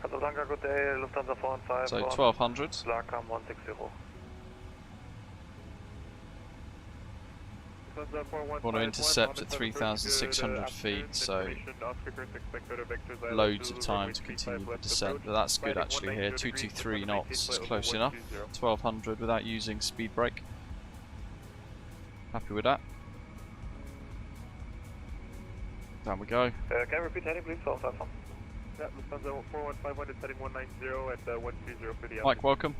Casablanca, good day, Lufthansa 415. So 1200. Larcam 160. Want to intercept at 3,600 feet, so loads of time to continue the descent, but that's good actually here. 223 knots is close enough. 1200 without using speed brake. Happy with that. Down we go. Can I repeat heading please? Yeah, Lufthansa 4151 is heading 190 at 130 for the Mike, welcome.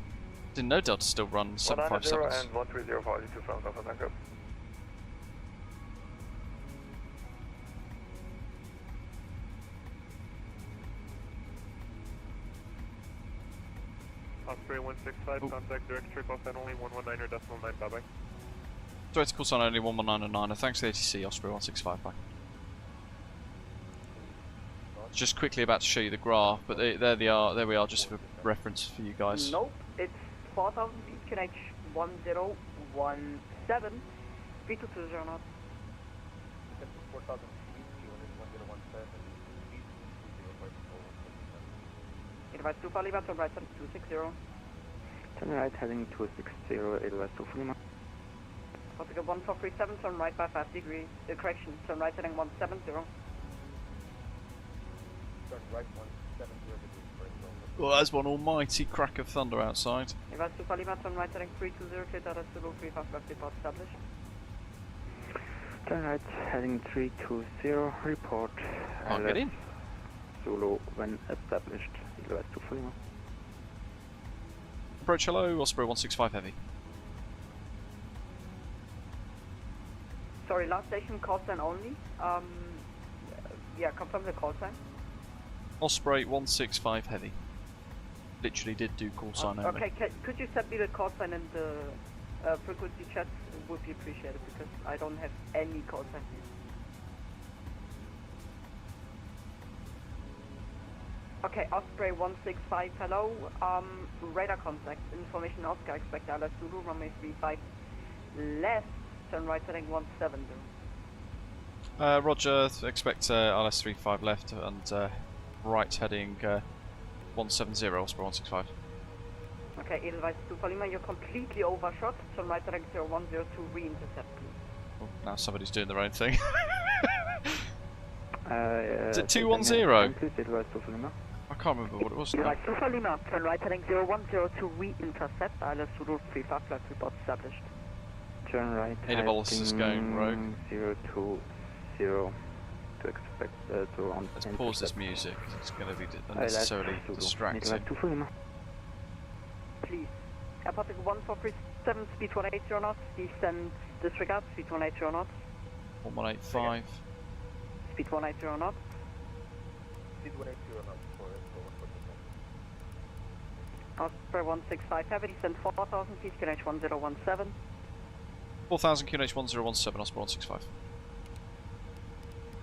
Didn't know Delta still run 757s. and 130 for altitude from Casablanca. Osprey 165, contact direct trip off and only 119.9, bye bye. Direct call sign only 119.9. Thanks to the ATC, Osprey 165, bye. Just quickly about to show you the graph, but there we are, just for reference for you guys. Nope, it's 4,000 feet, QNH 1017, speed 220 knots. 4,000 feet, 1017, Advise 2 for Lima, turn right heading 260. Turn right heading 260, advise 2 for Lima. Portugal 1437, turn right by 5 degrees. Correction, turn right heading 170. Turn right 170 degrees. Well, there's one almighty crack of thunder outside. Advise 2 for Lima, turn right heading 320, clear data Zulu 35 left, report established. Turn right heading 320, report. Can't get in. Zulu when established, advise 2 for Lima. Approach hello, Osprey 165 heavy. Sorry, last station call sign only. Yeah, confirm the call sign. Osprey 165 heavy. Literally did do call sign only. Okay, could you send me the call sign and the frequency chat? It would be appreciated because I don't have any call sign here. Okay, Osprey 165, hello. Radar contact, information Oscar, expect LS Zulu, runway 35 left, turn right heading 170. Roger, expect LS35 left and right heading 170, Osprey 165. Okay, Edelweiss 2 for Lima, you're completely overshot, turn right heading 0102, re-intercept please. Oh, now somebody's doing their own thing. Is it 210? I can't remember what it was now. Edelweiss 2 for Lima, turn right heading 0102, re-intercept, ILS Zulu 35 flight report established. Turn right Adibulus is going rogue. 020 to expect to on. Let's pause this music, it's going to be unnecessarily distracting. Please. Airport 1437, speed 180 knots, descend disregard, speed 180 knots. 1185. Speed 180 knots. Speed 180 knots for Osprey 165 heavy, descend 4,000 feet, QNH 1017. 4000 QNH 1017, Osprey 165.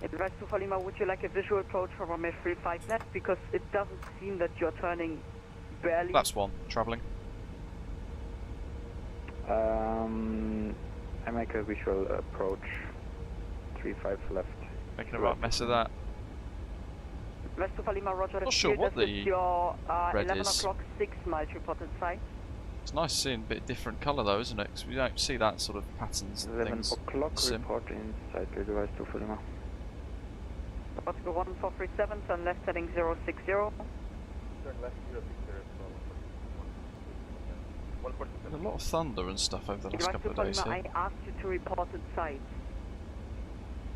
Advise 2 for Lima, would you like a visual approach for runway 35 left? Because it doesn't seem that you're turning barely. That's one, travelling. I make a visual approach. 35 left. Making a right mess of that. West of Lima, Roger. Not sure what the your, red 11 is. o'clock 6 miles reported site. It's nice seeing a bit different colour though, isn't it? Because we don't see that sort of patterns and 11 things. o'clock report inside the device to Lima. Oscar 1437, turn left heading 060. Turn left 060. There's a lot of thunder and stuff over the last couple of days here. I asked you to report at site.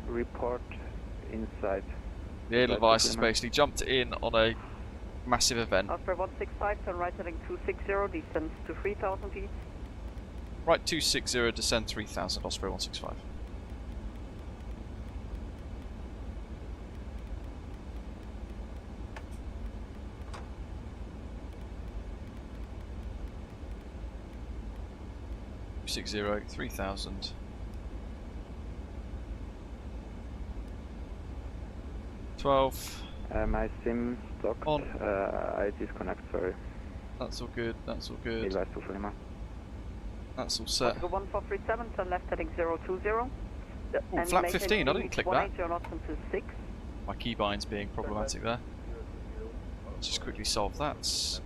Report inside. The air device has basically jumped in on a massive event. Oscar 165, turn right heading 260, descends to 3000 feet. Right 260, descend 3000, Osprey 165. Six zero 3000. 12. My SIM stocked. On. I disconnect, sorry. That's all good, that's all good. Device to Lima. That's all set. Oscar 1437, turn left heading 020. Ooh, flat 15, I didn't click that. 6. My keybind's being problematic there. Let's just quickly solve that.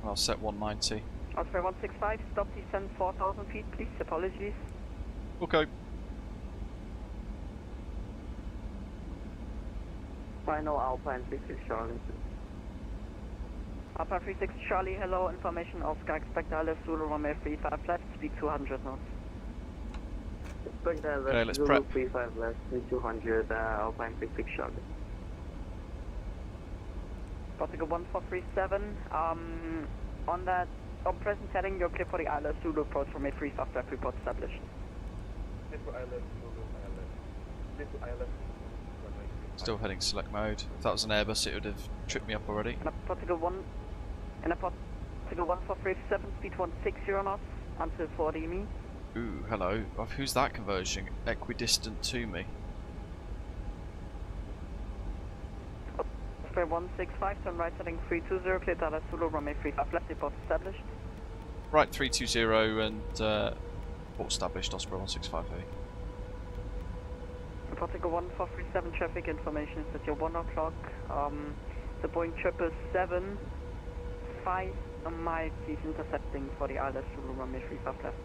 I'll set 190. Osprey 165, stop descend 4000 feet, please. Apologies. Okay. Final Alpine 36 Charlie. Alpine 36 Charlie, hello. Information Oscar, expect ILS Zulu runway 35 left, speed 200 knots. Expect ILS Okay, let's Zulu prep. 35 left, speed 200, Alpine 36 Charlie. Portugal 1437, on that, on present heading, you're clear for the ILS Zulu approach from a 35 left report established. This for ILS Zulu, ILS. This for ILS. Still heading select mode. If that was an Airbus, it would have tripped me up already. And a Portugal 1437, speed 160 knots, until 40 me. Ooh, hello. Oh, who's that converging equidistant to me? Osprey 165, turn right heading 320, clear ILS Zulu runway 35 left, report established. Right 320 and port established, Osprey 165 heavy. Portugal 1437 traffic information is at your 1 o'clock. The Boeing 777 5 miles is intercepting for the ILS Zulu runway 35 left.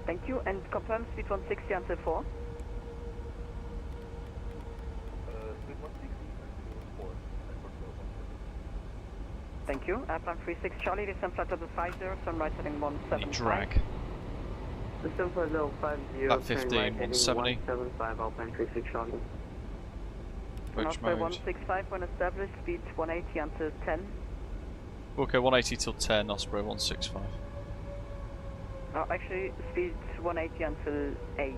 Thank you, and confirm speed 160 until 4. Speed 160 until 4. Thank you. Airplane 36 Charlie, descend flight level 50, turn right heading 175. Drag. System flight level 50, That 15, turn right heading 170. 175, Alpine 36 Charlie. Approach Osprey mode. 165 when established, speed 180 until 10. Okay, 180 till 10, Osprey 165. Actually, speed 180 until 8.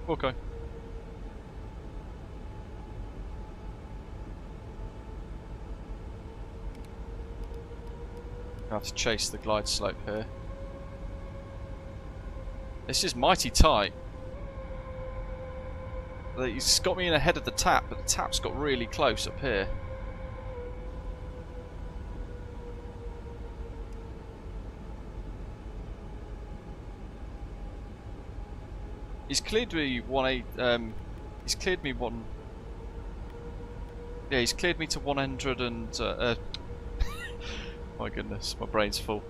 Okay. I have to chase the glide slope here. This is mighty tight. He's got me in ahead of the tap, but the tap's got really close up here. He's cleared me he's cleared me one. Yeah, he's cleared me to 100 and. My goodness, my brain's full.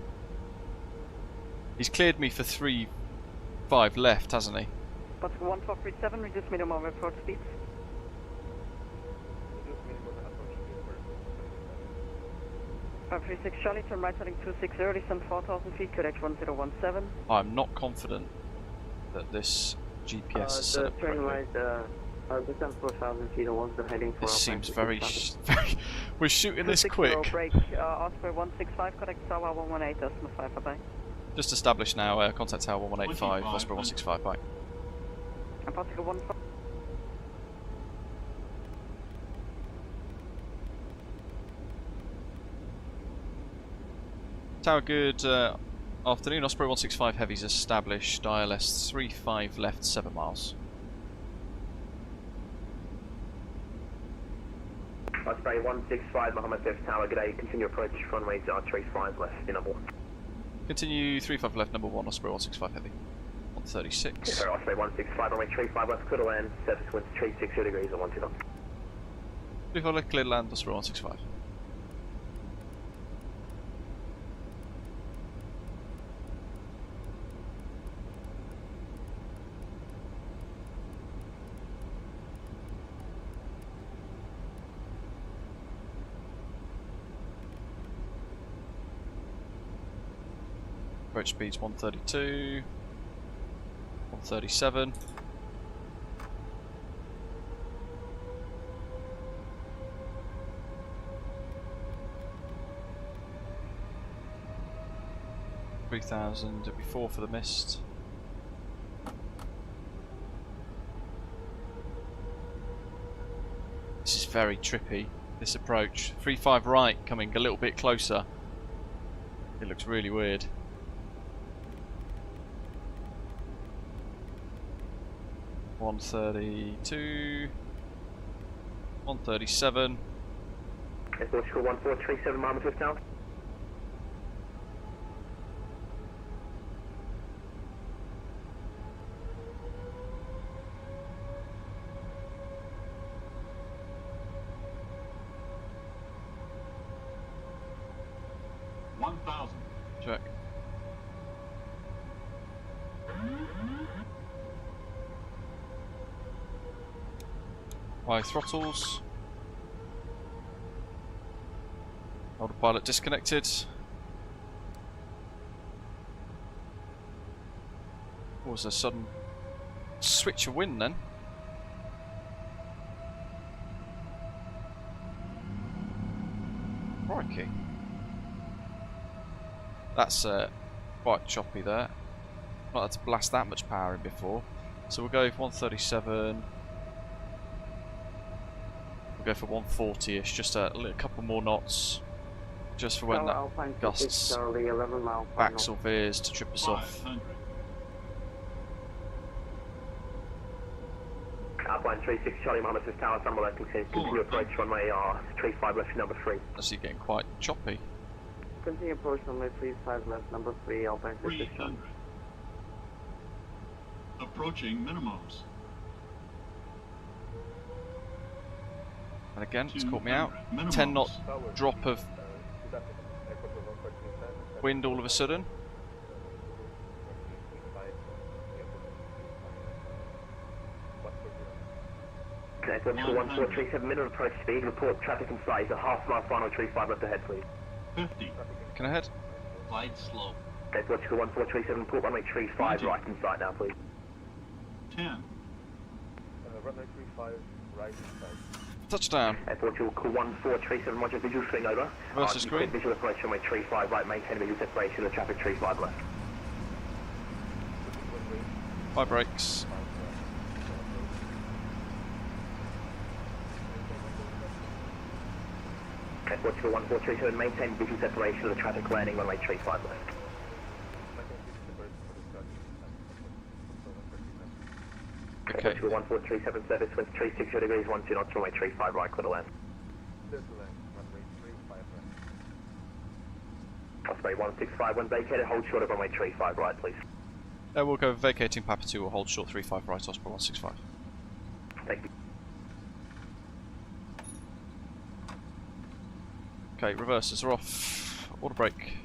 He's cleared me for 3.5 left, hasn't he? Portugal 1437, reduce minimum approach speed. Reduce minimum approach speed. 536 Charlie, turn right heading 260, descend 4000 feet, correct 1017. I'm not confident that this GPS is set up turn correctly. right, descend 4000 feet, and what's the heading for? This seems very, Charlie. We're shooting this quick. Break, Osprey 165, correct tower 118, Decimal 5, bye-bye. Just established now, contact tower 1185, Osprey 165, bye. And Portugal 15. Tower good, afternoon, Osprey 165 heavies established, ILS 35 left 7 miles. Osprey 165, Mohammed 5th Tower, good day. Continue approach, runway 35 left, in number 1. Continue 35 left, number 1, Osprey 165 heavy. 136. Yes, sir, Osprey 165, runway 35 left, clear to land, surface winds 360 degrees at 120 knots. 35 left, clear to land, Osprey 165. Approach speeds 132, 137. Before for the mist. This is very trippy, this approach. 35 right coming a little bit closer. It looks really weird. $132, 137. Okay, Portugal 1437, Mohammed 5th Tower. Check. High throttles. Autopilot disconnected. What was a sudden switch of wind then? Crikey. That's quite choppy there. Not had to blast that much power in before. So we'll go for 137. We'll go for 140-ish, just a couple more knots. Just for when that gusts backs or veers to trip us off. Alpine 36 Charlie, Mohammed 5th Tower, Sunwell, continue approach runway 35 left, number 3. That's you getting quite choppy. Continue approach runway 35 left, number 3, Alpine 36 Charlie. Approaching minimums. And again, it's caught me out. 10 knot drop of wind all of a sudden. Okay, so 1437, minimum approach speed, report traffic and size, a half mile final 35 left ahead, please. 50. Can I head? Glide slow. Okay, Portugal 1437, report runway 35 right in sight now, please. 10. Runway 35 right inside. Touchdown. Portugal 1437, roger, visual swing over. Versus screen. Visual approach runway 35 right, maintain visual separation of traffic 35 left. 5 brakes. Okay, Portugal 1437, maintain visual separation of the traffic landing runway 35 left. Okay. Portugal 1437, service winds 360 degrees, 12 knots, runway 35 right, clear to land. Osprey 165, when vacated, hold short of runway 35 right, please. We'll go vacating Papa 2, we'll hold short 35 right, Osprey 165. Thank you. Okay, reversers are off. Auto brake,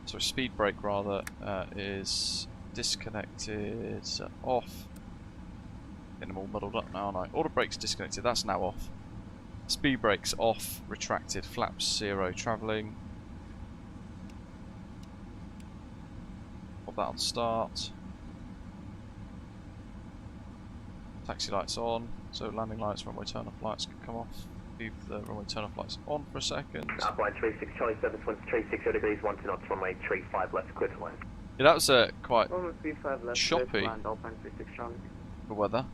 sorry, speed brake rather, is disconnected, off. Getting them all muddled up now, aren't I? Auto brake's disconnected, that's now off. Speed brake's off, retracted, flaps 0, travelling. Pop that on start. Taxi lights on, so landing lights, runway turn off lights can come off. Leave the runway turn off lights on for a second. Alpine 36 Charlie, service winds 360 degrees, 12 knots, runway 35 left, clear to land. Yeah, that was quite Runway 35 left, choppy land, Alpine 36 Charlie. for weather.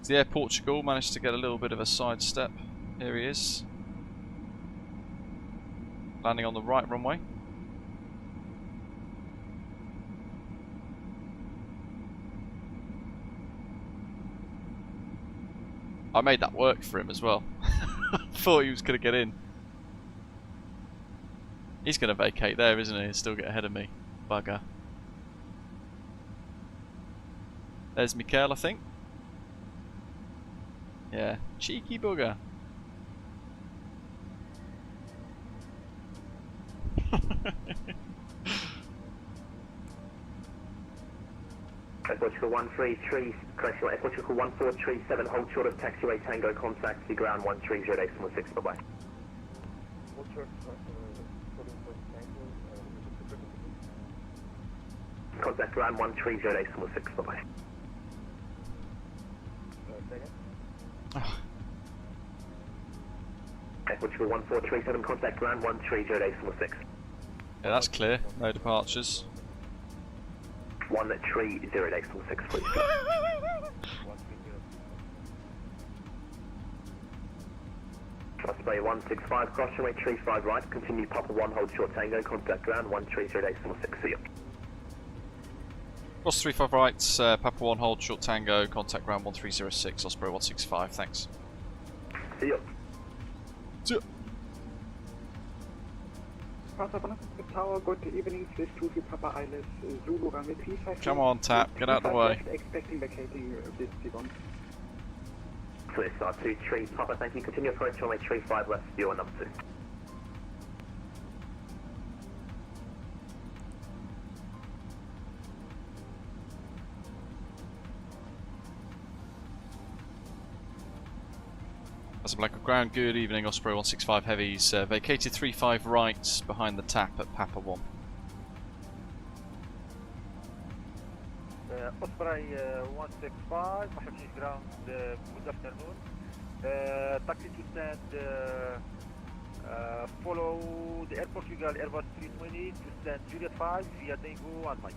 The Air Portugal managed to get a little bit of a sidestep. Here he is. Landing on the right runway. I made that work for him as well. Thought he was going to get in. He's going to vacate there, isn't he? He'll still get ahead of me. Bugger. There's Mikhail, I think. Yeah, cheeky bugger. Equatorial 133, correction, Equatorial 1437, hold short of taxiway Tango, contact the ground 130.6, bye-bye. Contact ground 130.6, bye-bye. Equatorial 1437, contact ground 130.6. Yeah, that's clear. No departures. 130.6, please. Osprey 165, cross runway 35 right, continue Papa 1, hold short Tango, contact ground 130.6, see you. Cross 35 right, Papa 1, hold short Tango, contact ground 1306, Osprey 165, thanks. See you. See you. Casablanca Tower, good evening, this 23 Papa Island, Zulu runway 35. Come on, Tap, get out of the way. Expecting vacating this T1. Clear start 23 Papa, thank you, continue approach runway 35 left, you on number 2. Casablanca ground, good evening, Osprey 165 heavies, vacated 35 right behind the tap at Papa 1. Osprey 165, Mahdi ground, good afternoon. Taxi to stand, follow the Air Portugal Airbus 320 to stand Juliet 5 via Tango and Mike.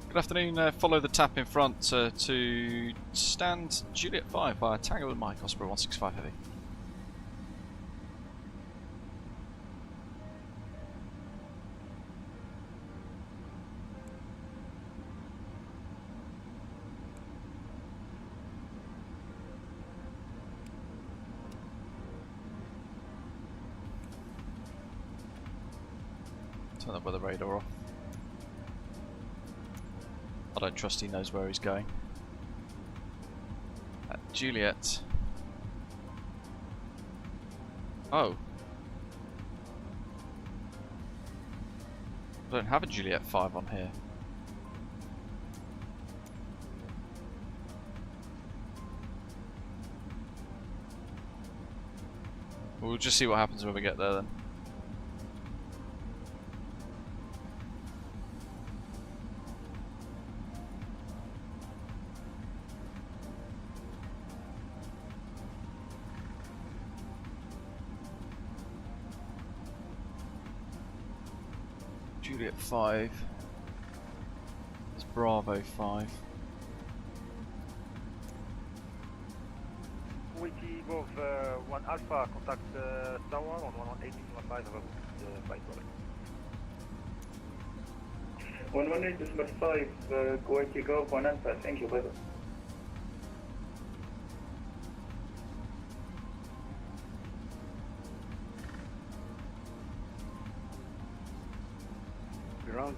Good afternoon, follow the tap in front to stand Juliet 5 via Tango and Mike, Osprey 165 heavy. Turn that weather radar off. I don't trust he knows where he's going. Juliet. Oh. I don't have a Juliet 5 on here. We'll just see what happens when we get there then. Juliet 5. It's Bravo 5. Waiting of 1 Alpha, contact tower on 118.15 about flight order. 118.5, going to go 1 Alpha, thank you, brother. Ground,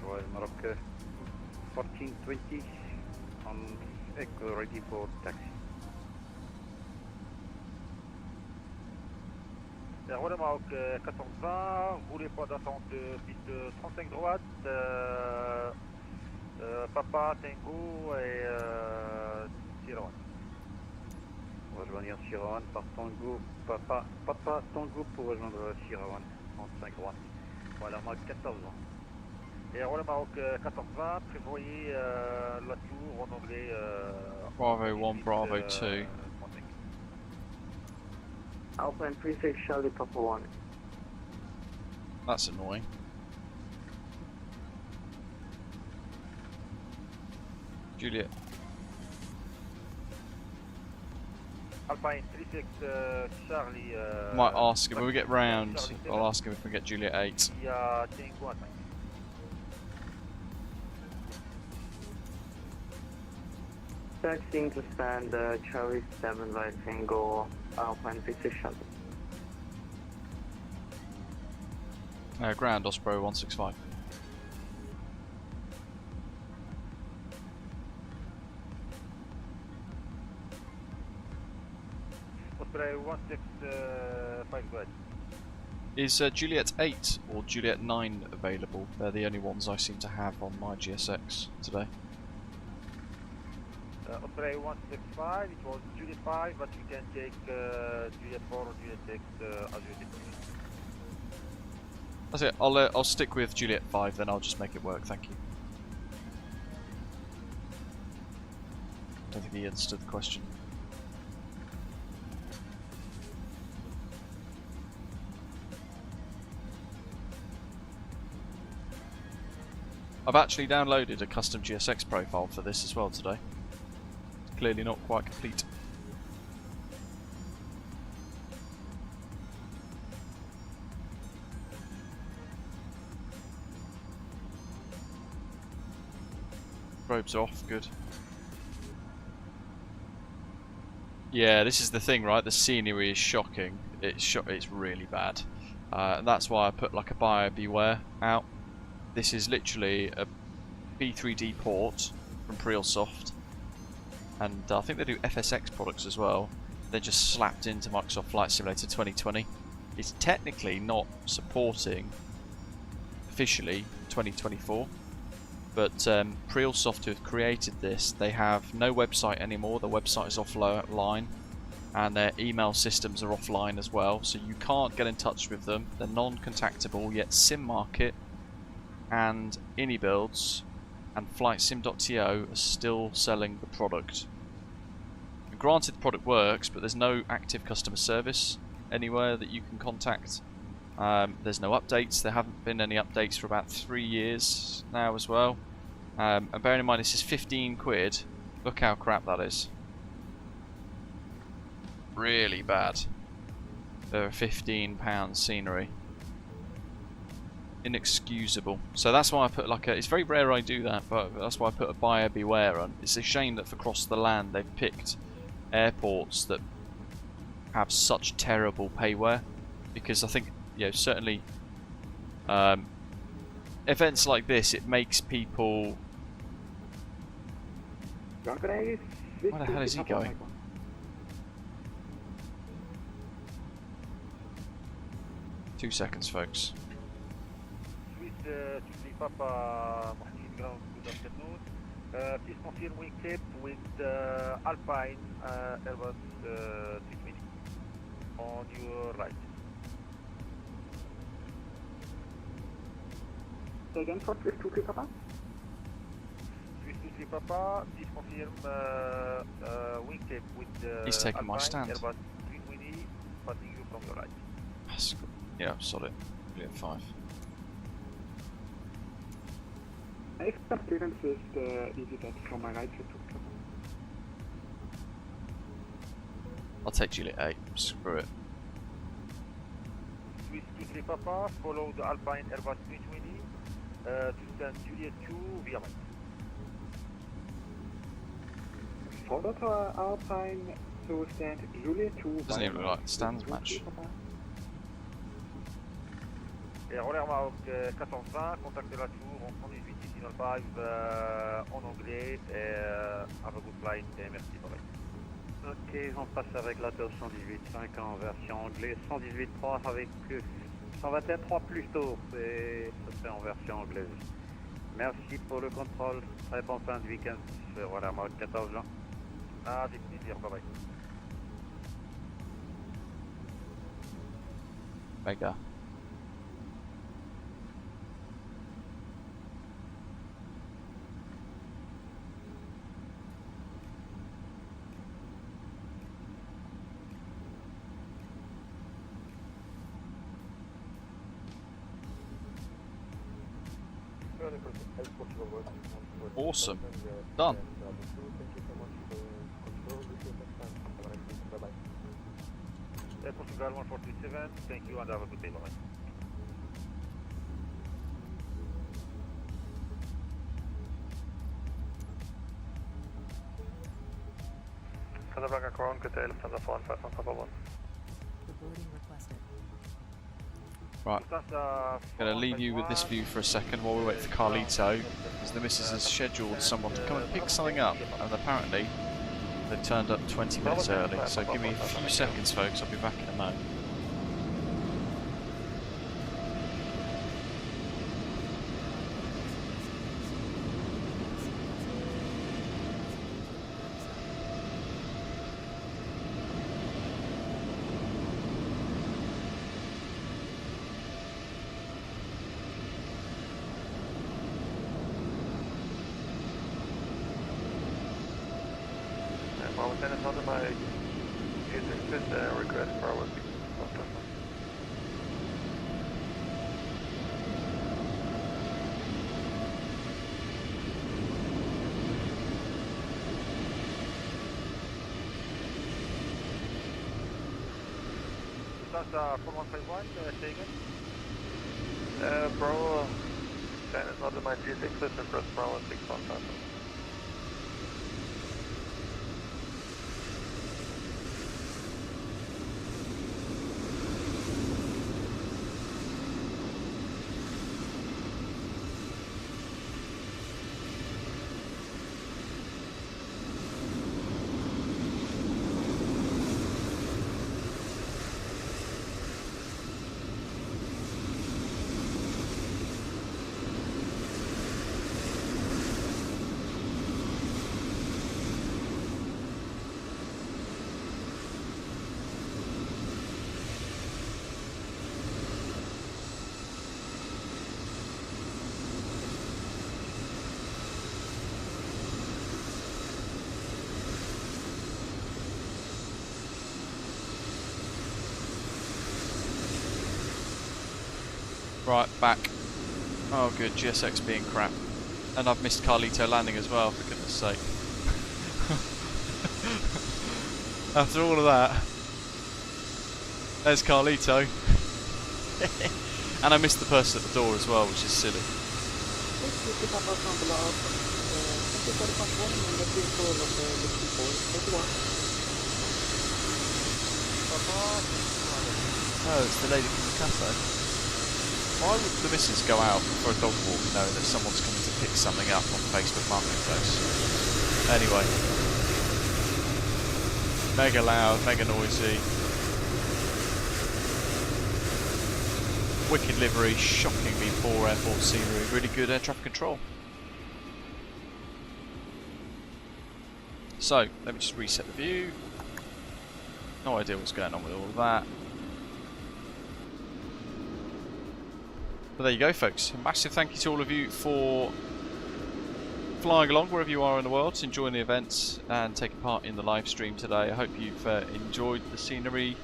Royal Morocco 1420 on Echo ready for taxi. Royal Maroc 1420, roulez pas d'attente de piste 35 droite, Papa, Tango et Sierra One. Rejoindre Sierra One par Tango, Papa, Tango pour rejoindre Sierra One, 35 droite. Voilà, Maroc 14 ans. Et Royal Maroc 1420, prévoyez la tour en anglais. Bravo 1, Bravo 2. Alpine 36 Charlie Papa 1. That's annoying. Juliet. Alpine 36 Charlie. Might ask him when we get round. I'll ask him if we get Juliet 8. Yeah, Tango and Mike. taxiing to stand Charlie 7 by Tango Alpine position. Ground Osprey 165. Osprey 165, go ahead. Is Juliet 8 or Juliet 9 available? They're the only ones I seem to have on my GSX today. Osprey 165, it was Juliet 5, but you can take Juliet 4 or Juliet 6 as you did. That's it, I'll stick with Juliet 5, then I'll just make it work, thank you. I don't think he understood the question. I've actually downloaded a custom GSX profile for this as well today. It's clearly not quite complete. Robes off, good. Yeah, this is the thing, right? The scenery is shocking. It's really bad. And that's why I put like a buyer beware out. This is literally a B3D port from Preelsoft, and I think they do FSX products as well. They're just slapped into Microsoft Flight Simulator 2020. It's technically not supporting officially 2024, but Preelsoft, who have created this, they have no website anymore. The website is offline, and their email systems are offline as well, so you can't get in touch with them. They're non-contactable, yet SimMarket and InnyBuilds and FlightSim.to are still selling the product. And granted, the product works, but there's no active customer service anywhere that you can contact. There's no updates. There haven't been any updates for about 3 years now as well. And bearing in mind this is 15 quid, look how crap that is. Really bad. They're £15 scenery. Inexcusable. So that's why I put like a, it's very rare I do that, but that's why I put a buyer beware on. It's a shame that for across the land they've picked airports that have such terrible payware, because I think, you know, certainly events like this, it makes people... Where the hell is he going? Two seconds, folks. Papa Mohsin ground, good afternoon. Please confirm wingtip with Alpine Airbus 320 on your right. Say again for Swiss 23 Papa? Swiss 23 Papa, please confirm wingtip with He's taking Alpine my stand. Airbus 320 passing you from your right. Yeah, solid. Juliet 5. I expect clearance with the EasyJet from my right to Papa. I'll take Juliet 8. Screw it. Swiss 23 Papa, follow the Alpine Airbus 320 to stand Juliet 2 via right. Follow to Alpine to stand Juliet 2 via Doesn't even look like the stands match. Et horaire Maroc 420, contactez la tour en 118 ici 5 en anglais et have a good flight et merci, bye bye. Ok, on passe avec la 218.5 en version anglaise, 118.3 avec 121.3 plus tôt, ça serait en version anglaise. Merci pour le contrôle, très bon fin de week-end sur horaire Maroc 14 juin. Avec plaisir, bye bye. Mega. Awesome. Done. Air Portugal 147, thank you and have a good day, bye bye. Casablanca Crown, good day, Lufthansa 415 on Papa 1. Right, I'm going to leave you with this view for a second while we wait for Carlito, because the missus has scheduled someone to come and pick something up, and apparently they've turned up 20 minutes early, so give me a few seconds folks, I'll be back in a moment. Then it's under my request for our That's 4151, say again? Bravo 10 is under my G6 system, press Bravo 615. Right, back. Oh good, GSX being crap. And I've missed Carlito landing as well, for goodness sake. After all of that. There's Carlito. And I missed the person at the door as well, which is silly. Oh, it's the lady from the cafe. Why would the missus go out for a dog walk knowing that someone's coming to pick something up on Facebook Marketplace? Anyway. Mega loud, mega noisy. Wicked livery, shockingly poor airport scenery, really good air traffic control. So, let me just reset the view. No idea what's going on with all of that. But there you go folks, a massive thank you to all of you for flying along wherever you are in the world, enjoying the events and taking part in the live stream today. I hope you've enjoyed the scenery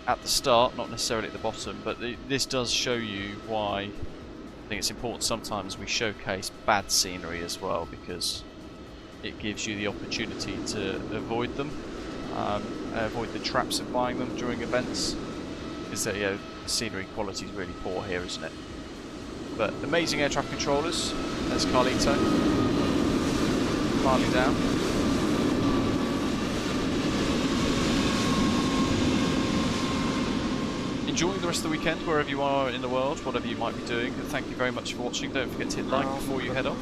at the start, not necessarily at the bottom, but this does show you why I think it's important sometimes we showcase bad scenery as well, because it gives you the opportunity to avoid them, avoid the traps of buying them during events, because the scenery quality is really poor here, isn't it? But amazing air traffic controllers. There's Carlito. Finally down. Enjoying the rest of the weekend wherever you are in the world, whatever you might be doing. And thank you very much for watching. Don't forget to hit like before you head off.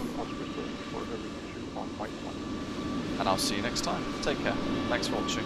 And I'll see you next time. Take care. Thanks for watching.